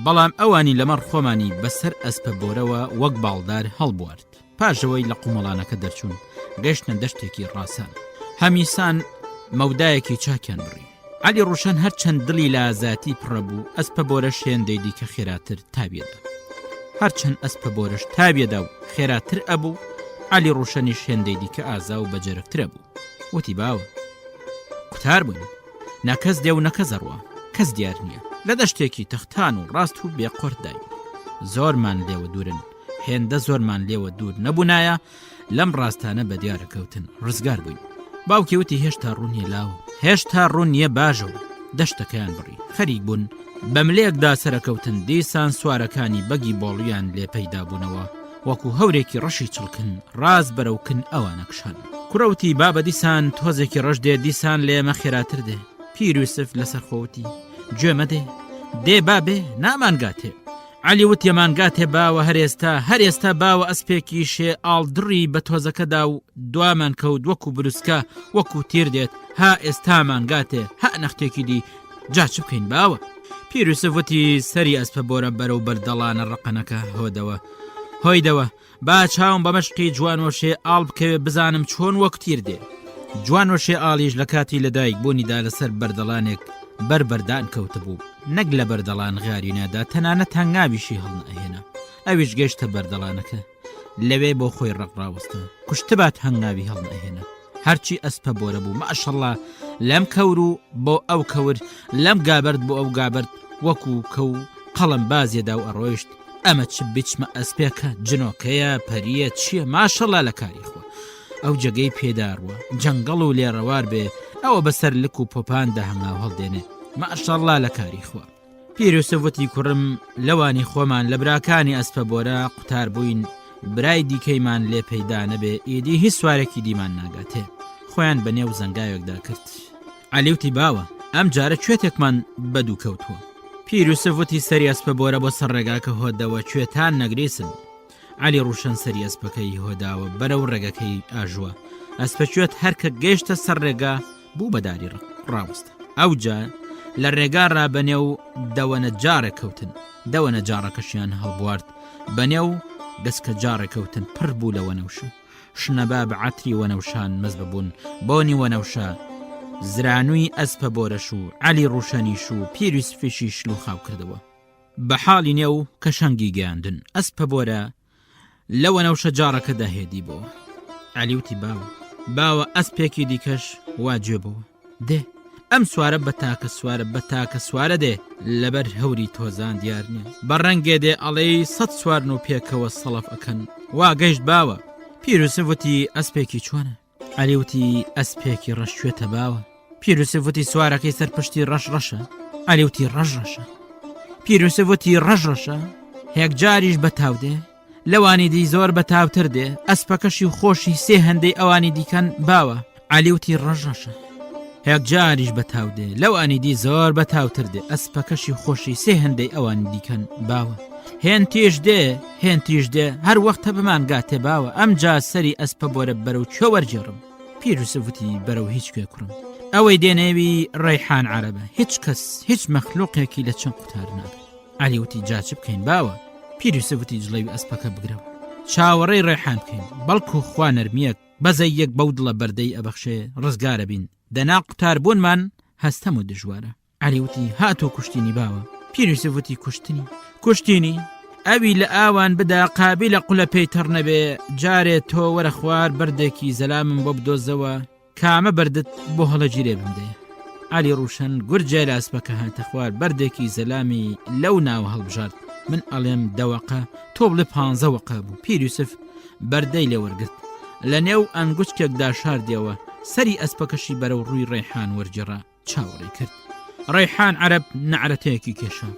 D: بەڵام ئەوانی لەمەڕ خۆمانی بەسەر ئەسپە بۆرەوە وەک باڵدار هەڵبوارد پاشەوەی لە قومەڵانەکە دەرچوون گەشتە دەشتێکی ڕاسان هەمیسان مەودایەکی چاکیان بڕی عەلی ڕوشەن هەر چەند دڵی لە ئازاتی پڕەبوو ئەسپە بۆرە شێندەی دیکە خێراتر تابێدا هەرچەند ئەسپە بۆرەش تابێدا و خێراتر ئەبوو عەلی ڕوشەنی شێندەی دیکە ئازا و بەجەرەکترە بوو وتی باوە قوتار بووین نەکەس دێ و نەکە زەڕوە کەس دیار نییە لە دەشتێکی تەختان و ڕاست و بێقۆرت داین زۆرمان لێوە دوورن هێندە زۆرمان لێوە دوور نەبوونایە لەم ڕاستانە بە دیارەکەوتن ڕزگار بووین باوکی وتی هێشتا ڕوونیە لاوە هێشتا ڕوونیە باژە و دەشتەکەیان بڕی خەریک بوون بەملەیەکدا سەرەکەوتن دیسان سوارەکانی بەگی بۆڵیان لێ پەیدا بوونەوە وەکو هەورێکی ڕەشی چڵکن ڕاز بەرەوکن ئەوانە کشان کوڕەوتی بابە دیسان تۆزێکی ڕەش دێ دیسان لێ ئێمە خێراتر دێ پیر یوسف لەسەر خۆوتی گوێمەدێ دێ بابێ نامانگاتێ عەلی وتی مانگاتێ باوە هەرێستا باوە ئەسپێکی شێ ئاڵدڕی بە تۆزەکەدا و دوامان کەوت وەکو بروسکە وەکو تیر دێت ها ئێستا مانگاتێ ها نەختێکی دی جا چ بکەین باوە پیر یوسف وتی سەری ئەسپە بۆرە بەرەو بەردەڵانە ڕقەنەکە هۆیدەوە با چاوم بە مەشقی جوانوەشێ ئاڵ بکەوێ بزانم چۆن وەک تیر دێ جوانوەشێ ئاڵیش لە کاتی لەدایک بوونیدا لەسەر بەردەڵانێک بەردان کەوتە بوو نەک لە بەردەڵان غارینەدا تەنانەت هەنگاویشی هەڵ نەهێنا ئەویش گەیشتە بەردەڵانەکە لەوێ بۆ خۆی ڕقڕاوەستە کوشتبات هەنگاوی هەڵ نەهێنا هەرچی ئەسپە بۆرە بوو ماشەڵڵا لەم کەور و بۆ ئەو کەور لەم گابرد بۆ ئەو گابرد وەکو کەو قەڵم بازێدا و ئەڕۆیشت ئەمە چ بچمە ئەسپێکە جنۆکەیە پەریە چییە ماشەڵڵا لە کاری خۆ ئەو جگەی پێداڕوە جەنگەڵ و لێڕەوار بێ ئەوە بەسەر لک و پۆپاندا هەنگاو هەڵدێنێ ماشەڵڵا لە کاری خۆ پیر یوسف وتی کوڕم لەوانی خۆمان لە براکانی ئەسپە بۆرە قوتار بووین برای دیکەیمان لێ پەیدا نەبێ ئیدی هیچ سوارێکی دیمان ناگاتێ خۆیان بە نێو زەنگاوێکدا کرد عەلی وتی باوە ئەم جارە کوێتێکمان بەدوو کەوتووە پیر یوسف وتی سەری ئەسپە بۆرە بۆ سەر ڕێگاکە هۆدەوە کوێتان نەگریسن عەلی ڕوشەن سەری ئەسپەکەی هۆداوە بەرەو ڕێگەکەی ئاژووە ئەسپەکوێت هەرکە گەیشتە سەر ڕێگا بوو بەداری ڕاوەستە ئەوجا لە ڕێگا ڕابەنێ و دەوەنە جارێککەوتن دەوەنە جاڕەکەشیان هەڵبوارد بەنێو دەستکە جارێککەوتن پڕ بوو لە وەنەوشە شنەبا بە عەتری وەنەوشان مەز ببوون بۆنی وەنەوشە زرانووی ئەسپە بۆرەش و عەلی ڕوشەنیش و پیر یوسفیشی شلو خاو کردەوە بە حاڵی نێو کە شەنگی گەیاندن ئەسپە بۆرە لە وەنەوشە جاڕەکەدا هێدی بۆ عەلی وتی باوە ئەسپێکی دیکەش واجێ بەوە دێ ئەم سوارە بە تاکە سوارە دێ لەبەر هەوری تۆزان دیار نییە بەڕەنگێ دێ ئەڵێی 100 سوارن و پێکەوە سەڵەف ئەکەن وا گەیشت باوە پیر یوسف وتی ئەسپێکی چۆنە عەلی وتی ئەسپێکی ڕەشکوێتە باوە پیر یوسف وتی سوارەکەی سەرپشتی ڕەشە عەلی وتی ڕەشە پیر یوسف وتی ڕەشە هێک جاریش بەتاو دێ لەوانی دی زۆر بەتاوتر دێ ئەسپەکەشی و خۆشی سێ هەندەی ئەوانی دیکەن باوە عەلی وتی ڕەشە
E: هەیەکجاریش بەتاو دێ لەو ئەنیدی زۆر بەتاوتر دێ ئەسپەکەشی خۆشی سێ هەندەی ئەوانی دیکەن باوە هێن تێش دێ هێن تیش دێ هەر وەختە بمان گاتێ باوە ئەم جا سەری ئەسپە بۆرە بەرەو چۆ وەرجێڕم پیرۆسف وتی بەرەو هیچ کوێ کوڕم ئەوەی دێنێوی ڕەیحان عەرەبە هیچ کەس هیچ مەخلوقێکی لە چەند قوتار نابێت عەلی وتی جا چ بکەین باوە پیرۆسف وتی جڵەوی ئەسپەکە بگرەوە چاوەڕێی ڕێحان بکەین بەڵکو خوا نەرمیەک بەزەی یەک بەو دڵە بەردەی ئەبەخشێ ڕزگارە بین دەنا قوتار بوونمان هەستەم و دژوارە عەلی وتی هاتۆ کوشتینی باوە پیرۆسف وتی کوشتینی ئەوی لە ئاوان بدا قابی لە قولە پێی تەڕ نەبێ جارێ تۆ وەرە خوار بەردێکی زەلامم بۆ بدۆزەوە کامە بەردت بۆ هەڵەگیرێ بمدەیە عەلی ڕوشن گورجێ لە ئەسپەکە هاتە خوار بەردێکی زەلامی لەو ناوە هەڵبژارد من ئەڵێم دەوەقە تۆ بڵێ 15 وەقە بوو پیرۆسف بەردەی لێ وەرگرت لە نێو ئەنگوچکێکدا شاردیەوە سەری ئەسپەکەشی بەرەو ڕووی ڕێحان وەرجێڕا چاوەڕێ کرد ڕێحان عەرەب نەعرەتەیەکی کێشا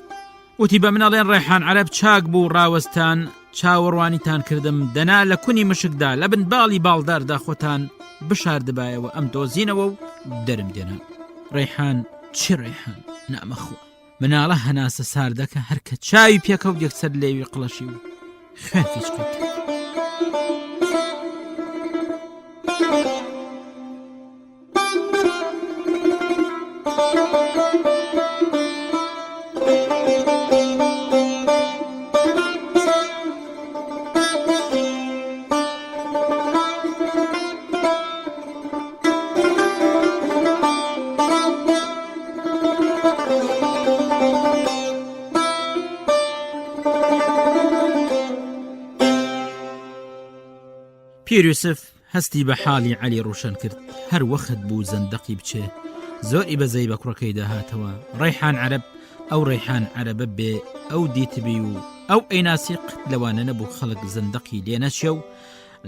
E: وتی بە منەڵێن ڕێحان عەرەب چاک بوو ڕاوەستان چاوەڕوانیتان کردم دەنا لە کونی مشکدا لە بن باڵی باڵداردا خۆتان بشاردبایەوە ئەم دۆزینەوە و دەرم دێنا ڕێحان چی ڕێحان نامەخوا مناڵە هەناسە ساردەکە هەرکە چاوی پێکەوت یەکسەر لێوی قڵەشی و خوێن فیچکەوت پیرۆسف هەستی بە حاڵی عەلی ڕوشن کرد هەر وەخت بوو زەندەقی بچێ زۆری بەزەی بە کوڕەکەی داهاتەوە ڕێحان عەرەب ئەو ڕێحان عەرەبە بێ ئەو دیتبی و ئەو ئەیناسی قت لەوانە نەبوو خەڵک زەندەقی لێ نەچێ و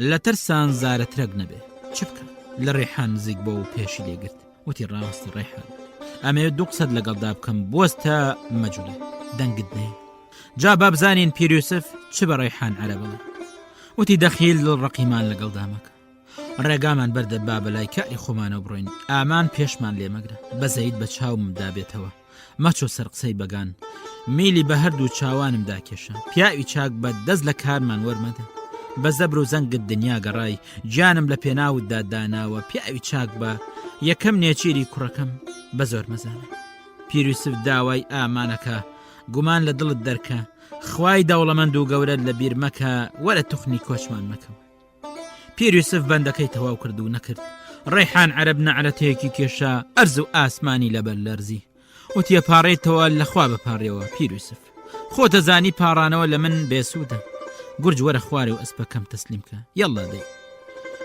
E: لە ترسان زارەترەک نەبێ چ بکە لە ڕێحان نزیک بۆ و پێشی لێگرت وتی ڕاوەستە ڕێحان ئەمەوێت 200 لەگەڵدا بکەم بۆستە مەجوولە دەنگت نەیە جا بابزانین پیرۆسف چ بە ڕێحان عەرەبەڵێ وتی دەخیل ڕقیمان لەگەڵدا مەکە ڕێگامان بەردە با بەلای کاری خۆمانە بڕۆین ئامان پێشمان لێ مەگرە بەزەیت بە چاوم دابێتەوە مەچۆ سەر قسەی بەگان میلی بە هەردوو چاوانم داکێشە پیاوی چاک بە دەست لە کارمان وەرمەدە بە زەبر و زەنگت دنیا گەڕای گیانم لە پێناوتدا داناوە پیاوی چاک بە یەکەم نێچیری کوڕەکەم بە زۆر مەزانە پیرۆسف داوای ئامانەکە گومان لە دڵت دەرکە خوای دەوڵەمەند و گەورەت لە بیر مەکە وەرە توخنی کۆچمان مەکەوە پیرۆسف بەندەکەی تەواو کرد و نەکرد ڕێحان عەرەب نەعرەتەیەکی کێشا ئەرز و ئاسمانی لەبەر لەرزی وتیە پاڕێتەوە لەخوا بەپارڕێەوە پیرۆسف خۆ دەزانی پاڕانەوە لە من بێسوودە گورج وەرە خوارێ و ئەسپەکەم تەسلیمکە یەڵڵا دەی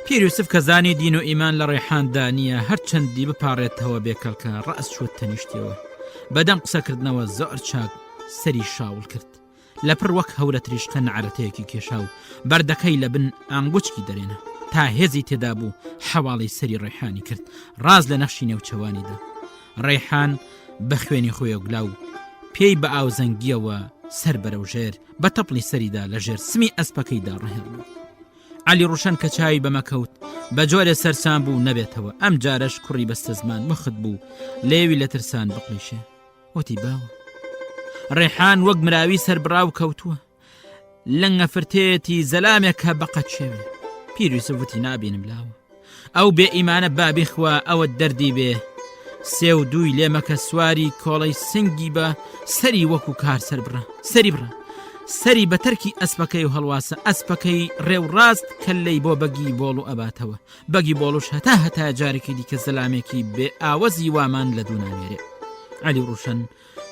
E: پیرۆسف کە زانی دین و ئیمان لە ڕێحاندا نییە هەر چەندی بپاڕێتەوە بێکەڵکە ڕەس شوت تەنیشتیەوە بەدەم قسەکردنەوە زۆر چاک سەری شاوڵ کرد لەپڕ وەک هەورە تریشقە نەعرەتەیەکی کێشا و بەردەکەی لە بن ئانگوچکی دەرێنە تا هێزی تێدا بوو حەواڵی سەری ڕێحانی کرد ڕاز لە نەخشی نێوچەوانیدا ڕێحان بە خوێنی خۆی گلاو پێی بە ئاوزەنگیەوە سەر بەرەو ژێر بە تەپڵی سەریدا لە ژێر سمی ئەسپەکەیدا ڕەهێڵ عەلی ڕوشن کە چاوی بەمەکەوت بە جۆرێ سەرسان بوو نەبێتەوە ئەم جارەش کوڕی بەستە زمان مخت بوو لێوی لە ترسان بقلیشێ وتی باوە ڕێحان وەک مراوی سەربراو کەوتووە لەنگە فرتێتی زەلامێک کە بەقەت شێوێ پیرۆسف وتی نابینم لاوە ئەو بێ ئیمانە بابیخوا ئەوە دەردی بێ سێ و دووی لێمەکە سواری کۆڵەی سنگی بە سەری وەکو کار سەر بڕە سەری بڕە سەری بە تەرکی ئەسپەکەی و هەڵواسە ئەسپەکەی ڕێو ڕاست کەلەی بۆ بەگی بۆڵ و ئەباتەوە بەگی بۆڵوش هەتا جارێکی دیکە زەلامێکی بێ ئاوەزی وامان لە دوو نامێرێ عەلی ڕوشن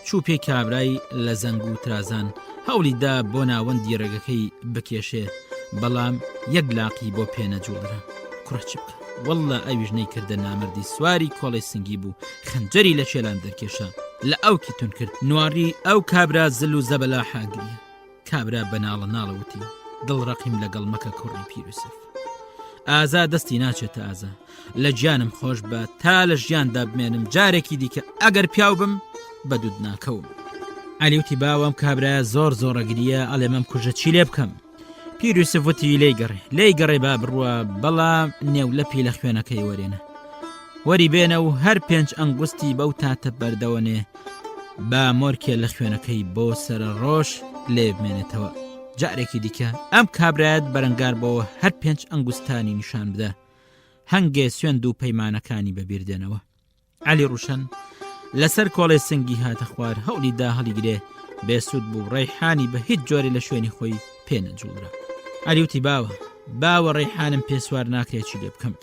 E: چوو پێی کابرای لە زەنگ و ترازان هەوڵیدا بۆ ناوەندی ڕێگەکەی بکێشێ بەڵام یەک لاقی بۆ پێنەجوڵرە کوڕە چ بکە وەڵڵا ئەویش نەیکردە نامەردی سواری کۆڵی سنگی بوو خەنجەری لە چێلان دەرکێشە لە ئەوکی تون کرد نواری ئەو کابرا زل و زەبەلا حاگریە کابرا بەناڵە ناڵەوتی دڵڕەقیم لەگەڵ مەکە کوڕی پیرۆسف ئازا دەستی ناچێتە ئازا لە گیانم خۆش بە تا لە ژیاندا بمێنم جارێکی دیکە ئەگەر پیاو بم بە دوود ناکەوم عەلی وتی باوەم کابرایە زۆر زۆرەگریە ئەڵێ مەم کوژە چی لێ بکەم پیرۆسف وتی لێی گەڕێ با بڕوە بەڵام نێو لەپی لە خوێنەکەی وەرێنە وەری بێنە و هەر 5 ئەنگوستی بەو تاتە بەردەوەنێ با مۆرکێ لە خوێنەکەی بۆ سرە ڕۆژ لێ بمێنێتەوە. جارێکی دیکە ئەم کابرایەت بەرەنگار بەوە هەر 5 ئەنگوستانی نیشان بدە، هەنگێ سوێند و پەیمانەکانی بەبیردێنەوە. عەلی ڕوشن لەسەر کۆڵێ سنگی هاتە خوار هەوڵیدا هەڵیگرێ بێسوود بوو ڕەیحانی بە هیچ جۆرێ لە شوێنی خۆی پێ نەجوڵرا. عەلی وتی باوە ڕەیحانم پێسوار ناکرێکی لێ بکەم.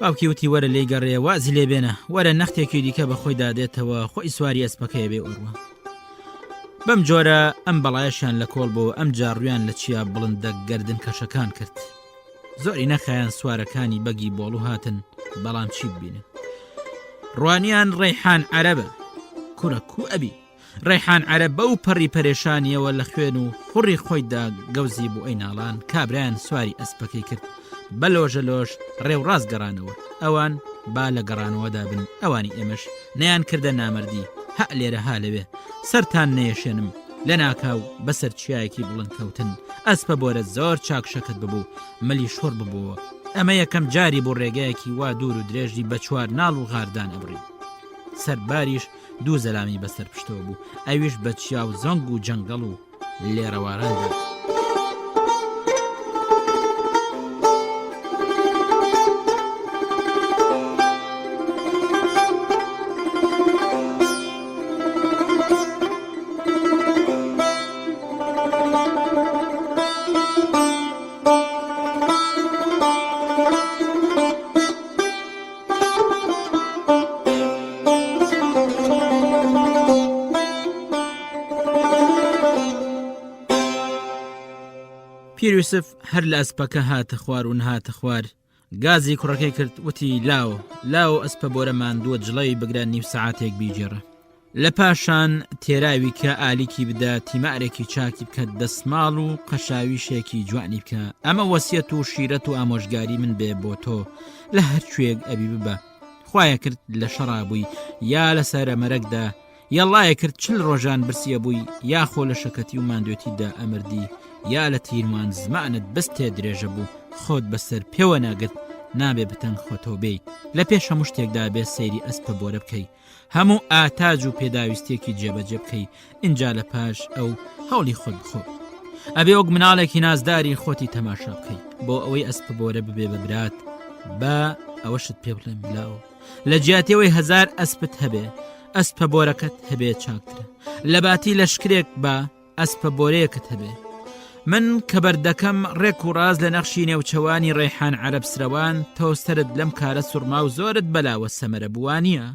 E: باوکی وتی وەرە لێی گەڕێ وازی لێ بێنە، وەرە نەختێکی دیکە بە خۆی دادێتەوە، خۆی سواری ئەسپەکەی بێ ئۆڕوە. بەم جۆرە ئەم بەڵایەشیان لە کۆڵ بۆ ئەم جاڕویان لە چیا بڵندە گەردن کەشەکان کرد. زۆری نەخایان سوارەکانی بەگی بۆڵ و هاتن بەڵام چی ببینن. ڕوانیان ڕەیحان عەرەبە. کوڕە کو ئەبی؟ ڕەیحان عەرەب بەو پەڕی پەرێشانیەوە لە خوێن و خوڕی خۆیدا گەوزی بۆ ئەیناڵان کابرایان سواری ئەسپەکەی کرد بە لۆژە لۆژ ڕێو ڕاست گەڕانەوە. ئەوان با لە گەڕانەوەدا بن، ئەوانی ئێمەش نەیان کردە نامەردی، ها لێرە ها لەوێ سەرتان نەیەشێنم لە ناکاو بەسەر چیایەکی بڵند کەوتن. ئەسپە بۆرە زۆر چاکشەکەت ببوو مەلی شۆڕ ببووە. ئەمە یەکەم جاری بۆ ڕێگایەکی وا دوور و درێژی بە 4 ناڵ و غاردان ئەبڕی. سەرباریش 2 زەلامی بەسەر پشتەوە بوو، ئەویش بە چیا و زەنگ و جەنگەڵ و لێرەواراندا. پیر یوسف هەر لە ئەسپەکە هاتە خوار و نهاتە خوار. گازی کوڕەکەی کرد وتی لاو ئەسپە بۆرە ماندووە جڵەوی بگرە نیو سەعاتێک بیجێڕە. لە پاشان تێراوی کە ئالیکی بدە، تیمارێکی چاکی بکات، دەسماڵ و قەشاویشێکی جوانی بکە. ئەمە وەسیەت و شیرەت و ئامۆژگاری من بێ بۆ تۆ لە هەر کوێک ئەبی ببە. خوایە کرد لە شەڕابووی یا لە سەرە مەرەکدا، یەڵایە کرد 40 ڕۆژان برسیە بووی، یا خۆ لە شەکەتی و ماندوێتیدا ئەمردی، یا لە تیرمان زمانت بەستێ درێژە بوو، خۆت بەسەر پێوە ناگرت نابێ بتەنگ خۆتەوە بێی. لە پێش هەموو شتێکدا بێ سەیری ئەسپە بۆرە بکەی، هەموو ئاتاج و پێداویستێکی جێبەجێ بکەی. ئینجا لە پاش ئەو هەوڵی خۆت بخۆ، ئەبێ وەک مناڵێکی نازداری خۆتی تەماشا بکەی بۆ ئەوەی ئەسپە بۆرە ببێ بەبرات. با ئەوەشت پێ بڵێم بلاوە، لە جیاتیەوەی 1000 ئەسپت هەبێ، ئەسپە بۆرەکەت هەبێ چاکترە. لە باتی لەشکرێک با ئەسپە بۆرەیەکت هەبێ. من کە بەردەکەم ڕێک و ڕاز لە نەخشی نێوچەوانی ڕەیحان عەرەب سرەوان، تۆ سەرت لەم کارە سوڕما و زۆرت بەلاوە سەمەرە بوانیە،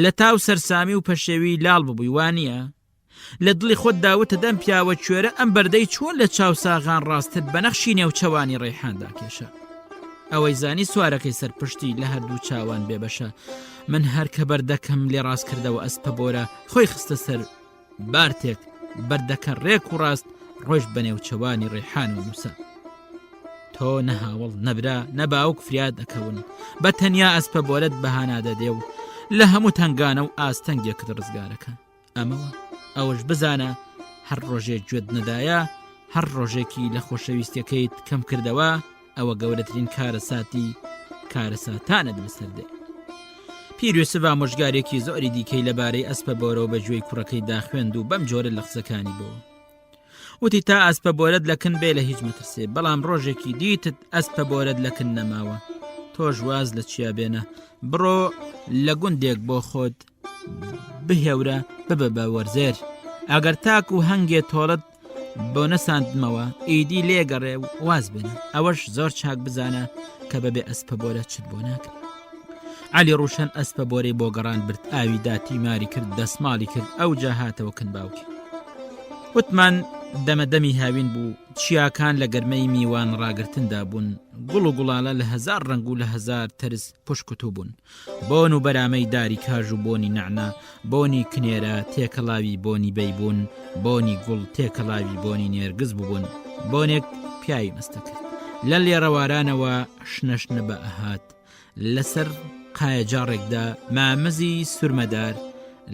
E: لە تاو سەرسامی و پەشێوی لاڵ ببووی وانیە، لە دڵی خۆت داوتە دەم پیاوە کوێرە ئەم بەردەی چۆن لە چاو ساغان ڕاستت بە نەخشی نێوچەوانی ڕەیحاندا کێشە. ئەوەی زانی سوارەکەی سەرپشتی لە هەردوو چاوان بێبەشە. من هەر کە بەردەکەم لێ ڕاست کردەوە ئەسپە بۆرە خۆی خستە سەر بارتێک، بەردەکە ڕێک و ڕاست ڕۆژ بەنێوچەوانی ڕێحان و موسا. تۆ نەهاوڵ نەبرا نەباوک فریاد دەکەون، بە تەنیا ئەسپە بۆرەت بەهانا دەدێ و لە هەموو تەنگانە و ئاستەنگێکت ڕزگارەکە. ئەمەوە ئەوەش بزانە هەر ڕۆژێک گوێت نەدایە، هەر ڕۆژێکی لە خۆشەویستەکەیت کەم کردەوە، ئەوە گەورەترین کارە ساتی کارە ساتانت بەسەردێ. پیر یوسف ئامۆژگارێکی زۆری دیکەی لەبارەی ئەسپە بۆرە و بەگوێی کوڕەکەی داخوێند و بەم جۆرە لە قسەکانی بۆ وتی تا ئەسپە بۆرەت لەکن بێ لە هیچ مەترسێ، بەڵام ڕۆژێکی دیتت ئەسپە بۆرەت لەکن نەماوە، تۆش واز لە چیا بێنە، بڕۆ لە گوندێک بۆ خۆت بهێورە ببە بە وەرزێر، ئەگەر تاک و هەنگێ تۆڵت بۆ نەساندمەوە ئیدی لێگەڕێ و واز بێنە. ئەوەش زۆر چاک بزانە کە بەبێ ئەسپە بۆرە چت بۆ ناکرێت. عەلی ڕوشن ئەسپە بۆرەی بۆ گەڕان برد، ئاوی داتی ماری کرد، دەسماڵی کرد. ئەو جا هاتەوە کنباوکی وتمان دەمەدەمی هاوین بوو، چیاکان لە گەرمەی میوان ڕاگرتندا بوون، گوڵ و گوڵالە لە 1000 ڕنگ و لە 1000 ترس پشکتو بوون، بۆن و بەرامەی داری کاژ و بۆنی نەعنا، بۆنی کنێرە تێکەڵاوی بۆنی بەی بوون، بۆنی گوڵ تێکەڵاوی بۆنی نێرگز بوون، بۆنێک پیاوی مەستە کرد. لە لێڕەوارانەوە شنەشنە بە ئەهات، لەسەر قایە جاڕێکدا مامزی سورمەدار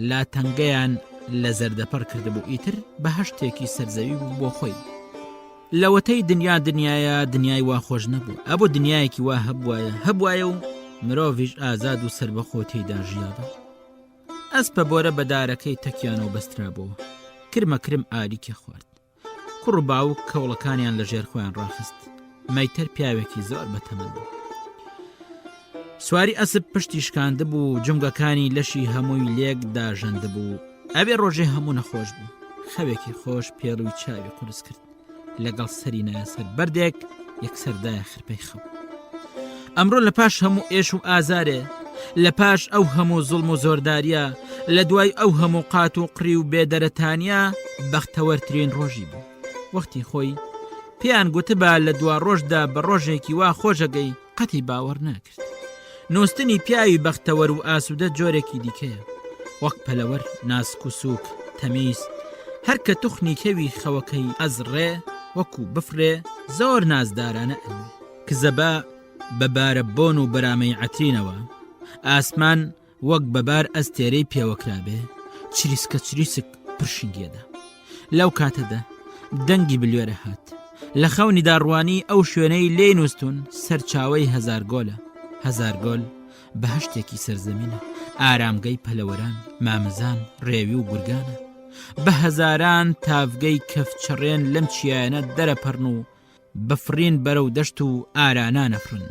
E: لا تەنگەیان لە زەردەپەڕ کردبوو، ئیتر بە هەشتێکی سەرزەوی بوو بۆ خۆی. لەوەتەی دنیایە دنیای وا خۆش نەبوو، ئەبوو دنیایەکی وا هەبوایە و مرۆڤیش ئازاد و سربەخۆ تێیدا ژیاوە. ئەسپە بۆرە بەدارەکەی تەکیانەوە بەسترابەوە، کرمەکرم ئالیکە خوارد. کوڕ و باوک کەوڵەکانیان لە ژێر خۆیان ڕاخست. مەیتەر پیاوێکی زۆر بەتەمەن بوو. سواری ئەسب پشتی شکاندە بوو، جومگەکانی لەشی هەمووی لێک داژەندە بوو. ئەبێ ڕۆژێ هەموو نەخۆش بوو. خەوێکی خۆش پێڵووی چاوی قورس کرد. لەگەڵ سەری نایەسەر بەردێک یەکسەردایە خرپەی خەو. ئەمڕۆ لە پاش هەموو ئێش و ئازارێ، لە پاش ئەو هەموو زوڵم و زۆرداریە، لە دوای ئەو هەموو قات و قڕی و بێدەرەتانیا بەختەوەرترین ڕۆژی بوو. وەختی خۆی پێیان گوتبا لە دوا ڕۆژدا بە ڕۆژێکی وا خۆشەگەی قەتی باوەڕ ناکرد. نووستنی پیاوی بەختەوەر و ئاسوودە جۆرێکی دیکەیە، وەک پەلەوەر، ناسک و سووک، تەمیز، هەر کە توخنی کەوی خەوەکەی ئەزڕێ وەکو بفرێ زۆر نازدارانە ئەوێ کزەبا بەبارە بۆن و بەرامەی عەترینەوە، ئاسمان وەک بەبار ئەستێرەی پێوەکرابێ، چریسکە چریسک پرشنگێدا. لەو کاتەدا دەنگی بلوێرە هات. لە خەونی داڕوانی ئەو شوێنەی لێ نووستون سەرچاوەی هەزار گۆلە. هەزار گۆل بەهەشتێکی سەرزەمینە، ئارامگەی پەلەوەران، مامزان، ڕێوی و گورگانە. بە هەزاران تافگەی کەفچەڕێن لەم چیایەنە دەرەپەڕن و بفرین بەرەو دەشت و ئارانە نەفرن.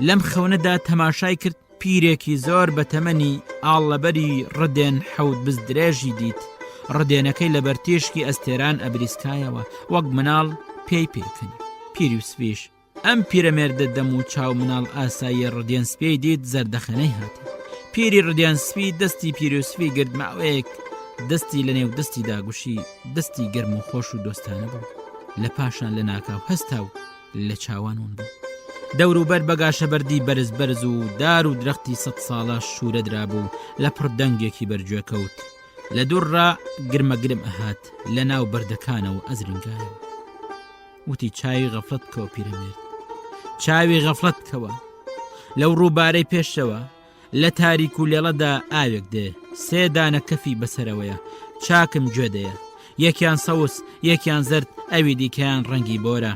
E: لەم خەونەدا تەماشای کرد پیرێکی زۆر بەتەمەنی ئاڵەبەری ڕدێن حەوت بزدرێژی دیت. ڕدێنەکەی لە بەرتێشکی ئەستێران ئەبریسکایەوە وەک مناڵ پێی پێکەنی. پیری و سپیش ئەم پیرەمێردە دەم و چاو مناڵ ئاسایی ڕدێن سپێی دیت زەردەخەنەی هاتی. پیری ڕدێن سپی دەستی پیری و سپی گرت ماوەیەک دەستی لە نێو دەستی داگوشی، دەستی گەرم و خۆش و دۆستانە بوو. لە پاشان لە ناکاو هەستا و لە چاوانون بوو. دەوروبەر بەگاشە بەردی بەرز بەرز و دار و درەختی 100 ساڵە شوورە درابوو لە پڕدەنگێکی بەرگوێ کەوت. لە دوورڕا گرمەگرم ئەهات لە ناو بەردەکانەوە ئەزرنگایەوە. وتی چاوی غەفڵەت کەوە پیرەمێرد، چاوی غەفڵەت کەوە. لەو ڕووبارەی پێشەوە لە تاریک و لێڵەدا ئاوێک دێ، 3 دانە کەفی بەسەرەوەیە، چاکم گوێدەیە، یەکیان سەوس، یەکیان زرد، ئەوی دیکەیان ڕەنگی بۆرە.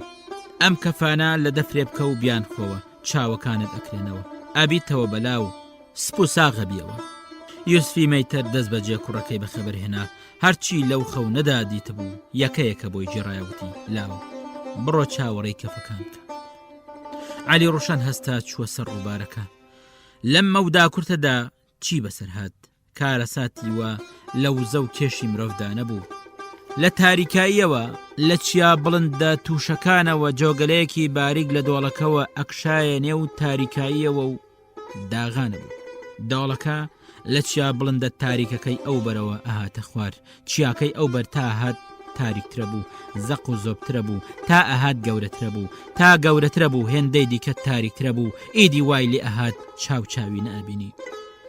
E: ئەم کەفانە لە دەفرێ بکە و بیان خۆوە، چاوەکانت ئەکرێنەوە، ئابیتەوە بەلاو سپ و ساغە بیەوە. یوسفی مەیتەر دەست بەجێ کوڕەکەی بەخەبەر هێنا، هەرچی لەو خەو نەدادیتە بوو یەکەیەکە بۆی جێڕایەوتی لاوە بڕۆ چاوەڕێی کەفەکان بکە. عەلی ڕۆشن هەستا چووە سەر ڕووبارەکە. لەم مەودا کورتەدا چی بەسەر هات؟ کارەساتی وە لە وزە و کێشی مرۆڤدا نەبوو. لە تاریکاییەوە لە چیا بڵندە تووشەکانەوە جۆگەلەیەکی باریک لە دۆڵەکەوە ئەکشایە نێو تاریکاییەوە و داغانە بوو. دۆڵەکە لە چیا بڵندە تاریکەکەی ئەو بەرەوە ئاهاتە خوار، چیاکەی ئەو بەر تا هات تاریکترە بوو، زەق و زۆبترە بوو، تا ئەهات گەورەترە بوو، تا گەورەترە بوو هێندەی دیکە تاریکترە بوو، ئیدی وای لێ ئەهات چاوچاوی نەبینی.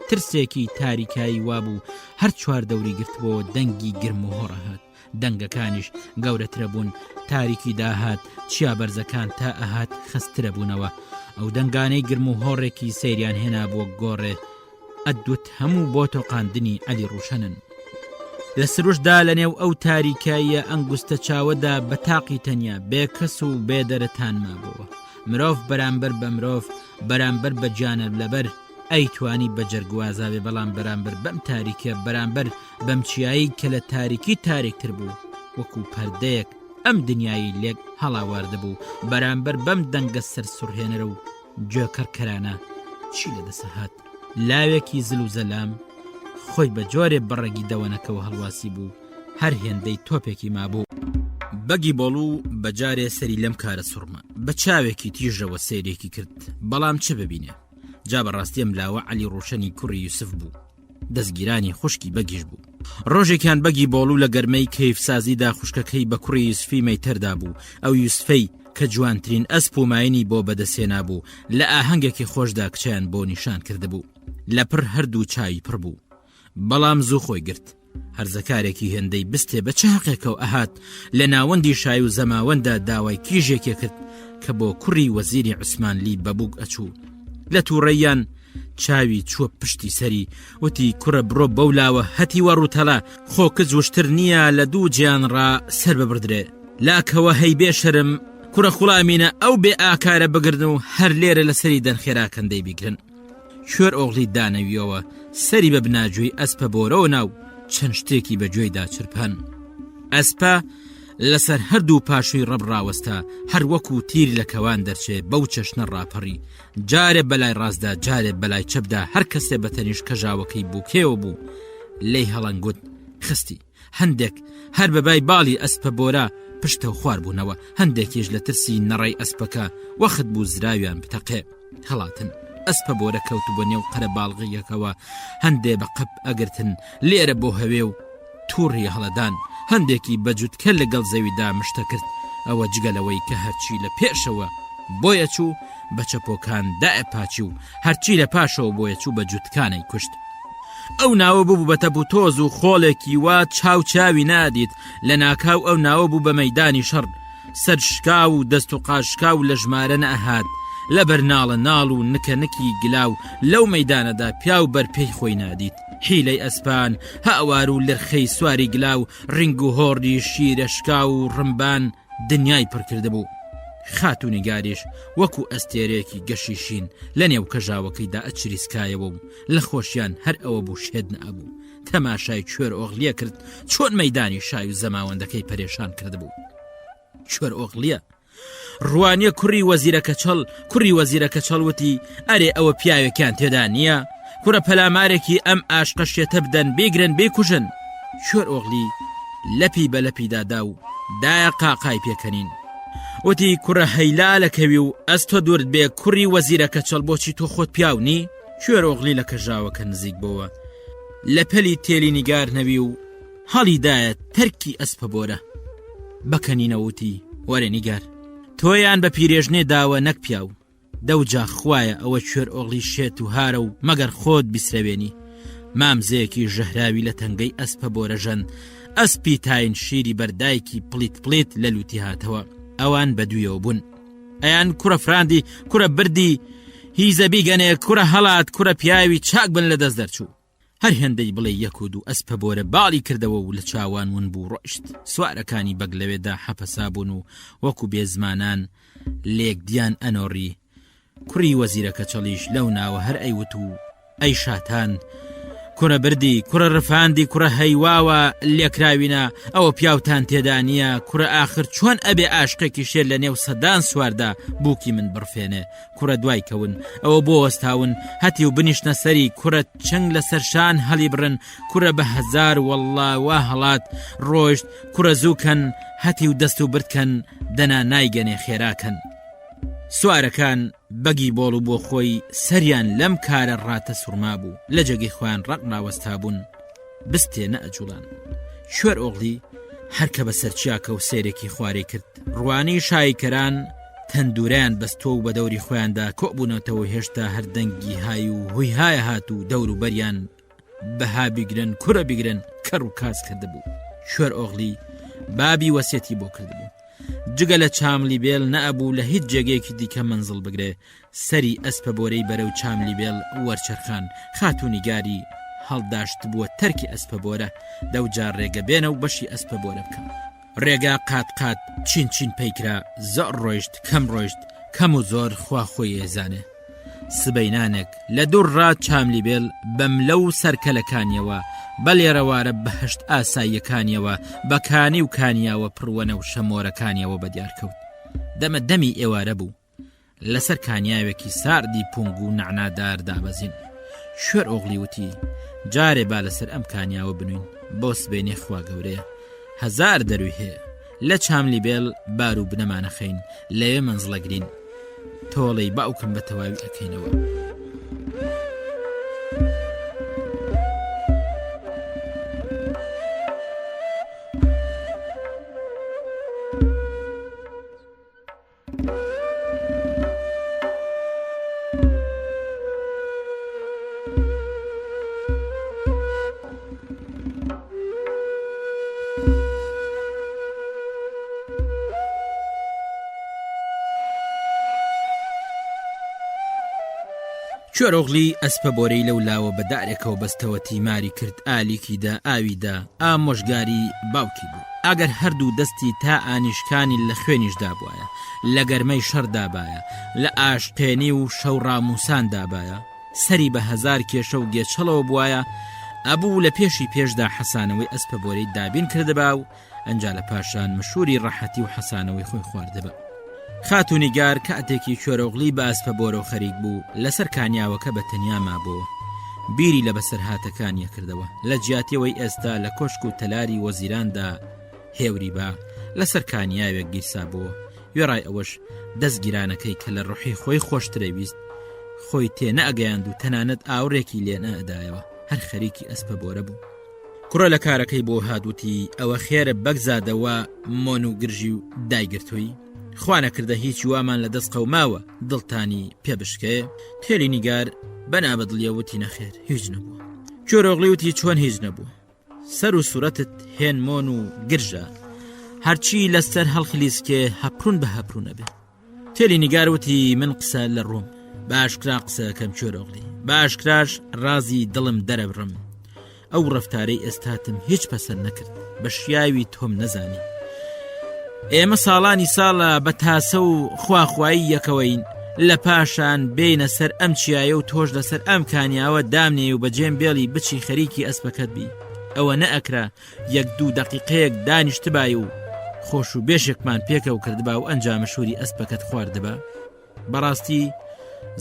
E: ترسێکی تاریکایی وابوو هەر چوار دەوری گرتبەوە دەنگی گرم و هۆڕە هات. دەنگەکانیش گەورەترە بوون، تاریکی داهات، چیا بەرزەکان تا ئەهات خسترە بوونەوە. ئەو دەنگانەی گرم و هۆڕێکی سەیریان هێنا بووە گۆڕێ، ئەدوت هەموو بۆ تۆقاندنی عەلی ڕوشەنن. لە سروشدا لە نێو ئەو تاریکاییە ئەنگوستە چاوەدا بە تاقی تەنیا بێکەس و بێدەرەتان مابەوە. مرۆڤ بەرامبەر بە مرۆڤ، بەرامبەر بە جانە لەبەر ئەیتوانی بە جەرگوازاوێ، بەڵام بەرامبەر بەم تاریکە، بەرامبەر بەم چیایی کە لە تاریکی تاریکتر بوو وەکو پەردەیەک ئەم دنیایی لێک هەڵاوارد بوو، بەرامبەر بەم دەنگە سەر سوڕهێنەرە و گوێکەرکەرانە چی لە دەسەهات؟ لاوێکی زل و زەلام خۆی بە جۆرێ بەڕێگی دەوەنەکەەوە هەڵواسی بوو، هەر هێندەی تۆپێکی مابوو. بەگی بۆڵوو بەجارێ سەری لەم کارە سوڕمە بە چاوێکی تیژەوە سیرێکی کرد، بەڵام چه ببینێ؟ جا بەڕاستیم لاوە عەلی ڕۆشەنی کوڕی یوسف بوو، دەستگیرانی خوشکی بەگیش بوو. ڕۆژێکیان بەگی بۆڵوو لە گەرمەی کەیفسازیدا خوشکەکەی بە کوڕی یوسفی مەیتەردا بوو. ئەو یوسفەی کە جوانترین ئەسپ و ماینی بۆ بەدەسێنا بوو، لە ئاهەنگێکی خۆشدا کچیان بۆ نیشان کرده بوو. لە پڕ هەردوو چاوی پڕ بوو، بەڵام زوو خۆی گرت. هەرزەکارێکی هێندەی بستێ بە چاقێکەوە ئەهات، لە ناوەندی شای و زەماوەندا داوای کیژێکی کرد کە بۆ کوڕی وەزیری عوسمانلی بەبووک ئەچوو. لە تووڕەیان چاوی چووە پشتی سەری، وتی کوڕە بڕۆ بەولاوە هەتی وەڕووتەلا، خۆ کچ وشتر نییە لە دوو گیان ڕا سەر ببردرێ. لاکەوە هەی بێ شەرم کوڕە خوڵامینە ئەو بێ ئاکارە بگرن و هەر لێرە لە سەری دەنخێراکەندەی بیگرن. کوێر ئۆغڵی دانەویەوە سەری بە بناجووی ئەسپە بۆرەوە ناو چەند شتێکی بە گوێیدا چرپەن. ئەسپە لەسەر هەردوو پاشووی ڕەبڕاوەستا هەر وەکو تیری لە کەوان دەرچێ بەو چەشنە ڕاپەڕی، جارێ بەلای ڕاستدا جارێ بەلای چەپدا هەر کەسێ بەتەنیش کەژاوەکەی بووکێوە بوو لێی هەڵەنگوت خستی. هەندێک هەر بەبای باڵی ئەسپە بۆرە پشتە و خوار بوونەوە، هەندێکیش لە ترسی نەڕێی ئەسپەکە وەخت بوو زراویان بتەقێ هەڵاتن. ئەسپە بۆرە کەوت بۆ نێو قەرە باڵغیەکەوە، هەندێ بە قەپ ئەگرتن لێرە بۆ هەوێ و تووڕی هەڵەدان، هەندێکی بەجووتکە لەگەڵ زەویدا مشتە کرد. ئەوە جگەلەوەی کە هەرچی لە پێشەوە بۆیە چوو بە چەپۆکان دائە پاچی و هەرچی لە پاشەوە بۆیە چوو بە جووتکانەی کوشت. ئەو ناوە بوو بە تەپ و تۆز و خۆڵێکی وا چاوچاوی نادیت، لە ناکاو ئەو ناوە بوو بە مەیدانی شەڕ، سەر شکا و دەست و قاشکا و لە ژمارە نەهات، لە بەرناڵە ناڵ و نکەنکی گلاو لەو مەیدانەدا پیا و بەرپێی خۆی نادیت. حیلەی ئەسپان هەوار و لرخەی سواری گلاو، ڕنگ و هۆڕی شیرە شکا و ڕمبان دنیای پڕکرده بوو. خاتونی گاریش وەکو ئەستێرەیەکی گەشیشین لە نێو کەژاوەکەیدا ئەچریسکایەوە و لە خۆشیان هەر ئەوە بوو شێد نەبوو. تەماشای کوێر ئۆغڵیە کرد چۆن مەیدانی شای و زەماوەندەکەی پەرێشان کرده بوو. کوێر ئۆغڵیە ڕوانیە کوڕی وەزیرەکە چەڵ، کوڕی وەزیرەکە چەڵوتی ئەرێ ئەوە پیاوێکیان تێدا نییە، کوڕە پەلامارێکی ئەم ئاشقە شێتە بدەن بێگرن بێکوژن. کوێر ئۆغڵی لەپی بە لەپیدادا و دایە قاقای پێکەنین. وتی کوڕە هەیلالەکەوی و ئەس تۆ دوورت بێ کوڕی وەزیرەکە چەڵ، بۆچی تۆ خۆت پیاونی؟ کوێر ئۆغڵی لە کەژاوەکە نزیک بۆوە لە پەلی تێلی نیگار نەوی و هەڵیدایە تەرکی ئەسپە بۆرە بەکەنینەوتی وەرە نیگار، تۆیان بە پیرێژنێ داوە نەک پیاو، دەوجا خوایە ئەوە کوێر ئۆغڵی شێت و هارە و مەگەر خۆت بیسرەوێنی. مامزەیەکی ژەهراوی لە تەنگەی ئەسپە بۆرەژەن، ئەسپی تاین شیری بەردایکی پلیت پلیت لە لوتی هاتەوە. ئەوان بەدوویەوە بوون. ئەیان کوڕە فراندی، کوڕە بردی، هیزە بیگەنێ، کوڕە هەڵات، کوڕە پیاوی چاک بن لە دەست دەرچوو. هەر هێندەی بڵێ یەک و دوو ئەسپە بۆرە باڵی کردەوە و لە چاوان ون بوو ڕۆیشت. سوارەکانی بەگ لەوێدا حەپەسا بوون و وەکو بێزمانان لێک دیان ئەنۆڕی. کوڕی وەزیرەکە چەڵیش لەو ناوە هەر ئەیوت و ئەی شاتان، کوڕە بردی، کوڕە ڕفاندی، کوڕە هەیواوە لێکراوینە، ئەوە پیاوتان تێدا نییە، کوڕە ئاخر چۆن ئەبێ ئاشقێکی شێر لە نێو سەدان سواردا بووکی من بڕفێنێ، کوڕە دوای کەون ئەوە بۆ وەستاون هەتی و بنیشنە سەری، کوڕە چنگ لە سەرشان هەڵی بڕن، کوڕە بە هەزار وەڵڵا وا هەڵات ڕۆیشت، کوڕە زووکەن هەتی و دەست و بردکەن دەنا نایگەنێ خێراکەن. سوارەکان بەگی بۆڵ و بۆ خۆی سەریان لەم کارە ڕاتە سوورما بوو، لە جێگەی خۆیان ڕقناوەستا بوون بستێ نەئەجوڵان. کوێر ئۆغڵی هەرکە بە سەرچیاکە و سێرێکی خوارێ کرد. ڕوانەی شایکەران تەندورەیان بەستۆ و بە دەوری خۆیاندا کۆبوونەوەتەوە، هێشتا هەردەنگی های و هوی هایە هات و دەور و بەریان بەها بیگرن، کوڕە بیگرن، کەڕ و کاس کرده بوو. کوێر ئۆغڵی بابی وەسیەتی بۆ کرده بوو، جگە لە چاملی بێل نەبوو لە هیچ جێگەیەکی دیکە منزڵ بگرێ. سەری ئەسپە بۆرەی بەرەو چاملی بێل وەرچەرخان. خاتونی گاری هەڵداشت بووە تەرکی ئەسپە بۆرە، دەوجار ڕێگە بێنە و بەشی ئەسپە بۆرە بکەم. ڕێگا قات قات چین چین پەیکرا، زۆر ڕۆیشت کەم ڕۆیشت، کەم و زۆر خوا خۆی ێزانێ. سبەینانێک لە دوور ڕات چاملی بێل بەملە و سەرکەلەکانیەوە بەلێرەوارە بەهشت ئاساییەکانیەوە بەکانی و کانیاوە پڕوەنە و شەمۆرەکانیەوە بەدیارکەوت. دەمە دەمی ئێوارە بوو، لەسەر کانیاوێکی ساردی پونگ و نەعنادار دابەزین. کوێر ئۆغڵی وتی جارێ با لەسەر ئەم کانیاوە بنوین، بۆ سبەینێ خوا گەورەیە، هەزار دەروی هەیە، لە چاملی بێل بار و بنەمانە خەین، لەوێ منزڵەگرین، تۆڵەی باوکم بە تەواوی ئەکەینەوە. کوێر ئۆغڵی ئەسپە بۆرەی لەو لاوە بەدارێکەوە بەستەوە تیماری کرد، ئالیکیدا ئاویدا ئامۆژگاری باوکی بوو. ئەگەر هەردوو دەستی تا ئانیشکانی لە خوێنیشدا بووایە، لە گەرمەی شەردابایە، لە ئاشقێنی و شەو ڕاموساندابایە، سەری بە هەزار کێشە و گێچەڵەوە بووایە، ئەبوو لە پێشی پێشدا حەسانەوەی ئەسپەبۆرەی دابین کردبا و ئەنجا لە پاشان مشوری ڕەحەتی و حەسانەوەی خۆی خواردبە. خاتونیگار کاتێکی کوێرەوغڵی بە ئەسپەبۆرە و خەریک بوو لەسەر کانیاوەکە بە تەنیا مابووە. بیری لە بەسەرهاتەکانیە کردەوە لە جیاتیەوەی ئێستا لە کۆشک و تەلاری وەزیراندا هێوری با لەسەر کانیاوێک گیرسا بووە. وێڕای ئەوەش دەستگیرانەکەی کە لە ڕوحی خۆی خۆشترەویست خۆی تێنەئەگەیاند و تەنانەت ئاوڕێکی لێنە ئەدایەوە، هەر خەریکی ئەسپەبۆرە بوو. کوڕە لە کارەکەی بۆ هادووتی ئەوە خێرە بەگزادەوە مۆن و گرژی و دایگرتووی، خوانە کردە هیچ وامان لە دەست قەوماوە دڵتانی پێبشکەیە. تێلی نیگار بەنابەدڵیەوەتی نەخێر هیچ نەبووە. کوێرەوغڵی وتی چۆن هیچ نەبووە، سەر و سوورەتت هێن مۆن و گرژە، هەرچی لەسەر هەڵخلیسکێ هەپڕون بە هەپڕونە بێ. تێلی نیگار وتی من قسە لە ڕووم، باشکرا قسەکەم کوێرەوغڵی، باشکراش ڕازی دڵم دەرەبڕم. ئەو ڕەفتارەی ئێستاتم هیچ پەسەند نەکرد، بە شیاوی تۆم نەزانی. ئێمە ساڵانی ساڵە بە تاسە و خواخوایی یەکەوەین، لە پاشان بینە سەر ئەم چیایە و تۆش لەسەر ئەم کانیاوە دامنێ و بەجێم بێڵی بچی خەریکی ئەسپەکەت بی. ئەوە نەئەکرا یەک دوو دەقیقەیەک دانیشتبای و خۆش و بێشێکمان پێکەوە کردبا و ئەنجامە شووری ئەسپەکەت خواردبا. بەڕاستی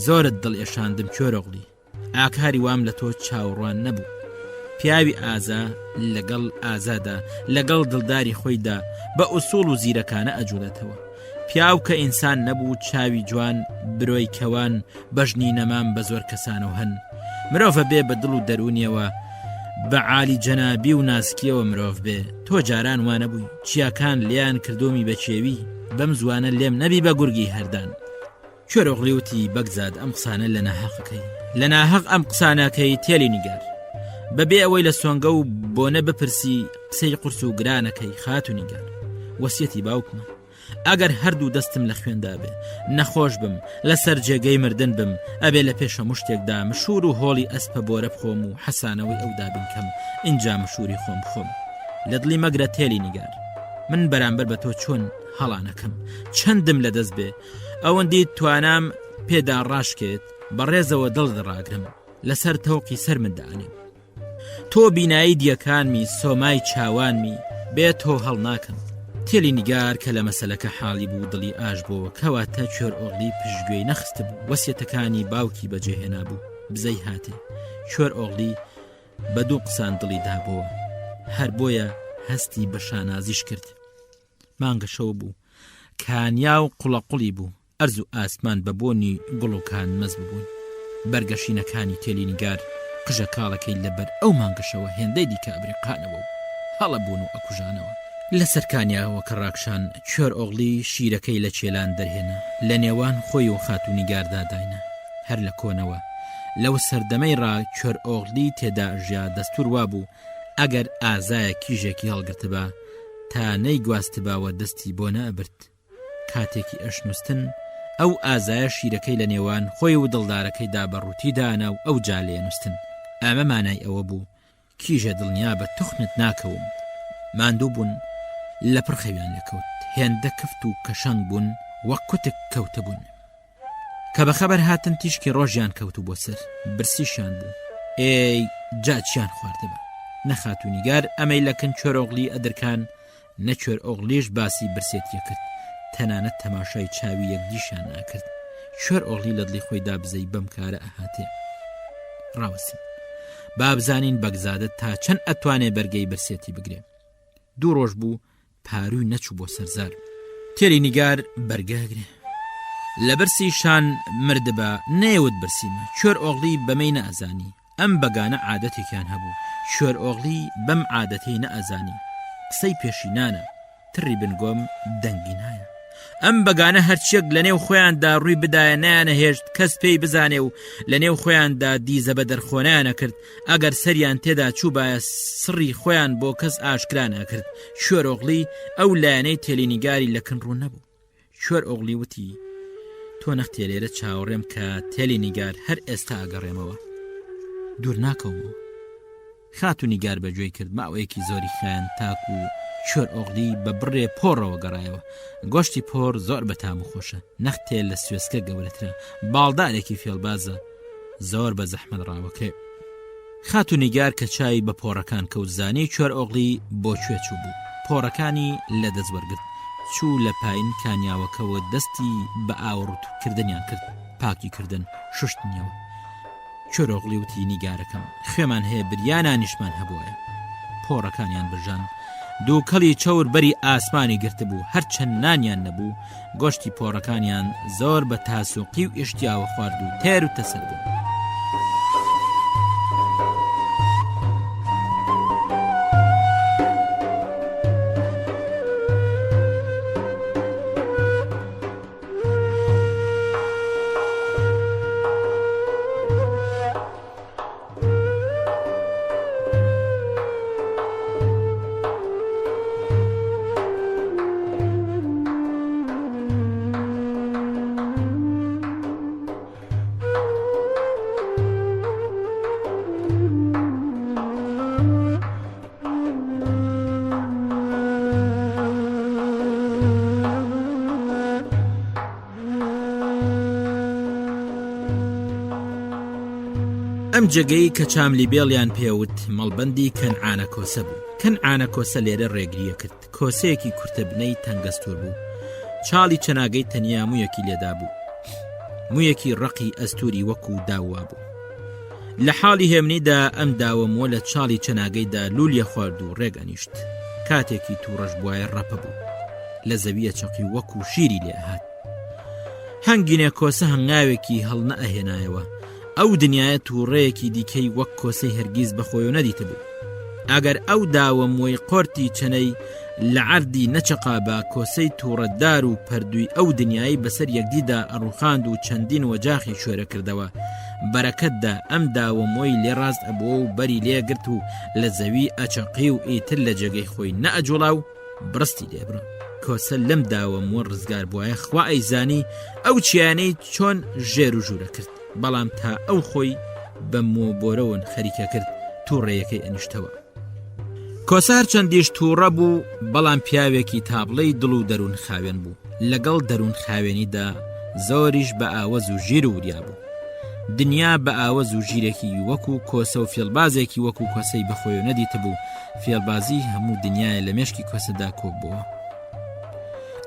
E: زۆرت دڵ ئێشاندم کوێرەوغڵی، ئاکاری وام لە تۆ چاوەڕوان نەبوو. پیاوی ئازا لەگەڵ ئازادا لەگەڵ دڵداری خۆیدا بە ئوسوڵ و زیرەکانە ئەجوڵێتەوە. پیاو کە ئینسان نەبوو، چاوی جوان برۆی کەوان بەژنی نەمان بە زۆر کەسانەوە هەن. مرۆڤە بێ بە دڵ و دەرونیەوە بە عالی جەنابی و ناسکیەوە مرۆڤ بێ. تۆ جاران وانە بووی چیاکان لیان کردومی بەچێوی، بەم زوانە لێم نەبی بە گورگی هەردان. کوێرەوغڵی وتی بەگزاد ئەم قسانە لە ناحەقەکەی، لە ناحەق ئەم قسانەکەی تێلی نیگار، بەبێ ئەوەی لە سۆنگە و بۆنە بپرسی قسەی قورس و گرانەکەی. خاتونیگار وەسیەتی باوکمە، ئەگەر هەردوو دەستم لە خوێندا بێ، نەخۆش بم، لەسەر جێگەی مردن بم، ئەبێ لە پێشە مشتێکدا مشور و هۆڵی ئەسپەبۆرە بخۆم و حەسانەوەی ئەودا بنکەم، ئینجا مشوری خۆم بخۆم. لە دڵی مەگرە تێلی نیگار، من بەرامبەر بە تۆ چۆن هەڵانەکەم، چەندم لە دەست بێ، ئەوەندی توانام پێدا ڕاشکێت بەڕێزەوە دڵ دڕاگرم، لەسەر تەوقی سەر مندانێم. تۆ بینایی دیەکانمی، سۆمای چاوانمی، بێ تۆ هەڵ ناکەم. تێلی نیگار کە لە مەسەلەکە حاڵی بوو دڵی ئاش بووە، کەواتە کوێرئۆغڵی پشتگوێی نەخست بوو، وەسیەتەکانی باوکی بەجێهێنا بوو. بزەی هاتێ کوێرئۆغڵی بە دوو قسان دڵی دابووە، هەر بۆیە هەستی بە شانازیش کرد. مانگە شەو بوو، کانیا و قوڵەقوڵی بوو، ئەرز و ئاسمان بە بۆنی گوڵ و کان مەز ببوون. بەرگەشینەکانی تێلی نیگار قژە کاڵەکەی لەبەر ئەو مانگەشەوە هێندەی دیکە ئەبرێقانەوە و هەڵە بوون و ئەکوژانەوە. لە سەرکانیاوە کە ڕاکشان کوێرئۆغڵی شیرەکەی لە چێلان دەرهێنا، لە نێوان خۆی و خاتونیگاردا داینە. هەر لە کۆنەوە لەو سەردەمەی ڕا کوێرئۆغڵی تێدا ژیا دەستور وابوو ئەگەر ئازایە کیژێکی هەڵگرتبا تا نەیگواستباوە دەستی بۆ نەبرد. کاتێکی ئەشنووستن ئەو ئازایە شیرەکەی لە نێوان خۆی و دڵدارەکەیدا بەڕووتی دانا و ئەو جالێ نووسن. ئەمە مانای ئەوە بوو کیژە دڵنیا بە توخمت ناکەوم. ماندوو بوون لە پڕ خەویان لەکەوت، هێندە کفت و کەشەنگ بوون وەک کوتک کەوتە بوون. کە بە خەبەر هاتن تیشکی ڕۆژیان کەوتو بۆ سەر، برسیشان بوو. ئێی جاچیان خواردەبە. نەخاتونیگار ئەمەی لەکن کوێرئۆغڵی ئەدرکان، نە کوێرئۆغڵیش باسی برسێتیە کرد، تەنانەت تەماشای چاوی یەکدیشان ناکرد. کوێرئۆغڵی لە دڵی خۆیدا بزەی بەم کارە ئەهاتێ. ڕاوەسن با بزانین بەگزادە تا چەند ئەتوانێ بەرگەی برسێتی بگرێ. دوو ڕۆژ بوو پاروی نەچوو بۆ سەرزار. تێلی نیگار بەرگاگرێ، لە برسی شان مردبە نەیەوت برسیمە. کوێرئۆغڵی بەمەی نەئەزانی، ئەم بەگانە عادەتێکیان هەبوو. کوێرئۆغڵی بەم عادەتەی نەئەزانی، قسەی پێشینانە، تڕی بنگۆم دەنگی نایە. ئەم بەگانە هەرچیەک لە نێو خۆیاندا ڕووی بدایە نەیانە هێشت کەس پێی بزانێ و لە نێو خۆیاندا دیزە بە دەرخۆنیانە کرد. ئەگەر سەریان تێدا چوو بایە سڕی خۆیان بۆ کەس ئاشکرا ناکرد. کوێرئۆغڵی ئەو لایەنەی تێلی نیگاری لەکن ڕوو نەبوو. کوێرئۆغڵی وتی تۆ نەختێ لێرە چاوەڕێم کە تێلی نیگار هەر ئێستا ئەگەڕێمەوە، دوور ناکەومەوە. خاتونیگار بەگوێی کرد ماوەیەکی زۆری خایەن تاک و چۆر ئۆغڵی بە بڕێ پۆڕەوە گەڕایەوە. گۆشتی پۆڕ زۆر بەتام و خۆشە، نەختێ لە سوێسکە گەورەترە، باڵدارێکی فێڵبازە، زۆر بە زەحمەت ڕاوەکرێ. خاتونیگار کە چای بە پۆڕەکان کەوت زانی چۆر ئۆغڵی بۆ کوێ چوو بوو. پۆڕەکانی لە دەست وەرگرت، چوو لە پایین کانیاوەکەوە دەستی بە ئاوڕوتکردنیان کرد، پاکی کردن ششتنیەوە. چۆر ئۆغڵی وتی نیگارەکەم، خوێمان هەیە بریانانیشمان هەبووە. پۆڕەکانیان برژان، دووکەڵی چەور بەری ئاسمانی گرتە بوو، هەرچەند نانیان نەبوو. گۆشتی پۆڕەکانیان زۆر بە تاسوقی و ئیشتیاوە خوارد و تێر و تەسەر بوو. ئەم جگەی کە چاملی بێڵیان پێوت مەڵبەندی کەنعانە کۆسە بوو. کەنعانە کۆسە لێرە ڕێگریە کرد. کۆسەیەکی کورتە بنەی تەنگەستور بوو، چاڵی چەناگەی تەنیا مویەکی لێدا بوو، مویەکی ڕقی ئەستوری وەکو داوا بوو. لە حاڵی هێمنیدا ئەم داوەموە لە چاڵی چەناگەیدا لولیە خوارد و ڕێگەنیشت. کاتێکی تووڕەش بووایە ڕەپە بوو، لە زەویە چەقی وەکو شیری لێ هات. هەنگینێ کۆسە هەنگاوێکی هەڵ نەئەهێنایەوە. ئەو دنیایە تووڕەیەکی دیکەی وەک کۆسەی هەرگیز بەخۆیەوە نەدیتە بوو. ئەگەر ئەو داوەمۆی قۆرتی چەنەی لە عەردی نەچەقا بە کۆسەی تووڕەدار و پەردووی ئەو دنیای بەسەر یەکدیدا ئەڕوخاند و چەندین وەجاخی شوێرە کردەوە. بەرەکەتدا ئەم داوەمۆی لێ ڕاست ئەبووە و بەری لێگرت و لە زەوی ئەچەقی و ئیتر لە جێگەی خۆی نەئەجوڵا و بڕستی لێبڕە. کۆسە لەم داوەمۆ ڕزگار بووایە خوا ئەیزانی ئەو چیانەی چۆن ژێر و ژوورە کرد، بەڵام تا ئەو خۆی بە مۆبۆرەوەن خەریکە کرد تووڕەیەکەی ئەنیشتەوە. کۆسار چەندیش تووڕە بوو، بەڵام پیاوێکی تابڵەی دڵ و دەروون خاوێن بوو. لەگەڵ دەروون خاوێنیدا زۆریش بە ئاوەز و ژیر و وریا بوو. دنیا بە ئاوەز و ژیرێکی وەکو کۆسە و فێڵبازێکی وەکو کۆسەی بەخۆی نەدیتە بوو. فێڵبازی هەموو دنیای لە مێشکی کۆسەدا کۆک بووە.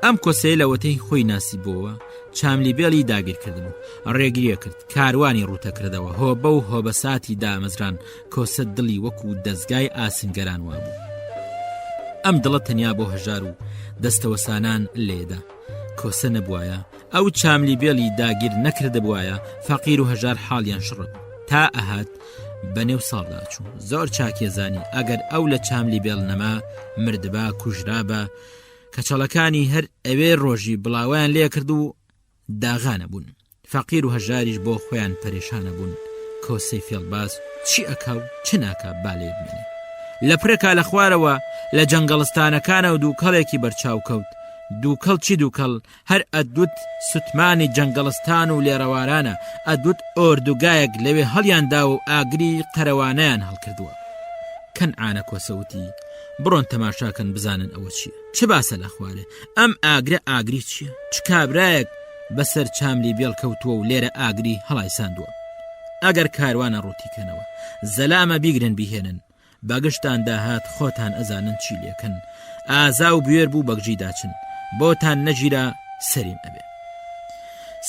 E: ئەم کۆسەیە لە وەتەی خۆی ناسی بووە، چاملی بێڵی داگیر کردبوو، ڕێگریە کرد، کاروانی ڕوتە کردەوە، هۆبە و هۆبەساتی دامەزران. کۆسە دڵی وەکو دەستگای ئاسنگەران وابوو. ئەم دڵە تەنیا بۆ هەژار و دەستەوەسانان لێدا. کۆسە نەبوایە، ئەو چاملی بێڵی داگیر نەکردە بوایە، فەقیر و هەژار حاڵیان شڕ تا ئەهات بە نێو ساڵدا چوو. زۆر چاکێزانی ئەگەر ئەو لە چاملی بێڵ نەما مردبا کوژرابە. کەچەڵەکانی هەر ئەوێ ڕۆژی بڵاویان لێ کرد و داغانە بوون. فەقیر و هەژاریش بۆ خۆیان پەرێشانە بوون. کۆسەی فێڵباز چی ئەکا و چ ناکا بالێ بمێنێ. لە پرێکا لە خوارەوە لە جەنگەڵستانەکانە و دووکەڵێکی بەرچاو کەوت. دووکەڵ چی دووکەڵ؟ هەر ئەدوت سوتمانی جەنگەڵستان و لێرەوارانە، ئەدوت ئۆردوگایەک لەوێ هەڵیاندا و ئاگری قەرەوانەیان هەڵکردووە. کەنعانە کۆسەوتی بڕۆن تەماشاکەن بزانن ئەوە چییە، چ باسە لە خوارێ، ئەم ئاگرە ئاگری چییە؟ چ کابرایەک بەسەر چاملی بێڵ کەوتووە و لێرە ئاگری هەڵای ساندووە. ئەگەر کاروانە ڕوتیکەنەوە زەلامە بیگرن بیهێنن، باگشتان داهات خۆتان ئەزانن چی لێکن. ئازا و بوێر بوو بەگژی داچن، بۆتان نەگیرا سەریم ئەبێ.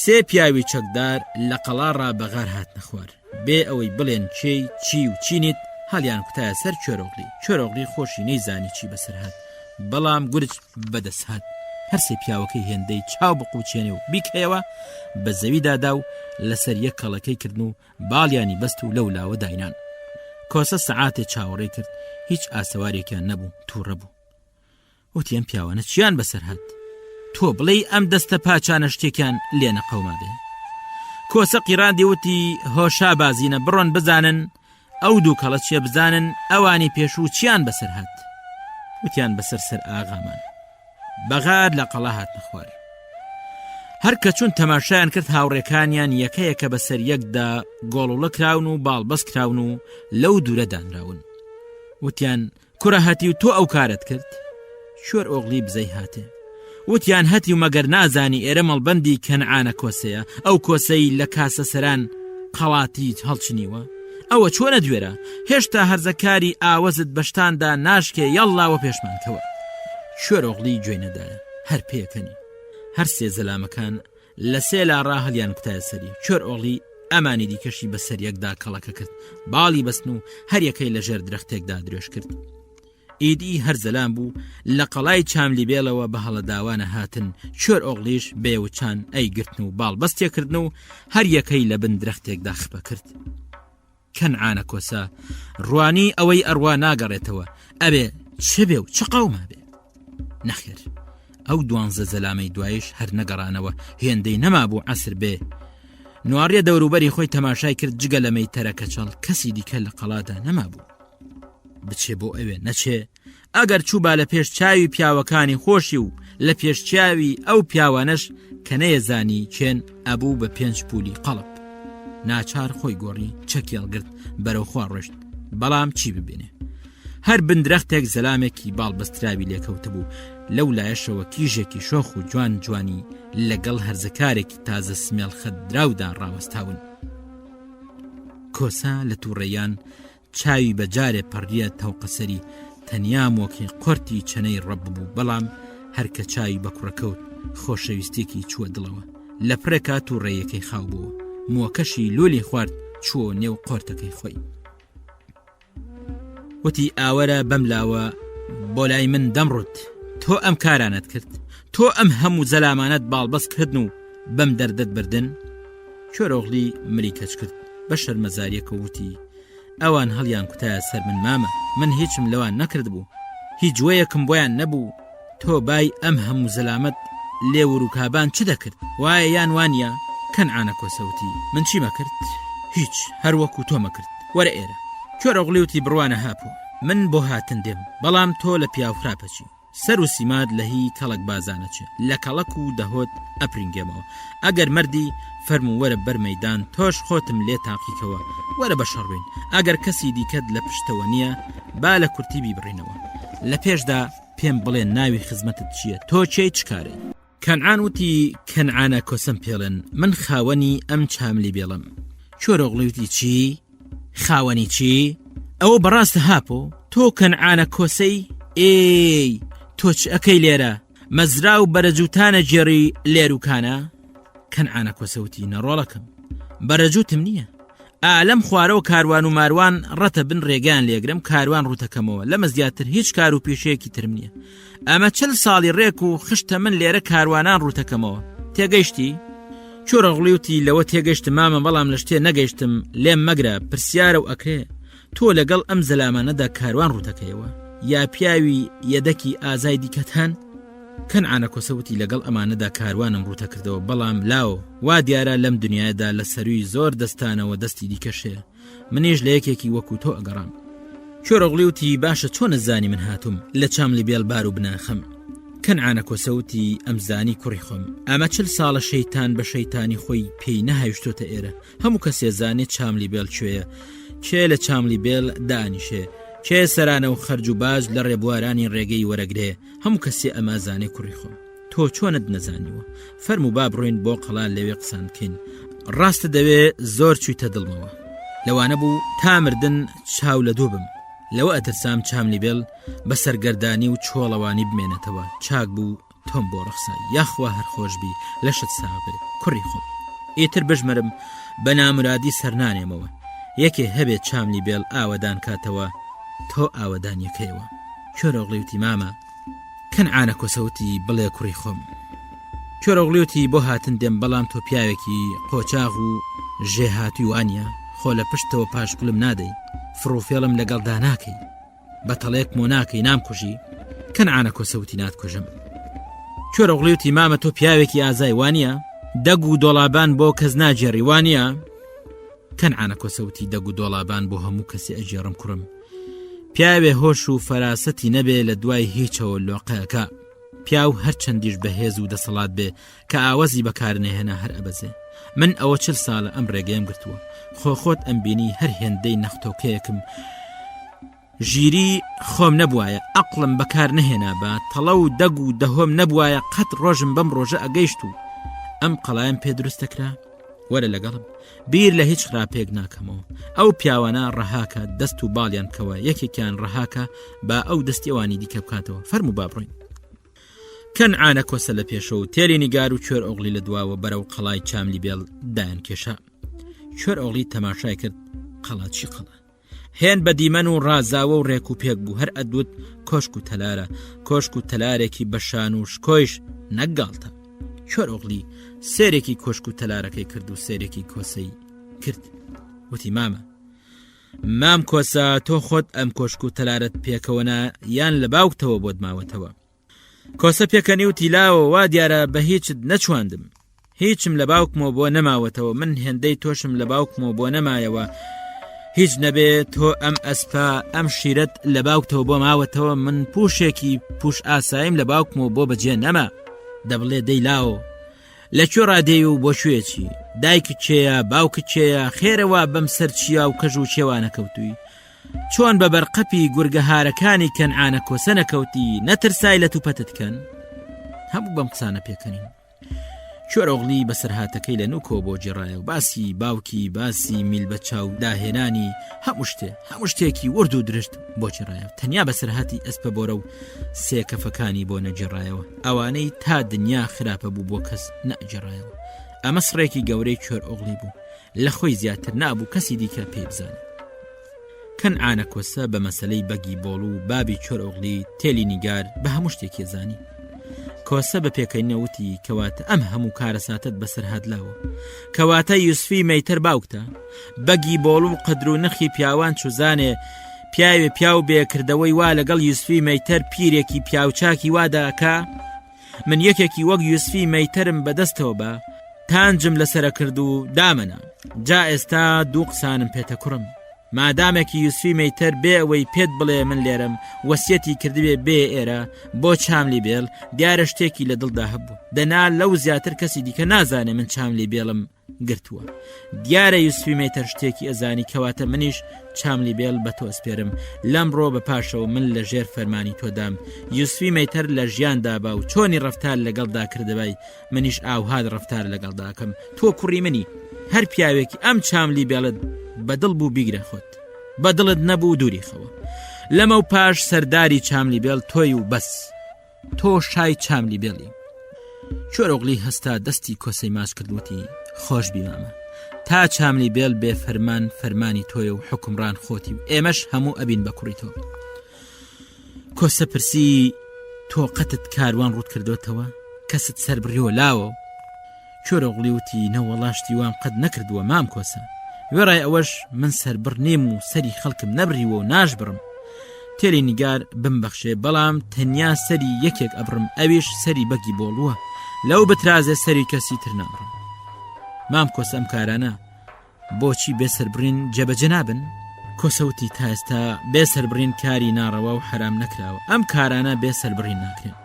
E: سێ پیاوی چەکدار لە قەڵاڕا بەغار هاتنە خوار، بێ ئەوەی بڵێن چی و چینیت هەڵیان کوتایە سەر چۆرۆغلی. چۆرۆغلی خۆشی نەیزانی چی بەسەر هات، بەڵام گورج بەدەست هات. هەرسێ پیاوەکەی هێندەی چاو بقوچێنێ و بیکەیەوە بە زەوی دادا و لەسەر یەک کەڵەکەی کردن و باڵیانی بەست و لەولاوە داینان. کۆسە سەعاتێ چاوەڕێ کرد، هیچ ئاسەوارێکیان نەبوو، تووڕە بوو. وتی ئەم پیاوانە چیان بەسەر هات؟ تۆ بڵێ ئەم دەستە پاچانە شتێکیان لێ نەقەومادێ. کۆسە قیراندی وتی هۆشا بازینە، بڕۆن بزانن ئەو دوو کەڵە چیە، بزانن ئەوانی پێشوو چیان بەسەر هات. وتیان بەسەر سەر ئاغامان. بەغار لە قەڵا هاتنە خوار. هەر کە چون تەماشایان کرد هاوڕێکانیان یەکەیەکە بەسەر یەکدا گۆڵوڵە کراون و باڵبەس کراون و لەو دوورە دانراون. وتیان کوڕە هەتی و تۆ ئەو کارت کرد؟ شۆر ئۆغڵی بزەی هاتێ وتیان هەتی و مەگەر نازانی ئێرە مەڵبەندی کەنعانە کۆسەیە ئەو کۆسەی لە کاسە سەران قەڵاتی هەڵچنیوە ئەوە چۆنە دوێرە هێشتا هەرزەکاری ئاوەزت بەشتاندا ناشکێ یەڵڵاوە پێشمانکەوە شۆر ئۆغڵی گوێ نەدایە هەر پێکەنی هەر سێ زەلامەکان لە سێلا ڕاهەلیان کوتایە سەری شۆر ئۆغڵی ئەمانی دیکەشی بە سەریەکدا کەڵەکە کرد باڵی بەستن و هەر یەکەی لە ژێر درەختێکدا درێژ کرد ئیدی هەر زەلام بوو لە قەڵای چاملی بێڵەوە بە هەڵەداوانە هاتن شۆر ئۆغڵیش بێوچان ئەیگرتن و باڵ بەستێکردن و هەر یەکەی لە بن درەختێکدا خپە کرد کەنعانە کۆسا ڕوانی ئەوەی ئەڕوا ناگەڕێتەوە ئەبێ چ بێ و چ قەوما بێ نەخێر ئەو 12 زەلامەی دوایش هەر نەگەڕانەوە هێندەی نەما بوو عەسر بێ نوارێ دەوروبەری خۆی تەماشای کرد جگە لە مەیتەرە کەچەڵ کەسی دیکە لە قەڵادا نەما بوو بچێ بۆ ئەوێ نەچێ ئەگەر چووبا لە پێش چاوی پیاوەکانی خۆشی و لە پێش چاوی ئەو پیاوانەش کە نەیەزانی چێن ئەبوو بە 5 پولی قەڵب ناچار خۆی گۆڕی چەکیێڵگرت بەرەو خوا ڕۆشت بەڵام چی ببێنێ هەر بندرەختێک زەلامێکی باڵ بەستراوی لێکەوتە بوو لەو لایەشەوە کیژێکی شۆخ و جوانی لەگەڵ هەرزەکارێکی تازە سمێڵ خەدراودا ڕاوەستاون کۆسا لە تووڕێیان چاوی بەجارێ پەڕیە تەوقەسەری تەنیا مۆکی قۆرتی چەنەی ڕەب بوو بەڵام هەرکە چاوی بە کوڕەکەوت خۆشەویستێکی چووە دڵەوە لە پرێکا تووڕێیەکەی خاو بووە مۆکەشی لۆلی خوارد چووە نێو قۆرتەکەی خۆی وتی ئاوەرە بەم لاوە بۆ لای من دەمڕوت تۆ ئەم کارانت کرد تۆ ئەم هەموو زەلامانەت باڵبەست کردن و بەم دەردت بردن شۆر ئۆغڵی مری کەچ کرد بە شەرمەزاریەکە وتی ئەوان هەڵیان کوتایە سەر من مامە من هیچم لەوان نەکرد بوو هیچ گوێیەکم بۆیان نەبوو تۆ بای ئەم هەموو زەلامەت لێور و کابان چ دەکرد وایە یان وانە کەنعانە کۆسەوتی من چیمە کرد هیچ هەروەکو تۆمە کرد وەرە ئێرە شۆر ئۆغڵی وتی بڕوانە هاپوو من بۆ هاتن دێم بەڵام تۆ لە پیاو خراپەچی سەر و سیماد لە هی کەڵک بازانەچێ لە کەڵک و دەهۆت ئەپرینگێمەوە ئەگەر مردی فەرمو وەرە بەرمەیدان تۆش خۆتم لێ تاقیکەوە وەرە بەشەڕبین ئەگەر کەسی دیکەت لە پشتەوە نییە با لە کورتی بیبڕینەوە لە پێشدا پێم بڵێ ناوی خزمەتت چییە تۆ چێ چکارێ کەنعان وتی کەنعانە کۆسم پێڵن من خاوەنی ئەم چاملی بێڵم شۆر ئۆغڵی وتی چی خاوەنی چی ئەوە بەڕاستە هاپۆ تۆ کەنعانە کۆسەی ئێی تۆ چ ئەەکەی لێرە مەزرا و بەرەجوتانە جێڕی لێروکانە کەنعانە کۆسەوتی نەڕۆڵەکەم بەرەجوتم نییە ئالەم خوارە و کاروان و ماروان ڕەتە بن ڕێگان لێگرم کاروان ڕوتەکەمەوە لەمە زیاتر هیچ کار و پێشەیەکی ترم نییە ئەمە 40 ساڵی ڕێک و خشتە من لێرە کاروانان ڕوتەکەمەوە تێگەیشتی شۆر ئۆغڵی وتی لەوە تێگەیشتم مامە بەڵام لە شتێ نەگەیشتم لێم مەگرە پرسیارە و ئەکرێ تۆ لەگەڵ ئەم زەلامانەدا کاروان ڕوتەکەیەوە یا پیاوی یەدەکی ئازای دیکەتان کەنعانە کۆسەوتی لەگەڵ ئەمانەدا کاروانم ڕوتە کردەوە بەڵام لاو وا دیارە لەم دنیادا لە سەروی زۆر دەستانەوە دەستی دیکەشەیە منیش لە یەکێکی وەکو تۆ ئەگەڕام شۆر ئۆغڵی وتی باشە چۆن نەزانی من هاتووم لە چاملی بێڵبار و بناخەم کەنعانە کۆسەوتی ئەمزانی کوڕی خۆم ئەمە 40 ساڵە شەیتان بە شەیتانی خۆی پێی نەهایشتۆتە ئێرە هەموو کەسێ زانێت چاملی بێڵ کوێیە کێ لە چاملی بێڵ دانیشێ کێ سەرانە و خەرج و باز لە ڕێبوارانی ڕێگەی وەرەگرێ هەموو کەسێ ئەمازانێ کوڕی خۆم تۆ چۆنت نەزانیوە فەرموو با بڕۆین بۆ قەڵا لەوێ قسان بکەین ڕاستە دەوێ زۆر چوویتە دڵمەوە لەوانە بوو تا مردن چاو لە دوو بم لەوە ئەترسام چاملی بێڵ بە سەرگەردانی و چۆڵەوانی بمێنێتەوە چاک بوو تۆم بۆ ڕخسای یاخوا هەرخۆشبی لەشت ساغێ کوڕی خۆم ئیتر بژمەرم بە نامرادی سەرنانێمەوە یەکێ هەبێت چاملی بێڵ ئاوەدان کاتەوە تۆ ئاوەدانیەکەیەوە شۆر ئۆغڵی وتی مامە کەنعانە کۆسەوتی بڵێ کوڕی خۆم شۆر ئۆغڵی وتی بۆ هاتن دێم بەڵام تۆ پیاوێکی قۆچاغ و ژێهاتی وانە خۆ لە پشتەوە پاشگوڵم نادەی فڕوفێڵم لەگەڵدا ناکەی بەتەڵێک مۆ ناکەی نامکوژی کەنعانە کۆسەوتی ناتکوژم شۆر ئۆغڵی وتی مامە تۆ پیاوێکی ئازای وانە دەگ و دۆڵابان بۆ کەس ناجێڕی وانە کەنعانە کۆسەوتی دەگ و دۆڵابان بۆ هەموو کەسی ئەجێڕم کوڕم پیاوێ هۆش و فەراسەتی نەبێ لە دوای هیچەوە لۆقەکە پیاو هەر چەندیش بەهێز و دەسەڵات بێ کە ئاوەزی بەکارنێهێنا هەر ئەبەزێ من ئەوە 40 ساڵە ئەم ڕێگەیم گرتووە خۆت ئەم بینی هەر هێندەی نەختۆکەیەکم ژیری خۆم نەبوایە ئەقڵم بەکار نەهێنا بە تەڵە و دەگ و دەهۆم نەبوایە قەت ڕۆژم بەم ڕۆژە ئەگەیشت و ئەم قەڵایم پێ دروستەکرا وەرە لەگەڵم بیر لە هیچ خراپێک ناکەمەوە ئەو پیاوانە ڕەهاکە دەست و باڵیان بکەوە یەکێکیان ڕەهاکە با ئەو دەستیێوانی دیکە بکاتەوە فەرموو با بڕۆین کەنعانە کۆسە لە پێشە و تێری نیگار و کوێر ئۆغڵی لە دواوە بەرەو قەڵای چاملی بێڵ دایان کێشا کوێر ئۆغڵی تەماشای کرد قەڵا چی قەڵا هێن بە دیمەن و ڕازاوە و ڕێک و پێک بوو هەر ئەدوت کۆشک و تەلارە کۆشک و تەلارێکی بەشان و شکۆیش نەگاڵتە کوێر ئۆغڵی سێرێکی کۆشک و تەلارەکەی کرد و سێرێکی کۆسەی کرد وتی مام کۆسە تۆ خۆت ئەم کۆشک و تەلارەت پێکەوەنا یان لە باوکتەوە بۆت ماوەتەوە کۆسە پێکەنی و تیلاوە وا دیارە بە هیچت نەچواندم هیچم لە باوکمەوە بۆ نەماوەتەوە من هێندەی تۆشم لە باوکمەوە بۆ نەمایەوە هیچ نەبێت تۆ ئەم ئەسپا ئەم شیرەت لە باوکتەوە بۆ ماوەتەوە من پوشێکی پوش ئاساییم لە باوکمەوە بۆ بەجێ نەما دەبڵێ دەیلاوە لەکوێ ڕادێ و بۆ شوێکی دایکت چێە باوکت چێە خێرەوە بەم سەر چیا و کەژ و چێوانەکەوتووی چۆن بە بەرقەپی گورگەهارەکانی کەنعانە کۆسە نەکەوتی نەترسای لە توپەتتکەن هەموو بەم قسانە پێکەنین کوێر ئۆغڵی بەسەرهاتەکەی لە نوکۆ بۆ جێڕایە و باسی باوکی باسی میل بە چاو داهێنانی هەموو شتێکی ورد و درشت بۆ جێڕایە تەنیا بەسەرهاتی ئەسپە بۆرە و سێکەفەکانی بۆ نەجێڕایەوە ئەوانەی تا دنیا خراپە بوو بۆ کەس نەجێڕایەوە ئەمە سڕێکی گەورەی کوێر ئۆغڵی بوو لە خۆی زیاتر نابوو کەسی دیکە پێ بزانێت کەنعانە کۆسە بە مەسەلەی بەگی بۆڵ و بابی کوێر ئۆغڵی تێلی نیگار بە هەموو شتێکی زانی کۆسە بە پێکەینەوتی کەواتە ئەم هەموو کارەساتت بەسەر هاتلاوە کەواتە یوسفی مەیتر باوکتە بەگی بۆڵ و قدر و نرخی پیاوان چوزانێ پیاوێ پیاو بێکردەوەی وا لەگەڵ یوسفی مەیتر پیرێکی پیاوچاکی واداکا من یەکێکی وەک یوسفی مەیترم بەدەستەوە بە تانجم لەسرە کرد و دامەنا جا ئێستا دوو قسانم پێتە کوڕم مادامێکی یوسفی مەیتر بێ ئەوەی پێت بڵێ من لێرم وەسیەتی کردبێ بێ ئێرە بۆ چاملی بێڵ دیارە شتێکی لە دڵدا هەبوو دەنا لەو زیاتر کەسی دیکە نازانێ من چاملی بێڵم گرتووە دیارە یوسفی مەیتر شتێکی ئەزانی کەواتە منیش چاملی بێڵ بە تۆ ئەسپێرم لەمڕۆ بە پاشەوە من لە ژێر فەرمانی تۆدام یوسفی مەیتر لە ژیاندا با و چۆنی ڕەفتار لەگەڵدا کردەبای منیش ئاوهاد ڕەفتار لەگەڵداکەم تۆ کوڕی منی هەر پیاوێکی ئەم چاملی بێڵت بەدڵ بوو بیگرە خۆت بەدڵت نەبوو دووری خەوە لەمە و پاش سەرداری چاملی بێڵ تۆی و بەس تۆ شای چاملی بێڵی کوێر ئۆغڵی هەستا دەستی کۆسەی ماچ کردوتی خۆش بیمامە تا چاملی بێڵ بێ فەرمانی تۆی و حکمڕان خۆتی و ئێمەش هەموو ئەبین بە کوڕی تۆ کۆسە پرسی تۆ قەتت کاروان ڕوود کردوتەوە کەست سەر بڕیۆ لاوە کوێر ئۆغڵی وتی نەوەڵاشتی وام قەت نەکردووە مام کۆسە وێڕای ئەوەش من سەربڕ نێم و سەری خەڵکم نەبریوە و ناشبڕم تێری نیگار بمبەخشێ بەڵام تەنیا سەری یەکێک ئەبڕم ئەویش سەری بەگی بۆڵووە لەو بترازێ سەری کەسی تر نابڕم مام کۆسە ئەم کارانە بۆچی بێسەربڕین جێبەجێ نابن کۆسەوتی تا ئێستا بێسەربڕین کاری ناڕەوا و حرام نەکراوە ئەم کارانە بێسەربڕین ناکرێن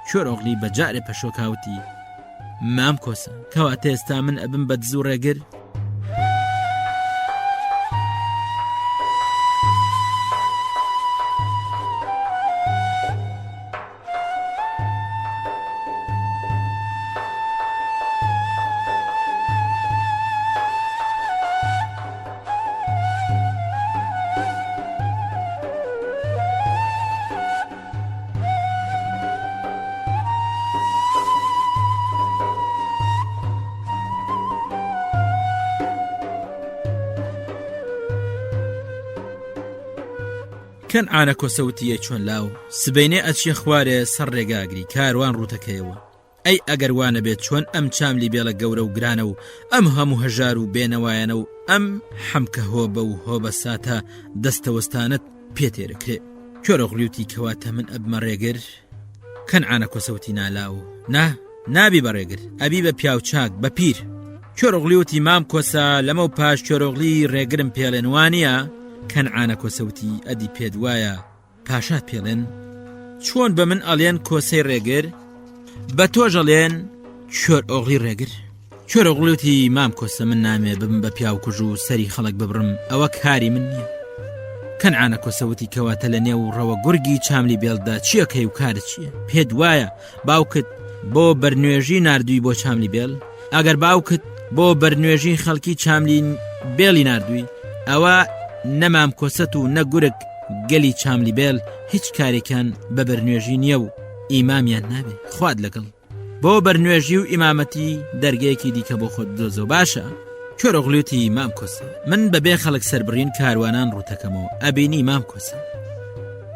E: کوێر ئۆغڵی بەجارێ پەشۆکاوتی مام کۆسە کەواتە ئێستا من ئەبم بە دز و ڕێگر کەنعانە کۆسەوتیە چۆن لاو سبەینێ ئەچیە خوارێ سەر ڕێگاگری کاروان ڕوتەکەیەوە ئەی ئەگەر وانە بێت چۆن ئەم چاملی بێڵە گەورە و گرانە و ئەم هەموو هەژار و بێنەوایەنە و ئەم حەمکە هۆبە و هۆبە ساتە دەستەوەستانت پێتێرەکرێ کوێر ئۆغڵیوتی کەواتە من ئەبمە ڕێگر کەنعانە کۆسەوتی نالاو نابی بە ڕێگر ئەبی بە پیاوچاک بە پیر کوێر ئۆغڵیوتی مام کۆسە لەمە و پاش کوێر ئۆغڵی ڕێگرم پێڵێن وانیە کەنعانە کۆسەوتی ئەدی پێت وایە پاشات پێڵێن چۆن بە من ئەڵێن کۆسەی ڕێگر بە تۆژەڵێن کوێر ئۆغڵی ڕێگر کوێر ئۆغڵیوتی مام کۆسە من نامێ بم بە پیاو کوژ و سەری خەڵک ببڕم ئەوە کاری من نییە کەنعانە کۆسەوتی کەواتە لە نێو ڕەوە گورگی چاملی بێڵدا چیەکەی و کارت چییە؟ پێت وایە باوکت بۆ بەرنوێژی نردووی بۆ چاملی بێڵ؟ ئەگەر باوکت بۆ بەرنوێژی خەڵکی چاملی بێڵی نردووی ئەوە نەمام کۆسەت و نەگورک گەلی چاملی بێڵ هیچ کارێکان بە بەرنوێژی نییە و ئیمامیان نابێ خواد لەگەڵ بۆ بەرنوێژی و ئیمامەتی دەرگەیەکی دیکە بۆ خۆت دۆزە باشە. کۆرەغڵوتی مام کۆسە من بەبێ خەڵک سەربڕین کاروانان ڕوتەکەمەوە ئەبینی مام کۆسە.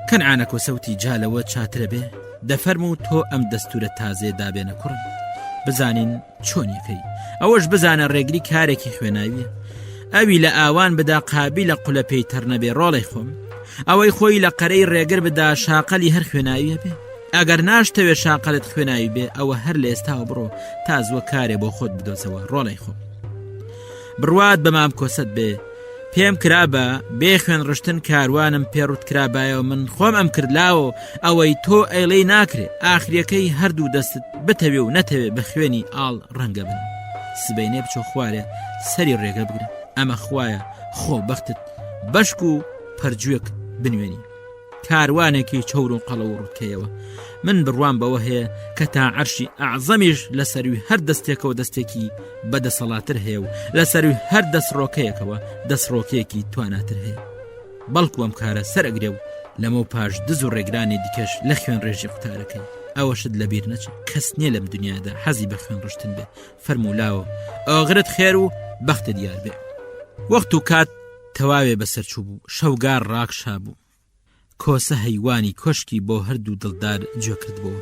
E: کەنعانە کۆسەوتی جالەوە چاترە بێ دەفەرمو تۆ ئەم دەستورە تازێ دابێنە کوڕم بزانین چۆنیەکەی ئەوەش بزانە ڕێگری کارێکی خوێناویە ئەوی لە ئاوان بدا قابی لە قولەپەی تەرنەبێ ڕۆڵی خۆم ئەوەی خۆی لە قەرەی ڕێگر بدا شاقەلی هەر خوێناویە بێ ئەگەر ناشتەوێ شاقەلت خوێناوی بێ ئەوە هەر لە ئێستاوە بڕۆ تا زووە کارێ بۆ خۆت بدۆزەوە ڕۆڵی خۆم بڕوات بە مام کۆسەت بێ پێم کرابە بێ خوێن ڕشتن کاروانم پێڕوت کرابایەوە من خۆم ئەم کردلاوە ئەوەی تۆ ئەیڵەی ناکرێ ئاخریەکەی هەردوو دەستت بتەوێ و نەتەوێ بە خوێنی ئاڵ ڕەنگە بن سبەینێ بچۆ خوارێ سەری ڕێگە بگرە ئەمە خوایە خۆ بەختت بەشک و پەرجوێک بنوێنی کاروانێکی چەور و قەڵە و ڕوتکەیەوە من بڕوان بەوە هەیە کە تا عەرشی ئەعزەمیش لە سەروی هەر دەستێکەوە دەستێکی بەدەسەڵاتر هەیە و لە سەروی هەر دەستڕۆکەیەکەوە دەستڕۆکەیەکی تواناتر هەیە بەڵکو ئەم کارە سەرئەگرێ و لەمە پاش دز و ڕێگرانی دیکەش لە خوێن ڕێژی قوتارەکەی ئەوەشت لەبیر نەچێت کەس نییە لەم دنیادا حەزی بە خوێن ڕشتن بێ فەرمولاوە ئاغرت خێر و بەختە دیار بێ وەخت و کات تەواوێ بەسەرچوو بوو شەوگار ڕاکشا بوو کۆسە هەیوانی کۆشکی بۆ هەردوو دڵدار گوێ کردبەوە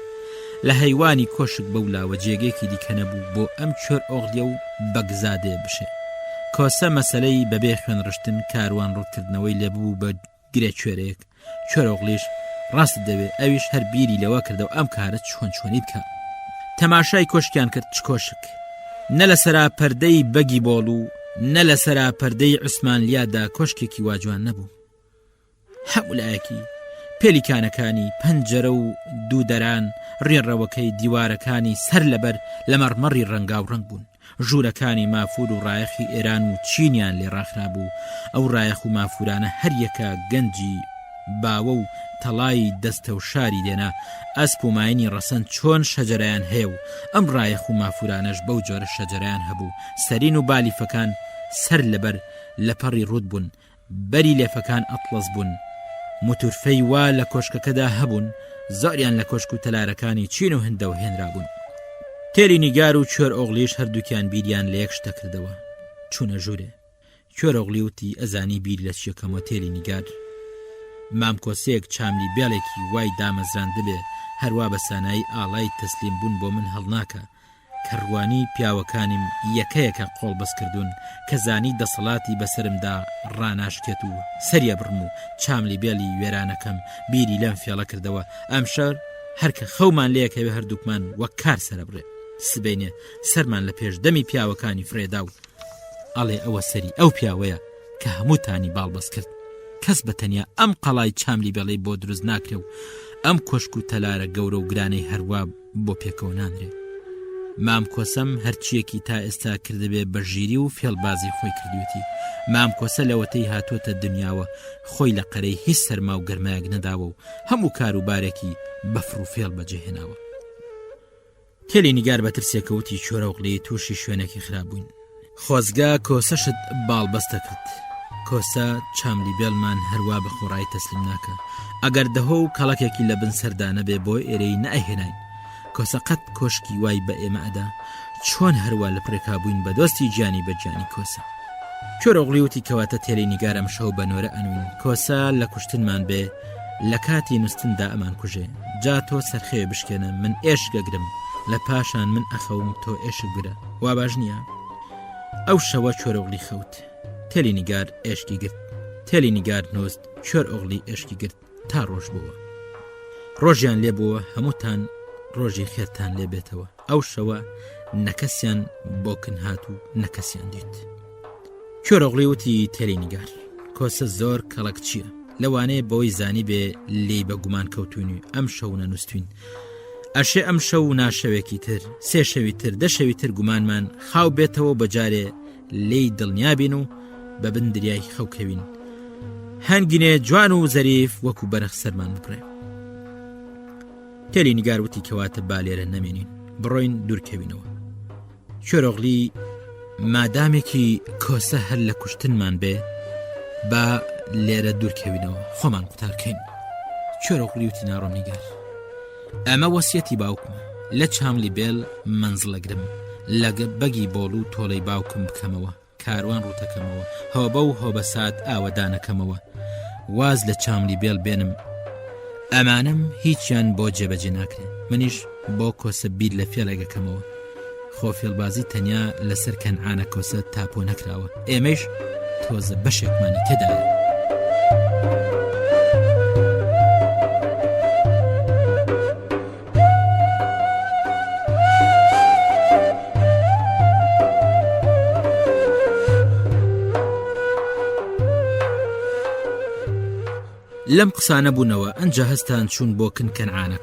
E: لە هەیوانی کۆشک بەولاوە جێگەیەکی دیکە نەبوو بۆ ئەم چۆر ئۆغڵیە و بەگزادێ بشێ کۆسە مەسەلەی بەبێ خوێن ڕشتن کاروان ڕوتکردنەوەی لەبوو بە گرێ کوێرەیەک چۆر ئۆغڵیش ڕاست دەوێت ئەویش هەر بیری لەوە کردەوە ئەم کارە چۆنی بکە تەماشای کۆشکیان کرد چ کۆشک نە لە سەرا پەردەی بەگی بۆڵ و نە لە سەرا پەردەی عوسمانلیادا کۆشکێکی واجوان نەبوو هەمولایەکی پێلیکانەکانی پەنجەرە و دوودەران ڕێڕەوەکەی دیوارەکانی سەر لەبەر لە مەڕمەڕی ڕەنگاو ڕەنگ بوون ژوورەکانی مافور و ڕایەخی ئێران و چینیان لێ ڕاخرابوو ئەو ڕایەخ و مافورانە هەریەکە گەنجی باوە و تەڵای دەستە و شاری دێنا ئەسپ و ماینی ڕەسەن چۆن شەجەرەیان هەیە و ئەم ڕایەخ و مافورانەش بەو جۆرە شەجەرەیان هەبوو سەرین و بالیفەکان سەر لەبەر لە پەڕی ڕوود بوون بەری لێفەکان ئەتڵەس بوون موتورفەی وا لە کۆشکەکەدا هەبوون زۆریان لە کۆشک و تەلارەکانی چین و هەندەوە هێنرابوون تێری نیگار و چۆر ئۆغلیش هەردووکیان بیریان لە یەک شتە کردەوە چوونە ژوورێ چۆر ئۆغلی وتی ئەزانی بیر لە چیەکەمەوە تێری نیگار مام کۆسەیەک چاملی بێڵێکی وای دامەزراند بێ هەروە بە سانایی ئاڵای تەسلیم بوون بۆ من هەڵناکە کەڕوانی پیاوەکانیم یەکەیەکە قۆڵ بەس کردوون کە زانی دەسەڵاتی بەسرمدا ڕاناشکێت و سەریە بڕم و چاملی بێڵی وێرانەکەم بیری لەم فێڵە کردەوە ئەم شەر هەرکە خەومان لەیەکەوێ هەردووکمان وەک کار سەرە بڕێ سبەینێ سەرمان لە پێش دەمی پیاوەکانی فرێدا و ئەڵێ ئەوە سەری ئەو پیاوەیە کە هەمووتانی باڵبەس کرد کەس بەتەنیا ئەم قەڵای چاملی بێڵەی بۆ دروست ناکرێ و ئەم کۆشک و تەلارە گەورە و گرانەی هەروە بۆ پێکەوە نانرێ مام کۆسەم هەرچیەکی تا ئێستا کردبێ بە ژیری و فێڵبازی خۆی کردوێتی مام کۆسە لەوەتەی هاتوۆتە دنیاوە خۆی لە قەرەی هیچ سەرما و گەرمایەک نەداوە و هەموو کاروبارێکی بەفر و فێڵ بەجێهێناوە تێلی نیگار بە ترسێکەوتی چۆرەوغڵی تووشی شوێنێکی خراببووین خۆزگا کۆسەشت باڵبەستە کرد کۆسە چاملی بێڵمان هەروە بە خۆڕایی تەسلیم ناکە ئەگەر دەهۆ و کەڵەکێکی لە بن سەردا نەبێ بۆ ئێرەی نەئەهێناین کۆسە قەت کۆشکی وای بە ئێمە ئەدا چۆن هەروە لە پڕێکابووین بە دۆستی گیانی بەجیانی کۆسە چۆرەوغڵی وتی کەواتە تێلی نیگارم شەو بە نۆرە ئەنوین کۆسە لە کوشتنمان بێ لە کاتی نووسندا ئەمان کوژێ جا تۆ سەرخەیە بشکێنە من ئێشگەگرم لە پاشان من ئەخەوم تۆ ئێشک برە وا باش نییە ئەو شەوە چۆرەوغڵی خەوت تێلی نیگار ئێشکی گرت تێلی نیگار نۆست چۆر ئۆغڵی ئێشکی گرت تا ڕۆژ بووە ڕۆژیان لێ بووە هەمووتان ڕۆژی خێرتان لێ بێتەوە ئەو شەوە نەکەسیان بۆکن هات و نەکەسیان دیت چۆرەوغڵی وتی تێلی نیگار کۆسە زۆر کەڵک چییە لەوانەیە بەوەی زانی بێ لێی بە گومان کەوتوینی ئەم شەو نەنووسین ئەشێ ئەم شەو ناشەوێکی تر سێ شەوی تر دە شەوی تر گومانمان خاو بێتەوە بەجارێ لێی دڵنیابین و بە بن دریای خەوکەوین هەنگینێ جوان و زەریف وەکو بەرەخ سەرمان بپڕێ. تێلی نیگاروتی کەواتە با لێرە نەمێنین، بڕۆین دوورکەوینەوە. شۆرۆغلی مادامێکی کۆسە هەر لە کوشتنمان بێ با لێرە دوورکەوینەوە، خۆمان قوتارکەین. شۆرۆغلی وتی ناڕۆم نیگار، ئەمە وەسیەتی باوکمە، لە چاملی بێل منزڵەگرم، لەگە بەگی بۆڵ و تۆڵەی باوکم بکەمەوە، کاروان ڕوتەکەمەوە، هۆبە و هۆبەسات ئاوەدانەکەمەوە، واز لە چاملی بێل بێنم. ئەمانم هیچیان بۆ جێبەجێ ناکرێت، منیش بۆ کۆسە بیر لە فێڵێگەکەمەوە. خۆفێڵبازی تەنیا لەسەر کەنعانە کۆسە تاپۆ نەکراوە، ئێمەش تۆزە بەشێکمانی تێدایە. لەم قسانە بوونەوە ئەنجا هەستان چوون بۆ کەنعانە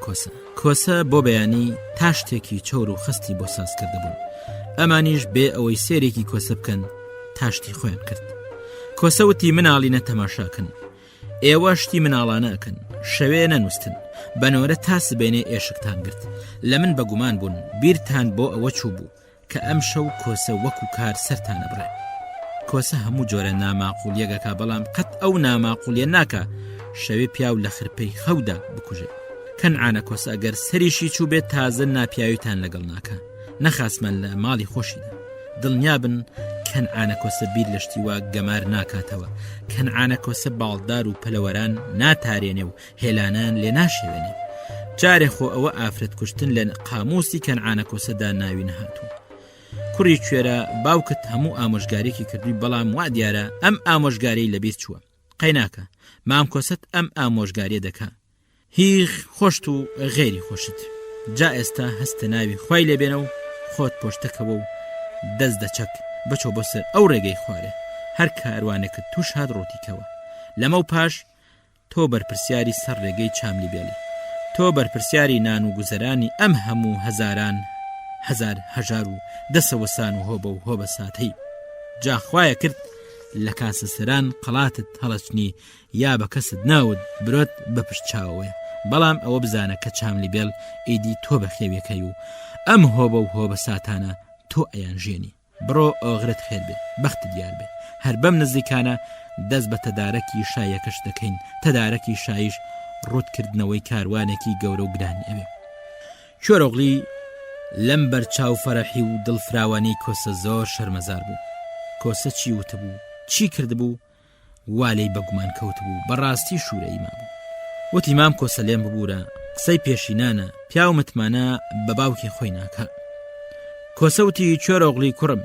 E: کۆسە بۆ بەیانی تا شتێکی چۆر و خستی بۆ ساز کرده بوون. ئەمانیش بێ ئەوەی سێرێکی کۆسە بکەن تاشتی خۆیان کرد. کۆسەوتی مناڵینە تەماشاکەن، ئێوە شتی مناڵانە ئەکەن، شەوێ نەنووسن، بەنۆرە تا سبێنێ ئێشکتان گرت. لە من بەگومان بوون بیرتان بۆ ئەوە چوو بوو کە ئەم شەو کۆسە وەکو کار سەرتانە بڕێ. کۆسە هەموو جۆرە ناماقولیەکە، بەڵام قەت ئەو ناماقولیە ناکە شەوێ پیاو لە خرپەی خەودا بکوژێ. کەنعانە کۆسە ئەگەر سەریشی چوو بێت تازە ناپیاویتان لەگەڵ ناکە، نەخاسمان لە ماڵی خۆشیدا. دڵنیا بن کەنعانە کۆسە بیر لە شتی وا گەمار ناکاتەوە. کەنعانە کۆسە باڵدار و پەلەوەران ناتارێنێ و هێلانان لێ ناشێوێنێ. جارێ خۆ ئەوە ئافرەت کوشتن لە قاموسی کەنعانە کۆسەدا ناوی نەهاتوو. کوڕی کوێرە باوکت هەموو ئامۆژگارێکی کردووی، بەڵام وا دیارە ئەم ئامۆژگارەی لەبیر چووە. قەیناکە مام کۆسەت ئەم ئامۆژگاریە دەکا، هیچ خۆشت و غێری خۆشت. جا ئێستا هەستە ناوی خوای لێبێنە و خۆت پۆشتەکەوە و دەست دەچەک بچۆ بۆ سەر ئەو ڕێگەی خوارێ. هەر کاروانێکت توش هات ڕۆتیکەوە. لەمە و پاش تۆ بەرپرسیاری سەر ڕێگەی چاملی بێلی، تۆ بەرپرسیاری نان و گوزەرانی ئەم هەموو هەزاران هەزار هەژار و دەسەوەسان و هۆبە و هۆبە ساتەی. جا خوایە کرد لە کاسە سەران قەڵاتت هەڵەچنی یا بە کەست ناود برۆت بەپشت چاوەوەیە، بەڵام ئەوە بزانە کە چاملی بێل ئیدی تۆ بەخێویەکەی و ئەم هۆبە و هۆبە ساتانە تۆ ئەیان ژێنی. بڕۆ ئۆغرت خێر بێ، بەخت دیار بێ. هەر بەم نزیکانە دەست بە تەدارەکی شایەکەش دەکەین. تەدارەکی شایش ڕوودکردنەوەی کاروانێکی گەورە و گرانی ئەوێ. شۆرۆغلی لەم بەرچاو فەرەحی و دڵفراوانی کۆسە زۆر شەرمەزار بوو. کۆسە چی وتبوو، چی کردبوو، والەی بەگومان کەوت بوو، بەڕاستی شوورەی مابوو. وتی مام کۆسە لێم ببوورە، قسەی پێشینانە، پیاو متمانە بە باوکی خۆی ناکە. کۆسەوتی شۆرۆغلی کوڕم،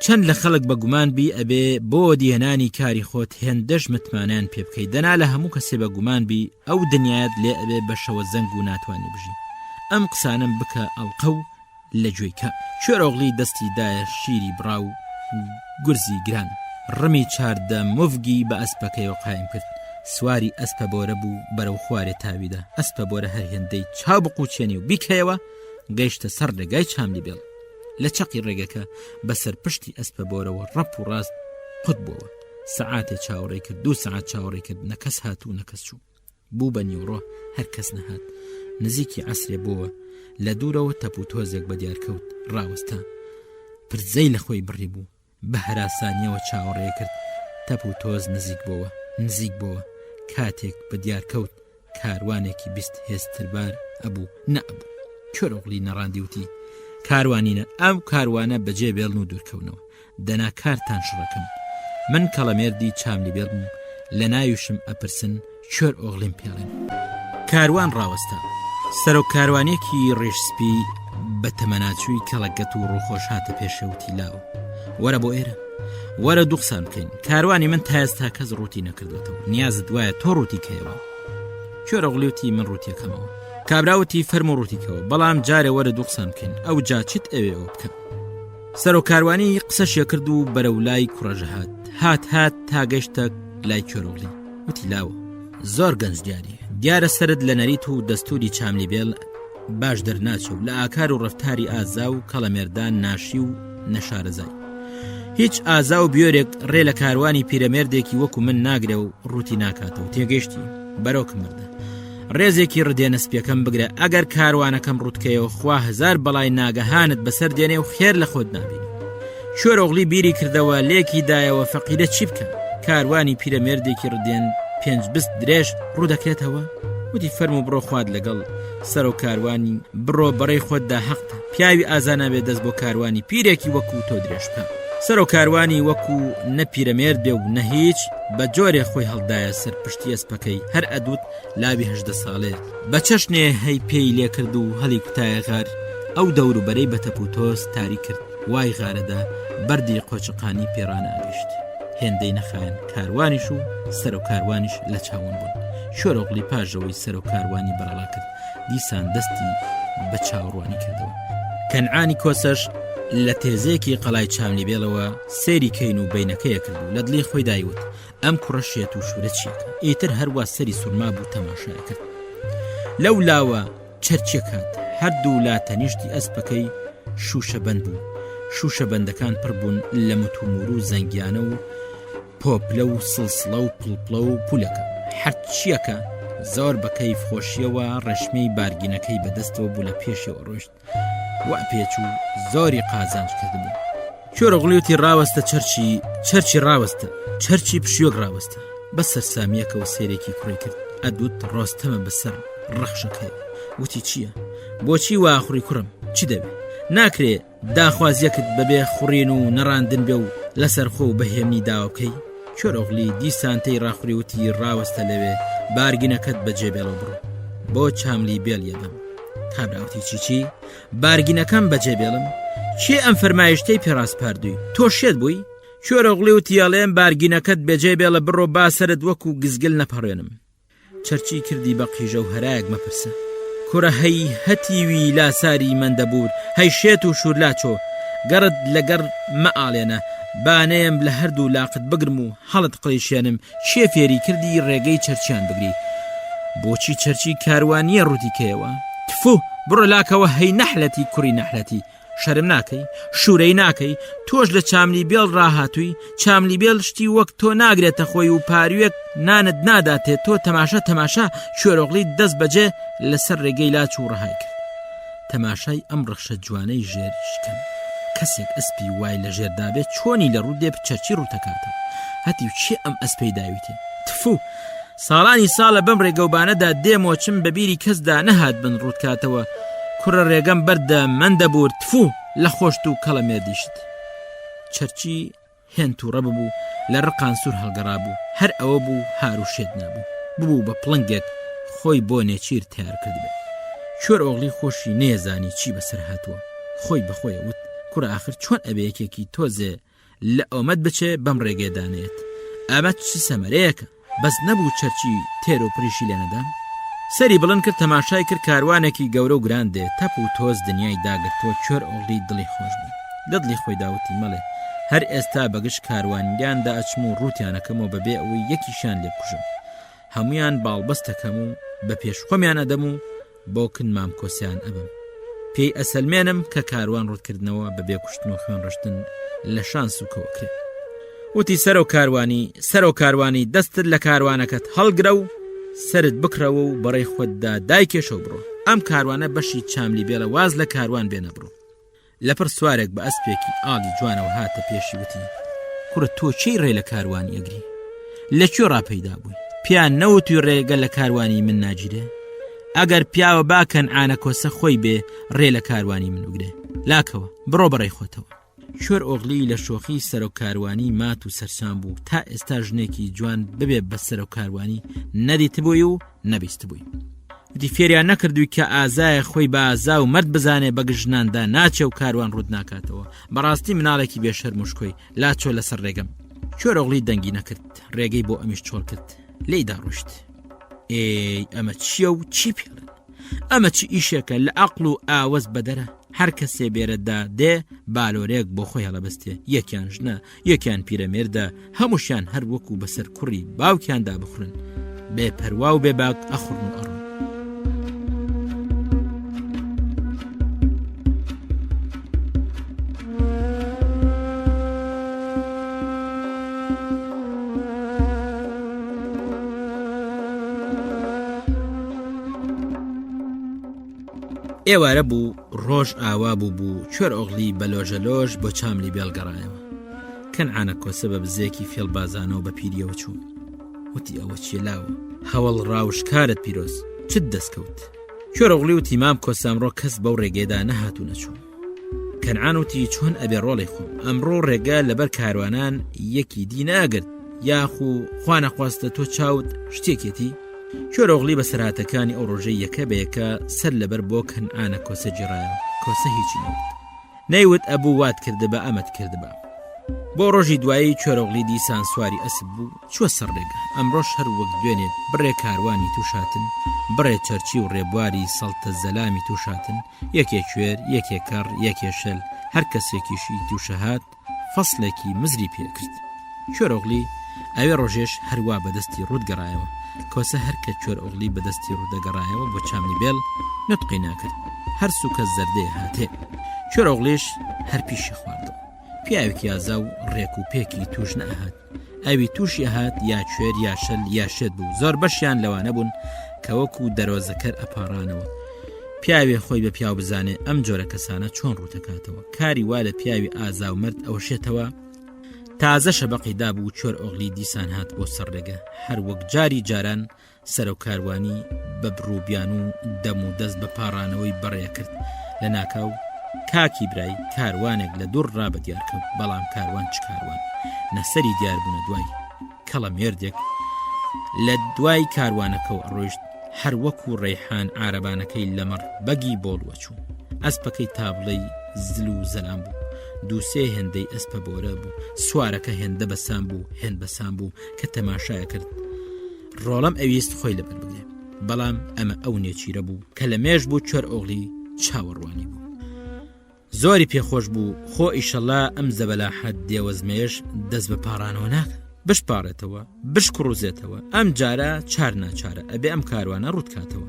E: چەند لە خەڵک بەگومان بی ئەبێ بۆ دیهێنانی کاری خۆت هێندەش متمانیان پێ بکەی، دەنا لە هەموو کەسێ بەگومان بی ئەو دنیایت لێ ئەبێ بەشەوە زەنگ و ناتوانانی بژی. ئەم قسانم بکە ئەڵقە و لە گوێیکە. شۆرۆغلی دەستی دایە شیری بڕاو گورزی گران، ڕمی چاردە مڤگی بە ئەسپەکەیەوە قایم کرد. سواری ئەسپە بۆرە بوو بەرەو خوارێ تاویدا. ئەسپە بۆرە هەر هێندەی چاو بقوچێنی و بیکەیەوە گەیشتە سەر ڕێگای چاملی بێڵ. لە چەقی ڕێگەکە بەسەر پشتی ئەسپە بۆرەوە ڕەپ و ڕاست قوت بووەوە. سەعاتێ چاوەڕێ کرد، 2 سەعات چاوەڕێ کرد، نەکەس هات و نەکەس چوو. بوو بە نیوڕۆ هەر کەس نەهات. نزیکی عەسرێ بووە، لە دوورەوە تەپ و تۆزێک بە دیارکەوت ڕاوەستا. پرزەی لە خۆی بڕی بوو، بە هەراسانیەوە چاوەڕێ کرد. تەپ و تۆز نزیک بووە. کاتێک بە دیارکەوت کاروانێکی 20 هێزتربار ئەبوو نەبوو. شۆرۆغلی نەڕاندی وتی کاروانینە، ئەم کاروانە بەجێ بێڵن و دوورکەونەوە، دەنا کارتان شڕەکەم. من کەڵەمێردی چاملی بێڵم، لە ناویشم ئەپرسن شۆر ئۆغلیم پێڵێن. کاروان ڕاوەستا. سەرۆک کاروانێکی ڕێژسپی بە تەمەناچووی کەڵەگەت و ڕووخۆش هاتە پێشەوتی لاوە. وەرە بۆ ئێرە، وەرە دوو قسان بکەین. کاروانی من تا ئێستا کەس ڕووتی نەکردوێتەوە، نیازت وایە تۆ ڕووتی کەیەوە. شۆرۆغلیوتی من ڕووتیەکەمەوە. کابراوتی فەرمو ڕووتیکەوە، بەڵام جارێ وەرە دوو قسان بکەین. ئەو جا چیت ئەوێ ئەوە بکەن. سەرۆک کاروانی قسەشیە کرد و بەرەو لای کوڕەژە هات تا گەیشتە لای شۆرۆغلی. وتی لاوە زۆر گەنج دیارە سرد لە نەریت و دەستوری چاملی بێڵ باش دەرناچە و لە ئاکار و ڕەفتاری ئازا و کەڵەمێردان ناشی و نەشارەزای. هیچ ئازا و بیۆرێک ڕێ لە کاروانی پیرەمێردێکی وەکو من ناگرێ و ڕووتی ناکاتەوە. تێگەشتی بەرەوکم مردە ڕێزێکی ڕدێنە سپیەکەم بگرە، ئەگەر کاروانەکەم ڕوتکەیەوە خوا هزار بەڵای ناگەهانت بەسەر دێنێ و خێر لە خۆت نابینی. شۆرۆغلی بیری کردەوە لێکی دایەوە فەقیرە چی بکە؟ کاروانی پیرەمێردێکی ڕدێن 5 بست درێژ ڕوو دەکرێتەوە. وتی فەرموو بڕۆ خوات لەگەڵ سەر و کاروانی بڕۆ بەڕێی خۆتدا حەقتە، پیاوی ئازانابێ دەست بۆ کاروانی پیرێکی وەکو تۆ درێژ بکە. سەر و کاروانی وەکو نە پیرەمێرد بێ و نە هیچ بە جۆرێ خۆی هەڵدایە سەر پشتی ئەسپەکەی، هەر ئەدوت لاوی 18 ساڵێ بە چەشنێ هەی پێی لێ کرد و هەڵی کوتایە غار ئەو دەوروبەرەی بە تەپ و تۆز تاری کرد. وای غارەدا بەردی قۆچقانی پێڕانە ئاگەشت. هێندەی نەخایەن کاروانیش و سەر و کاروانیش لە چاوم بوون. شۆرۆغلی پاژەوەی سەر و کاروانی بەرەڵا کرد، دیسان دەستی بە چاوەڕوانی کردەوە. کەنعانی کۆسەش لە تێزەیەکی قەڵای چاولی بێڵەوە سێری کەین و بینەکەیە کرد و لە دڵی خۆی دایوت ئەم کوڕەشێت و شورە چیەکە. ئیتر هەروە سەری سوورما بوو تەماشای کرد. لەو لاوە چەرچێ کات هەردوو لا تەنیشتی ئەسپەکەی شوشە بەند بوو. شوشە بەندەکان پڕ بوون لە متومور و زەنگیانە و پۆپلە و سڵسڵە و پڵپڵە و پولەکە. هەرچیەکە زۆر بە کەیف خۆشیەوە ڕەشمەی بارگینەکەی بەدەستەوە بوو لە پێشەوە ڕۆشت. وا پێچ و زۆری قازانج کردبوو. شۆرۆغلیوتی ڕاوەستە چەرچی ڕاوەستە، چەرچی پشیۆک ڕاوەستە. بە سەرسامیەکەوە سێرێکی کوڕی کرد. ئەدوت ڕۆستەمە بەسەر ڕەخشەکەی. وتی چییە؟ بۆچی وا خوڕی کوڕم؟ چی دەبێ؟ ناکرێ داخوازیەکت بەبێ خوڕین و نەڕاندن بێ و لەسەر خۆ و بەهێمنی داوا بکەی. شۆرۆغلی دیسانتەی ڕاخوری وتی ڕاوەستە لەوێ بارگینەکەت بەجێ بێڵە بڕۆ بۆ چاملی بێڵ یەبم. کابراوتی چی؟ بارگینەکەم بەجێ بێڵم؟ چێ ئەم فەرمایشتەی پێڕاست پاردووی؟ تۆ شێت بووی؟ شۆرۆغلی وتی ئەڵێم بارگینەکەت بەجێ بێڵە بڕۆ باسەرت وەکو گزگل نەپەڕێنم. چەرچی کردی بە قیژە و هەرایەک مەپرسە. کوڕە هەی هەتیوی لاساری مەندەبور، هەی شێت و شورلاچۆ، گەڕت لەگەڕ مەئاڵێنە، بانەیەم لە هەردوو لاقت بگرم و هەڵت قڕیشێنم. چێ فێری کردی ڕێگەی چەرچیان بگری؟ بۆچی چەرچی کاروانیە ڕووتی کەیەوە؟ تفو بڕۆ لاکەوە هەی نەحلەتی کوڕی نەحلەتی، شەرم ناکەی؟ شوورەی ناکەی؟ تۆش لە چاملی بێڵ ڕاهاتووی؟ چاملی بێڵ شتی وەک تۆ ناگرێتە خۆی و پاروێک نانت ناداتێت. تۆ تەماشا. شۆرۆغلی دەست بەجێ لەسەر ڕێگەی لاچ و ڕەهای کرد. تەماشای ئەم ڕەخشە جوانەی ژێرشکەم. کەسێک ئەسپی وای لە ژێردابێت چۆنی لە ڕوو دێ چەرچی ڕووتەکاتە. هەتی چێ ئەم ئەسپەی داویتێ؟ تفو ساڵانی ساڵە بەم ڕێگەوبانەدا دێمۆچم بەبیری کەسدا نەهات بن ڕوودکاتەوە. کوڕە ڕێگەم بەردە مەندەبور، تفو لە خۆشت و کەڵە مێردیشت. چەرچی هێن تووڕە ببوو لە ڕقان سوور هەڵگەڕا بوو. هەر ئەوە بوو هاروشێت نابوو. ببوو بە پڵنگێک خۆی بۆ نێچیر تیار کردبێ. شۆرۆغلی خۆشی نێزانی چی بەسەر هاتووە. خۆی بەخۆی وت کوڕە ئاخر چۆن ئەبێ یەکێکی تۆزێ لە ئەومەد بچێ بەم ڕێگێدانێت؟ ئەمە چ سەمەرەیەکە؟ بەس نەبوو چەرچی تێر و پریشی لێ نەدام. سەری بڵند کرد، تەماشای کرد کاروانێکی گەورە و گران دێ. تەپ و تۆز دنیای داگرتووە. شۆرۆغلی دڵی خۆش بوو. دڵی خۆی داوتی مەڵێ هەر ئێستا بەگشت کاروانیاندا ئەچم و ڕووتیانەکەمەوە بەبێ ئەوەی یەکیشان لێ بکوژم. هەمویان باڵبەستەکەم و بە پێش خۆمیان ئەدەم و بۆ کن مامکۆسیان ئەبم. پێی ئەسەلمێنم کە کاروان ڕوودکردنەوە بەبێ کوشتن و خوێن ڕشتن لە شانس و کەوەکرێت. وتی سەر و کاروانی دەستت لە کاروانەکەت هەڵگرە و سرت بکرەوە و بەڕێی خۆتدا دایکێشە و بڕۆ. ئەم کاروانە بەشی چاملی بێڵە واز لە کاروان بێنە بڕۆ. لەپڕ سوارێک بە ئەسپێکی ئاڵی جوانەوە هاتە پێشی وتی کوڕە تۆ چی ڕێ لە کاروانی ئەگری؟ لەکوێ ڕاپەیدا بووی؟ پیان نەوتوی ڕێگە لە کاروانی من ناگیرێ؟ ئەگەر پیاوە باکەن ئانە کۆسە خۆی بێ ڕێ لە کاروانی من وگرێ. لاکەوە بڕۆ بەڕێی خۆتەوە. شۆرئۆغلی لە شۆخی سەر و کاروانی مات و سەرسام بوو. تا ئێستا ژنێکی جوان ببێ بە سەر و کاروانی نەدیتبووی و نەبیستبووی. وتی فێریان نەکردووی کە ئازایە خۆی بە ئازا و مرد بزانێ بە گژناندا ناچێ و کاروان ڕوود ناکاتەوە. بەڕاستی مناڵێکی بێشەرم و شکۆی لاچۆ لەسەر ڕێگەم. شۆرئۆغلی دەنگی نەکرد، ڕێگەی بۆ ئەمیش چۆڵ کرد. لێی داڕۆشت. ئێ ئەمە چییە و چی پێڵن؟ ئەمە چی ئیشێکە لە عەقڵ و ئاوەز بەدەرە؟ هەر کەسێ بێرەدا دێ بالۆرێک بۆ خۆی هەڵەبەستێ. یەکیان ژنە، یەکیان پیرەمێردە، هەمووشیان هەر وەکو بەسەر کوڕی باوکیاندا بخورن، بێ پەروا و بێ باک ئەخورن و ئەڕۆن. ئێوارە بوو ڕۆژ ئاوا بوو کوێر ئۆغڵی بە لۆژەلۆژ بۆ چاملی بێڵگەڕایەوە. کەنعانە کۆسە بە بزێکی فێڵبازانەوە بە پیریەوە چوو، وتی ئەوە چێلاوە هەوڵ ڕاوشکارت پیرۆز چت دەستکەوت. کوێر ئۆغڵی وتی مام کۆسە ئەمڕۆ کەس بەو ڕێگەیەدا نەهاتوو نەچوو. کەنعان وتی چۆن ئەبێ ڕۆڵی خۆم، ئەمڕۆ ڕێگە لەبەر کاروانان یەکی دی ناگرت، یاخو خوا نەخواستە تۆ چاوت شتێکێتی. کوێر ئۆغڵی بە سەرهاتەکانی ئەو ڕۆژەی یەکە بە یەکە سەر لەبەر بۆ کەنعانە کۆسە جێڕایەوە. کۆسە هیچی نەوت، نەیوت ئەبوو وات کردبە ئەمەت کردبە. بۆ ڕۆژی دوایی کوێر ئۆغڵی دیسان سواری ئەسب بوو چووە سەر ڕێگە. ئەمڕۆژ هەر وەک دوێنێت بڕێ کاروانی تووشاتن، بڕێ چەرچی و ڕێبواری سەڵتە زەلامی تووشاتن، یەکێ کوێر یەکێ کەڕ یەکێ شەل، هەر کەسێکیشی تووشەهات فەسلێکی مزری پێکرد. کوێر ئۆغڵی ئەوێ ڕۆژێش هەروە بەدەستی ڕوود گەڕایەوە. کۆسە هەر کە کوێر ئۆغڵی بەدەستی ڕوودەگەڕایەوە بۆ چامنی بێڵ نوتقی ناکرد، هەر سووکە زەردەیە هاتێ. کوێر ئۆغڵیش هەر پیشی خواردەوە. پیاوێکی یازا و ڕێک و پێکی توش نەهات، ئەوی تووشی هات یا کوێر یا شەل یا شێت بوو. زۆر بەشیان لەوانە بوون کە وەکو دەرۆزەکەر ئەپارانەوە. پیاوێ خۆی بە پیاو بزانێ ئەم جۆرە کەسانە چۆن ڕوودەکاتەوە. کاری وا لە پیاوی ئازا و مرد ئەوەشێتەوە. تازە شەبەقی دابوو کوێر ئۆغڵی دیسان هات بۆ سەر ڕێگە، هەر وەک جاری جاران سەرۆ کاروانی بە بڕووبیان و دەم و دەست بە پاڕانەوەی بەڕێ کرد. لە ناکاو کاکی برای کاروانێک لە دوور ڕابە دیار کەوت، بەڵام کاروان چ کاروان نەسەری دیاربوونە دوای کەڵە مێردێک لە دوای کاروانەکە و ڕۆیشت، هەر وەکو ڕێحان عارەبانەکەی لەمەڕ بەگی بۆڵوە چوو. ئەسپەکەی تابڵەی زل و زەلام بوو، دووسێ هێندەی ئەسپە بۆرە بوو، سوارەکە هێندە بەسام بوو هێند بەسام بوو کە تەماشایە کرد. ڕۆڵەم ئەویست خۆی لەبەر بگرێ، بەڵام ئەمە ئەو نێچیرە بوو کە لە مێژ بوو. کوێر ئۆغڵی چاوەڕوانی بوو، زۆری پێخۆش بوو. خۆ ئیشەڵا ئەم زەبەلاحەت دێوەزمێش دەست بە پاڕانەوە ناکە، بشپارێتەوە بشکڕوزێتەوە. ئەم جارە چار ناچارە ئەبێ ئەم کاروانە ڕوودکاتەوە.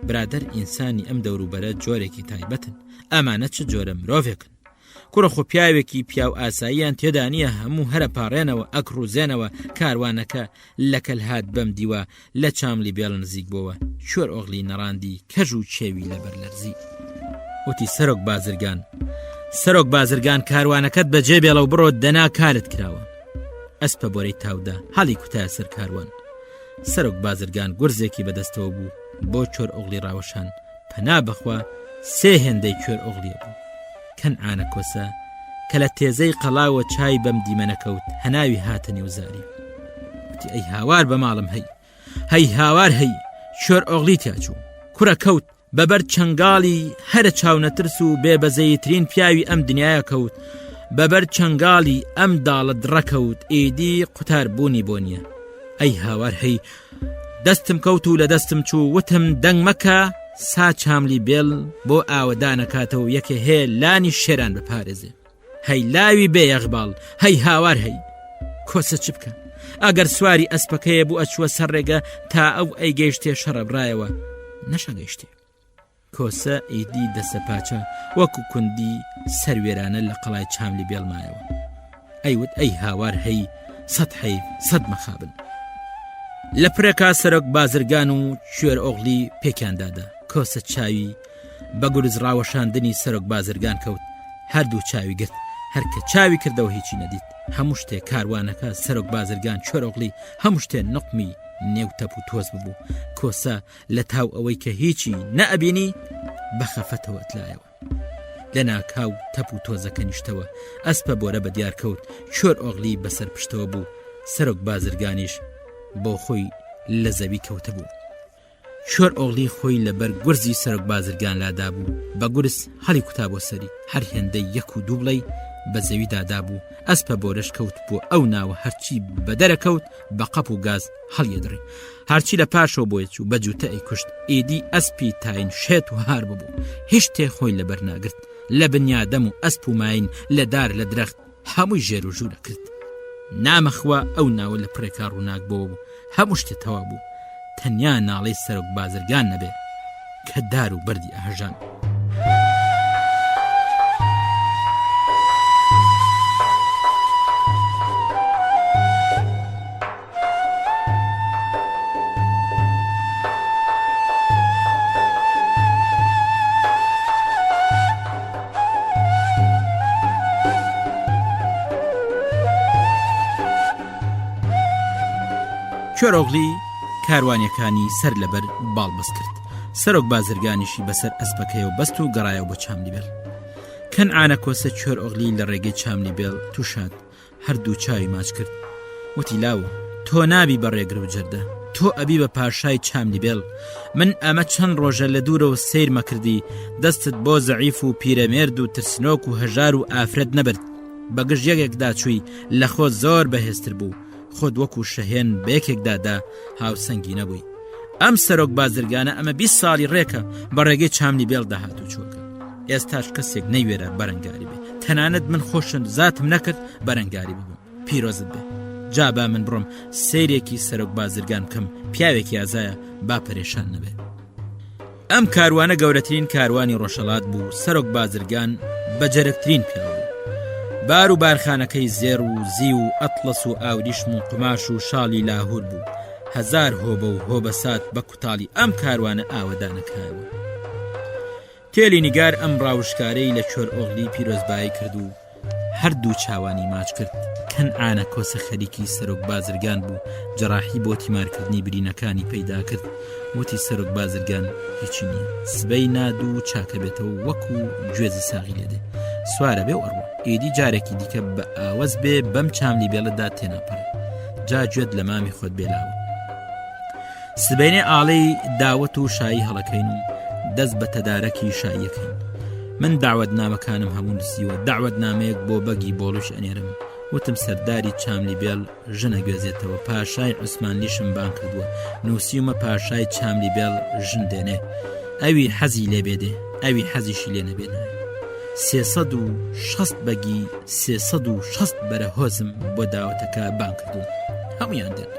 E: برادەر ئینسانی ئەم دەوروبەرە جۆرێکی تایبەتن، ئەمانە چ جۆرە مرۆڤێکن. کوڕە خۆ پیاوێکی پیاو ئاساییان تێدا نییە، هەموو هەرە پاڕێنەوە ئەکڕوزێنەوە. کاروانەکە لەکەل هات بەم دیوە لە چاملی بێڵ نزیک بۆەوە. کوێر ئۆغڵی نەڕاندی کەژ و چێوی لەبەر لەرزی. وتی سەرۆک بازرگان، سەرۆک بازرگان، کاروانەکەت بەجێ بێڵە و بڕۆ دەنا کارت کراوە. ئەسپە بۆرەی تاودا هەڵی کوتایە سەر کاروان. سەرۆک بازرگان گورزێکی بەدەستەوە بوو بۆ کوێر ئۆغڵی ڕاوەشان. پەنا بەخوا سێ هێندەی کوێر ئۆغڵیە بوو. کەنعانە کۆسە کە لە تێزەی قەڵاوە چای بەم دیمە نەکەوت، هەناوی هاتە نێوزاری. وتی ئەی هاوار بە ماڵم هەی هاوار هەی. کوێر ئۆغڵی تیاچوو، کوڕە کەوت بەبەر چەنگاڵی هەرە چاونەترس و بێبەزەیترین پیاوی ئەم دنیاە کەوت، بەبەر چەنگاڵی ئەم داڵت ڕەکەوت، ئیدی قوتار بوونی بۆ نییە. ئەی هاوار هەی. دەستم کەوت و لە دەستم چوو، وتم دەنگ مەکە سا چاملی بێڵ بۆ ئاوەدانەکاتەوە یەکە هەیە لانی شێران بپارێزێ. هەی لاوی بێ یەغباڵ، هەی هاوار هەی. کۆسە چ بکە؟ ئەگەر سواری ئەسپەکەیە بوو ئەچووە سەر ڕێگە تا ئەو ئەیگەیشتێ شەڕەبرایەوە، نەشەگەیشتێ. کۆسە ئیدی دەسە پاچە وەکو کوندی سەروێرانە لە قەڵای چاملی بێڵمایەوە. ئەیوت ئەی هاوار هەی، سەد حەیف سەد مەخابن. لە پرێکا سەرۆک بازرگان و کوێر ئۆغڵی پێکیاندادا. کۆسە چاوی بە گورز ڕاوەشاندنی سەرۆک بازرگان کەوت، هەردوو چاوی گرت. هەرکە چاوی کردەوە هیچی نەدیت. هەموو شتێک کاروانەکە سەرۆک بازرگان کوێر ئۆغڵی هەموو شتێ نقمی نێو تەپ و تۆز ببوو. کۆسە لە تاو ئەوەی کە هیچی نەئەبینی بەخەفەتەوە ئەتلایەوە. لە ناکاو تەپ و تۆزەکە نیشتەوە. ئەسپە بۆرە بە دیار کەوت. کوێر ئۆغڵی بەسەر پشتەوە بوو. سەرۆک بازرگانیش بۆ خۆی لە زەوی کەوتە بوو. کوێر ئۆغڵی خۆی لەبەر گورزی سەرۆک بازرگان لادا بوو. بە گورز هەڵی کوتا بۆ سەری، هەر هێندەی یەک و دوو بڵەی بە زەوی دادا بوو. ئەسپە بۆرەش کەوت بۆ ئەو ناوە، هەرچی بە دەرەکەوت بە قەپ و گاز هەڵیەدڕی. هەرچی لە پاشەوە بۆیە چوو بە جوتە ئەی کوشت. ئیدی ئەسپی تاین شێت و هار ببوو، هیچ تێ خۆی لەبەر ناگرت. لە بنیادەم و ئەسپ و ماین لە دار لە درەخت هەمووی ژێر و ژوورە کرد. نامەخوا ئەو ناوە لە پرێکا ڕووناک بۆ بوو. هەموو شتێ تەوا بوو، تەنیا ناڵەی سەرۆک بازرگان نەبێ کە دار و بەردی ئاژان. کۆرۆغلی کاروانیەکانی سەر لەبەر باڵبەست کرد. سەرۆک بازرگانیشی بەسەر ئەسپەکەیەوە بەست و گەڕایەوە بۆ چاملیبێڵ. کەنعانە کۆسە کۆرئۆغلی لە ڕێگەی چاملیبێڵ تووشات، هەردوو چاوی ماچ کرد. وتی لاوە تۆ نابی بە ڕێگر و جەردە، تۆ ئەبی بە پاشای چاملیبێڵ. من ئەمە چەند ڕۆژە لە دوورەوە سیرمە کردی، دەستت بۆ زەعیف و پیرەمێرد و ترسنۆک و هەژار و ئافرەت نەبرد. بەگژ یەکێکدا چووی لە خۆ زۆر بەهێزتر بوو، خۆت وەکو شەهێن بەیەکێکدادا هاوسەنگی نەبووی. ئەم سەرۆک بازرگانە ئەمە 20 ساڵی ڕێکە بە ڕێگەی چاملیبێڵ داهات و چووەکە. ئێستاش کەسێک نەیوێرە بەرەنگاری بێ، تەنانەت من خۆشم زاتم نەکرد بەرەنگاری ببم. پیرۆزت بێ، جابا من بڕۆم سیرێکی سەرۆک بازرگان بکەم، پیاوێکی ئازایە با پەرێشان نەبێ. ئەم کاروانە گەورەترین کاروانی ڕۆژهەڵات بوو. سەرۆک بازرگان بەجەرگترین پیاو بوو. بار و بارخانەکەی زێر و زی و ئەتڵەس و ئاوریشم و قماش و شاڵی لاهور بوو. 1000 هۆبە و هۆبەسات بە کوتاڵی ئەم کاروانە ئاوەدانەکایەوە. تێلی نیگار ئەم ڕاوشکارەی لە کۆرئۆغلی پیرۆزبایی کرد و هەردوو چاوانی ماچ کرد. کەنعانە کۆسە خەریکی سەرۆک بازرگان بوو، جەراحی بۆ تیمارکردنی برینەکانی پەیدا کرد. وتی سەرۆک بازرگان هیچی نییە، سبەی ناد و چاکە بێتەوە وەکو گوێزی ساغی لێدێ. سوارە بێ ئەڕوە، ئێدی جارێکی دیکە بە ئاوەز بێ بەم چاملیبێڵەدا تێناپەڕێ، جا گوێت لە مامی خۆت بێلاوە. سبەینێ ئاڵەی داوەت و شایی هەڵەکەین و دەست بە تەدارەکی شاییەکەین. من داوەتنامەکانم هەموو نووسیوە، داوەتنامەیەک بۆ بەگی بۆڵوش ئەنێرم. وتم سەرداری چاملیبێڵ ژنە گوێزێتەوە، پاشای عوسمانلیشم بان کردووە، نووسیومە پاشای چاملیبێڵ ژن دێنێ، ئەوی حەزی لێ بێدێ، ئەوی حەزیشی لێ نەبێنە. 360 بەگی 360 بەرە هۆزم بۆ داوەتەکە بان کردوون، هەمویان دێن.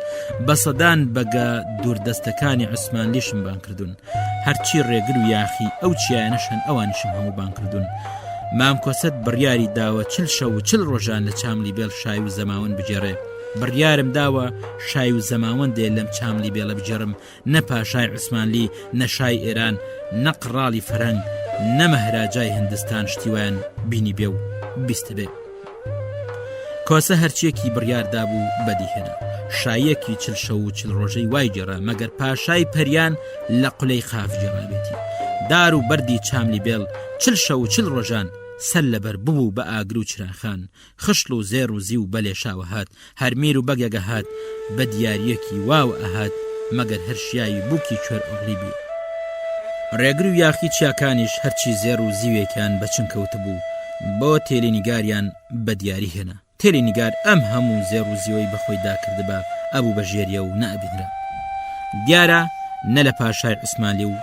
E: بە سەدان بەگە دووردەستەکانی عوسمانلیشم بان کردوون، هەرچی ڕێگر و یاخی ئەو چیانەشن ئەوانشم هەموو بان کردوون. مام کۆسەت بڕیاری داوە 40 شەو و 40 ڕۆژان لە چاملیبێڵ شای و زەماوەند بجێڕێ. بڕیارم داوە شای و زەماوەندێ لەم چاملیبێڵە بجێڕم، نە پاشای عوسمانلی، نە شای ئێران، نە قڕاڵی فەرەنگ، نە مەهراجای هندستان شتیوان بینی بێ و بیستە بێ. کۆسە هەرچیەکی بڕیاردا بوو بەدیهێنا. شایەکی 40 شەو و 40 ڕۆژەی وای جێڕا، مەگەر پاشای پەریان لە قولەی خاف جێڕابێتی. دار و بەردی چاملیبێڵ 40 شەو و 40 ڕۆژان سەر لەبەر ببوو بە ئاگر و چراخان، خشل و زێر و زی و بەلێشاوە هات، هەرمیر و بەگەگە هات، بە دیارەکی واو ئەهات، مەگەر هەرشیایی بووکی کۆرئۆغلی بی. ڕێگر و یاخی چیاکانیش هەرچی زێر و زیوێکیان بەچنکەوتە بوو، بۆ تێلینیگاریان بە دیاری هێنا. تێلینیگار ئەم هەموو زێر و زیۆی بەخۆی داکردبە ئەبوو بە ژێریە و نەئەبینرا. دیارە نە لە پاشای عوسمانلی و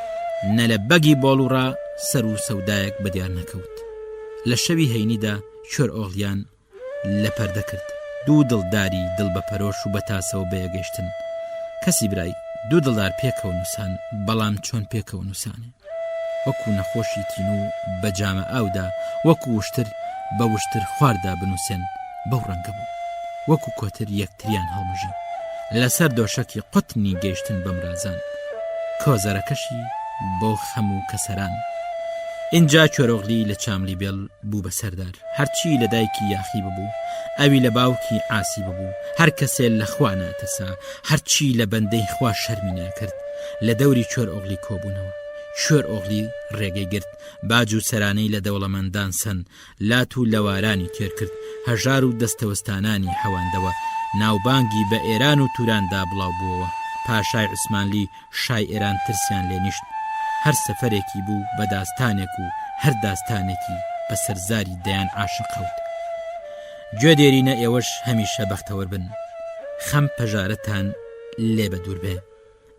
E: نە لە بەگی بۆڵوڕا سەر و سەودایەک بەدیار نەکەوت. لە شەوی هەینیدا کۆرئۆغلیان لە پەردە کرد. دوو دڵداری دڵ بە پەرۆش و بە تاسەوە بەیەگەیشتن. کەسی برای دوو دڵدار پێکەوە نووسان، بەڵام چۆن پێکەوە نووسانێ؟ وەکو نەخۆشی تین و بە جامە ئاودا، وەکو وشتر بە وشتر خواردا بنووسێن، بەو ڕەنگە بوو. وەکو کۆتر یەکتریان هەڵمژی، لەسەر دۆشەکی قوتنی گەیشتن بەمرازان، کۆزەرەکەشی بۆ خەم و کەسەران. اینجا کۆرئۆغلی لە چاملیبێڵ بوو بە سەردار. هەرچی لە دایکی یاخی ببوو، ئەوی لە باوکی عاسی ببوو، هەر کەسێ لە خوا ناتەسا، هەرچی لە بەندەی خوا شەرمی ناکرد. لە دەوری کۆرئۆغلی کۆبوونەوە. کۆرئۆغلی ڕێگەی گرت، باج و سەرانەی لە دەوڵەمەندان سن، لات و لەوارانی تێر کرد، هەژار و دەستەوەستانانی حەواندەوە، ناوبانگی بە ئێران و تووراندا بڵاو بووەوە. پاشای عوسمانلی شای ئێران ترسیان لێ نیشت. هەر سەفەرێکی بوو بە داستانێک و هەر داستانێکی بە سەرزاری دەیان عاشق خەوت. گوێ دێرینە ئێوەش هەمیشە بەختەوەر بن، خەم پەژارەتان لێ بە دوور بێ،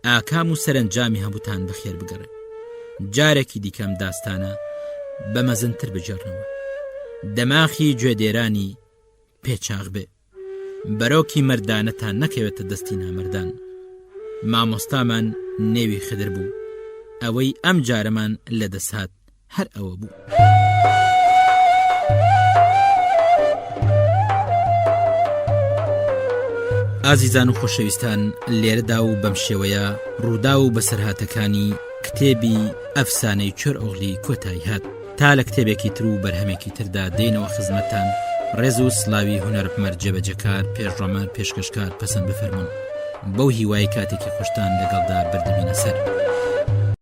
E: ئاکام و سەرنجامی هەمووتان بەخێر بگەڕێ. جارێکی دیکەم داستانە بە مەزنتر بجێڕنەوە، دەماخی گوێدێرانی پێچاغ بێ، بەرۆکی مەردانەتان نەکەوێتە دەستی نامەردان. مامۆستامان نێوی خدر بوو، ئەوەی ئەم جارەمان لە دەسات هەر ئەوە بوو. ئازیزان و خۆشەویستان، لێرەدا و بەم شێوەیە ڕوودا و بەسەرهاتەکانی کتێبی ئەفسانەی کۆرئۆغلی کۆتایی هات. تا لە کتێبێکی تر و بەرهەمێکی تردا دێنەوە خزمەتان. ڕێز و سلاوی هونەر بمەر جێبەجەکار، پێشڕەمەر، پێشکەشکار پەسەند بفەرمون.
D: بەو هیوای کاتێکی خوشتان لەگەڵدا بردبینە سەر.